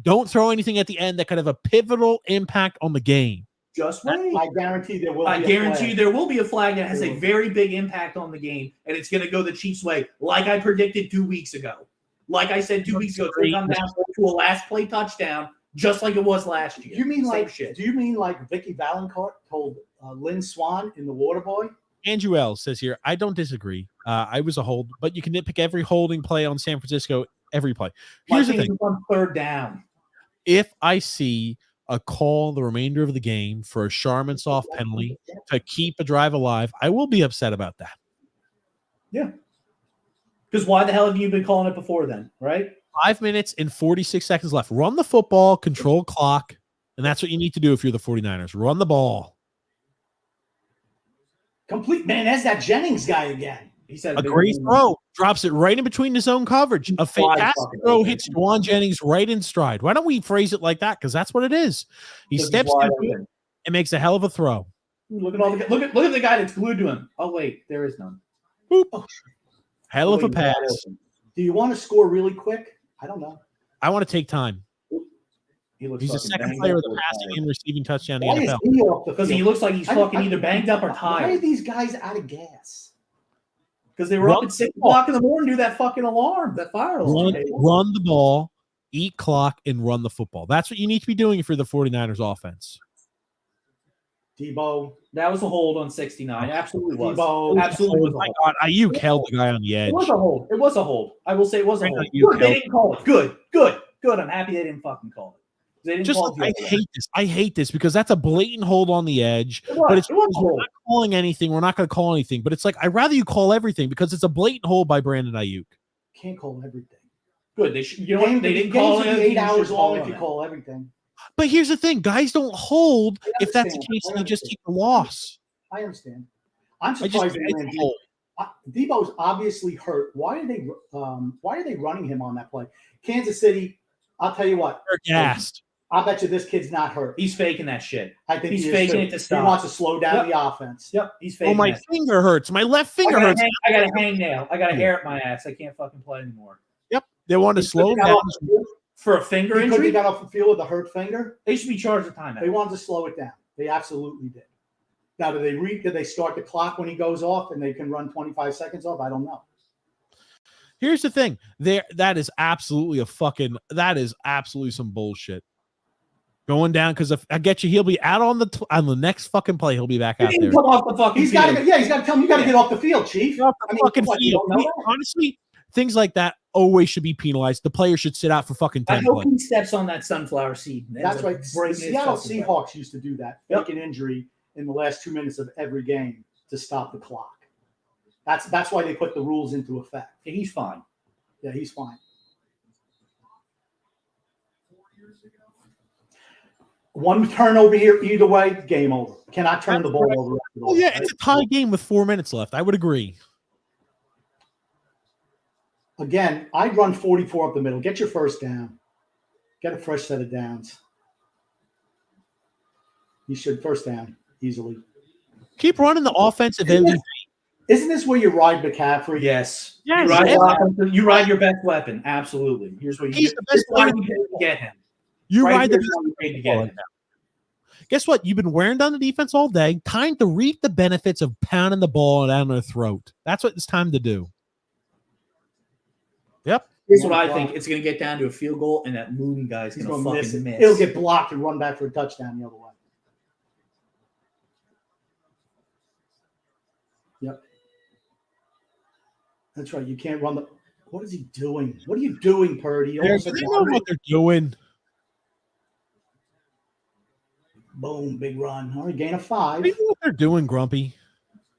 Don't throw anything at the end that could have a pivotal impact on the game. Just wait. I guarantee there will. I guarantee you there will be a flag that has a very big impact on the game, and it's going to go the Chiefs' way, like I predicted 2 weeks ago. Like I said 2 weeks ago, it's going to come down to a last play touchdown. Just like it was last year. Do you mean like Vicky Valancourt told Lynn Swan in The Waterboy? Andrew L says here, I don't disagree. I was a hold, but you can nitpick every holding play on San Francisco, every play. Here's the thing. On third down. If I see a call the remainder of the game for a Charmin soft penalty to keep a drive alive, I will be upset about that. Yeah. Because why the hell have you been calling it before then, right? 5 minutes and 46 seconds left. Run the football, control clock, and that's what you need to do if you're the 49ers. Run the ball. Complete, man, that's that Jennings guy again. He said a great throw. Drops it right in between the zone coverage. A fantastic throw hits Juwan Jennings right in stride. Why don't we phrase it like that? Because that's what it is. He steps in and makes a hell of a throw. Look at all the look at the guy that's glued to him. Oh, wait, there is none. Boop. Oh. Hell of a pass. Do you want to score really quick? I don't know. I want to take time. He's the second player with a passing and receiving touchdown in the NFL. Because he looks like he's fucking either banged up or tired. Why are these guys out of gas? Because they were up at 6 o'clock in the morning to do that fucking alarm, that fire alarm. Run the ball, eat clock, and run the football. That's what you need to be doing if you're the 49ers offense. Debo. That was a hold on 69. Absolutely was. Debo. Absolutely was. Oh my God, Ayuk held the guy on the edge. It was a hold. It was a hold. I will say it was a hold. Good, they didn't call it. Good. I'm happy they didn't fucking call it. They didn't call it. I hate this because that's a blatant hold on the edge. But it's we're not calling anything. We're not going to call anything. But it's like I'd rather you call everything because it's a blatant hold by Brandon Ayuk. Can't call everything. Good. They didn't call it 8 hours long if you call everything. But here's the thing: guys don't hold if that's the case, and they just take the loss. I understand. I'm surprised. Debo's obviously hurt. Why are they running him on that play? Kansas City. I'll tell you what. They're gassed. I bet you this kid's not hurt. He's faking that shit. I think he's faking it to stop. He wants to slow down the offense. Yep, he's faking. Oh, my finger hurts. My left finger hurts. I got a hangnail. I got a hair at my ass. I can't fucking play anymore. Yep, they want to slow down for a finger injury. He got off the field with a hurt finger. They should be charged with timeout. They wanted to slow it down. They absolutely did. Now, did they start the clock when he goes off and they can run 25 seconds off? I don't know. Here's the thing. That is absolutely some bullshit. Going down because if I get you, he'll be out on the next fucking play. He'll be back out there. Come off the fucking He's got to. Yeah, he's got to tell him you got to get off the field, Chief. Off the fucking field. Honestly, things like that always should be penalized. The player should sit out for fucking 10 I hope plays. he steps on that sunflower seed. That's right. Seattle Seahawks used to do that. Fake an injury in the last 2 minutes of every game to stop the clock. That's why they put the rules into effect. Yeah, he's fine. Yeah, he's fine. One turnover here, either way, game over. Cannot turn the ball over. Oh, yeah, it's a tie game with 4 minutes left. I would agree. Again, I'd run 44 up the middle. Get your first down. Get a fresh set of downs. You should first down easily. Keep running the offensive MVP. Isn't this where you ride McCaffrey? Yes. Yes. You ride your best weapon. Absolutely. Here's what He's the best way player to get him. You Right ride the here's how you to get him. Guess what? You've been wearing down the defense all day. Time to reap the benefits of pounding the ball down their throat. That's what it's time to do. Yep. Here's what I think. It's going to get down to a field goal, and that Mooney guy's going to fucking miss. It'll get blocked and run back for a touchdown the other way. Yep. That's right. You can't run the. What is he doing? What are you doing, Purdy? They know what they're doing. Boom, big run. All right, gain of 5. They know what they're doing, Grumpy.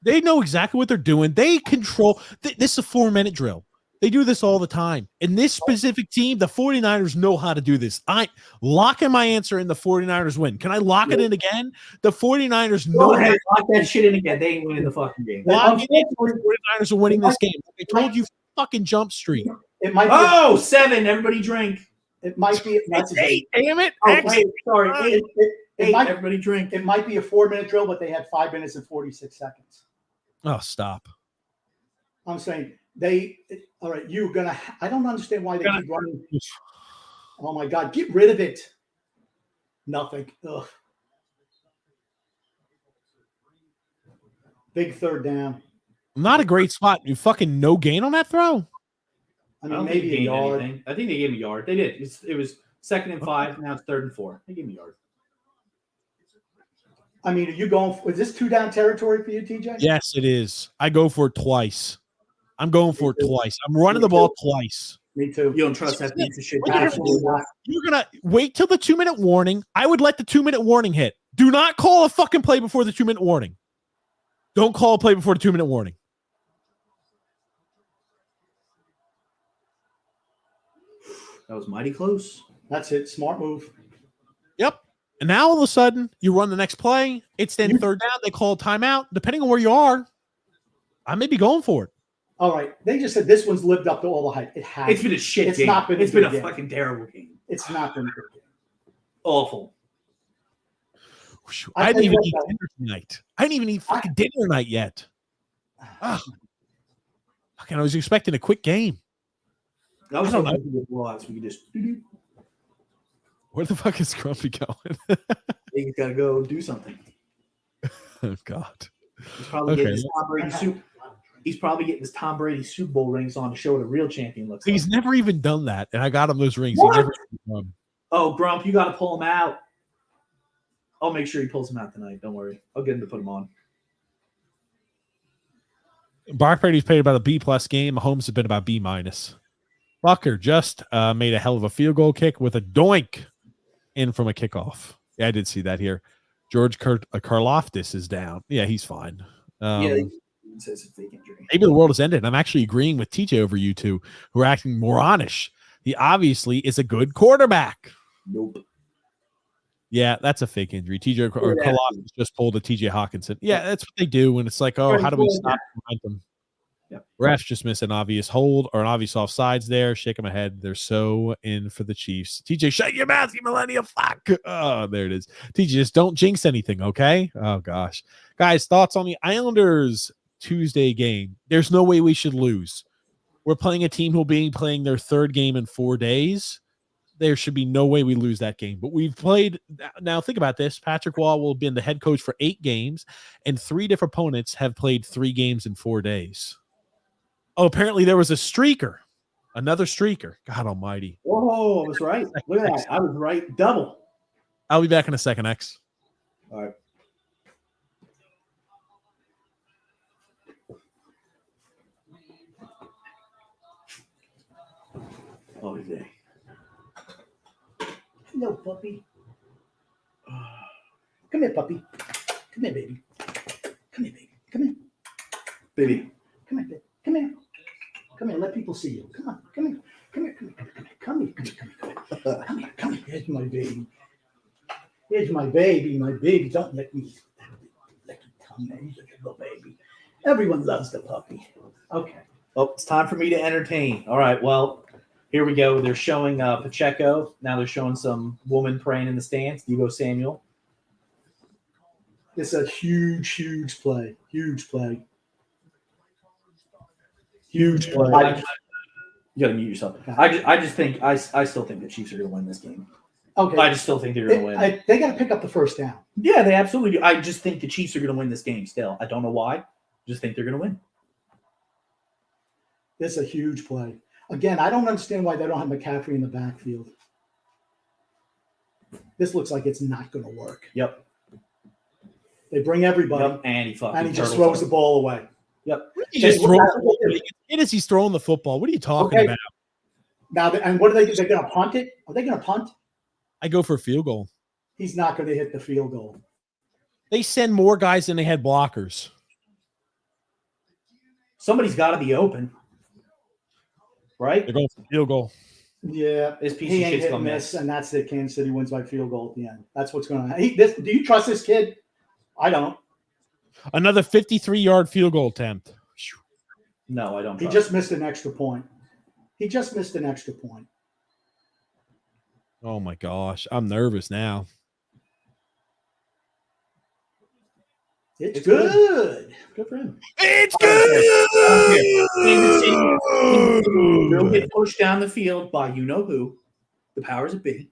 They know exactly what they're doing. They control. This is a 4-minute drill. They do this all the time. And this specific team, the 49ers know how to do this. I lock in my answer and the 49ers win. Can I lock it in again? The 49ers know. Go ahead, lock that shit in again. They ain't winning the fucking game. Lock it in. The 49ers are winning this game. I told you fucking jump street. It might be, 7. Everybody drink. It might be. It's 8. Damn it. Oh, wait, sorry. 8. It might, everybody drink. It might be a 4-minute drill, but they had 5 minutes and 46 seconds. Oh, stop. I'm saying all right, I don't understand why they keep running. Oh my God, get rid of it. Nothing. Ugh. Big third down. Not a great spot. You fucking no gain on that throw. I mean, maybe a yard. Anything. I think they gave him a yard. They did. It was 2nd and 5. Now it's 3rd and 4. They gave him a yard. I mean, are you going? Is this 2-down territory for you, TJ? Yes, it is. I go for it twice. I'm going for it twice. I'm running the ball twice. Me too. You don't trust that piece of shit. You're going to wait till the 2-minute warning. I would let the 2-minute warning hit. Do not call a fucking play before the 2-minute warning. Don't call a play before the 2-minute warning. That was mighty close. That's it. Smart move. Yep. And now all of a sudden, you run the next play. It's then 3rd down. They call a timeout. Depending on where you are, I may be going for it. All right. They just said this one's lived up to all the hype. It has. It's been a shit It's game. not been. It's been a game. fucking terrible game. It's not been a good game. Awful. I didn't even eat dinner tonight. I didn't even eat fucking dinner tonight yet. Fucking, I was expecting a quick game. I don't know. So we could just. Where the fuck is Grumpy going? He's got to go do something. Oh God. He's probably getting his Tom Brady Super. He's probably getting his Tom Brady Super Bowl rings on to show what a real champion looks like. He's never even done that, and I got him those rings. What? He never done them. Oh, Grump, you got to pull him out. I'll make sure he pulls him out tonight. Don't worry. I'll get him to put him on. Brock Purdy's played about a B+ game. Mahomes has been about B-. Bucker just made a hell of a field goal kick with a doink in from a kickoff. Yeah, I did see that here. George Karlaftis is down. Yeah, he's fine. It says a fake injury. Maybe the world has ended. I'm actually agreeing with TJ over you two, who are acting moronish. He obviously is a good quarterback. Nope. Yeah, that's a fake injury. TJ or Karlaftis just pulled a TJ Hawkinson. Yeah, that's what they do when it's like, oh, how do we stop momentum? Yep. Refs just miss an obvious hold or an obvious offsides there. Shake them ahead. They're so in for the Chiefs. TJ, shut your mouth, you millennial fuck. Oh, there it is. TJ, just don't jinx anything, okay? Oh, gosh. Guys, thoughts on the Islanders Tuesday game? There's no way we should lose. We're playing a team who will be playing their 3rd game in 4 days. There should be no way we lose that game. But we've played – now think about this. Patrick Waugh will have been the head coach for 8 games, and 3 different opponents have played 3 games in 4 days. Oh, apparently there was a streaker. Another streaker. God almighty. Whoa, I was right. Look at that. I was right. Double. I'll be back in a second, X. All right. Oh, day. Hello, puppy. Come here, puppy. Come here, baby. Come here, baby. Come here. Baby. Come here, baby. Come here. Come here. Let people see you. Come on. Come here. Come here. Come here. Come here. Come here. Come here. Come here. Come here. Here's my baby. Here's my baby. My baby. Don't let me come there. He's a little baby. Everyone loves the puppy. Okay. Oh, it's time for me to entertain. All right. Well, here we go. They're showing Pacheco. Now they're showing some woman praying in the stands. Deebo Samuel. It's a huge, huge play. Huge play. Huge play. You got to mute yourself. I just think I still think the Chiefs are going to win this game. Okay. I just still think they're going to win. They got to pick up the first down. Yeah, they absolutely do. I just think the Chiefs are going to win this game still. I don't know why. Just think they're going to win. This is a huge play. Again, I don't understand why they don't have McCaffrey in the backfield. This looks like it's not going to work. Yep. They bring everybody. Yep. And he just throws the ball away. Yep. He's throwing the football. What are you talking about? Now, and what are they? They're going to punt it? Are they going to punt? I go for a field goal. He's not going to hit the field goal. They send more guys than they had blockers. Somebody's got to be open. Right? They're going for field goal. Yeah. This piece he of ain't shit's hitting going to this, miss. and that's it. Kansas City wins by field goal at the end. That's what's going on. Do you trust this kid? I don't. Another 53-yard field goal attempt. No, I don't. He just missed an extra point. Oh, my gosh. I'm nervous now. It's good. Good for him. It's good. They'll get pushed down the field by you-know-who. The powers that be.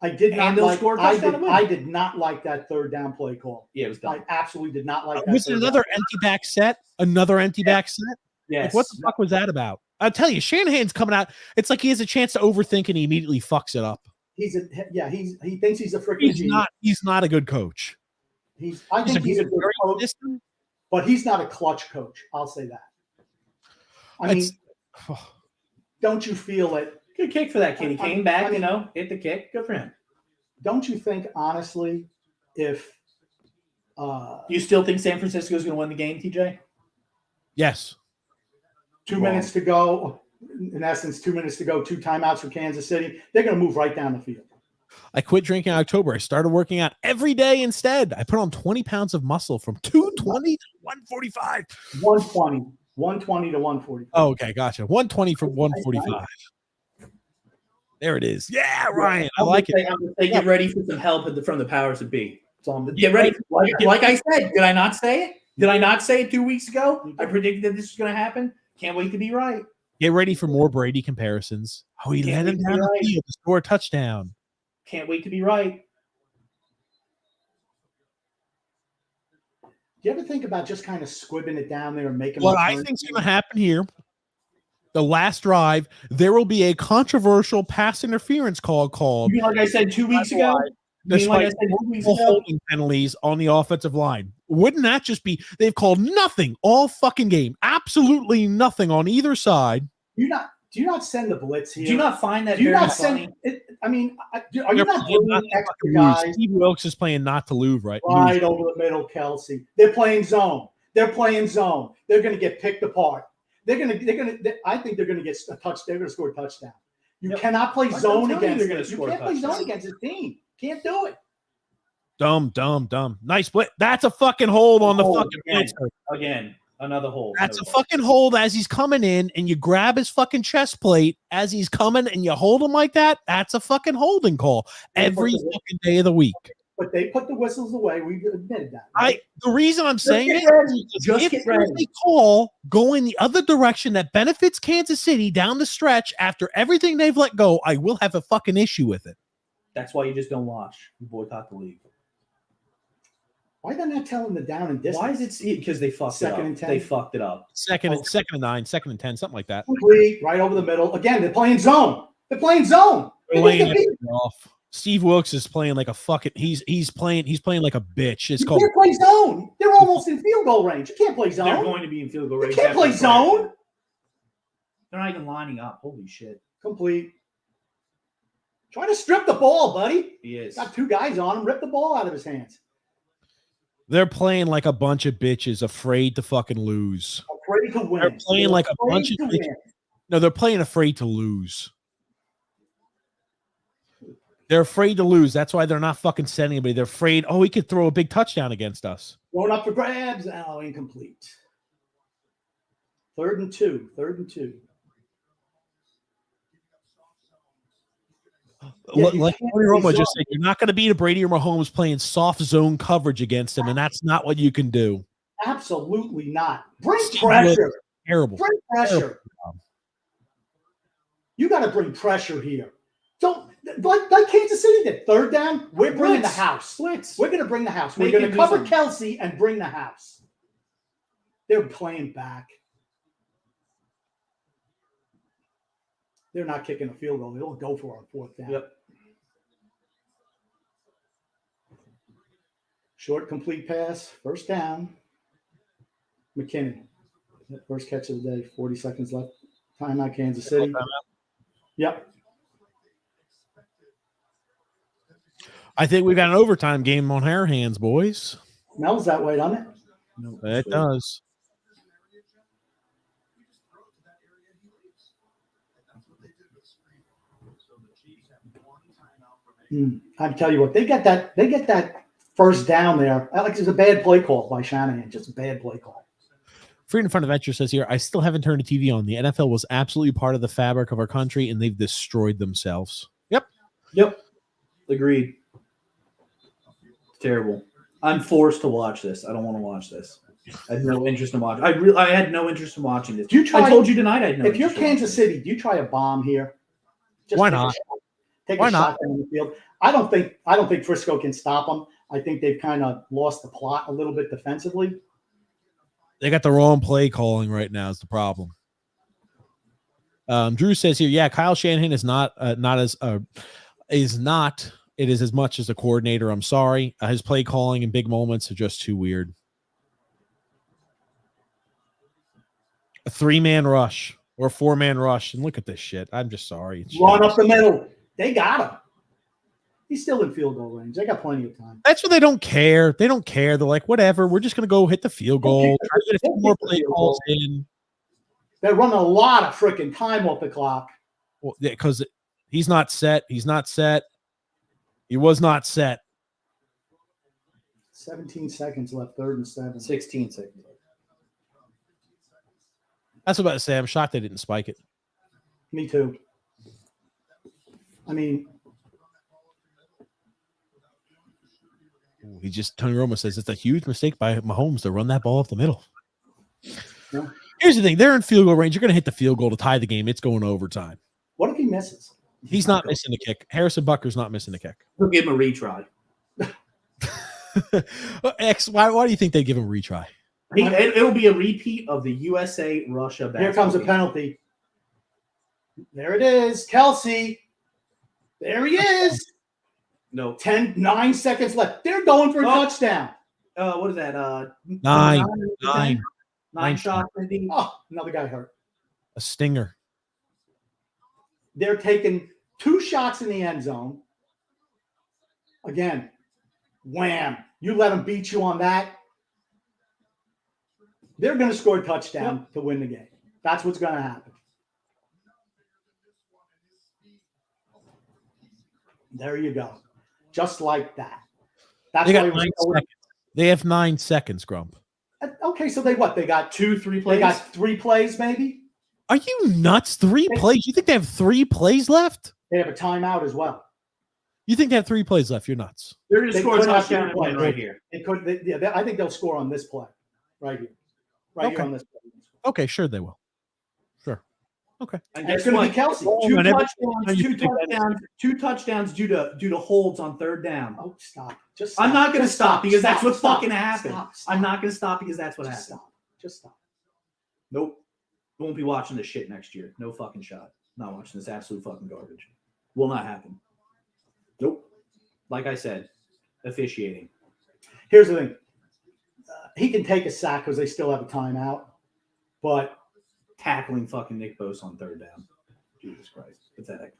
I did not they'll like. score a touchdown and win. I did not like that third down play call. Yeah, it was dumb. I absolutely did not like that. Was it another empty back set? Another empty back set? Yes. Like, what the fuck was that about? I'll tell you, Shanahan's coming out. It's like he has a chance to overthink and he immediately fucks it up. He thinks he's a freaking genius. He's not a good coach. I think he's a good coach, system. but he's not a clutch coach. I'll say that. I mean, don't you feel it? Good kick for that kid. He came back, hit the kick. Good for him. Don't you think, honestly, if you still think San Francisco is going to win the game, TJ? Yes. 2 minutes to go, in essence, 2 minutes to go, 2 timeouts for Kansas City, they're going to move right down the field. I quit drinking in October. I started working out every day instead. I put on 20 pounds of muscle from 220 to 145. 120 to 145. Oh, okay, gotcha. 120 from 145. There it is. Yeah, Ryan. I like it. Get ready for some help from the powers that be. Get ready. Like I said, did I not say it? Did I not say it 2 weeks ago? I predicted that this was going to happen. Can't wait to be right. Get ready for more Brady comparisons. Oh, he led him down the field to score a touchdown. Can't wait to be right. Do you ever think about just kind of squibbing it down there and making what I think is going to happen here? The last drive, there will be a controversial pass interference called. You mean like I said 2 weeks ago? Despite holding penalties on the offensive line. Wouldn't that just be? They've called nothing all fucking game. Absolutely nothing on either side. Do you not send the blitz here? Do you not find that? Do you very not funny? send it? I mean, are you not bringing extra guys? Steve Wilkes is playing not to lose, right? Right over the middle, Kelsey. They're playing zone. They're going to get picked apart. I think they're going to get a touch. They're going to score a touchdown. You cannot play zone against them. You can't play zone against this team. Can't do it. Dumb. Nice split. That's a fucking hold on the fucking blitz. Again, another hold. That's a fucking hold as he's coming in, and you grab his fucking chest plate as he's coming, and you hold him like that. That's a fucking holding call every fucking day of the week. But they put the whistles away. We admitted that. Right? The reason I'm saying it is if they call going the other direction that benefits Kansas City down the stretch after everything they've let go, I will have a fucking issue with it. That's why you just don't watch. You boycott the league. Why didn't I tell him the down and distance? Why is it? Because they fucked it up. Second and 10? They fucked it up. Second and 9, 2nd and 10, something like that. Complete, right over the middle. Again, they're playing zone. They're playing zone. Off. Steve Wilkes is playing like a fucking. He's playing like a bitch. It's You called. can't play zone. They're almost in field goal range. You can't play zone. They're going to be in field goal range. You can't play zone. They're not even lining up. Holy shit. Complete. Try to strip the ball, buddy. He is. Got 2 guys on him. Rip the ball out of his hands. They're playing like a bunch of bitches, afraid to fucking lose. Afraid to win. They're playing like a bunch of bitches. No, they're playing afraid to lose. They're afraid to lose. That's why they're not fucking sending anybody. They're afraid, he could throw a big touchdown against us. Going up for grabs. Oh, incomplete. 3rd and 2. 3rd and 2. Like Tony Romo just said, you're not going to beat a Brady or Mahomes playing soft zone coverage against him, and that's not what you can do. Absolutely not. Bring pressure. Terrible. Bring pressure. Terrible. You got to bring pressure here. Don't like Kansas City did. 3rd down, we're bringing the house. Blitz. We're going to bring the house. We're Make going him to do cover something. Kelsey and bring the house. They're playing back. They're not kicking a field goal. They'll go for it on 4th down. Yep. Short, complete pass. 1st down. McKinnon. First catch of the day. 40 seconds left. Timeout, Kansas City. Yep. I think we've got an overtime game on our hands, boys. Smells that way, doesn't it? No, It does. I tell you what, they get that 1st down there. Alex, it's a bad play call by Shanahan. Just a bad play call. Freedom Front Adventure says here, I still haven't turned the TV on. The NFL was absolutely part of the fabric of our country, and they've destroyed themselves. Yep. Agreed. It's terrible. I'm forced to watch this. I don't want to watch this. I had no interest in watching. I had no interest in watching this. I told you tonight I had no If you're interest in Kansas City, do you try a bomb here? Why not? Take Why a not? shot down the field. I don't think Frisco can stop them. I think they've kind of lost the plot a little bit defensively. They got the wrong play calling right now is the problem. Drew says here, yeah, Kyle Shanahan is not it is as much as a coordinator. I'm sorry. His play calling in big moments are just too weird. A 3-man rush or a 4-man rush. And look at this shit. I'm just sorry. Run up the middle. They got him. He's still in field goal range. They got plenty of time. That's what they don't care. They don't care. They're like, whatever. We're just going to go hit the field goal. Try to get a few more play calls in. They're running a lot of freaking time off the clock. Well, because he's not set. He's not set. He was not set. 17 seconds left, 3rd and 7. 16 seconds. That's what I was about to say. I'm shocked they didn't spike it. Me too. I mean, Tony Romo says it's a huge mistake by Mahomes to run that ball up the middle. Yeah. Here's the thing. They're in field goal range. You're going to hit the field goal to tie the game. It's going overtime. what if he misses? He's not missing the kick. Harrison Butker's not missing the kick. We'll give him a retry. X, why do you think they give him a retry? It'll be a repeat of the USA-Russia basketball. Here comes a game. penalty. There it is. Kelsey. There he is. No. 9 seconds left. They're going for a touchdown. What is that? Nine shots, maybe. Oh, another guy hurt. A stinger. They're taking 2 shots in the end zone. Again, wham. You let them beat you on that. They're going to score a touchdown to win the game. That's what's going to happen. There you go. Just like that. That's They why got 9 seconds. They have 9 seconds, Grump. Okay, so they what? They got 2-3 plays. They got 3 plays, maybe. Are you nuts? 3 plays? You think they have 3 plays left? They have a timeout as well. You think they have 3 plays left? You're nuts. They're going to They score a could have touchdown and three win plays. right here. It could. I think they'll score on this play, right here, right here Okay. on this play. Okay, sure they will. Sure. Okay. And It's guess going to what? be Kelsey. Two touchdowns due to holds on third down. Oh, stop. Just stop. I'm not going to stop because that's what Stop. fucking happened. Stop. I'm not going to stop because that's what Just happened. stop. Just stop. Nope. Won't be watching this shit next year. No fucking shot. Not watching this absolute fucking garbage. Will not happen. Nope. Like I said, officiating. Here's the thing. He can take a sack because they still have a timeout, but Tackling fucking Nick Bosa on third down. Jesus Christ. Pathetic.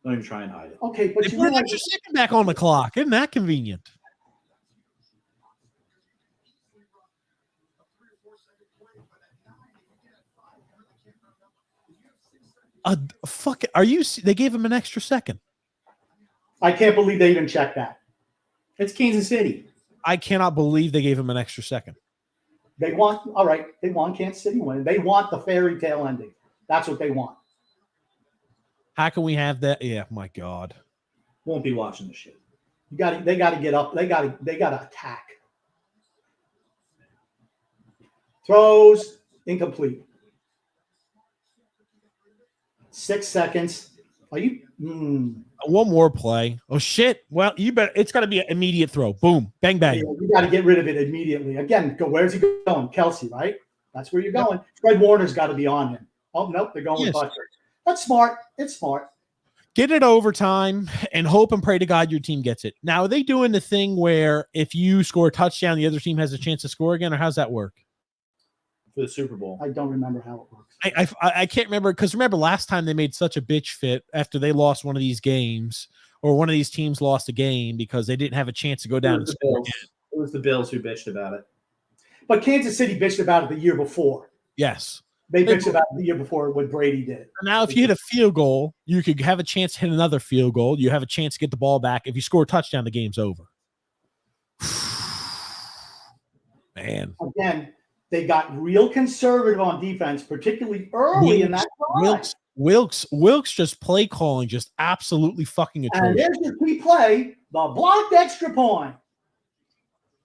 Don't even try and hide it. okay, but They you put an realize extra second back on the clock. Isn't that convenient? Fuck it. They gave him an extra second. I can't believe they even checked that. It's Kansas City. I cannot believe they gave him an extra second. They want Kansas City winning. They want the fairy tale ending. That's what they want. How can we have that? Yeah, my God. Won't be watching the shit. They got to get up. They got to attack. Throws incomplete. 6 seconds. Are you? One more play. Oh shit! Well, you bet it's got to be an immediate throw. Boom, bang, bang. Yeah, you got to get rid of it immediately. Again, where's he going? Kelsey, right? That's where you're going. Fred Warner's got to be on him. Oh nope, they're going with Butker. That's smart. It's smart. Get it overtime and hope and pray to God your team gets it. Now, are they doing the thing where if you score a touchdown, the other team has a chance to score again, or how's that work? For the Super Bowl. I don't remember how it works. I can't remember because remember last time they made such a bitch fit after they lost one of these games or one of these teams lost a game because they didn't have a chance to go down and score again. It was the Bills who bitched about it. But Kansas City bitched about it the year before. Yes. They bitched about it the year before what Brady did. Now, if you hit a field goal, you could have a chance to hit another field goal. You have a chance to get the ball back. If you score a touchdown, the game's over. Man. Again, they got real conservative on defense, particularly early in that drive. Wilkes just play calling, just absolutely fucking atrocious. And there's your key play, the blocked extra point.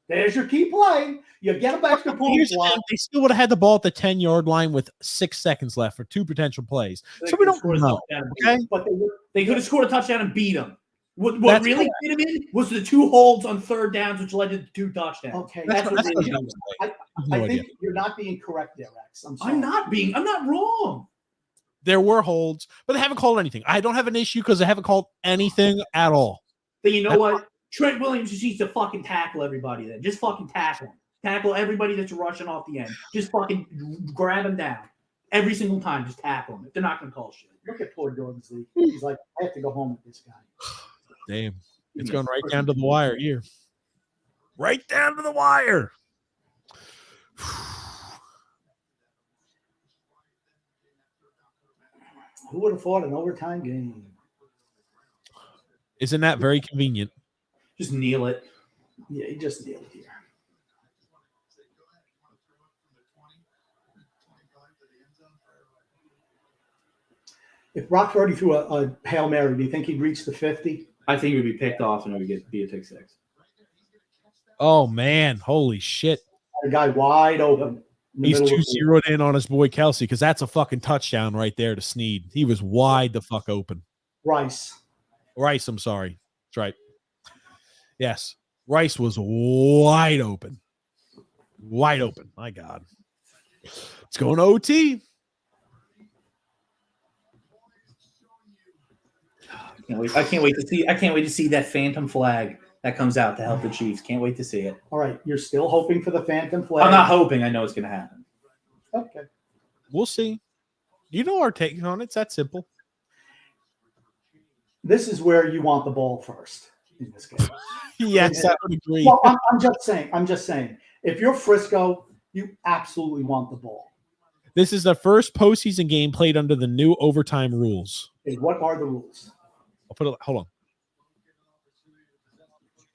There's your key play. You get an extra point. They still would have had the ball at the 10-yard line with 6 seconds left for 2 potential plays. So we don't know. Okay? But they could have scored a touchdown and beat them. What really did him in was the 2 holds on third downs, which led to 2 touchdowns. Okay, that's what really did. I think you're not being correct there, Rex. I'm not wrong. There were holds, but they haven't called anything. I don't have an issue because they haven't called anything at all. But you know what? Trent Williams just needs to fucking tackle everybody then. Just fucking tackle him. Tackle everybody that's rushing off the end. Just fucking grab him down. Every single time, just tackle him. They're not going to call shit. Look at poor Jordan Z. He's like, I have to go home with this guy. Damn. It's going right down to the wire here. Right down to the wire. Who would have fought an overtime game? Isn't that very convenient? Just kneel it. Yeah, he just nailed it here. If Brock Purdy threw a Hail Mary, do you think he'd reach the 50? I think he would be picked off and it would be a pick six. Oh, man. Holy shit. A guy wide open. He's too zeroed in on his boy Kelsey because that's a fucking touchdown right there to Snead. He was wide the fuck open. Rice, I'm sorry. That's right. Yes. Rice was wide open. Wide open. My God. It's going to OT. I can't wait to see that phantom flag that comes out to help the Chiefs. Can't wait to see it. All right, you're still hoping for the phantom flag. I'm not hoping. I know it's going to happen. Okay. We'll see. You know our take on it. It's that simple. This is where you want the ball first in this game. Yes, I would agree. Well, I'm just saying. If you're Frisco, you absolutely want the ball. This is the first postseason game played under the new overtime rules. Okay, what are the rules? I'll put it. Hold on.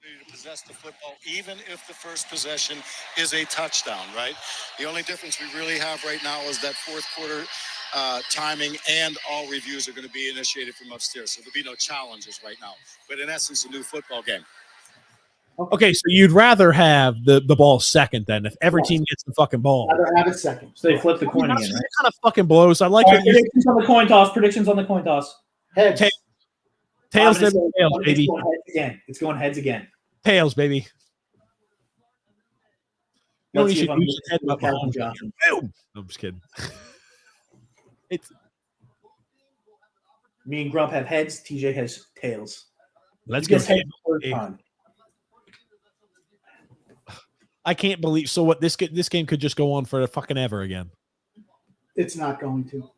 To possess the football, even if the first possession is a touchdown, right? The only difference we really have right now is that fourth quarter timing, and all reviews are going to be initiated from upstairs. So there'll be no challenges right now. But in essence, a new football game. Okay, so you'd rather have the ball second then if every team gets the fucking ball. Rather have it second. So they flip the coin That again, right? kind of fucking blows. I like All it. right, predictions on the coin toss. Predictions on the coin toss. Heads. Ta- Tails, I'm gonna never say- tails, it's baby. going heads again. It's going heads again. Tails, baby. You know, Let's you see should if I'm use your head with up Calvin Mahomes. Johnson. Boom. No, I'm just kidding. It's Me and Grump have heads. TJ has tails. let's You go. guess heads Tails. the first time. I can't believe. So what? This game could just go on for fucking ever again. It's not going to.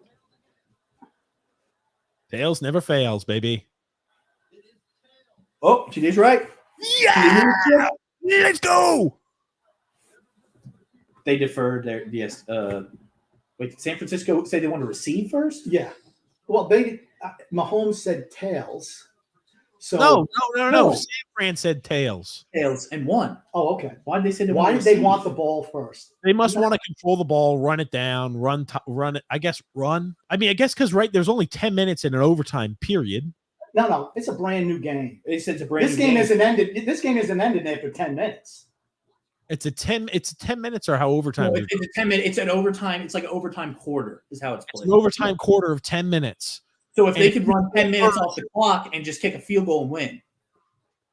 Tails never fails, baby. Oh, TJ's right. Yeah, let's go. They deferred their yes. Wait, did San Francisco say they want to receive first? Yeah. Well, Mahomes said tails. So No. San Fran said tails. Tails and one. Oh, okay. Why did they say they Why want did to they receive? want the ball first? They must want to control the ball, run it down, run it. I guess run. I mean, I guess because there's only 10 minutes in an overtime period. No, it's a brand new game. They said it's a brand This new game isn't ended. This game isn't ended after 10 minutes. It's 10 minutes or how overtime. No, it's a 10 minute. It's an overtime. It's like an overtime quarter is how it's It's played. an overtime quarter of 10 minutes. So if And they if could run 10 minutes off the clock and just kick a field goal and win,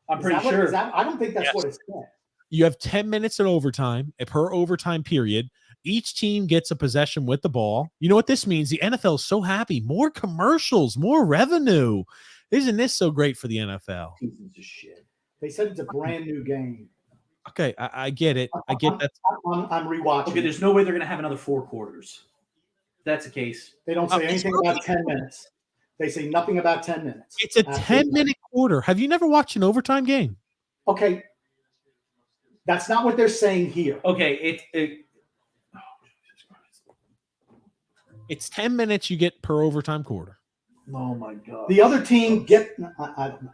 I'm pretty sure. I don't think that's Yes. what it said. You have 10 minutes in overtime per overtime period. Each team gets a possession with the ball. You know what this means? The NFL is so happy. More commercials, more revenue. Isn't this so great for the NFL? Pieces of shit. They said it's a brand new game. Okay, I get it. I get that. I'm rewatching. Okay, there's no way they're going to have another 4 quarters. If that's the case. They don't say it's anything perfect. about 10 minutes. They say nothing about 10 minutes. It's a Absolutely. 10-minute quarter. Have you never watched an overtime game? Okay. That's not what they're saying here. Okay, It's 10 minutes you get per overtime quarter. oh my god. The other team get. I don't know.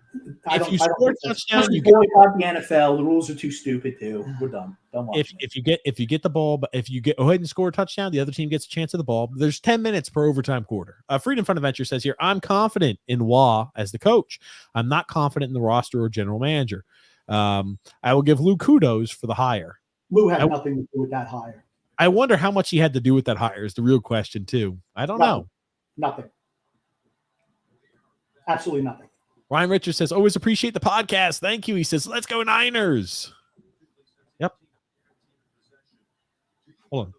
If you score a touchdown, you get. boycott the NFL. The rules are too stupid too. We're done. Don't watch. If you get the ball, but if you go ahead and score a touchdown, the other team gets a chance of the ball. There's 10 minutes per overtime quarter. Freedom Fund Adventure says here, I'm confident in Wah as the coach. I'm not confident in the roster or general manager. I will give Lou kudos for the hire. Lou had nothing to do with that hire. I wonder how much he had to do with that hire is the real question too. I don't know. Nothing. Absolutely nothing. Ryan Richards says, always appreciate the podcast. Thank you. He says, let's go Niners. Yep. Hold on.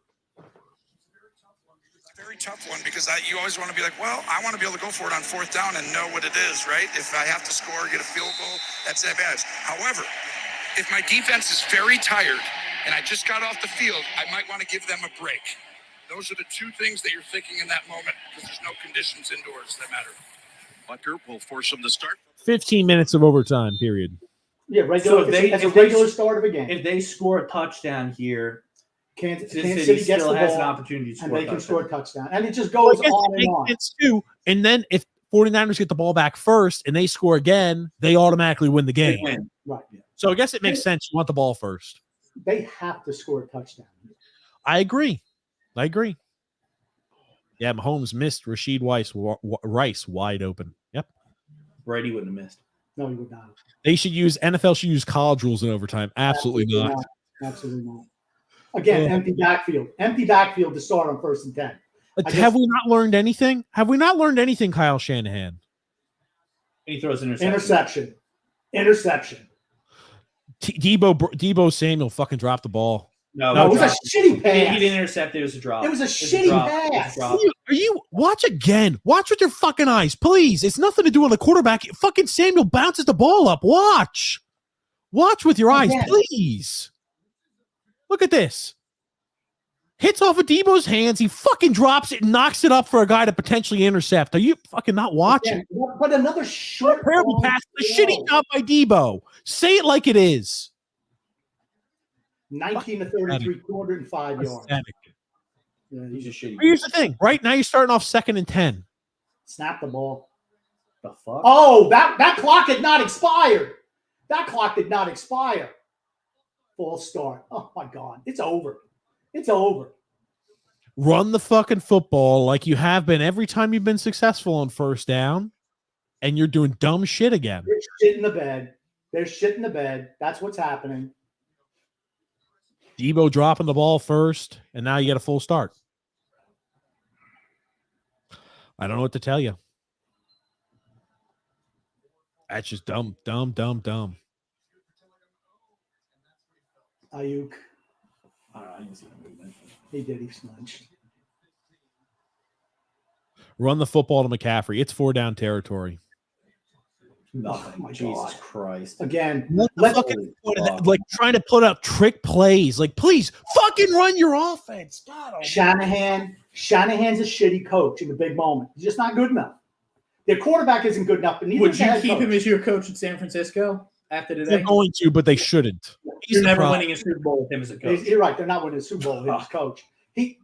Very tough one because you always want to be like, well, I want to be able to go for it on 4th down and know what it is, right? If I have to score, get a field goal, that's that bad. However, if my defense is very tired and I just got off the field, I might want to give them a break. Those are the two things that you're thinking in that moment because there's no conditions indoors that matter. Butker will force him to start. 15 minutes of overtime period. Yeah, regular. So if It's they- a regular start of a game. If they score a touchdown here, Kansas City City gets still the has an ball opportunity to and score a they can touchdown. score a touchdown, and it just Well, I goes guess on it and makes on. sense too. And then if 49ers get the ball back first and they score again, they automatically win the They game. win. Right. So I guess it makes sense. You want the ball first. They have to score a touchdown. I agree. Yeah, Mahomes missed Rashid Rice wide open. Yep. Brady wouldn't have missed. No, he would not. NFL should use college rules in overtime. Absolutely not. Absolutely not. Again, empty backfield. Empty backfield to start on 1st and 10. But have we not learned anything? Have we not learned anything, Kyle Shanahan? And he throws an interception. Interception. Debo Samuel fucking dropped the ball. No, No, it was a shitty He pass. didn't intercept. It was a drop. It was a a shitty drop. It was a pass. drop. Are you watch again? Watch with your fucking eyes, please. It's nothing to do with the quarterback. Fucking Samuel bounces the ball up. Watch with your eyes, Again. please. Look at this. Hits off of Debo's hands. He fucking drops it and knocks it up for a guy to potentially intercept. Are you fucking not watching? Yeah, but another short Terrible long pass. A throw. shitty job by Debo. Say it like it is. 19 to 33, 205 yards. Pathetic. Yeah, He's a shitty. Here's the thing. Right now, you're starting off 2nd and 10. Snap the ball. The fuck? Oh, that clock had not expired. That clock did not expire. False start. Oh my God. It's over. It's over. Run the fucking football like you have been every time you've been successful on 1st down, and you're doing dumb shit again. It's shit in the bed. They're shit in the bed. That's what's happening. Debo dropping the ball first, and now you get a full start. I don't know what to tell you. That's just dumb. Ayuk. He did. He smudged. Run the football to McCaffrey. It's 4-down territory. Nothing. Oh my Jesus God. Christ. Again, What the fucking point of that? Like trying to put up trick plays. Like, please fucking run your offense. God, Shanahan's a shitty coach in the big moment. He's just not good enough. Their quarterback isn't good enough. But would you keep him as your coach in San Francisco after today? They're going to, but they shouldn't. You're never winning a Super Bowl with him as a coach. You're right. They're not winning a Super Bowl with him as coach.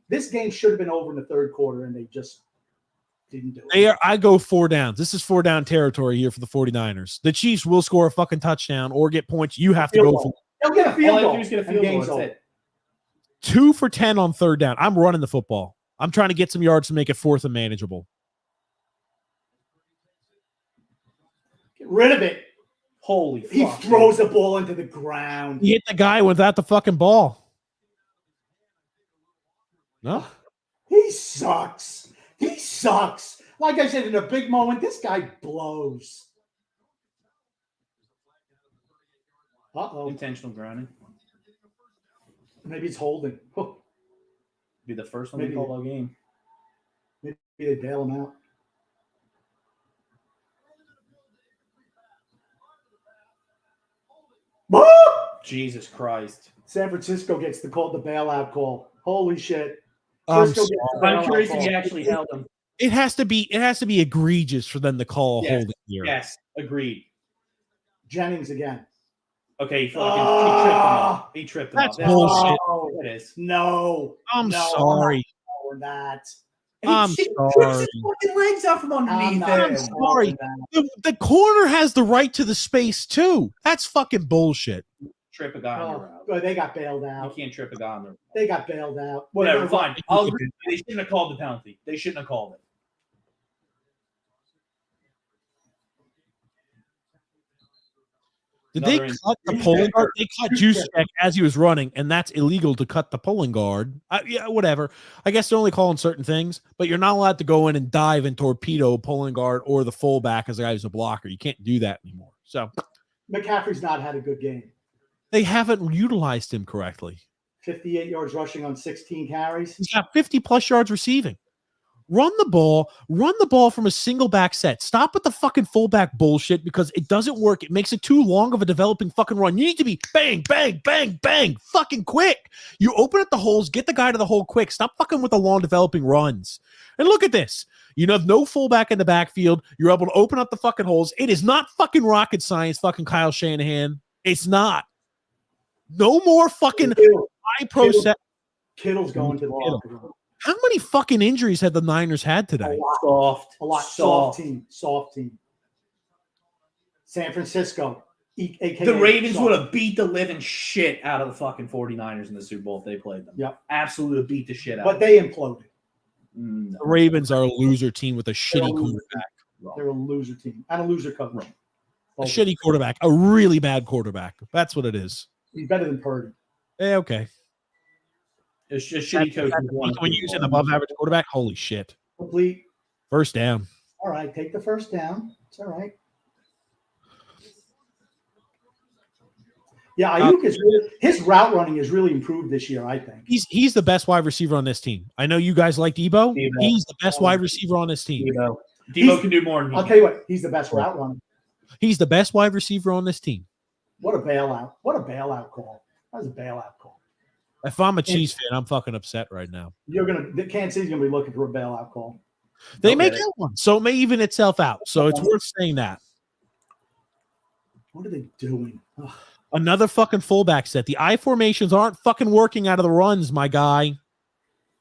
This game should have been over in the third quarter, and they just didn't do it. I go 4 downs. This is 4-down territory here for the 49ers. The Chiefs will score a fucking touchdown or get points. You have to go for it. They'll get a field goal. Get a field goal. That's it. 2 for 10 on 3rd down. I'm running the football. I'm trying to get some yards to make it 4th and manageable. Get rid of it. Holy fuck. He throws the ball into the ground. He hit the guy without the fucking ball. No? He sucks. He sucks. Like I said, in a big moment, this guy blows. Uh-oh. Intentional grounding. Maybe it's holding. Oh. Be the first one they call all game. Maybe they bail him out. Jesus Christ. San Francisco gets the bailout call. Holy shit. I'm curious if he actually held him. It has to be egregious for them to call holding here. Yes, agreed. Jennings again. Okay, he tripped him up. He tripped him That's up. bullshit. Oh, it is. No. I'm sorry. Or that. I'm He sorry. rips his fucking legs out from underneath I'm him. sorry. The corner has the right to the space too. That's fucking bullshit. Trip a guy on the route. Oh, they got bailed You out. can't trip a guy on the route. They got bailed out. Whatever, fine. I'll agree. They shouldn't have called the penalty. They shouldn't have called it. Did they cut the pulling guard? They cut Juszczyk as he was running, and that's illegal to cut the pulling guard. Yeah, whatever. I guess they're only calling certain things, but you're not allowed to go in and dive and torpedo pulling guard or the fullback as a guy who's a blocker. You can't do that anymore. So McCaffrey's not had a good game. They haven't utilized him correctly. 58 yards rushing on 16 carries. He's got 50-plus yards receiving. Run the ball from a single back set. Stop with the fucking fullback bullshit because it doesn't work. It makes it too long of a developing fucking run. You need to be bang, bang, bang, bang, fucking quick. You open up the holes, get the guy to the hole quick. Stop fucking with the long developing runs. And look at this. You have no fullback in the backfield. You're able to open up the fucking holes. It is not fucking rocket science, fucking Kyle Shanahan. It's not. No more fucking high pro set. Kittle's going to the locker room. How many fucking injuries had the Niners had today? A lot. Soft team. San Francisco. AKA the Ravens would have beat the living shit out of the fucking 49ers in the Super Bowl if they played them. Yep. Absolutely beat the shit out. But they imploded. The Ravens are a loser team with a shitty quarterback. They're a loser team and a loser coach. A shitty quarterback. A really bad quarterback. That's what it is. He's better than Purdy. Okay. It's just shitty coach. When you use an above average quarterback, holy shit. Complete. First down. All right, take the first down. It's all right. Yeah, Ayuk is really, his route running has really improved this year, I think. He's the best wide receiver on this team. I know you guys like Debo. He's the best wide receiver on this team. Debo can do more than I'll tell you what, he's the best route runner. He's the best wide receiver on this team. What a bailout. What a bailout call. That was a bailout call. If I'm a Chiefs fan, I'm fucking upset right now. Kansas City's gonna be looking for a bailout call. They may get one, so it may even itself out. So it's worth saying that. What are they doing? Ugh. Another fucking fullback set. The I formations aren't fucking working out of the runs, my guy.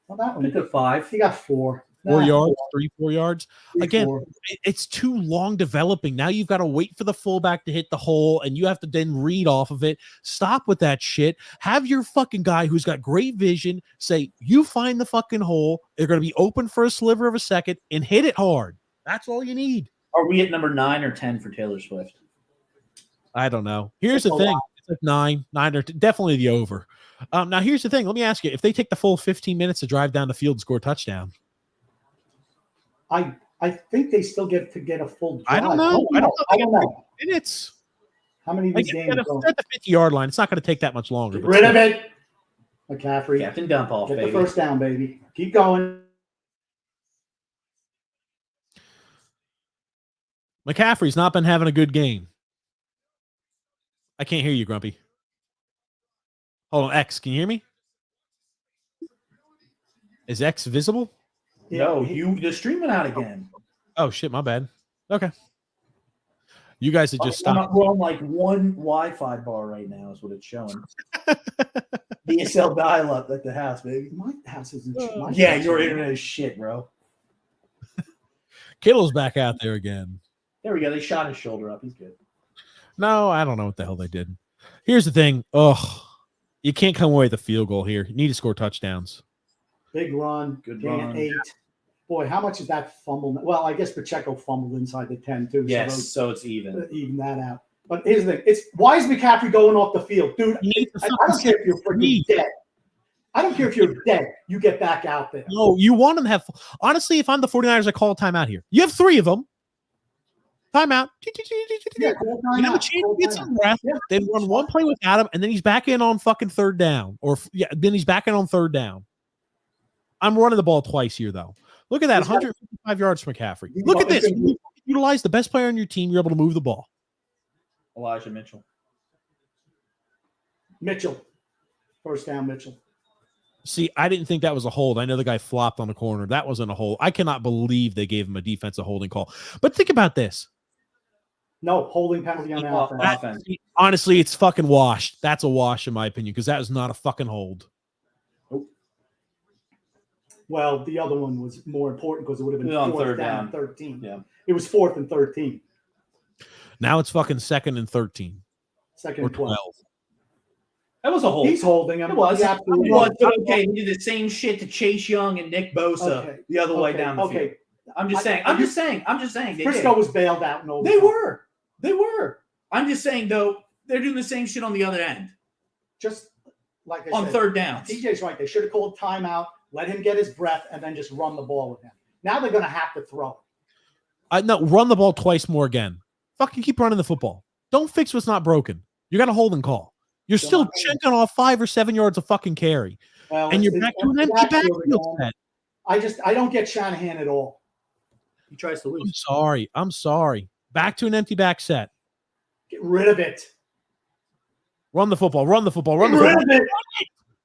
Well, that one. He got 5. He got 4. 4 yards, 4 yards. 3, Again, 4. it's too long developing. Now you've got to wait for the fullback to hit the hole, and you have to then read off of it. Stop with that shit. Have your fucking guy who's got great vision say, you find the fucking hole. They're going to be open for a sliver of a second and hit it hard. That's all you need. Are we at number 9 or 10 for Taylor Swift? I don't know. Here's the thing. It's like 9 or definitely the over. Now, here's the thing. Let me ask you. If they take the full 15 minutes to drive down the field and score a touchdown. I think they still get to get a full drive. I don't know. I don't know. Minutes. How many of these games at the 50-yard line? It's not going to take that much longer. Get rid of it. McCaffrey. Captain Dump Off, Get baby. the first down, baby. Keep going. McCaffrey's not been having a good game. I can't hear you, Grumpy. Hold on, X. Can you hear me? Is X visible? No, the stream went out again. Oh, shit, my bad. Okay. You guys had just stopped. We're on like one Wi-Fi bar right now is what it's showing. DSL dial-up at the house, baby. My house isn't. Yeah, your internet is shit, bro. Kittle's back out there again. There we go. They shot his shoulder up. He's good. No, I don't know what the hell they did. Here's the thing. You can't come away with a field goal here. You need to score touchdowns. Big run. Good gain run. 8. Boy, how much is that fumble? Well, I guess Pacheco fumbled inside the 10 too. Yes, so it's even. Even that out. But here's the thing: it's why is McCaffrey going off the field, dude? I don't care if you're freaking dead. I don't care if you're dead. You get back out there. No, you want them to have. Honestly, if I'm the 49ers, I call a timeout here. You have 3 of them. Timeout. Yeah, You have a chance to get some breath. Yeah. They run one play without him, and then he's back in on fucking third down. Then he's back in on third down. I'm running the ball twice here, though. Look at that, 155 yards from McCaffrey. Look at this. When you utilize the best player on your team, you're able to move the ball. Elijah Mitchell. First down, Mitchell. See, I didn't think that was a hold. I know the guy flopped on the corner. That wasn't a hold. I cannot believe they gave him a defensive holding call. But think about this. No, holding penalty on the offense. Honestly, it's fucking washed. That's a wash, in my opinion, because that was not a fucking hold. Well, the other one was more important because it would have been third down down. 13. Yeah. It was 4th and 13. Now it's fucking 2nd and 13. Second Or and 12. 12. That was a hold. He's holding him. It was. He absolutely was. But okay, he did the same shit to Chase Young and Nick Bosa the other way down the field. I'm just saying. Frisco was bailed out. No, They were. I'm just saying, though, they're doing the same shit on the other end. Just like I said. On third downs. TJ's right. They should have called timeout, let him get his breath, and then just run the ball with him. Now they're going to have to throw it. No, run the ball twice more again. Fucking keep running the football. Don't fix what's not broken. You got a holding call. You're still checking off 5 or 7 yards of fucking carry. Well, and you're back to an empty backfield set. I don't get Shanahan at all. He tries to lose. I'm sorry. Back to an empty back set. Get rid of it. Run the football. Rid of it.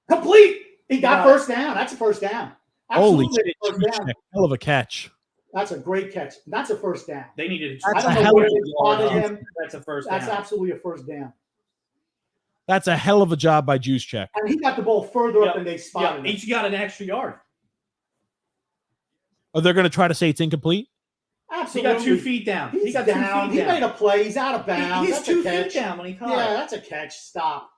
Complete. He got first down. That's a first down. Holy Absolutely shit. first down. Hell of a catch. That's a great catch. That's a first down. They needed. I don't know where they spotted him. That's a first down. That's absolutely a first down. That's a hell of a job by Juszczyk. And he got the ball further up than they spotted him. Each got an extra yard. Oh, they're going to try to say it's incomplete? Absolutely. He got 2 feet down. He got down. 2 feet down. He made a play. He's out of bounds. He's that's 2 a catch. feet down when he caught. Yeah, that's a catch. Stop.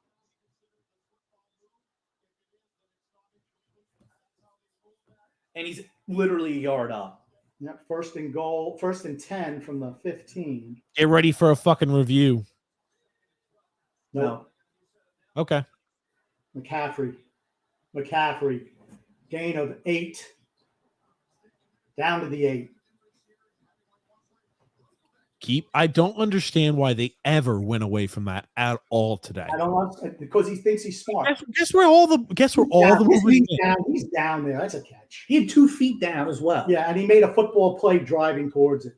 And he's literally a yard up. Yep, 1st and goal. 1st and 10 from the 15. Get ready for a fucking review. No. Okay. McCaffrey. Gain of 8. Down to the 8. I don't understand why they ever went away from that at all today. I don't want because he thinks he's smart. Guess where all the movement is. He's down there. That's a catch. He had 2 feet down as well. Yeah, and he made a football play driving towards it.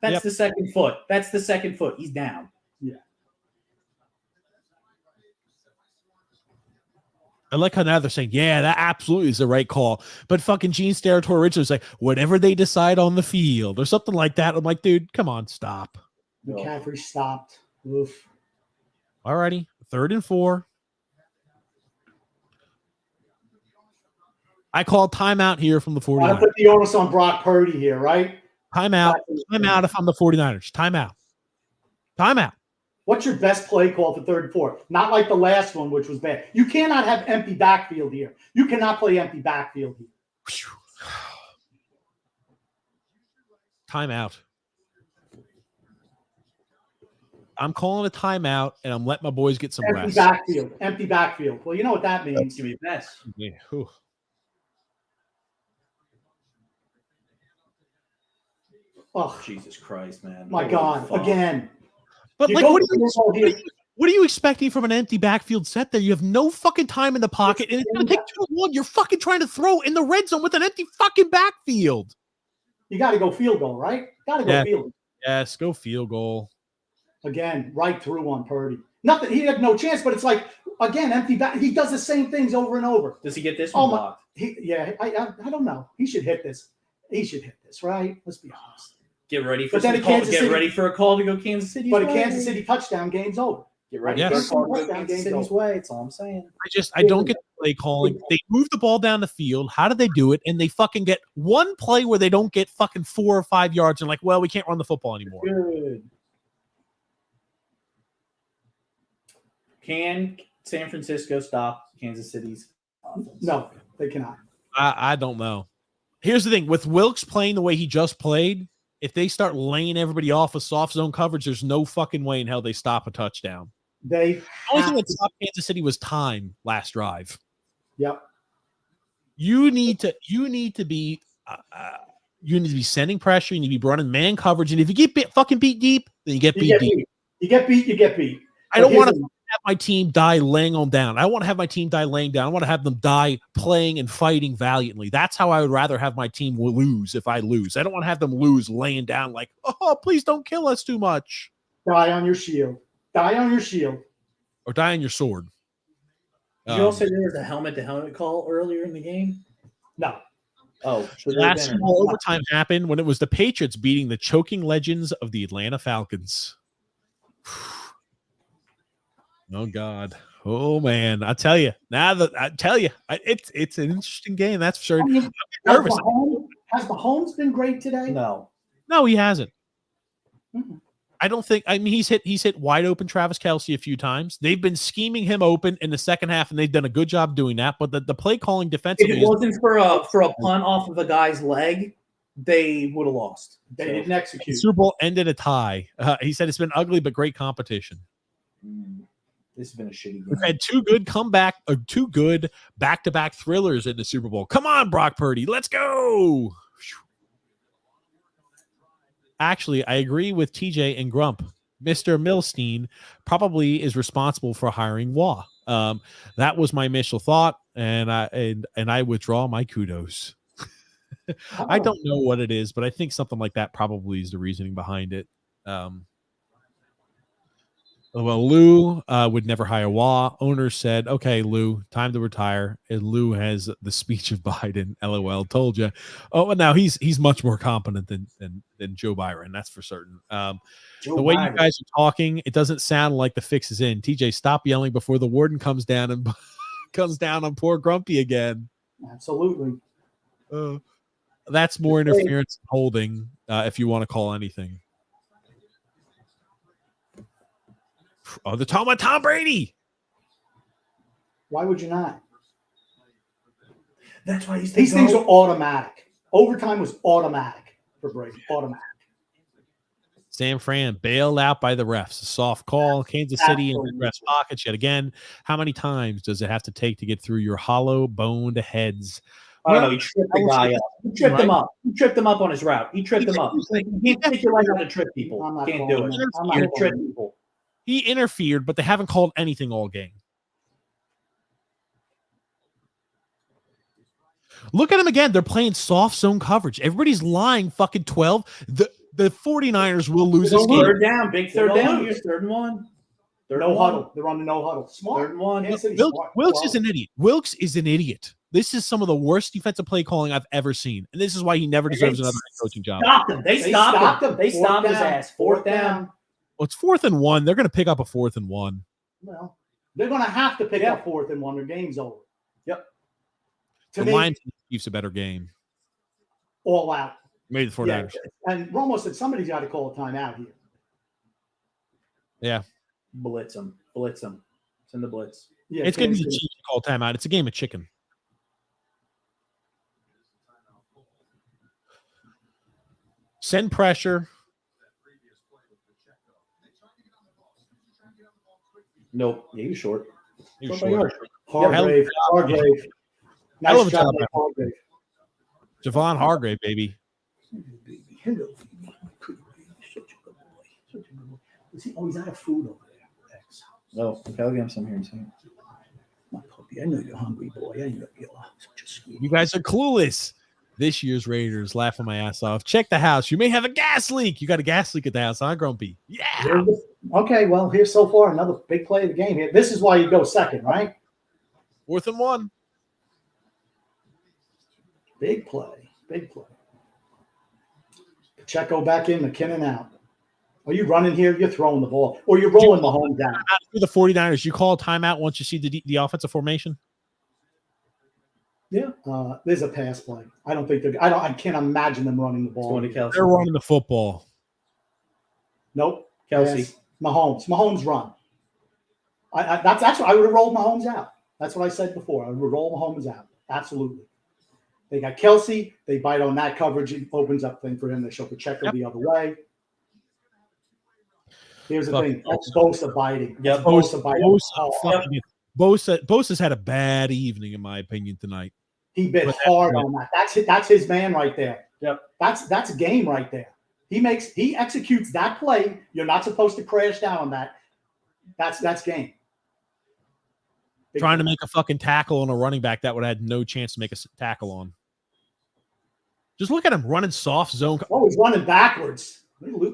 That's the second foot. He's down. Yeah. I like how now they're saying, yeah, that absolutely is the right call. But fucking Gene Steratore originally was like, whatever they decide on the field or something like that. I'm like, dude, come on, stop. McCaffrey stopped. Oof. All righty. 3rd and 4. I call timeout here from the 49ers. I put the onus on Brock Purdy here, right? Timeout if I'm the 49ers. Timeout. What's your best play call for 3rd and 4? Not like the last one, which was bad. You cannot have empty backfield here. You cannot play empty backfield here. Timeout. I'm calling a timeout, and I'm letting my boys get some Empty rest. backfield. Empty backfield. Well, you know what that means. It's gonna be a mess. Yeah. Whew. Oh, Jesus Christ, man! my Holy God! fuck. Again. But You like, go what to the ball here. are you expecting from an empty backfield set there? You have no fucking time in the pocket, and it's going to take 2-1. You're fucking trying to throw in the red zone with an empty fucking backfield. You got to go field goal, right? Got to go Yeah. field goal. Yes, go field goal. Again, right through on Purdy. Nothing. He had no chance, but it's like, again, empty back. He does the same things over and over. Does he get this one blocked? I don't know. He should hit this. He should hit this, right? Let's be honest. Get ready for But then some call, Kansas get City- ready for a call to go Kansas City's But a way. Kansas City touchdown, game's over. Get ready Yes. for a call to go Touchdown, Kansas game's City's over. way. That's all I'm saying. I don't get the play calling. They move the ball down the field. How do they do it? And they fucking get one play where they don't get fucking 4 or 5 yards and like, well, we can't run the football anymore. Good. Can San Francisco stop Kansas City's offense? No, they cannot. I don't know. Here's the thing. With Wilkes playing the way he just played, if they start laying everybody off with soft zone coverage, there's no fucking way in hell they stop a touchdown. They The only thing have that to- stopped Kansas City was time last drive. Yep. You need to be sending pressure. You need to be running man coverage. And if you get fucking beat deep, then you get You beat get deep. beat. You get beat. You get beat. I don't But want to here's have my team die laying on down. I want to have my team die laying down. I want to have them die playing and fighting valiantly. That's how I would rather have my team lose if I lose. I don't want to have them lose laying down like, oh, please don't kill us too much. Die on your shield. Die on your shield. Or die on your sword. Did you also say there was a helmet-to-helmet call earlier in the game? No. Oh, The last Super Bowl overtime happened when it was the Patriots beating the choking legends of the Atlanta Falcons. Oh God! Oh man! I tell you, it's an interesting game. That's for sure. I mean, I'm nervous. Has Mahomes been great today? No. No, he hasn't. Mm-mm. I don't think. I mean, he's hit wide open Travis Kelce a few times. They've been scheming him open in the second half, and they've done a good job doing that. But the play calling If defensively, it wasn't for a punt off of a guy's leg, they would have lost. They So- didn't the execute. Super Bowl ended a tie. He said it's been ugly but great competition. This has been a shitty game. We've had two good back-to-back thrillers in the Super Bowl. Come on, Brock Purdy, let's go. Actually, I agree with TJ and Grump. Mr. Milstein probably is responsible for hiring Waugh. That was my initial thought, and I withdraw my kudos. I don't know what it is, but I think something like that probably is the reasoning behind it. Well, Lou would never hire Waugh. Owners said, okay, Lou, time to retire. And Lou has the speech of Biden. LOL, told you. Oh, and now he's much more competent than Joe Byron. That's for certain. The way you guys are talking, it doesn't sound like the fix is in. TJ, stop yelling before the warden comes down and comes down on poor Grumpy again. Absolutely. That's more interference and holding, if you want to call anything. Oh, they're talking about Tom Brady. Why would you not? That's why these These things are automatic. Overtime was automatic for Brady. Automatic. San Fran bailed out by the refs. A soft call. Kansas City in the refs' pockets yet again. How many times does it have to take to get through your hollow-boned heads? I don't know. He tripped the guy up. He tripped him up. He tripped him up on his route. He tripped him up. He can't take your leg out to trip people. I'm not Can't do calling it. it. I'm not Can't trip calling it. people. He interfered, but they haven't called anything all game. Look at him again. They're playing soft zone coverage. Everybody's lying fucking 12. The 49ers will lose this game. Third down. Big third They don't down. lose. Here's third and one. Third No and one. huddle. They're on the no huddle. Smart. Third and one. Kansas City Wilkes, smart. Wilkes Well, is an idiot. Wilkes is an idiot. This is some of the worst defensive play calling I've ever seen. And this is why he never deserves another head coaching job. Stopped him. They stopped him. They Fourth stopped his down. ass. Fourth down. Well, it's 4th and 1. They're going to pick up a 4th and 1. Well, they're going to have to pick up 4th and 1. Their game's over. Yep. To The me, Lions and the Chiefs a better game. all out. Maybe the Yeah. 49ers. And Romo said somebody's got to call a timeout here. Yeah. Blitz him. Blitz him. Send the blitz. Yeah, It's going to be the Kansas City. Chiefs to call timeout. It's a game of chicken. Send pressure. Nope. Yeah, he was short. He was Short by short. Hargrave. Hargrave. Hell Nice of a job, job, by Hargrave. Javon Hargrave, baby. Hello, my pretty baby. Such a good boy. Such a good boy. He's out of food over there. X. No, okay, I'll give him some here in a second. My puppy, I know you're hungry, boy. I know you're such a sweet. You guys are clueless. This year's Raiders, laughing my ass off. Check the house. You may have a gas leak. You got a gas leak at the house, huh, Grumpy? Yeah. Okay, well, here's so far another big play of the game here. This is why you go second, right? 4th and 1. Big play. Big play. Pacheco back in, McKinnon out. Are you running here? You're throwing the ball. Or you're rolling Mahomes down. For the 49ers, you call a timeout once you see the offensive formation? Yeah. There's a pass play. I don't think they're – I can't imagine them running the ball. Going to Kelsey. They're running the football. Nope. Kelsey. Pass. Mahomes run. That's what I would have rolled Mahomes out. That's what I said before. I would roll Mahomes out. Absolutely. They got Kelsey. They bite on that coverage. It opens up thing for him. They show Pacheco the other way. Here's the thing. That's Bosa biting. Yep. Bosa biting. Bosa's had a bad evening, in my opinion, tonight. He bit hard on that. That's his man right there. Yep. That's a game right there. He executes that play. You're not supposed to crash down on that. That's game. Trying to make a fucking tackle on a running back that would have had no chance to make a tackle on. Just look at him running soft zone. Oh, he's running backwards.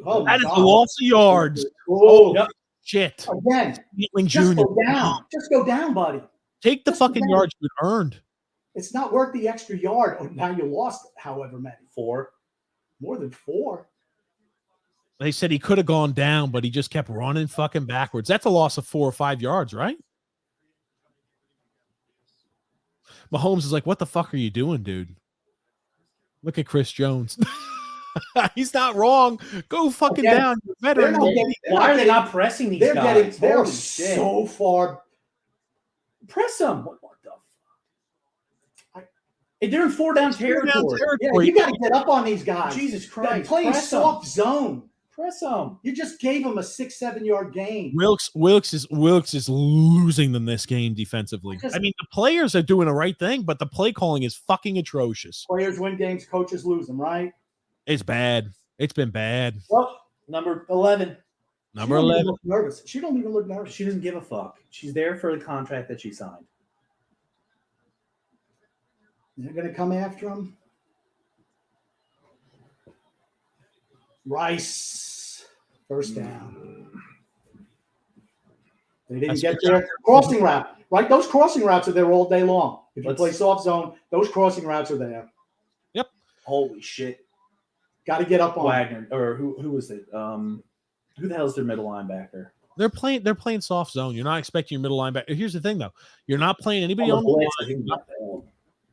Oh, that is a loss of yards. Oh, yep. Shit. Again. Just go down. Just go down, buddy. Take the fucking yards you earned. It's not worth the extra yard. Oh, now you lost however many. 4. More than 4. They said he could have gone down, but he just kept running fucking backwards. That's a loss of 4 or 5 yards, right? Mahomes is like, what the fuck are you doing, dude? Look at Chris Jones. He's not wrong. Go fucking down. You're better. Why are they not pressing these guys? They're so far. Press them. What the fuck? They're in 4-down territory. Yeah, you got to get up on these guys. Jesus Christ. They're playing soft zone. Press them. You just gave them a 6-7 yard gain. Wilkes is losing them this game defensively. I mean, the players are doing the right thing, but the play calling is fucking atrocious. Players win games, coaches lose them, right? It's bad. It's been bad. Well, number 11. Number 11. Look nervous. She don't even look nervous. She doesn't give a fuck. She's there for the contract that she signed. They're going to come after him. Rice, first down. They didn't get their crossing route, right? Those crossing routes are there all day long. If you play soft zone, those crossing routes are there. Yep. Holy shit. Got to get up on Wagner, or who was it? Who the hell is their middle linebacker? They're playing soft zone. You're not expecting your middle linebacker. Here's the thing, though. You're not playing anybody on the line.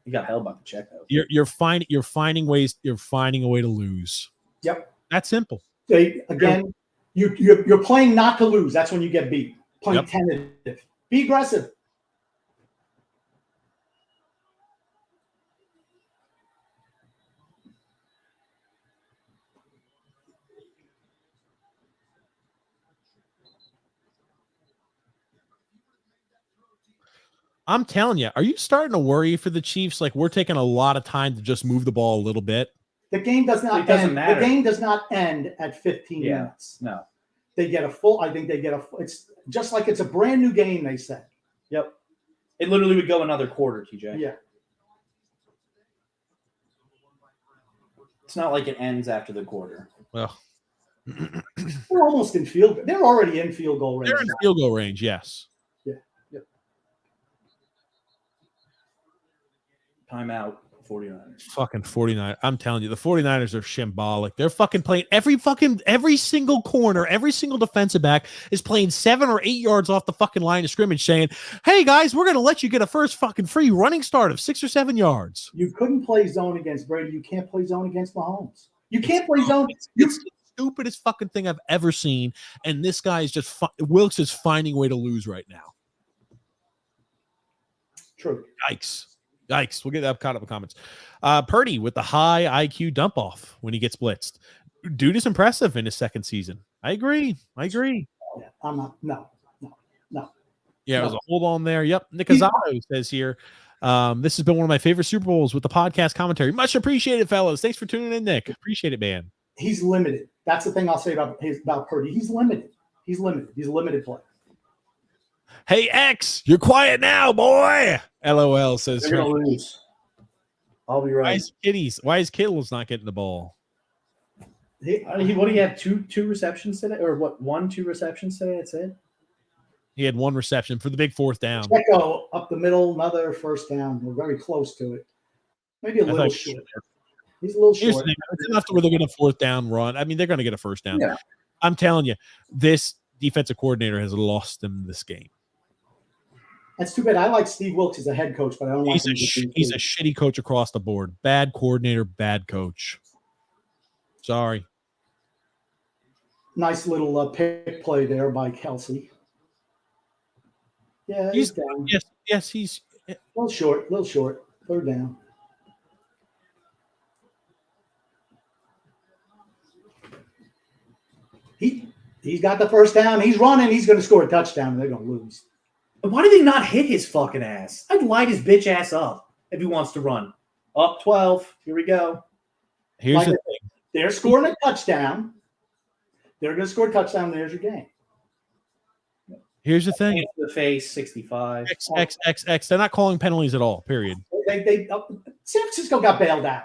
He got held by Pacheco. You're finding a way to lose. Yep. That's simple. You're playing not to lose. That's when you get beat. Playing tentative. Be aggressive. I'm telling you, are you starting to worry for the Chiefs? Like, we're taking a lot of time to just move the ball a little bit. The game does not end. The game does not end at 15 minutes. No. They get a full. I think they get it's just like it's a brand new game, they said. Yep. It literally would go another quarter, TJ. Yeah. It's not like it ends after the quarter. Well, they're almost in field. They're already in field goal range. They're in field goal range, yes. Yeah. Yep. Timeout. 49ers. Fucking 49. I'm telling you, the 49ers are shambolic. They're fucking playing every single corner, every single defensive back is playing 7 or 8 yards off the fucking line of scrimmage saying, hey guys, we're going to let you get a first fucking free running start of 6 or 7 yards. You couldn't play zone against Brady. You can't play zone against Mahomes. You can't play zone. It's the stupidest fucking thing I've ever seen. And this guy is just, Wilkes is finding a way to lose right now. True. Yikes. We'll get that caught up in comments. Purdy with the high IQ dump off when he gets blitzed. Dude is impressive in his second season. I agree. Yeah, I'm not. No. Yeah, it was a hold on there. Yep. Nick Azzato says here, this has been one of my favorite Super Bowls with the podcast commentary. Much appreciated, fellas. Thanks for tuning in, Nick. Appreciate it, man. He's limited. That's the thing I'll say about Purdy. He's limited. He's a limited player. Hey, X, you're quiet now, boy. LOL says. They're going to lose. I'll be right. Why is Kittle's not getting the ball? What do you have? Two receptions today? Or what? 2 receptions today? That's it? He had 1 reception for the big 4th down. Checo up the middle, another first down. We're very close to it. Maybe a little short. He's a little short. It's enough to where they're going to 4th down run. I mean, they're going to get a first down. Yeah. I'm telling you, this defensive coordinator has lost them this game. That's too bad. I like Steve Wilkes as a head coach, but I don't like him. He's a shitty coach across the board. Bad coordinator, bad coach. Sorry. Nice little pick play there by Kelsey. Yeah, he's down. Yes, he's a little short. 3rd down. He's got the first down. He's running. He's going to score a touchdown, and they're going to lose. Why do they not hit his fucking ass? I'd light his bitch ass up if he wants to run. Up 12. Here we go. Here's the thing. They're scoring a touchdown. They're going to score a touchdown. There's your game. Here's the thing. The face 65. X. They're not calling penalties at all. Period. San Francisco got bailed out.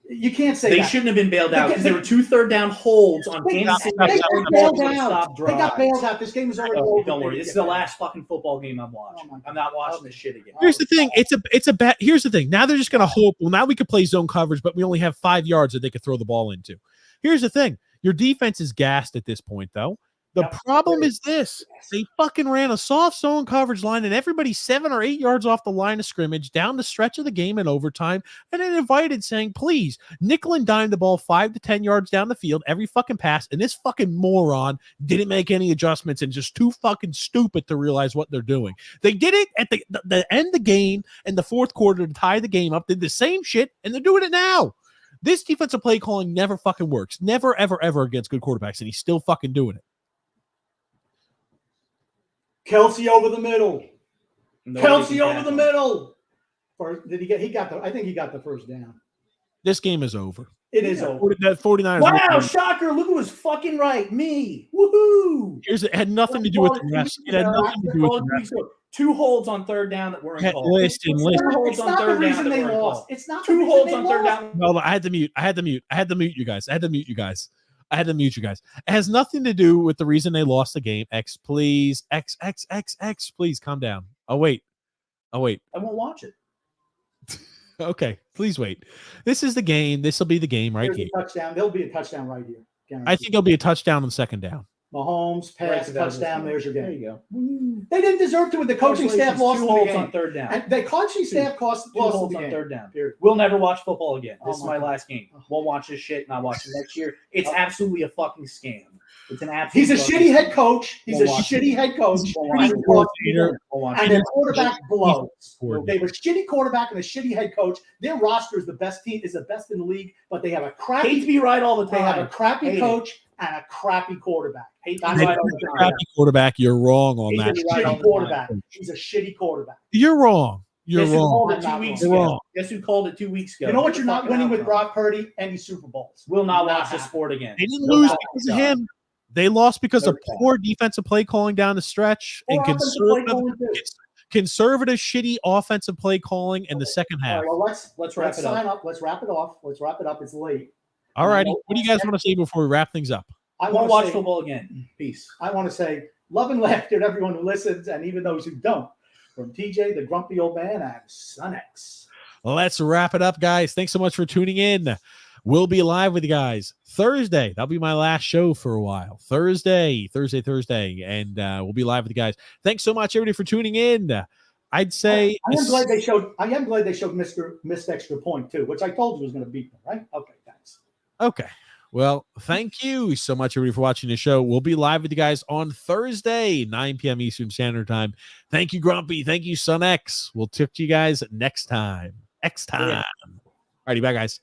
You can't say they shouldn't have been bailed out because there were 2 third-down holds on Kansas City. They got bailed out. They got bailed out. This game is already over. Don't worry. This is the last fucking football game I'm watching. I'm not watching this shit again. Here's the thing. It's a bad. Here's the thing. Now they're just going to hope. Well, now we could play zone coverage, but we only have 5 yards that they could throw the ball into. Here's the thing. Your defense is gassed at this point, though. The problem is this. They fucking ran a soft zone coverage line and everybody's 7 or 8 yards off the line of scrimmage down the stretch of the game in overtime and then invited saying, please, nickel and dime the ball 5 to 10 yards down the field every fucking pass. And this fucking moron didn't make any adjustments and just too fucking stupid to realize what they're doing. They did it at the end of the game in the 4th quarter to tie the game up, did the same shit, and they're doing it now. This defensive play calling never fucking works. Never, ever, ever against good quarterbacks, and he's still fucking doing it. Kelsey over the middle. Kelsey over the middle. Did he get? I think he got the first down. This game is over. It is over. 49ers. Wow, shocker. Look who was fucking right. Me. Woohoo. It had nothing to do with the refs. It had nothing to do with the refs. 2 holds on 3rd down that weren't called. Listen. 2 holds on 3rd down that weren't called. It's not 2 holds on 3rd down. No, I had to mute you guys. It has nothing to do with the reason they lost the game. X, please. X, please calm down. Oh, wait. I won't watch it. Okay, please wait. This is the game. This will be the game right here. Touchdown. There'll be a touchdown right here. Guaranteed. I think it'll be a touchdown on 2nd down. Mahomes, pass, touchdown. There's your game. There you go. They didn't deserve to. The coaching staff lost 2 the holds game. on 3rd down. And the coaching staff lost the holds game. On 3rd down. Period. We'll never watch football again. This is my God. last game. Won't watch this shit. Not watch it next year. It's absolutely a fucking scam. It's an absolute. He's a shitty head coach. He's a shitty head coach. And their quarterback blows. They have a shitty quarterback and a shitty head coach. Their roster is the best team, is the best in the league, but they have a crappy. Hate to be right all the time. They have a crappy coach and a crappy quarterback. Hate to be right all the time. Crappy quarterback. You're wrong on that. Shitty quarterback. He's a shitty quarterback. You're wrong. You're Guess wrong. Who called it 2 weeks ago? Guess who called it 2 weeks ago? You know what? You're not winning with Brock Purdy any Super Bowls. Will not watch the sport again. They didn't lose because of him. They lost because of poor defensive play calling down the stretch and conservative shitty offensive play calling in the second half. Well, let's wrap it up. Let's wrap it off. Let's wrap it up. It's late. All righty. What do you guys want to say before we wrap things up? I want to watch football again. Peace. I want to say love and laughter to everyone who listens and even those who don't. From TJ, the grumpy old man, and Son X. Let's wrap it up, guys. Thanks so much for tuning in. We'll be live with you guys Thursday. That'll be my last show for a while. Thursday. And we'll be live with you guys. Thanks so much, everybody, for tuning in. I'd say I am glad they showed missed extra point too, which I told you was going to beat them, right? Okay, thanks. Okay. Well, thank you so much, everybody, for watching the show. We'll be live with you guys on Thursday, 9 p.m. Eastern Standard Time. Thank you, Grumpy. Thank you, Son X. We'll talk to you guys next time. All righty, bye, guys.